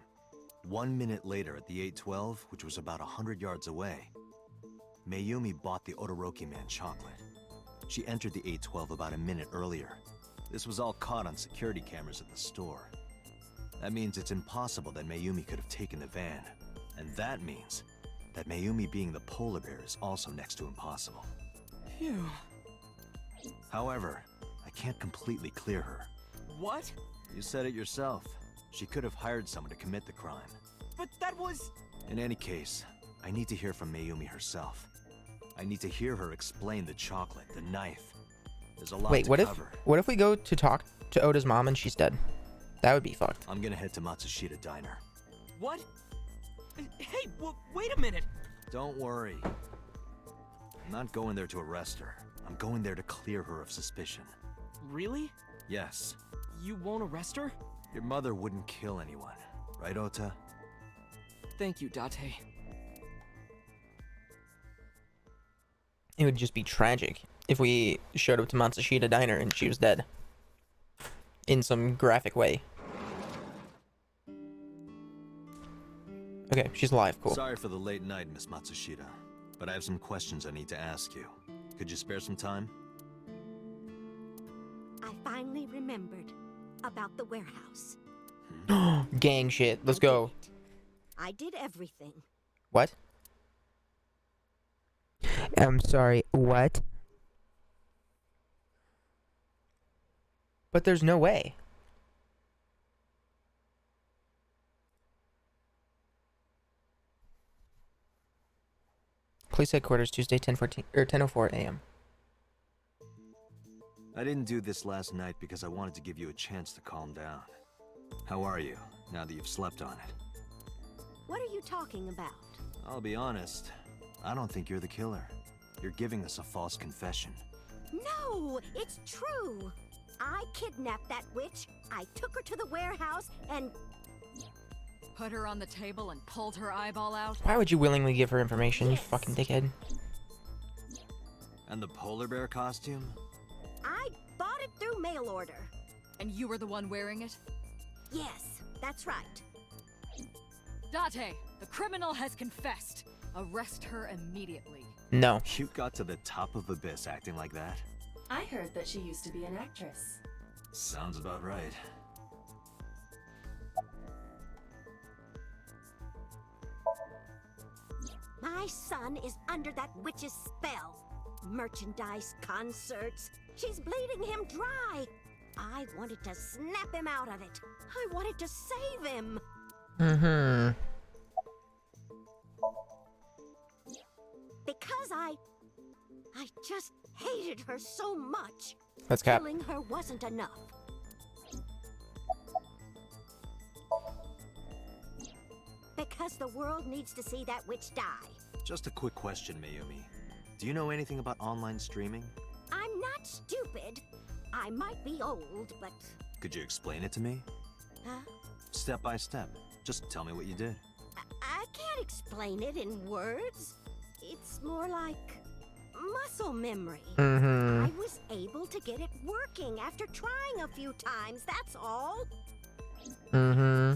1 minute later at the 812, which was about 100 yards away, Mayumi bought the Odoroki Man chocolate. She entered the 812 about a minute earlier. This was all caught on security cameras at the store. That means it's impossible that Mayumi could have taken the van. And that means that Mayumi being the polar bear is also next to impossible. Phew. However, I can't completely clear her. What? You said it yourself. She could have hired someone to commit the crime. But that was... In any case, I need to hear from Mayumi herself. I need to hear her explain the chocolate, the knife. There's a lot Wait, to what cover. if we go to talk to Oda's mom and she's dead? That would be fucked. I'm gonna head to Matsushita Diner. What? Hey, wait a minute! Don't worry. I'm not going there to arrest her. I'm going there to clear her of suspicion. Really? Yes. You won't arrest her? Your mother wouldn't kill anyone, right, Ota? Thank you, Date. It would just be tragic if we showed up to Matsushita Diner and she was dead. In some graphic way. Okay, she's alive, cool. Sorry for the late night, Miss Matsushita, but I have some questions I need to ask you. Could you spare some time? I finally remembered about the warehouse. Gang shit, let's go. I did everything. What? I'm sorry, what? But there's no way. Police headquarters, Tuesday, 10:14 or 10:04 a.m. I didn't do this last night because I wanted to give you a chance to calm down. How are you, now that you've slept on it? What are you talking about? I'll be honest, I don't think you're the killer. You're giving us a false confession. No, it's true. I kidnapped that witch, I took her to the warehouse, and... Put her on the table and pulled her eyeball out? Why would you willingly give her information, you fucking dickhead? And the polar bear costume? I bought it through mail order. And you were the one wearing it? Yes, that's right. Date, the criminal has confessed. Arrest her immediately. No. You got to the top of Abyss acting like that? I heard that she used to be an actress. Sounds about right. My son is under that witch's spell. Merchandise, concerts. She's bleeding him dry. I wanted to snap him out of it. I wanted to save him. Mm-hmm. Because I just hated her so much. That's cap. Killing her wasn't enough. Because the world needs to see that witch die. Just a quick question, Mayumi. Do you know anything about online streaming? I'm not stupid. I might be old, but... Could you explain it to me? Huh? Step by step. Just tell me what you did. I can't explain it in words. It's more like muscle memory. Mm-hmm. I was able to get it working after trying a few times, that's all. Mm-hmm.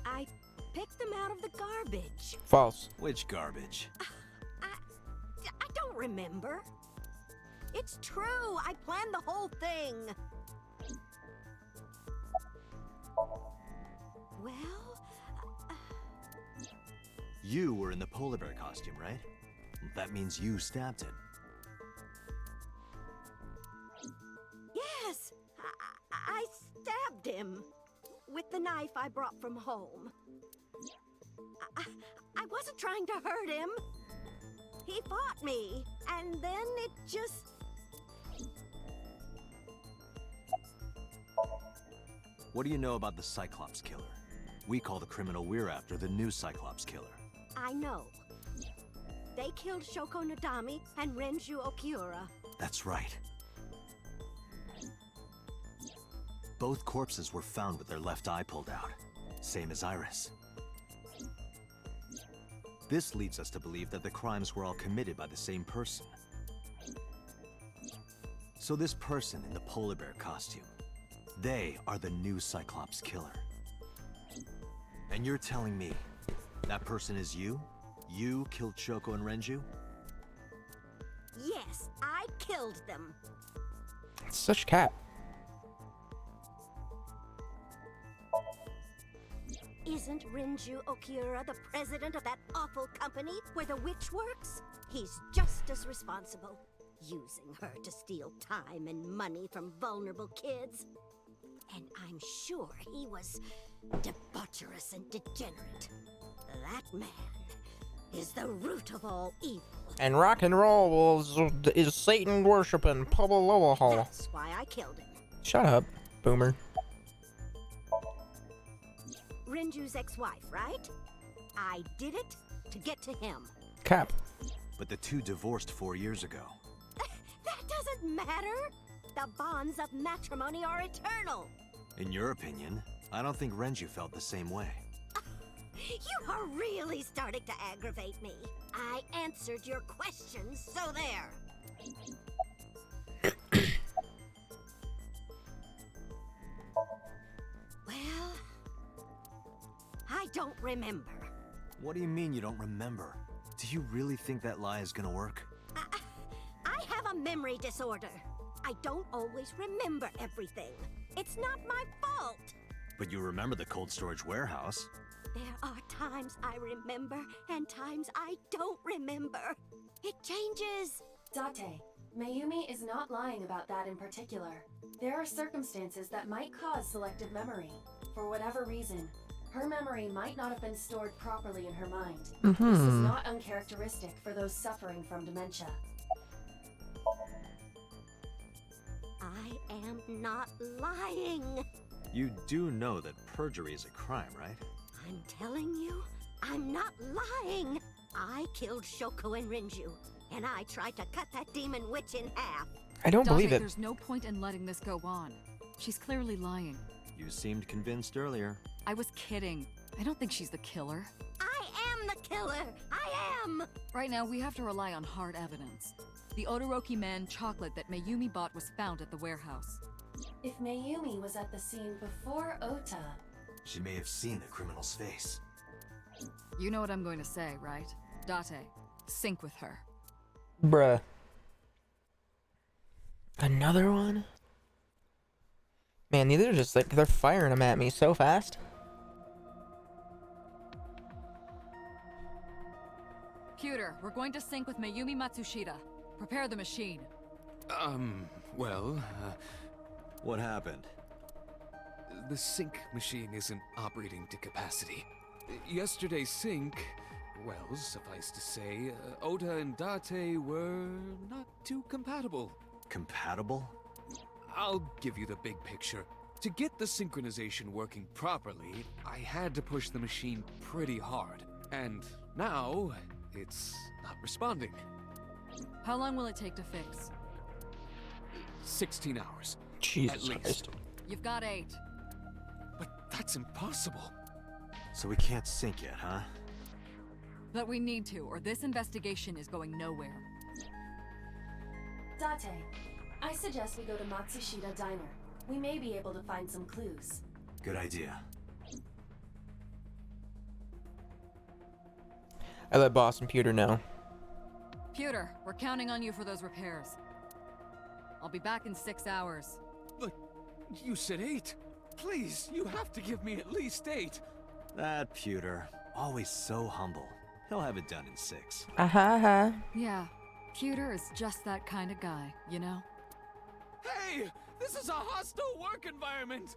I picked them out of the garbage. False. Which garbage? I don't remember. It's true, I planned the whole thing. Well... You were in the polar bear costume, right? That means you stabbed it. Yes! I stabbed him. With the knife I brought from home. I wasn't trying to hurt him. He fought me, and then it just... What do you know about the Cyclops killer? We call the criminal we're after the new Cyclops killer. I know. They killed Shoko Nadami and Renju Okiura. That's right. Both corpses were found with their left eye pulled out. Same as Iris. This leads us to believe that the crimes were all committed by the same person. So this person in the polar bear costume, they are the new Cyclops killer. And you're telling me that person is you? You killed Shoko and Renju? Yes, I killed them. It's such cap. Isn't Rinju Okiura the president of that awful company where the witch works? He's just as responsible, using her to steal time and money from vulnerable kids. And I'm sure he was debaucherous and degenerate. That man is the root of all evil. And rock and roll is Satan worshiping Pablo Hall. That's why I killed him. Shut up, boomer. Rinju's ex-wife, right? I did it to get to him. Cap. But the two divorced 4 years ago. That doesn't matter. The bonds of matrimony are eternal. In your opinion, I don't think Renju felt the same way. You are really starting to aggravate me. I answered your questions, so there. Well, I don't remember. What do you mean you don't remember? Do you really think that lie is gonna work? I have a memory disorder. I don't always remember everything. It's not my fault. But you remember the cold storage warehouse. There are times I remember and times I don't remember. It changes. Date, Mayumi is not lying about that in particular. There are circumstances that might cause selective memory. For whatever reason, her memory might not have been stored properly in her mind. This is not uncharacteristic for those suffering from dementia. I am not lying. You do know that perjury is a crime, right? I'm telling you, I'm not lying. I killed Shoko and Rinju, and I tried to cut that demon witch in half. I don't believe it. There's no point in letting this go on. She's clearly lying. You seemed convinced earlier. I was kidding. I don't think she's the killer. I am the killer. I am. Right now, we have to rely on hard evidence. The Odoroki Man chocolate that Mayumi bought was found at the warehouse. If Mayumi was at the scene before Ota... She may have seen the criminal's face. You know what I'm going to say, right? Date, sync with her. Bruh. Another one? Man, these are just like, they're firing them at me so fast. Pewter, we're going to sync with Mayumi Matsushita. Prepare the machine. Well, What happened? the sync machine isn't operating to capacity. Yesterday's sync, well, suffice to say, Ota and Date were not too compatible. Compatible? I'll give you the big picture. To get the synchronization working properly, I had to push the machine pretty hard. And now, it's not responding. How long will it take to fix? 16 hours. Jesus at least. Christ. You've got 8. But that's impossible. So we can't sync yet, huh? But we need to, or this investigation is going nowhere. Date, I suggest we go to Matsushita Diner. We may be able to find some clues. Good idea. I let Boss and Pewter know. Pewter, we're counting on you for those repairs. I'll be back in 6 hours. But you said 8. Please, you have to give me at least 8. That Pewter, always so humble. He'll have it done in 6. Yeah, Pewter is just that kind of guy, you know? Hey! This is a hostile work environment!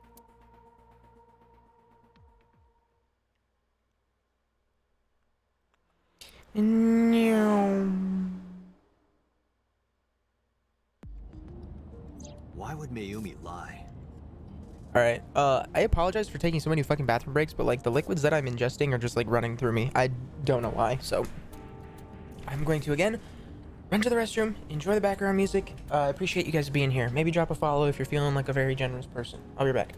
Why would Mayumi lie? Alright, I apologize for taking so many fucking bathroom breaks, but like the liquids that I'm ingesting are just like running through me. I don't know why, so I'm going to again run to the restroom, enjoy the background music. I appreciate you guys being here. Maybe drop a follow if you're feeling like a very generous person. I'll be back.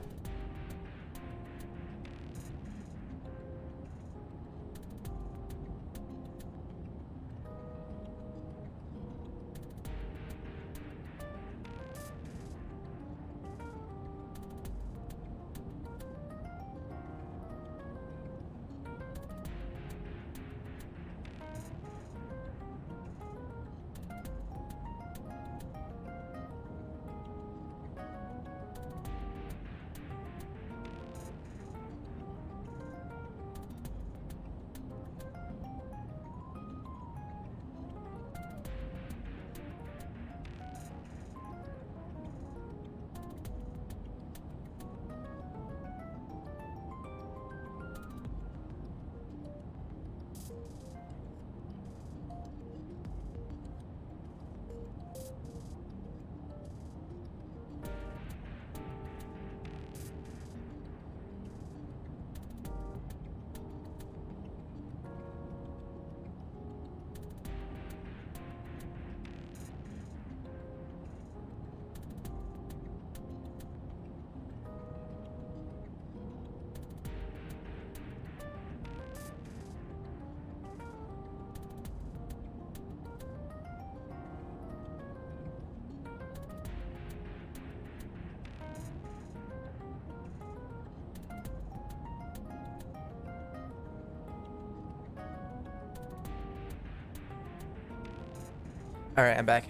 Alright, I'm back.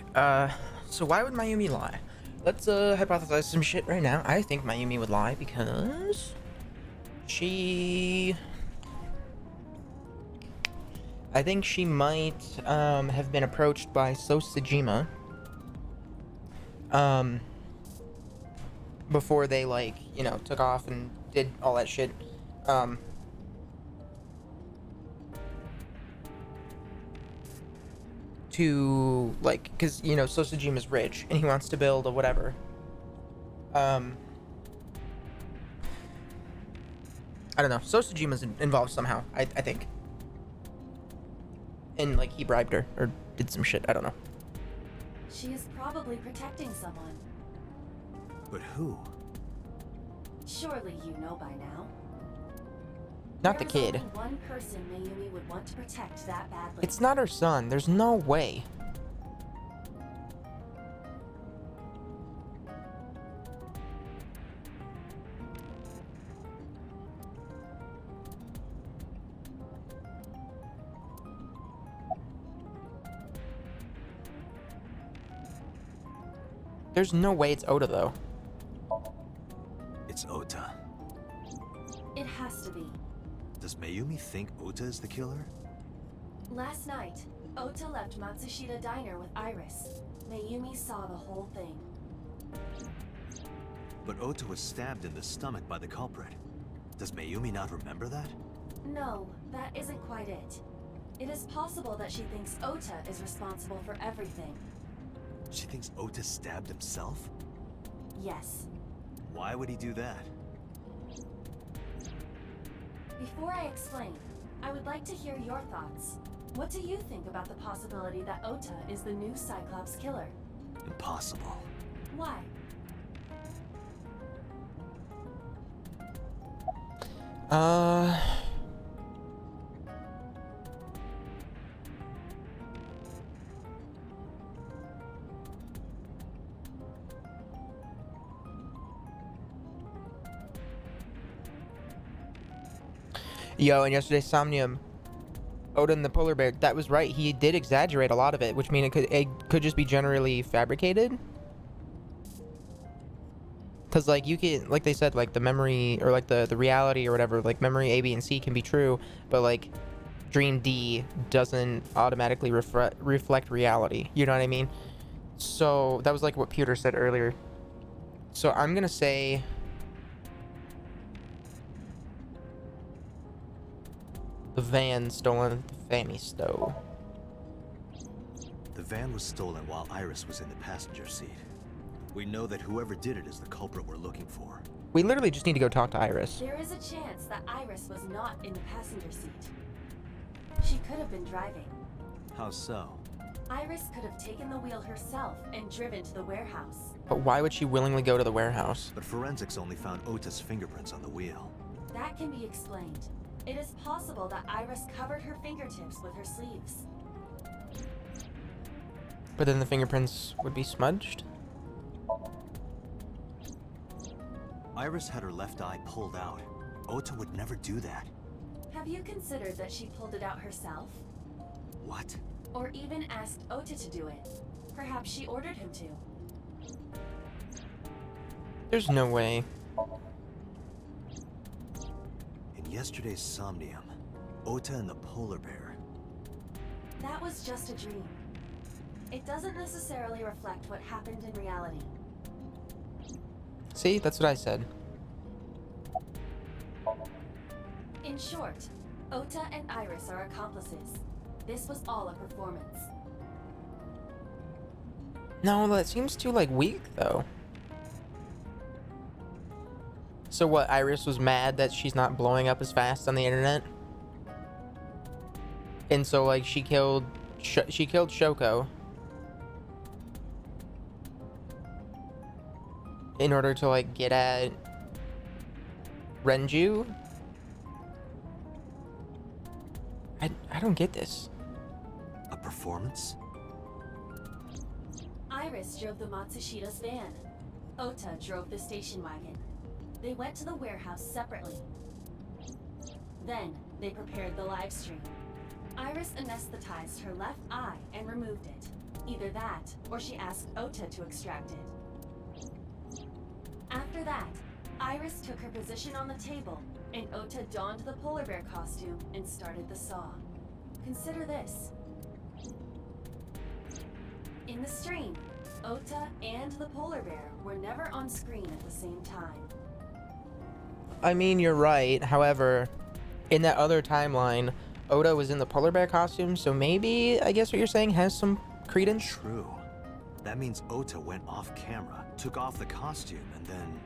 So why would Mayumi lie? Let's, hypothesize some shit right now. I think Mayumi would lie because... I think she might, have been approached by Sosajima, before they, like, you know, took off and did all that shit. To, like, because, you know, Sosajima's rich, and he wants to build a whatever. I don't know. Sosajima's involved somehow, I think. And, like, he bribed her, or did some shit, I don't know. She is probably protecting someone. But who? Surely you know by now. Not the kid. There's only one person Mayumi would want to protect that badly. It's not her son. There's no way. There's no way it's Oda, though. It's Ota. It has to be. Does Mayumi think Ota is the killer? Last night, Ota left Matsushita Diner with Iris. Mayumi saw the whole thing. But Ota was stabbed in the stomach by the culprit. Does Mayumi not remember that? No, that isn't quite it. It is possible that she thinks Ota is responsible for everything. She thinks Ota stabbed himself? Yes. Why would he do that? Before I explain, I would like to hear your thoughts. What do you think about the possibility that Ota is the new Cyclops killer? Impossible. Why? Yo, and yesterday's Somnium, Oda and the polar bear, that was right. He did exaggerate a lot of it, which means it could just be generally fabricated. Because, like, you can, like they said, like, the memory, or, like, the reality or whatever, like, memory A, B, and C can be true, but, like, Dream D doesn't automatically reflect reality. You know what I mean? So, that was, like, what Pewter said earlier. So, I'm gonna say... the van stolen the Fammy stole. The van was stolen while Iris was in the passenger seat. We know that whoever did it is the culprit we're looking for. We literally just need to go talk to Iris. There is a chance that Iris was not in the passenger seat. She could have been driving. How so? Iris could have taken the wheel herself and driven to the warehouse. But why would she willingly go to the warehouse? But forensics only found Ota's fingerprints on the wheel. That can be explained. It is possible that Iris covered her fingertips with her sleeves. But then the fingerprints would be smudged? Iris had her left eye pulled out. Ota would never do that. Have you considered that she pulled it out herself? What? Or even asked Ota to do it? Perhaps she ordered him to. There's no way. In yesterday's Somnium, Ota and the polar bear. That was just a dream. It doesn't necessarily reflect what happened in reality. See, that's what I said. In short, Ota and Iris are accomplices. This was all a performance. No, that seems too, like, weak, though. So what, Iris was mad that she's not blowing up as fast on the internet? And so, like, she killed Shoko in order to, like, get at Renju? I don't get this. A performance? Iris drove the Matsushita's van. Ota drove the station wagon. They went to the warehouse separately. Then, they prepared the live stream. Iris anesthetized her left eye and removed it. Either that, or she asked Ota to extract it. After that, Iris took her position on the table, and Ota donned the polar bear costume and started the saw. Consider this. In the stream, Ota and the polar bear were never on screen at the same time. I mean, you're right. However, in that other timeline, Oda was in the polar bear costume, so maybe, I guess what you're saying has some credence? True. That means Ota went off camera, took off the costume, and then...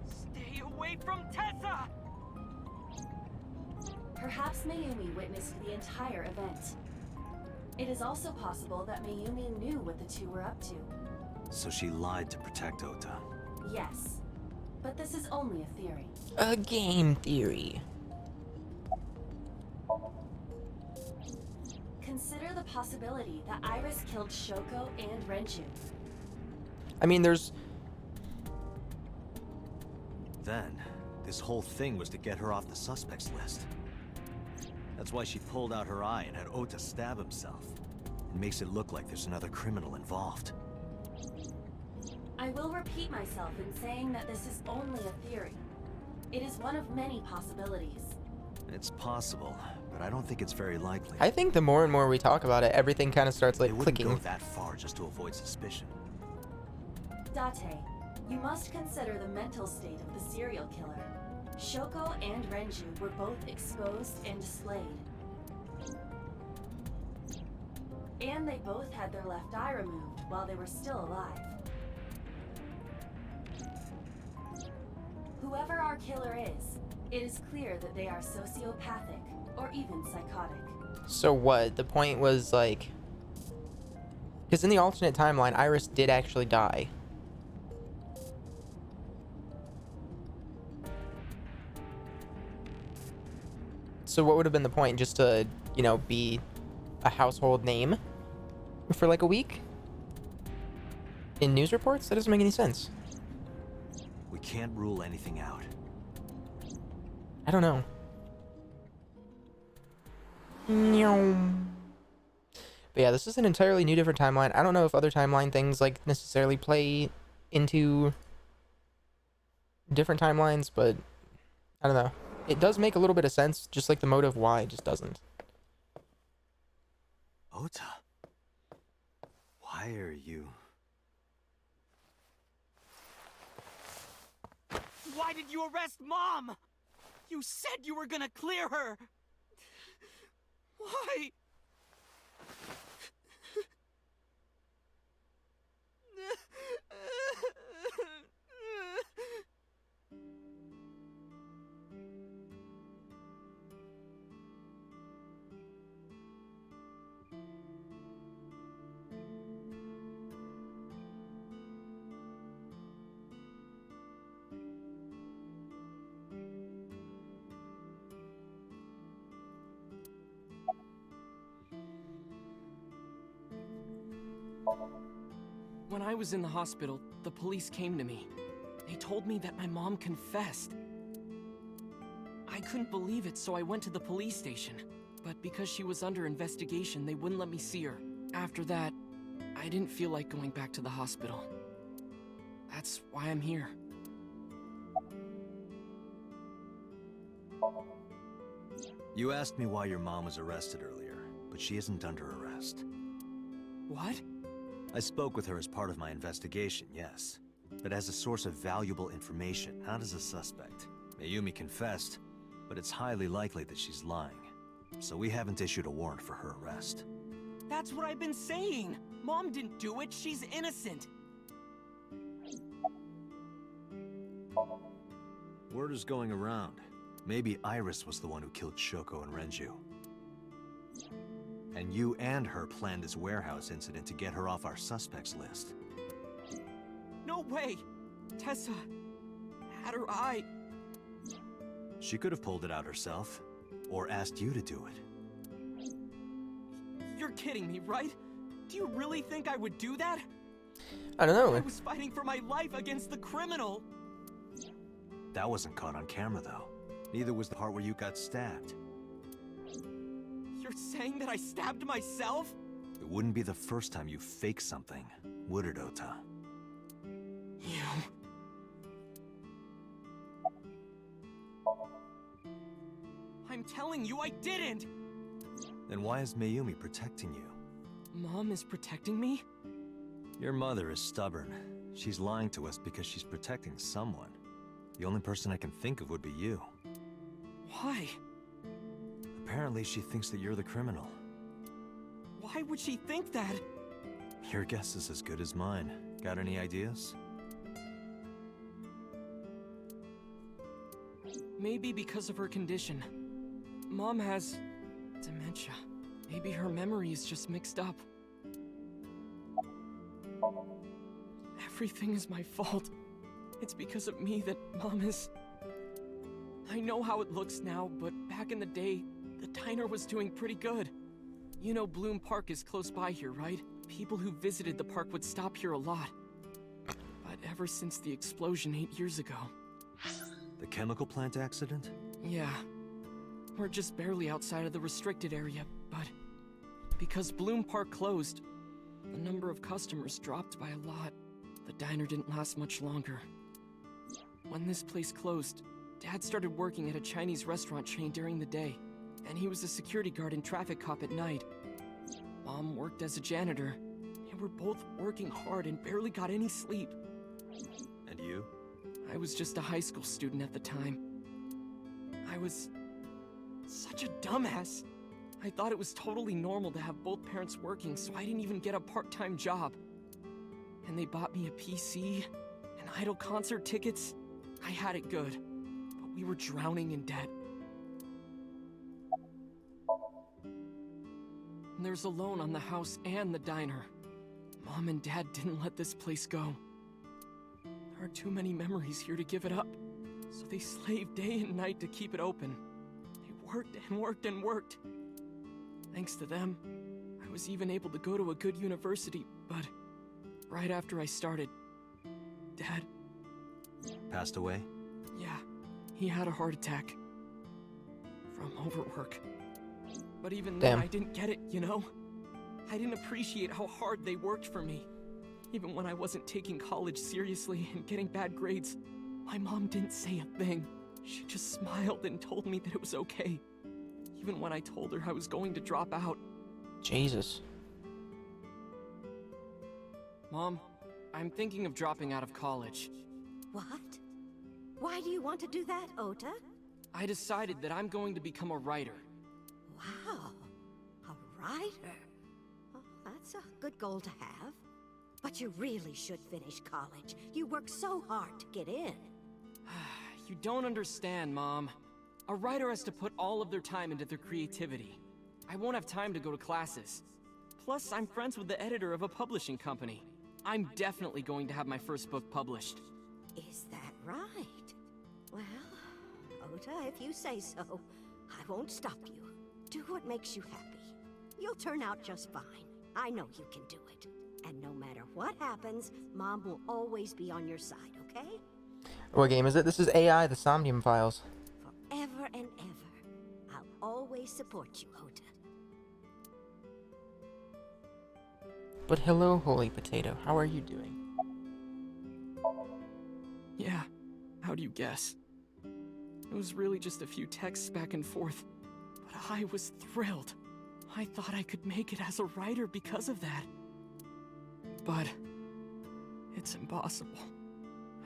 Stay away from Tessa! Perhaps Mayumi witnessed the entire event. It is also possible that Mayumi knew what the two were up to. So she lied to protect Ota. Yes, but this is only a theory. A game theory. Consider the possibility that Iris killed Shoko and Renju. I mean, there's... Then, this whole thing was to get her off the suspects list. That's why she pulled out her eye and had Ota stab himself. It makes it look like there's another criminal involved. I will repeat myself in saying that this is only a theory. It is one of many possibilities. It's possible, but I don't think it's very likely. I think the more and more we talk about it, everything kind of starts, like, It wouldn't clicking. go that far just to avoid suspicion. Date, you must consider the mental state of the serial killer. Shoko and Renju were both exposed and displayed. And they both had their left eye removed while they were still alive. Whoever our killer is, it is clear that they are sociopathic or even psychotic. So what? The point was, like... Because in the alternate timeline, Iris did actually die. So what would have been the point? Just to, you know, be a household name for like a week? In news reports? That doesn't make any sense. We can't rule anything out. I don't know. But yeah, this is an entirely new, different timeline. I don't know if other timeline things, like, necessarily play into different timelines, but I don't know. It does make a little bit of sense, just like the motive why just doesn't. Ota, why are you... Why did you arrest Mom? You said you were gonna clear her! Why? When I was in the hospital, the police came to me. They told me that my mom confessed. I couldn't believe it, so I went to the police station. But because she was under investigation, they wouldn't let me see her. After that, I didn't feel like going back to the hospital. That's why I'm here. You asked me why your mom was arrested earlier, but she isn't under arrest. What? I spoke with her as part of my investigation, yes. But as a source of valuable information, not as a suspect. Mayumi confessed, but it's highly likely that she's lying. So we haven't issued a warrant for her arrest. That's what I've been saying! Mom didn't do it, she's innocent! Word is going around. Maybe Iris was the one who killed Shoko and Renju. And you and her planned this warehouse incident to get her off our suspects list. No way! Tessa had her eye. She could have pulled it out herself, or asked you to do it. You're kidding me, right? Do you really think I would do that? I don't know. I was fighting for my life against the criminal. That wasn't caught on camera, though. Neither was the part where you got stabbed. You're saying that I stabbed myself? It wouldn't be the first time you faked something, would it, Ota? You... I'm telling you I didn't! Then why is Mayumi protecting you? Mom is protecting me? Your mother is stubborn. She's lying to us because she's protecting someone. The only person I can think of would be you. Why? Apparently she thinks that you're the criminal. Why would she think that? Your guess is as good as mine. Got any ideas? Maybe because of her condition. Mom has... dementia. Maybe her memory is just mixed up. Everything is my fault. It's because of me that Mom is... I know how it looks now, but back in the day, the diner was doing pretty good. You know Bloom Park is close by here, right? People who visited the park would stop here a lot. But ever since the explosion 8 years ago... The chemical plant accident? Yeah. We're just barely outside of the restricted area, but... because Bloom Park closed, the number of customers dropped by a lot. The diner didn't last much longer. When this place closed, Dad started working at a Chinese restaurant chain during the day, and he was a security guard and traffic cop at night. Mom worked as a janitor, and we're both working hard and barely got any sleep. And you? I was just a high school student at the time. I was such a dumbass. I thought it was totally normal to have both parents working, so I didn't even get a part-time job. And they bought me a PC and idol concert tickets. I had it good, but we were drowning in debt. And there's a loan on the house and the diner. Mom and Dad didn't let this place go. There are too many memories here to give it up, so they slaved day and night to keep it open. They worked and worked and worked. Thanks to them, I was even able to go to a good university, but right after I started, Dad... Passed away? Yeah, he had a heart attack. From overwork. But even then, I didn't get it, you know? I didn't appreciate how hard they worked for me. Even when I wasn't taking college seriously and getting bad grades, my mom didn't say a thing. She just smiled and told me that it was okay. Even when I told her I was going to drop out. Jesus. Mom, I'm thinking of dropping out of college. What? Why do you want to do that, Ota? I decided that I'm going to become a writer. Wow, a writer? Oh, that's a good goal to have. But you really should finish college. You work so hard to get in. You don't understand, Mom. A writer has to put all of their time into their creativity. I won't have time to go to classes. Plus, I'm friends with the editor of a publishing company. I'm definitely going to have my first book published. Is that right? Well, Ota, if you say so, I won't stop you. Do what makes you happy. You'll turn out just fine. I know you can do it. And no matter what happens, Mom will always be on your side, okay? What game is it? This is AI, the Somnium Files. Forever and ever, I'll always support you, Ota. But hello, Holy Potato. How are you doing? Yeah, how do you guess? It was really just a few texts back and forth, but I was thrilled. I thought I could make it as a writer because of that. But it's impossible.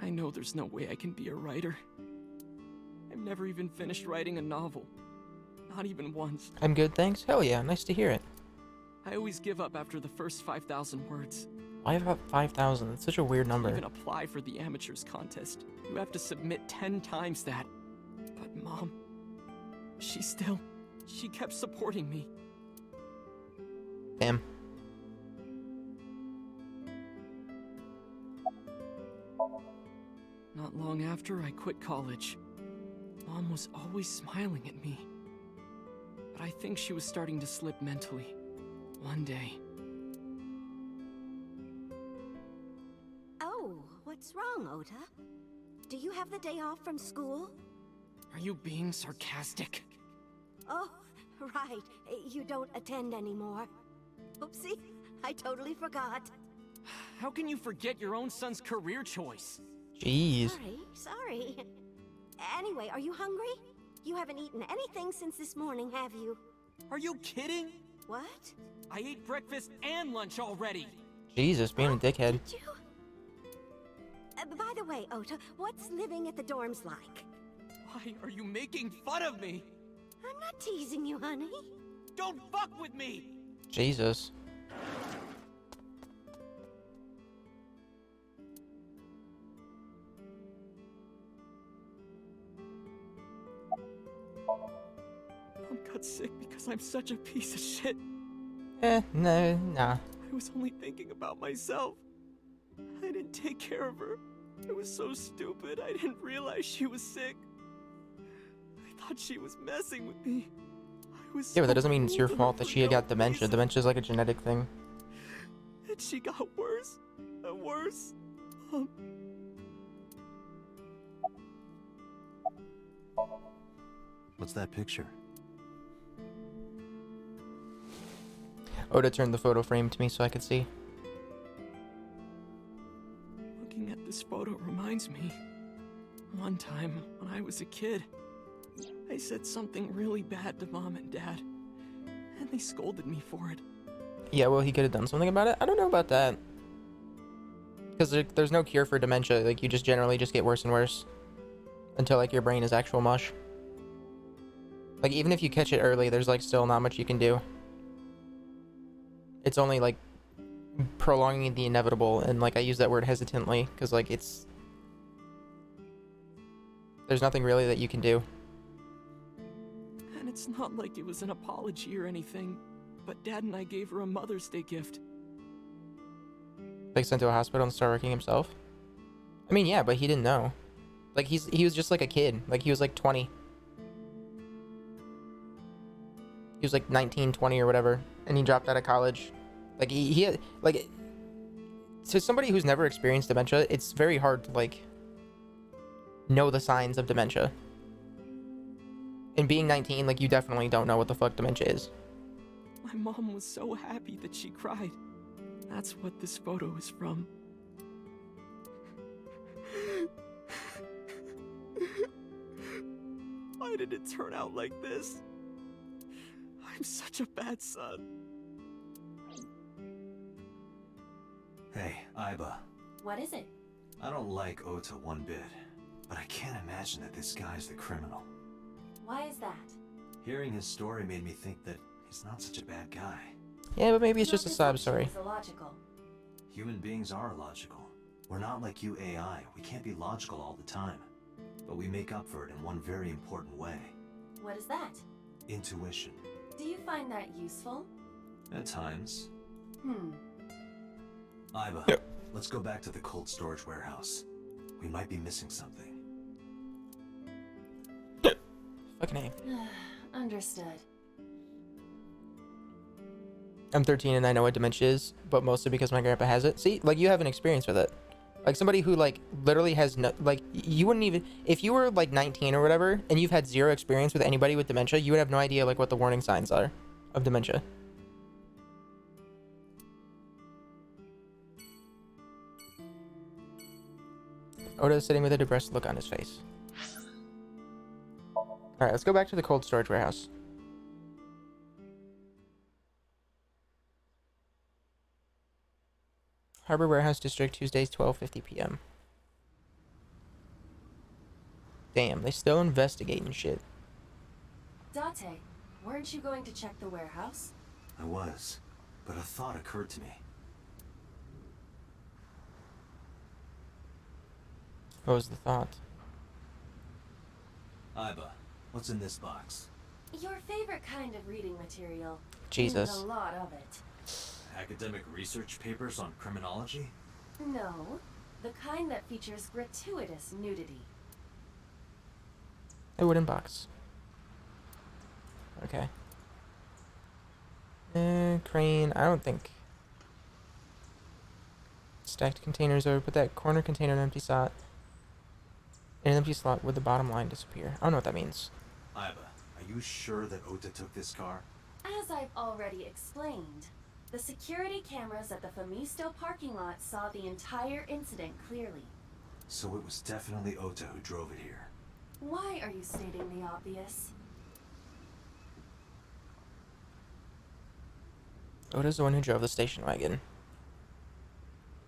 I know there's no way I can be a writer. I've never even finished writing a novel. Not even once. I'm good, thanks. Hell yeah, nice to hear it. I always give up after the first 5,000 words. Why about 5,000? That's such a weird number. You can't even apply for the amateurs contest. You have to submit 10 times that. But Mom, she kept supporting me. Damn. Not long after I quit college, Mom was always smiling at me. But I think she was starting to slip mentally. One day. Oh, what's wrong, Ota? Do you have the day off from school? Are you being sarcastic? Oh, Right. You don't attend anymore. Oopsie, I totally forgot. How can you forget your own son's career choice? Jeez. Sorry. Anyway, are you hungry? You haven't eaten anything since this morning, have you? Are you kidding? What? I ate breakfast and lunch already. Jesus, being a dickhead. Did you? By the way, Ota, what's living at the dorms like? Why are you making fun of me? I'm not teasing you, honey. Don't fuck with me! Jesus. Mom got sick because I'm such a piece of shit. No, nah. I was only thinking about myself. I didn't take care of her. I was so stupid, I didn't realize she was sick. I thought she was messing with me. Yeah, but that doesn't mean it's your fault that she got dementia. Dementia is like a genetic thing. And she got worse and worse. What's that picture? Oda turned the photo frame to me so I could see. Looking at this photo reminds me. One time, when I was a kid, I said something really bad to Mom and Dad, and they scolded me for it. Yeah, well, he could have done something about it. I don't know about that. Because there's no cure for dementia. Like, you just generally just get worse and worse. Until, like, your brain is actual mush. Like, even if you catch it early, there's, like, still not much you can do. It's only, like, prolonging the inevitable. And, like, I use that word hesitantly. Because, like, it's... There's nothing really that you can do. And it's not like it was an apology or anything, but Dad and I gave her a Mother's Day gift. Like, sent to a hospital and start working himself? I mean, yeah, but he didn't know. Like, he was just like a kid. Like, he was like 20. He was like 19, 20 or whatever. And he dropped out of college. Like, he had, like, to somebody who's never experienced dementia, it's very hard to, like, know the signs of dementia. And being 19, like, you definitely don't know what the fuck dementia is. My mom was so happy that she cried. That's what this photo is from. Why did it turn out like this? I'm such a bad son. Hey, Aiba. What is it? I don't like Ota one bit, but I can't imagine that this guy's the criminal. Why is that? Hearing his story made me think that he's not such a bad guy. Yeah, but maybe it's just a sob story. It's illogical. Human beings are illogical. We're not like you AI. We can't be logical all the time. But we make up for it in one very important way. What is that? Intuition. Do you find that useful? At times. Hmm. Aiba, let's go back to the cold storage warehouse. We might be missing something. Fucking A. Understood. I'm 13 and I know what dementia is, but mostly because my grandpa has it. See, like, you have an experience with it. Like, somebody who, like, literally has no, like, you wouldn't even, if you were, like, 19 or whatever, and you've had zero experience with anybody with dementia, you would have no idea, like, what the warning signs are of dementia. Oda is sitting with a depressed look on his face. Alright, let's go back to the cold storage warehouse. Harbor Warehouse District, Tuesdays, 12:50 p.m. Damn, they still investigating shit. Date, weren't you going to check the warehouse? I was, but a thought occurred to me. What was the thought? Aiba, what's in this box? Your favorite kind of reading material. Jesus. And a lot of it. Academic research papers on criminology? No, the kind that features gratuitous nudity. A wooden box. Okay. Crane, I don't think. Stacked containers over. Put that corner container in an empty slot. In an empty slot, would the bottom line disappear? I don't know what that means. Aiba, are you sure that Ota took this car? As I've already explained, the security cameras at the Famisto parking lot saw the entire incident clearly. So it was definitely Ota who drove it here. Why are you stating the obvious? Oda's the one who drove the station wagon.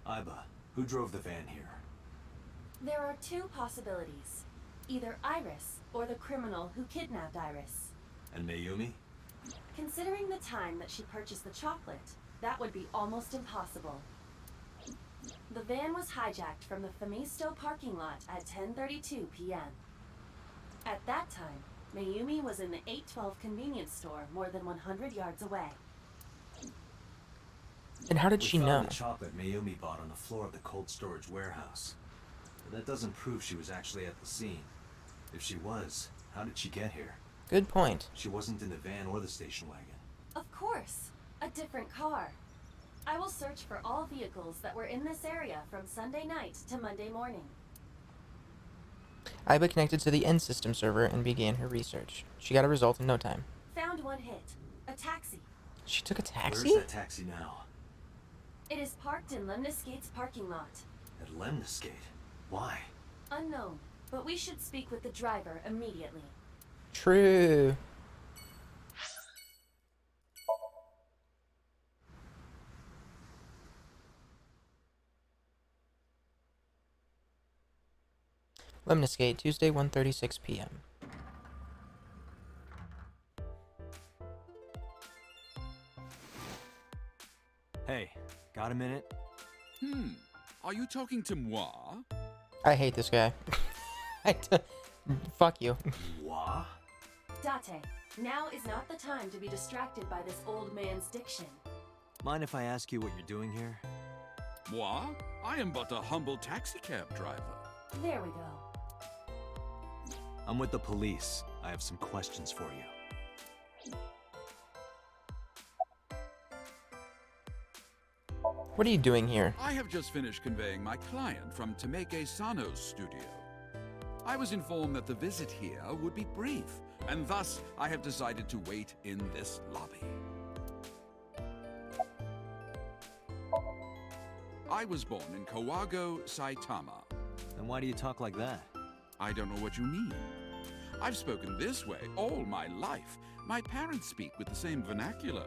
Aiba, who drove the van here? There are two possibilities. Either Iris, or the criminal who kidnapped Iris. And Mayumi? Considering the time that she purchased the chocolate, that would be almost impossible. The van was hijacked from the Famisto parking lot at 10:32 p.m. At that time, Mayumi was in the 812 convenience store more than 100 yards away. And how did she We know? found the chocolate Mayumi bought on the floor of the cold storage warehouse. But that doesn't prove she was actually at the scene. If she was, how did she get here? Good point. She wasn't in the van or the station wagon. Of course, a different car. I will search for all vehicles that were in this area from Sunday night to Monday morning. Aiba connected to the end system server and began her research. She got a result in no time. Found one hit. A taxi. She took a taxi? Where's that taxi now? It is parked in Lemniscate's parking lot. At Lemniscate? Why? Unknown, but we should speak with the driver immediately. True. Lemniscate, Tuesday, 1:36 p.m. Hey, got a minute? Are you talking to moi? I hate this guy. Fuck you. Moi? Date, now is not the time to be distracted by this old man's diction. Mind if I ask you what you're doing here? Moi? I am but a humble taxicab driver. There we go. I'm with the police. I have some questions for you. What are you doing here? I have just finished conveying my client from Tameke Sano's studio. I was informed that the visit here would be brief, and thus I have decided to wait in this lobby. I was born in Kawago, Saitama. Then why do you talk like that? I don't know what you mean. I've spoken this way all my life. My parents speak with the same vernacular.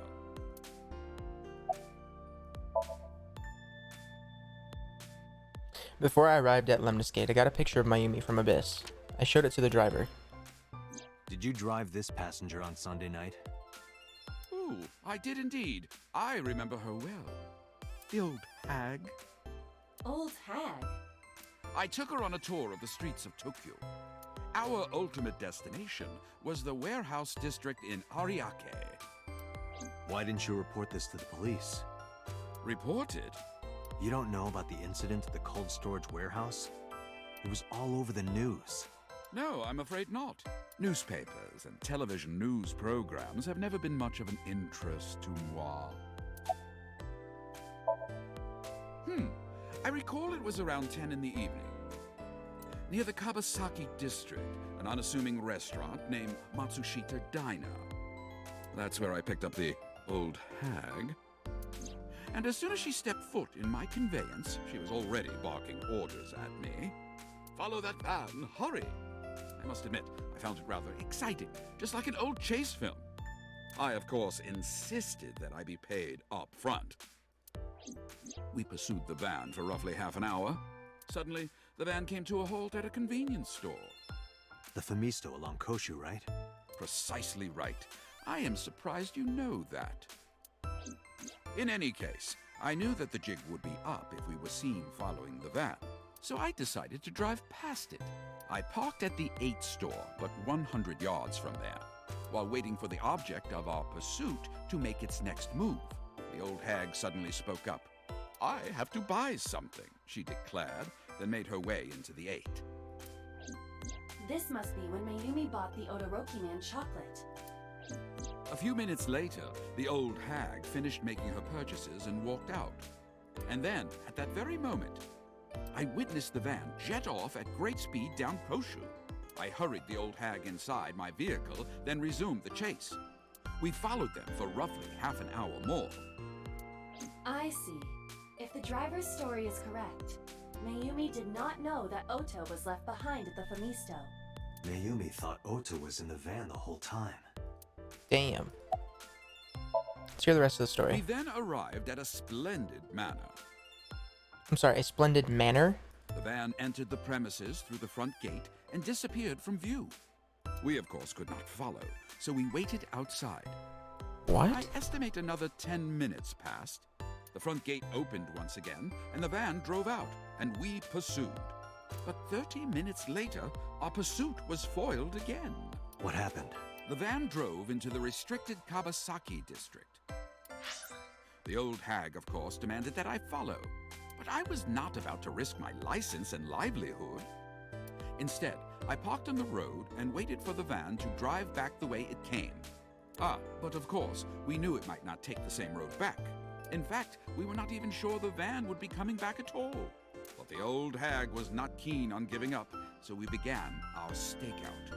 Before I arrived at Lemniscate, I got a picture of Mayumi from Abyss. I showed it to the driver. Did you drive this passenger on Sunday night? Ooh, I did indeed. I remember her well. The old hag. Old hag? I took her on a tour of the streets of Tokyo. Our ultimate destination was the warehouse district in Ariake. Why didn't you report this to the police? Reported? You don't know about the incident at the cold storage warehouse? It was all over the news. No, I'm afraid not. Newspapers and television news programs have never been much of an interest to moi. I recall it was around 10 in the evening. Near the Kabasaki district, an unassuming restaurant named Matsushita Diner. That's where I picked up the old hag. And as soon as she stepped foot in my conveyance, she was already barking orders at me. Follow that van, hurry! I must admit, I found it rather exciting, just like an old chase film. I, of course, insisted that I be paid up front. We pursued the van for roughly half an hour. Suddenly, the van came to a halt at a convenience store. The Famisto along Koshu, right? Precisely right. I am surprised you know that. In any case, I knew that the jig would be up if we were seen following the van, so I decided to drive past it. I parked at the 8 store, but 100 yards from there, while waiting for the object of our pursuit to make its next move. The old hag suddenly spoke up. I have to buy something, she declared, then made her way into the 8. This must be when Mayumi bought the Odoroki Man chocolate. A few minutes later, the old hag finished making her purchases and walked out. And then, at that very moment, I witnessed the van jet off at great speed down Koshu. I hurried the old hag inside my vehicle, then resumed the chase. We followed them for roughly half an hour more. I see. If the driver's story is correct, Mayumi did not know that Ota was left behind at the Famisto. Mayumi thought Ota was in the van the whole time. Damn. Let's hear the rest of the We story. then arrived at a splendid manor. I'm sorry, a splendid manor? The van entered the premises through the front gate and disappeared from view. We, of course, could not follow, so we waited outside. What? I estimate another 10 minutes passed. The front gate opened once again, and the van drove out, and we pursued. But 30 minutes later, our pursuit was foiled again. What happened? The van drove into the restricted Kabasaki district. The old hag, of course, demanded that I follow, but I was not about to risk my license and livelihood. Instead, I parked on the road and waited for the van to drive back the way it came. But of course, we knew it might not take the same road back. In fact, we were not even sure the van would be coming back at all. But the old hag was not keen on giving up, so we began our stakeout.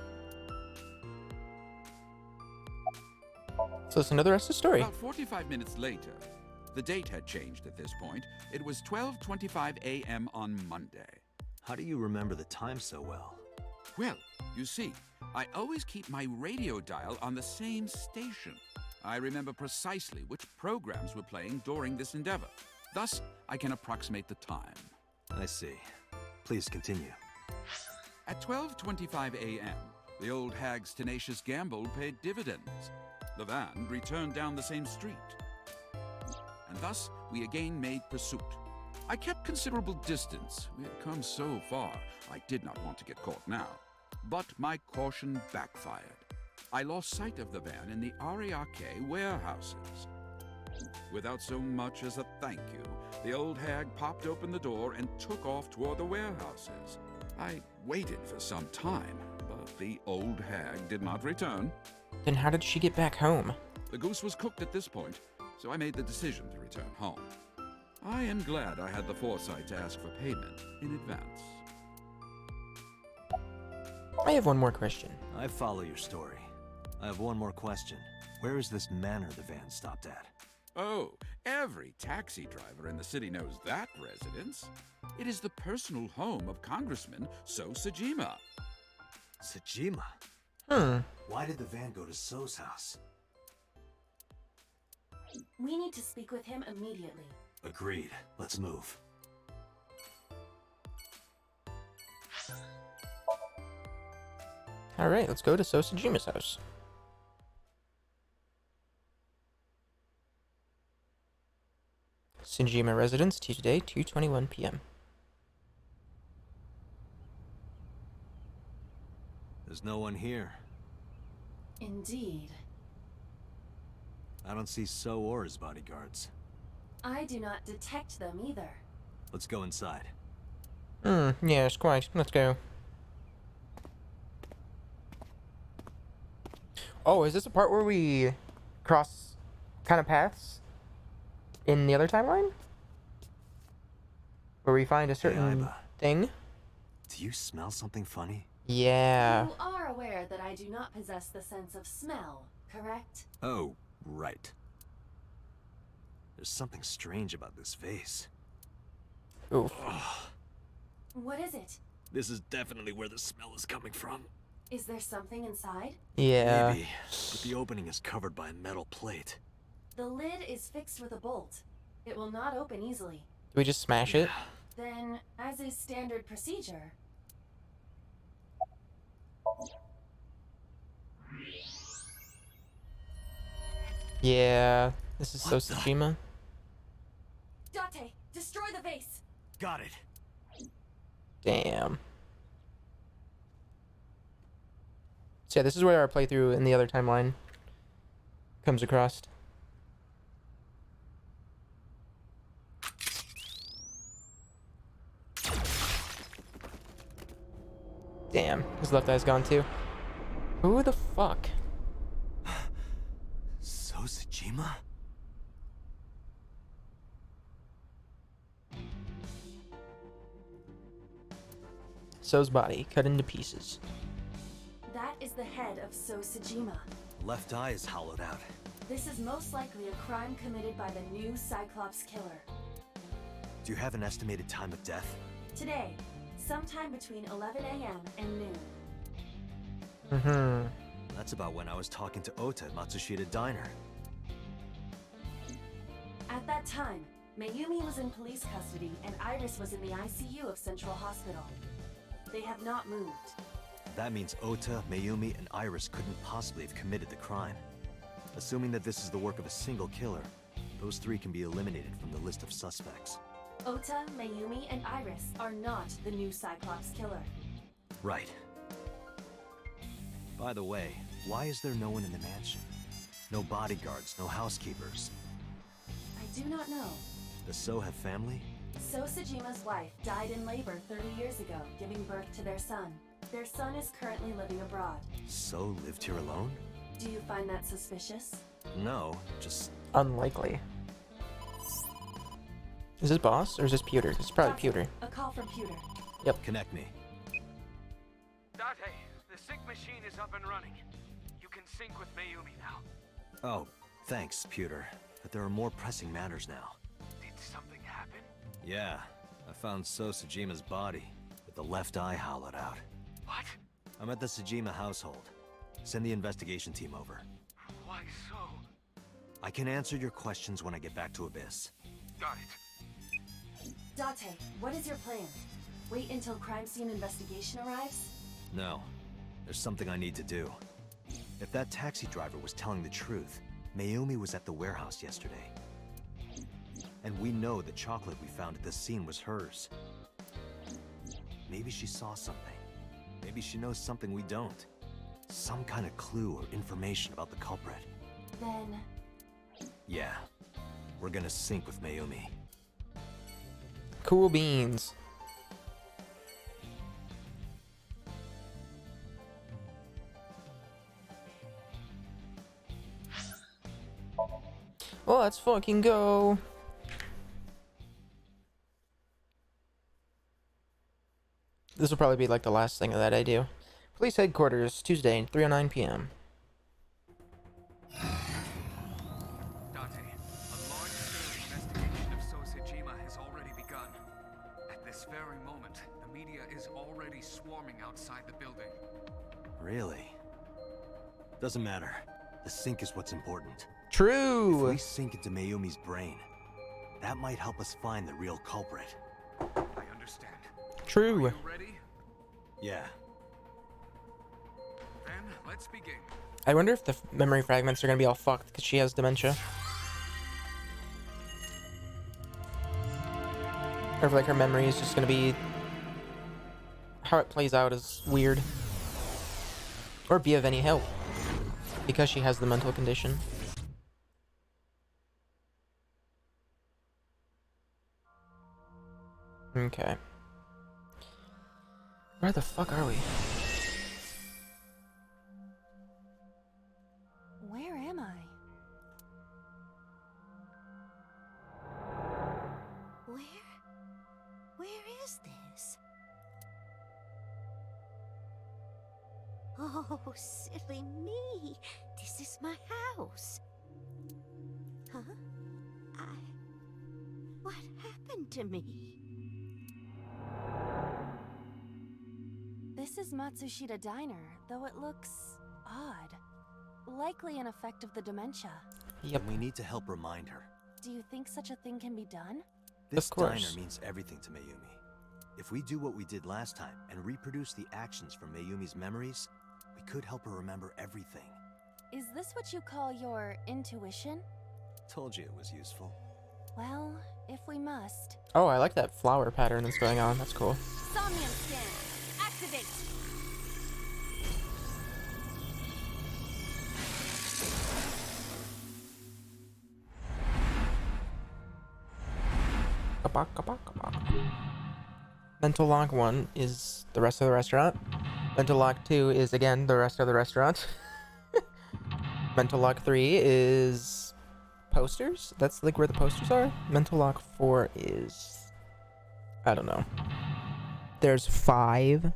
So listen to the rest of the story. About 45 minutes later, the date had changed at this point. It was 12:25 a.m. on Monday. How do you remember the time so well? Well, you see, I always keep my radio dial on the same station. I remember precisely which programs were playing during this endeavor. Thus, I can approximate the time. I see. Please continue. At 12:25 a.m., the old hag's tenacious gamble paid dividends. The van returned down the same street. And thus, we again made pursuit. I kept considerable distance. We had come so far, I did not want to get caught now. But my caution backfired. I lost sight of the van in the Ariake warehouses. Without so much as a thank you, the old hag popped open the door and took off toward the warehouses. I waited for some time, but the old hag did not return. Then how did she get back home? The goose was cooked at this point, so I made the decision to return home. I am glad I had the foresight to ask for payment in advance. I have one more question. I follow your story. I have one more question. Where is this manor the van stopped at? Oh, every taxi driver in the city knows that residence. It is the personal home of Congressman So Sajima. Sajima? Why did the van go to So's house? We need to speak with him immediately. Agreed. Let's move. Alright, let's go to Sosajima's house. Sajima residence, Tuesday, 2:21 p.m. There's no one here. Indeed. I don't see So or his bodyguards. I do not detect them either. Let's go inside. Yes, quite. Let's go. Oh, is this a part where we cross kind of paths in the other timeline? Where we find a certain thing? Do you smell something funny? Yeah. You are aware that I do not possess the sense of smell, correct? Oh, right. There's something strange about this vase. Oof. What is it? This is definitely where the smell is coming from. Is there something inside? Yeah. Maybe, but the opening is covered by a metal plate. The lid is fixed with a bolt. It will not open easily. Do we just smash it? Then, as is standard procedure... Yeah. This is Sosajima. Date, destroy the vase! Got it. Damn. So yeah, this is where our playthrough in the other timeline comes across. Damn, his left eye's gone too. Who the fuck? Sosajima? So's body, cut into pieces. the head of Sosajima. Left eye is hollowed out. This is most likely a crime committed by the new Cyclops killer. Do you have an estimated time of death? Today, sometime between 11 a.m. and noon. Mm-hmm. That's about when I was talking to Ota at Matsushita Diner. At that time, Mayumi was in police custody and Iris was in the ICU of Central Hospital. They have not moved. That means Ota, Mayumi, and Iris couldn't possibly have committed the crime. Assuming that this is the work of a single killer, those three can be eliminated from the list of suspects. Ota, Mayumi, and Iris are not the new Cyclops killer. Right. By the way, why is there no one in the mansion? No bodyguards, no housekeepers. I do not know. Does So have family? Sosajima's wife died in labor 30 years ago, giving birth to their son. Their son is currently living abroad. So lived here alone? Do you find that suspicious? No, just... Unlikely. Is this boss or is this Pewter? It's probably Pewter. A call from Pewter. Yep. Connect me. Date, the sync machine is up and running. You can sync with Mayumi now. Oh, thanks, Pewter. But there are more pressing matters now. Did something happen? Yeah, I found So Sajima's body, with the left eye hollowed out. What? I'm at the Sajima household. Send the investigation team over. Why so? I can answer your questions when I get back to Abyss. Got it. Date, what is your plan? Wait until crime scene investigation arrives? No, there's something I need to do. If that taxi driver was telling the truth, Mayumi was at the warehouse yesterday. And we know the chocolate we found at the scene was hers. Maybe she saw something. Maybe she knows something we don't. Some kind of clue or information about the culprit. Then... Yeah, we're gonna sync with Mayumi. Cool beans. Well, let's fucking go. This will probably be like the last thing that I do. Police headquarters, Tuesday, 3:09 p.m. Date, a large-scale investigation of Sosajima has already begun. At this very moment, the media is already swarming outside the building. Really? Doesn't matter. The sync is what's important. True! If we sink into Mayumi's brain, that might help us find the real culprit. I understand. True. Are you ready? Yeah. Then, let's begin. I wonder if the memory fragments are gonna be all fucked because she has dementia. Or if like her memory is just gonna be... how it plays out is weird. Or be of any help. Because she has the mental condition. Okay. Where the fuck are we? Where am I? Where is this? Oh, silly me. This is my house. Huh? What happened to me? This is Matsushita Diner, though it looks odd. Likely an effect of the dementia. Yep. We need to help remind her. Do you think such a thing can be done? This Of course. diner means everything to Mayumi. If we do what we did last time and reproduce the actions from Mayumi's memories, we could help her remember everything. Is this what you call your intuition? Told you it was useful. Well, if we must. Oh, I like that flower pattern that's going on. That's cool. Somnium scan! Activate! Mental Lock 1 is the rest of the restaurant. Mental Lock 2 is, again, the rest of the restaurant. Mental Lock 3 is posters? That's like where the posters are? Mental Lock 4 is... I don't know. There's 5.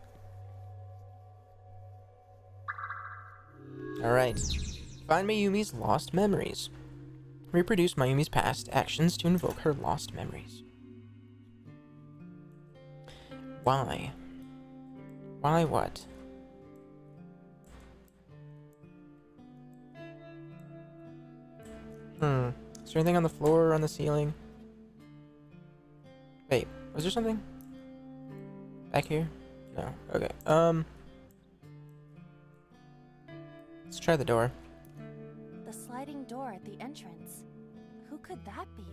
Alright. Find Mayumi's lost memories. Reproduce Mayumi's past actions to invoke her lost memories. Why? Why what? Is there anything on the floor or on the ceiling? Wait, was there something? Back here? No. Okay. Let's try the door. The sliding door at the entrance. Who could that be?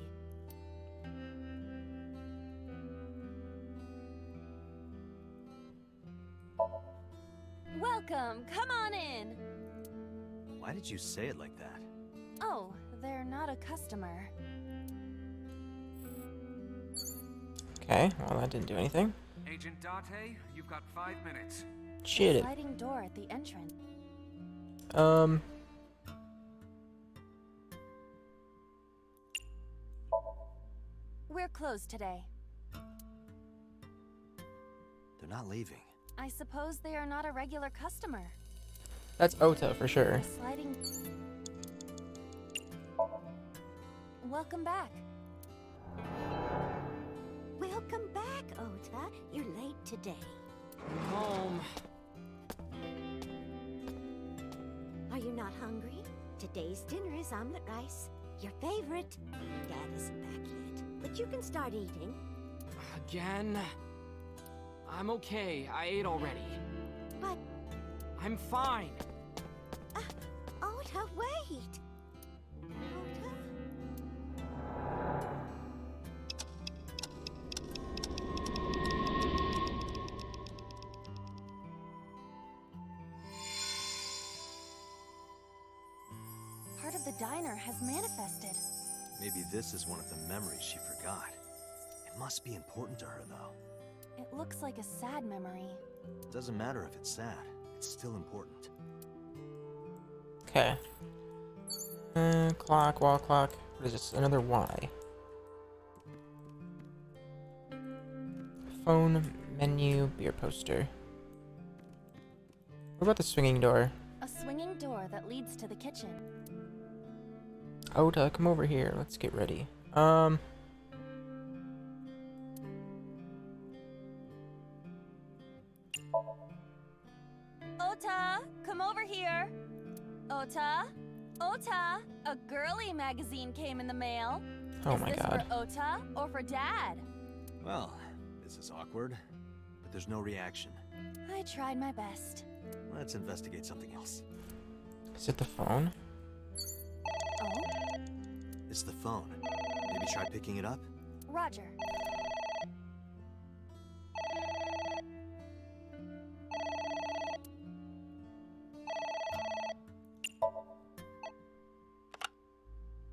Welcome! Come on in! Why did you say it like that? Oh, they're not a customer. Okay, well that didn't do anything. Agent Date, you've got 5 minutes. Shit The it. sliding door at the entrance. We're closed today. They're not leaving. I suppose they are not a regular customer. That's Ota for sure. The sliding... Welcome back. Welcome back, Ota. You're late today. Home. Are you not hungry? Today's dinner is omelet rice. Your favorite. Dad isn't back yet, but you can start eating. Again? I'm okay. I ate already. But... I'm fine. Ota, wait! Ota? Part of the diner has manifested. Maybe this is one of the memories she forgot. It must be important to her, though. It looks like a sad memory. Doesn't matter if it's sad. It's still important. Okay. Clock, wall clock. What is this? Another Y. Phone, menu, beer poster. What about the swinging door? A swinging door that leads to the kitchen. Ota, come over here. Let's get ready. Ota, come over here. Ota, Ota, a girly magazine came in the mail. Oh my Is this god. for Ota or for Dad? Well, this is awkward, but there's no reaction. I tried my best. Let's investigate something else. Is it the phone? Oh, It's the phone. Maybe try picking it up? Roger.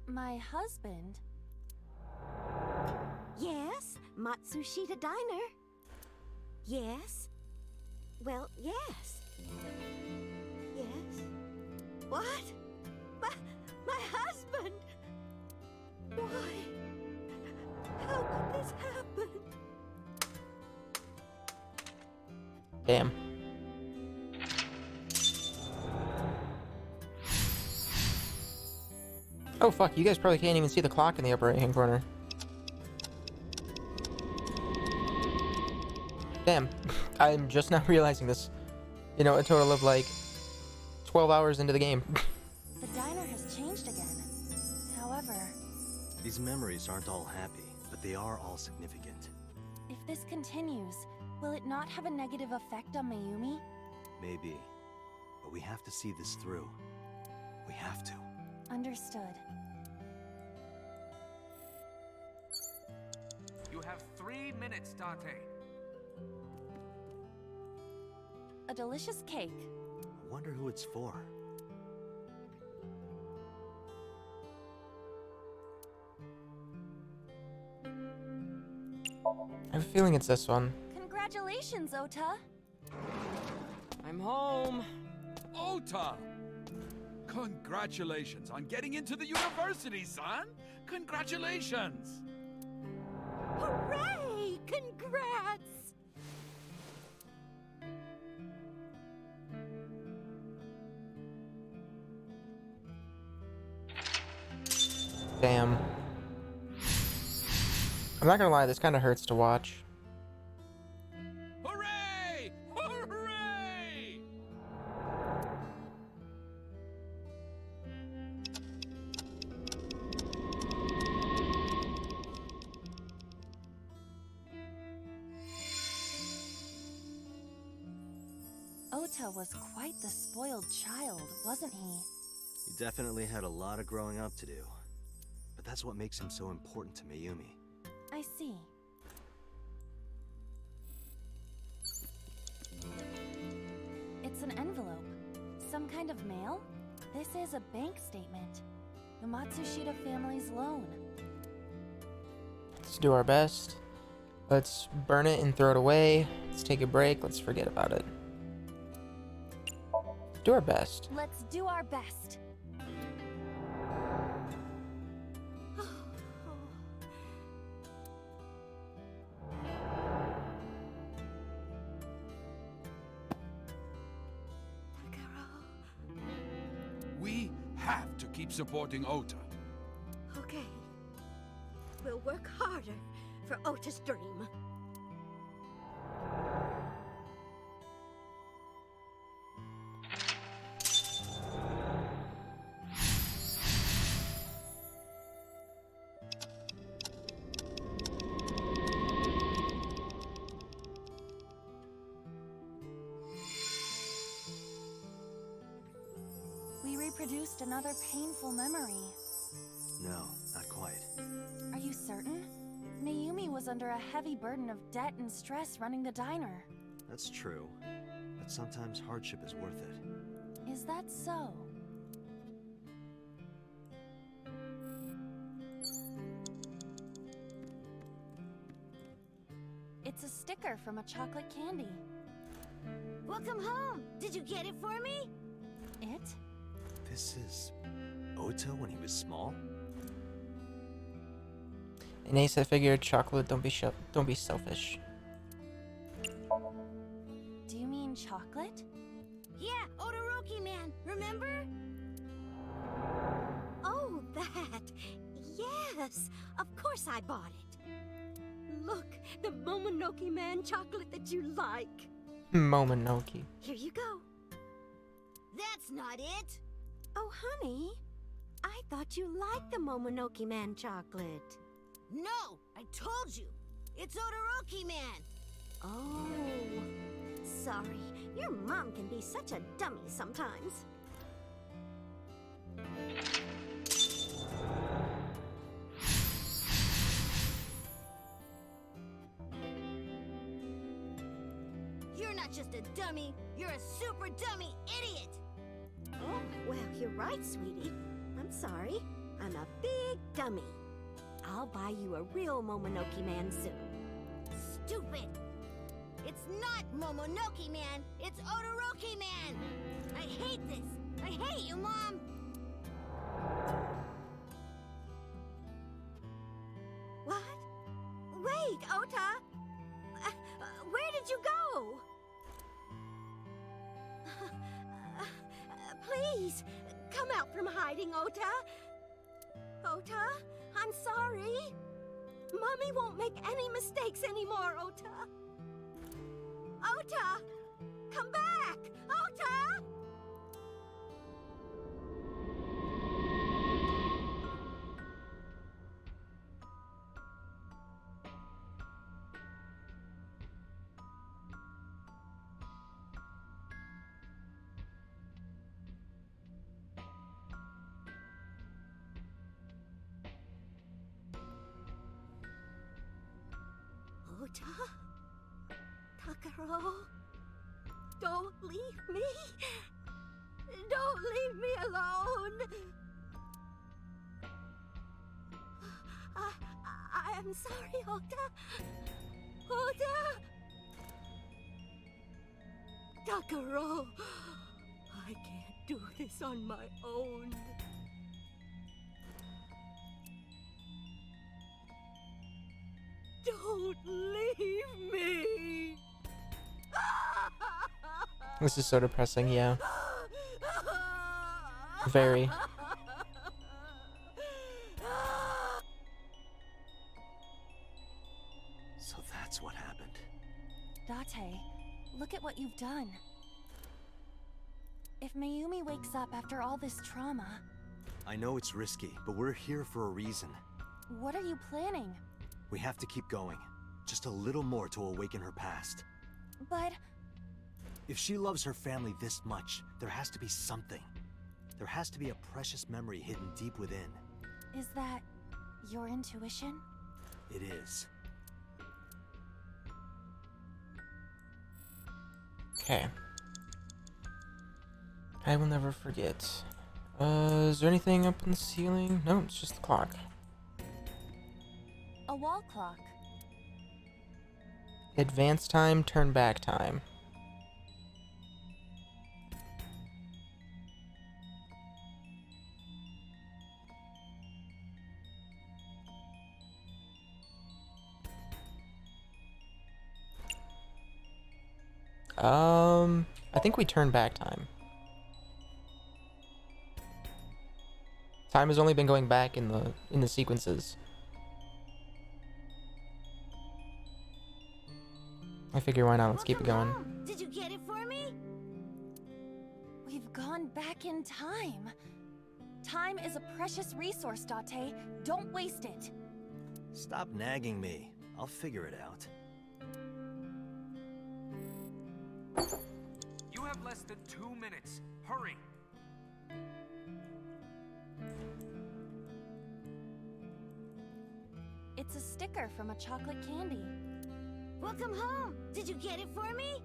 My husband? Yes, Matsushita Diner. Yes. Well, yes. Yes. What? My husband! Why? How could this happen? Damn. Oh fuck, you guys probably can't even see the clock in the upper right hand corner. Damn. I'm just now realizing this. You know, a total of like 12 hours into the game. The diner has changed again. However, These memories aren't all happy, but they are all significant. if this continues, will it not have a negative effect on Mayumi? Maybe. But we have to see this through. We have to. Understood. You have 3 minutes, Date. A delicious cake. I wonder who it's for. I have a feeling it's this one. Congratulations, Ota. I'm home. Ota! Congratulations on getting into the university, son! Congratulations! Hooray! Congrats! Damn. I'm not gonna lie, this kind of hurts to watch. Hooray! Hooray! Ota was quite the spoiled child, wasn't he? He definitely had a lot of growing up to do. But that's what makes him so important to Mayumi. I see. It's an envelope. Some kind of mail? This is a bank statement. The Matsushita family's loan. Let's do our best. Let's burn it and throw it away. Let's take a break. Let's forget about it. Do our best. Let's do our best. We have to keep supporting Ota. Okay. We'll work harder for Ota's dream. We reproduced another painful memory. No, not quite. Are you certain? Mayumi was under a heavy burden of debt and stress running the diner. That's true. But sometimes hardship is worth it. Is that so? It's a sticker from a chocolate candy. Welcome home! Did you get it for me? It? This is Ota when he was small? And Ace, I figured chocolate, don't be selfish. Do you mean chocolate? Yeah, Odoroki man, remember? Oh, that. Yes, of course I bought it. Look, the Momonoke man chocolate that you like. Momonoke. Here you go. That's not it. Oh, honey, I thought you liked the Momonoke man chocolate. No, I told you. It's Odoroki man. Oh, sorry. Your mom can be such a dummy sometimes. You're not just a dummy, you're a super dummy idiot. Oh, well, you're right, sweetie. I'm sorry. I'm a big dummy. I'll buy you a real Momonoke man soon. Stupid. It's not Momonoke man, it's Odoroki man. I hate this. I hate you, Mom. What? Wait, Ota! Where did you go? Please, come out from hiding, Ota. Ota, I'm sorry. Mommy won't make any mistakes anymore, Ota. Ota! Come back! Ota! Ota? Takaro? Don't leave me! Don't leave me alone! I am sorry, Ota. Ota! Takaro! I can't do this on my own. Don't leave me! This is so depressing, yeah. Very. So that's what happened. Date, look at what you've done. If Mayumi wakes up after all this trauma... I know it's risky, but we're here for a reason. What are you planning? We have to keep going. Just a little more to awaken her past. But... If she loves her family this much, there has to be something. There has to be a precious memory hidden deep within. Is that your intuition? It is. Okay. I will never forget. Is there anything up in the ceiling? No, it's just the clock. A wall clock. Advance time, turn back time. I think we turn back time. Time has only been going back in the sequences. I figure why not? Let's keep it going. Did you get it for me? We've gone back in time. Time is a precious resource, Date. Don't waste it. Stop nagging me. I'll figure it out. You have less than 2 minutes. Hurry! It's a sticker from a chocolate candy. Welcome home. Did you get it for me?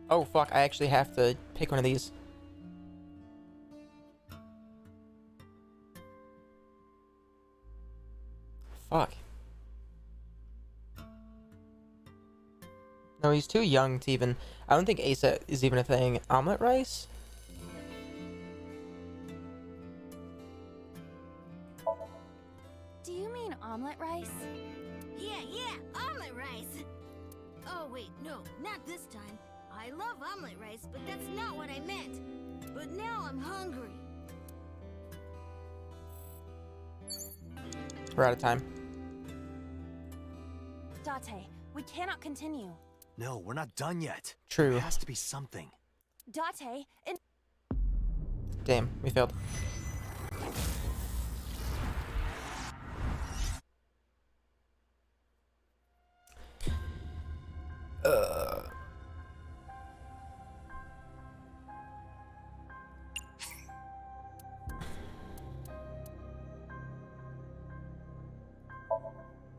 Oh fuck, I actually have to pick one of these. Fuck. No, he's too young to even... I don't think Asa is even a thing. Omelet rice? Do you mean omelet rice? Yeah, omelet rice. Oh, wait, no, not this time. I love omelet rice, but that's not what I meant. But now I'm hungry. We're out of time. Date, we cannot continue. No, we're not done yet. True. There has to be something. Date, and... Damn, we failed.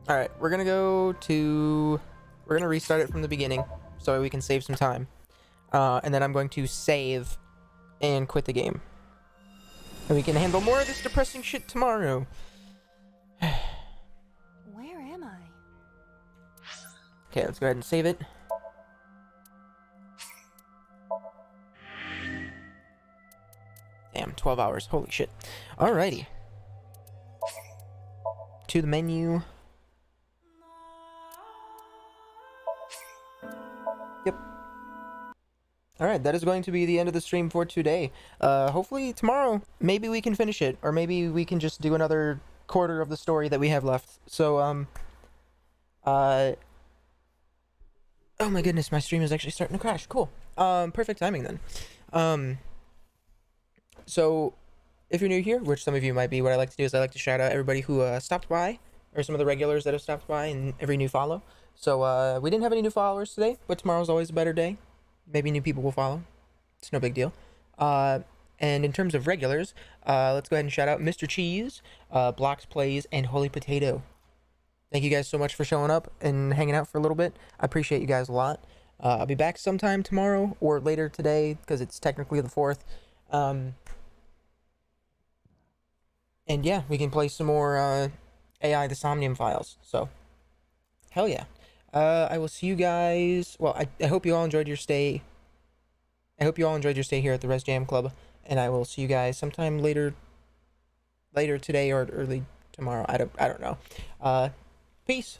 Alright, we're gonna restart it from the beginning so we can save some time. And then I'm going to save and quit the game. And we can handle more of this depressing shit tomorrow. Where am I? Okay, let's go ahead and save it. Damn, 12 hours. Holy shit. Alrighty. To the menu. Yep. Alright, that is going to be the end of the stream for today. Hopefully tomorrow, maybe we can finish it. Or maybe we can just do another quarter of the story that we have left. So, oh my goodness, my stream is actually starting to crash. Cool. Perfect timing then. So, if you're new here, which some of you might be, what I like to do is I like to shout out everybody who stopped by, or some of the regulars that have stopped by, and every new follow. So, we didn't have any new followers today, but tomorrow's always a better day. Maybe new people will follow. It's no big deal. And in terms of regulars, let's go ahead and shout out Mr. Cheese, Blocks Plays, and Holy Potato. Thank you guys so much for showing up and hanging out for a little bit. I appreciate you guys a lot. I'll be back sometime tomorrow or later today because it's technically the 4th. And yeah, we can play some more AI, the Somnium Files. So, hell yeah. I will see you guys. Well, I hope you all enjoyed your stay. I hope you all enjoyed your stay here at the Res Jam Club. And I will see you guys sometime later today or early tomorrow. I don't know. Peace.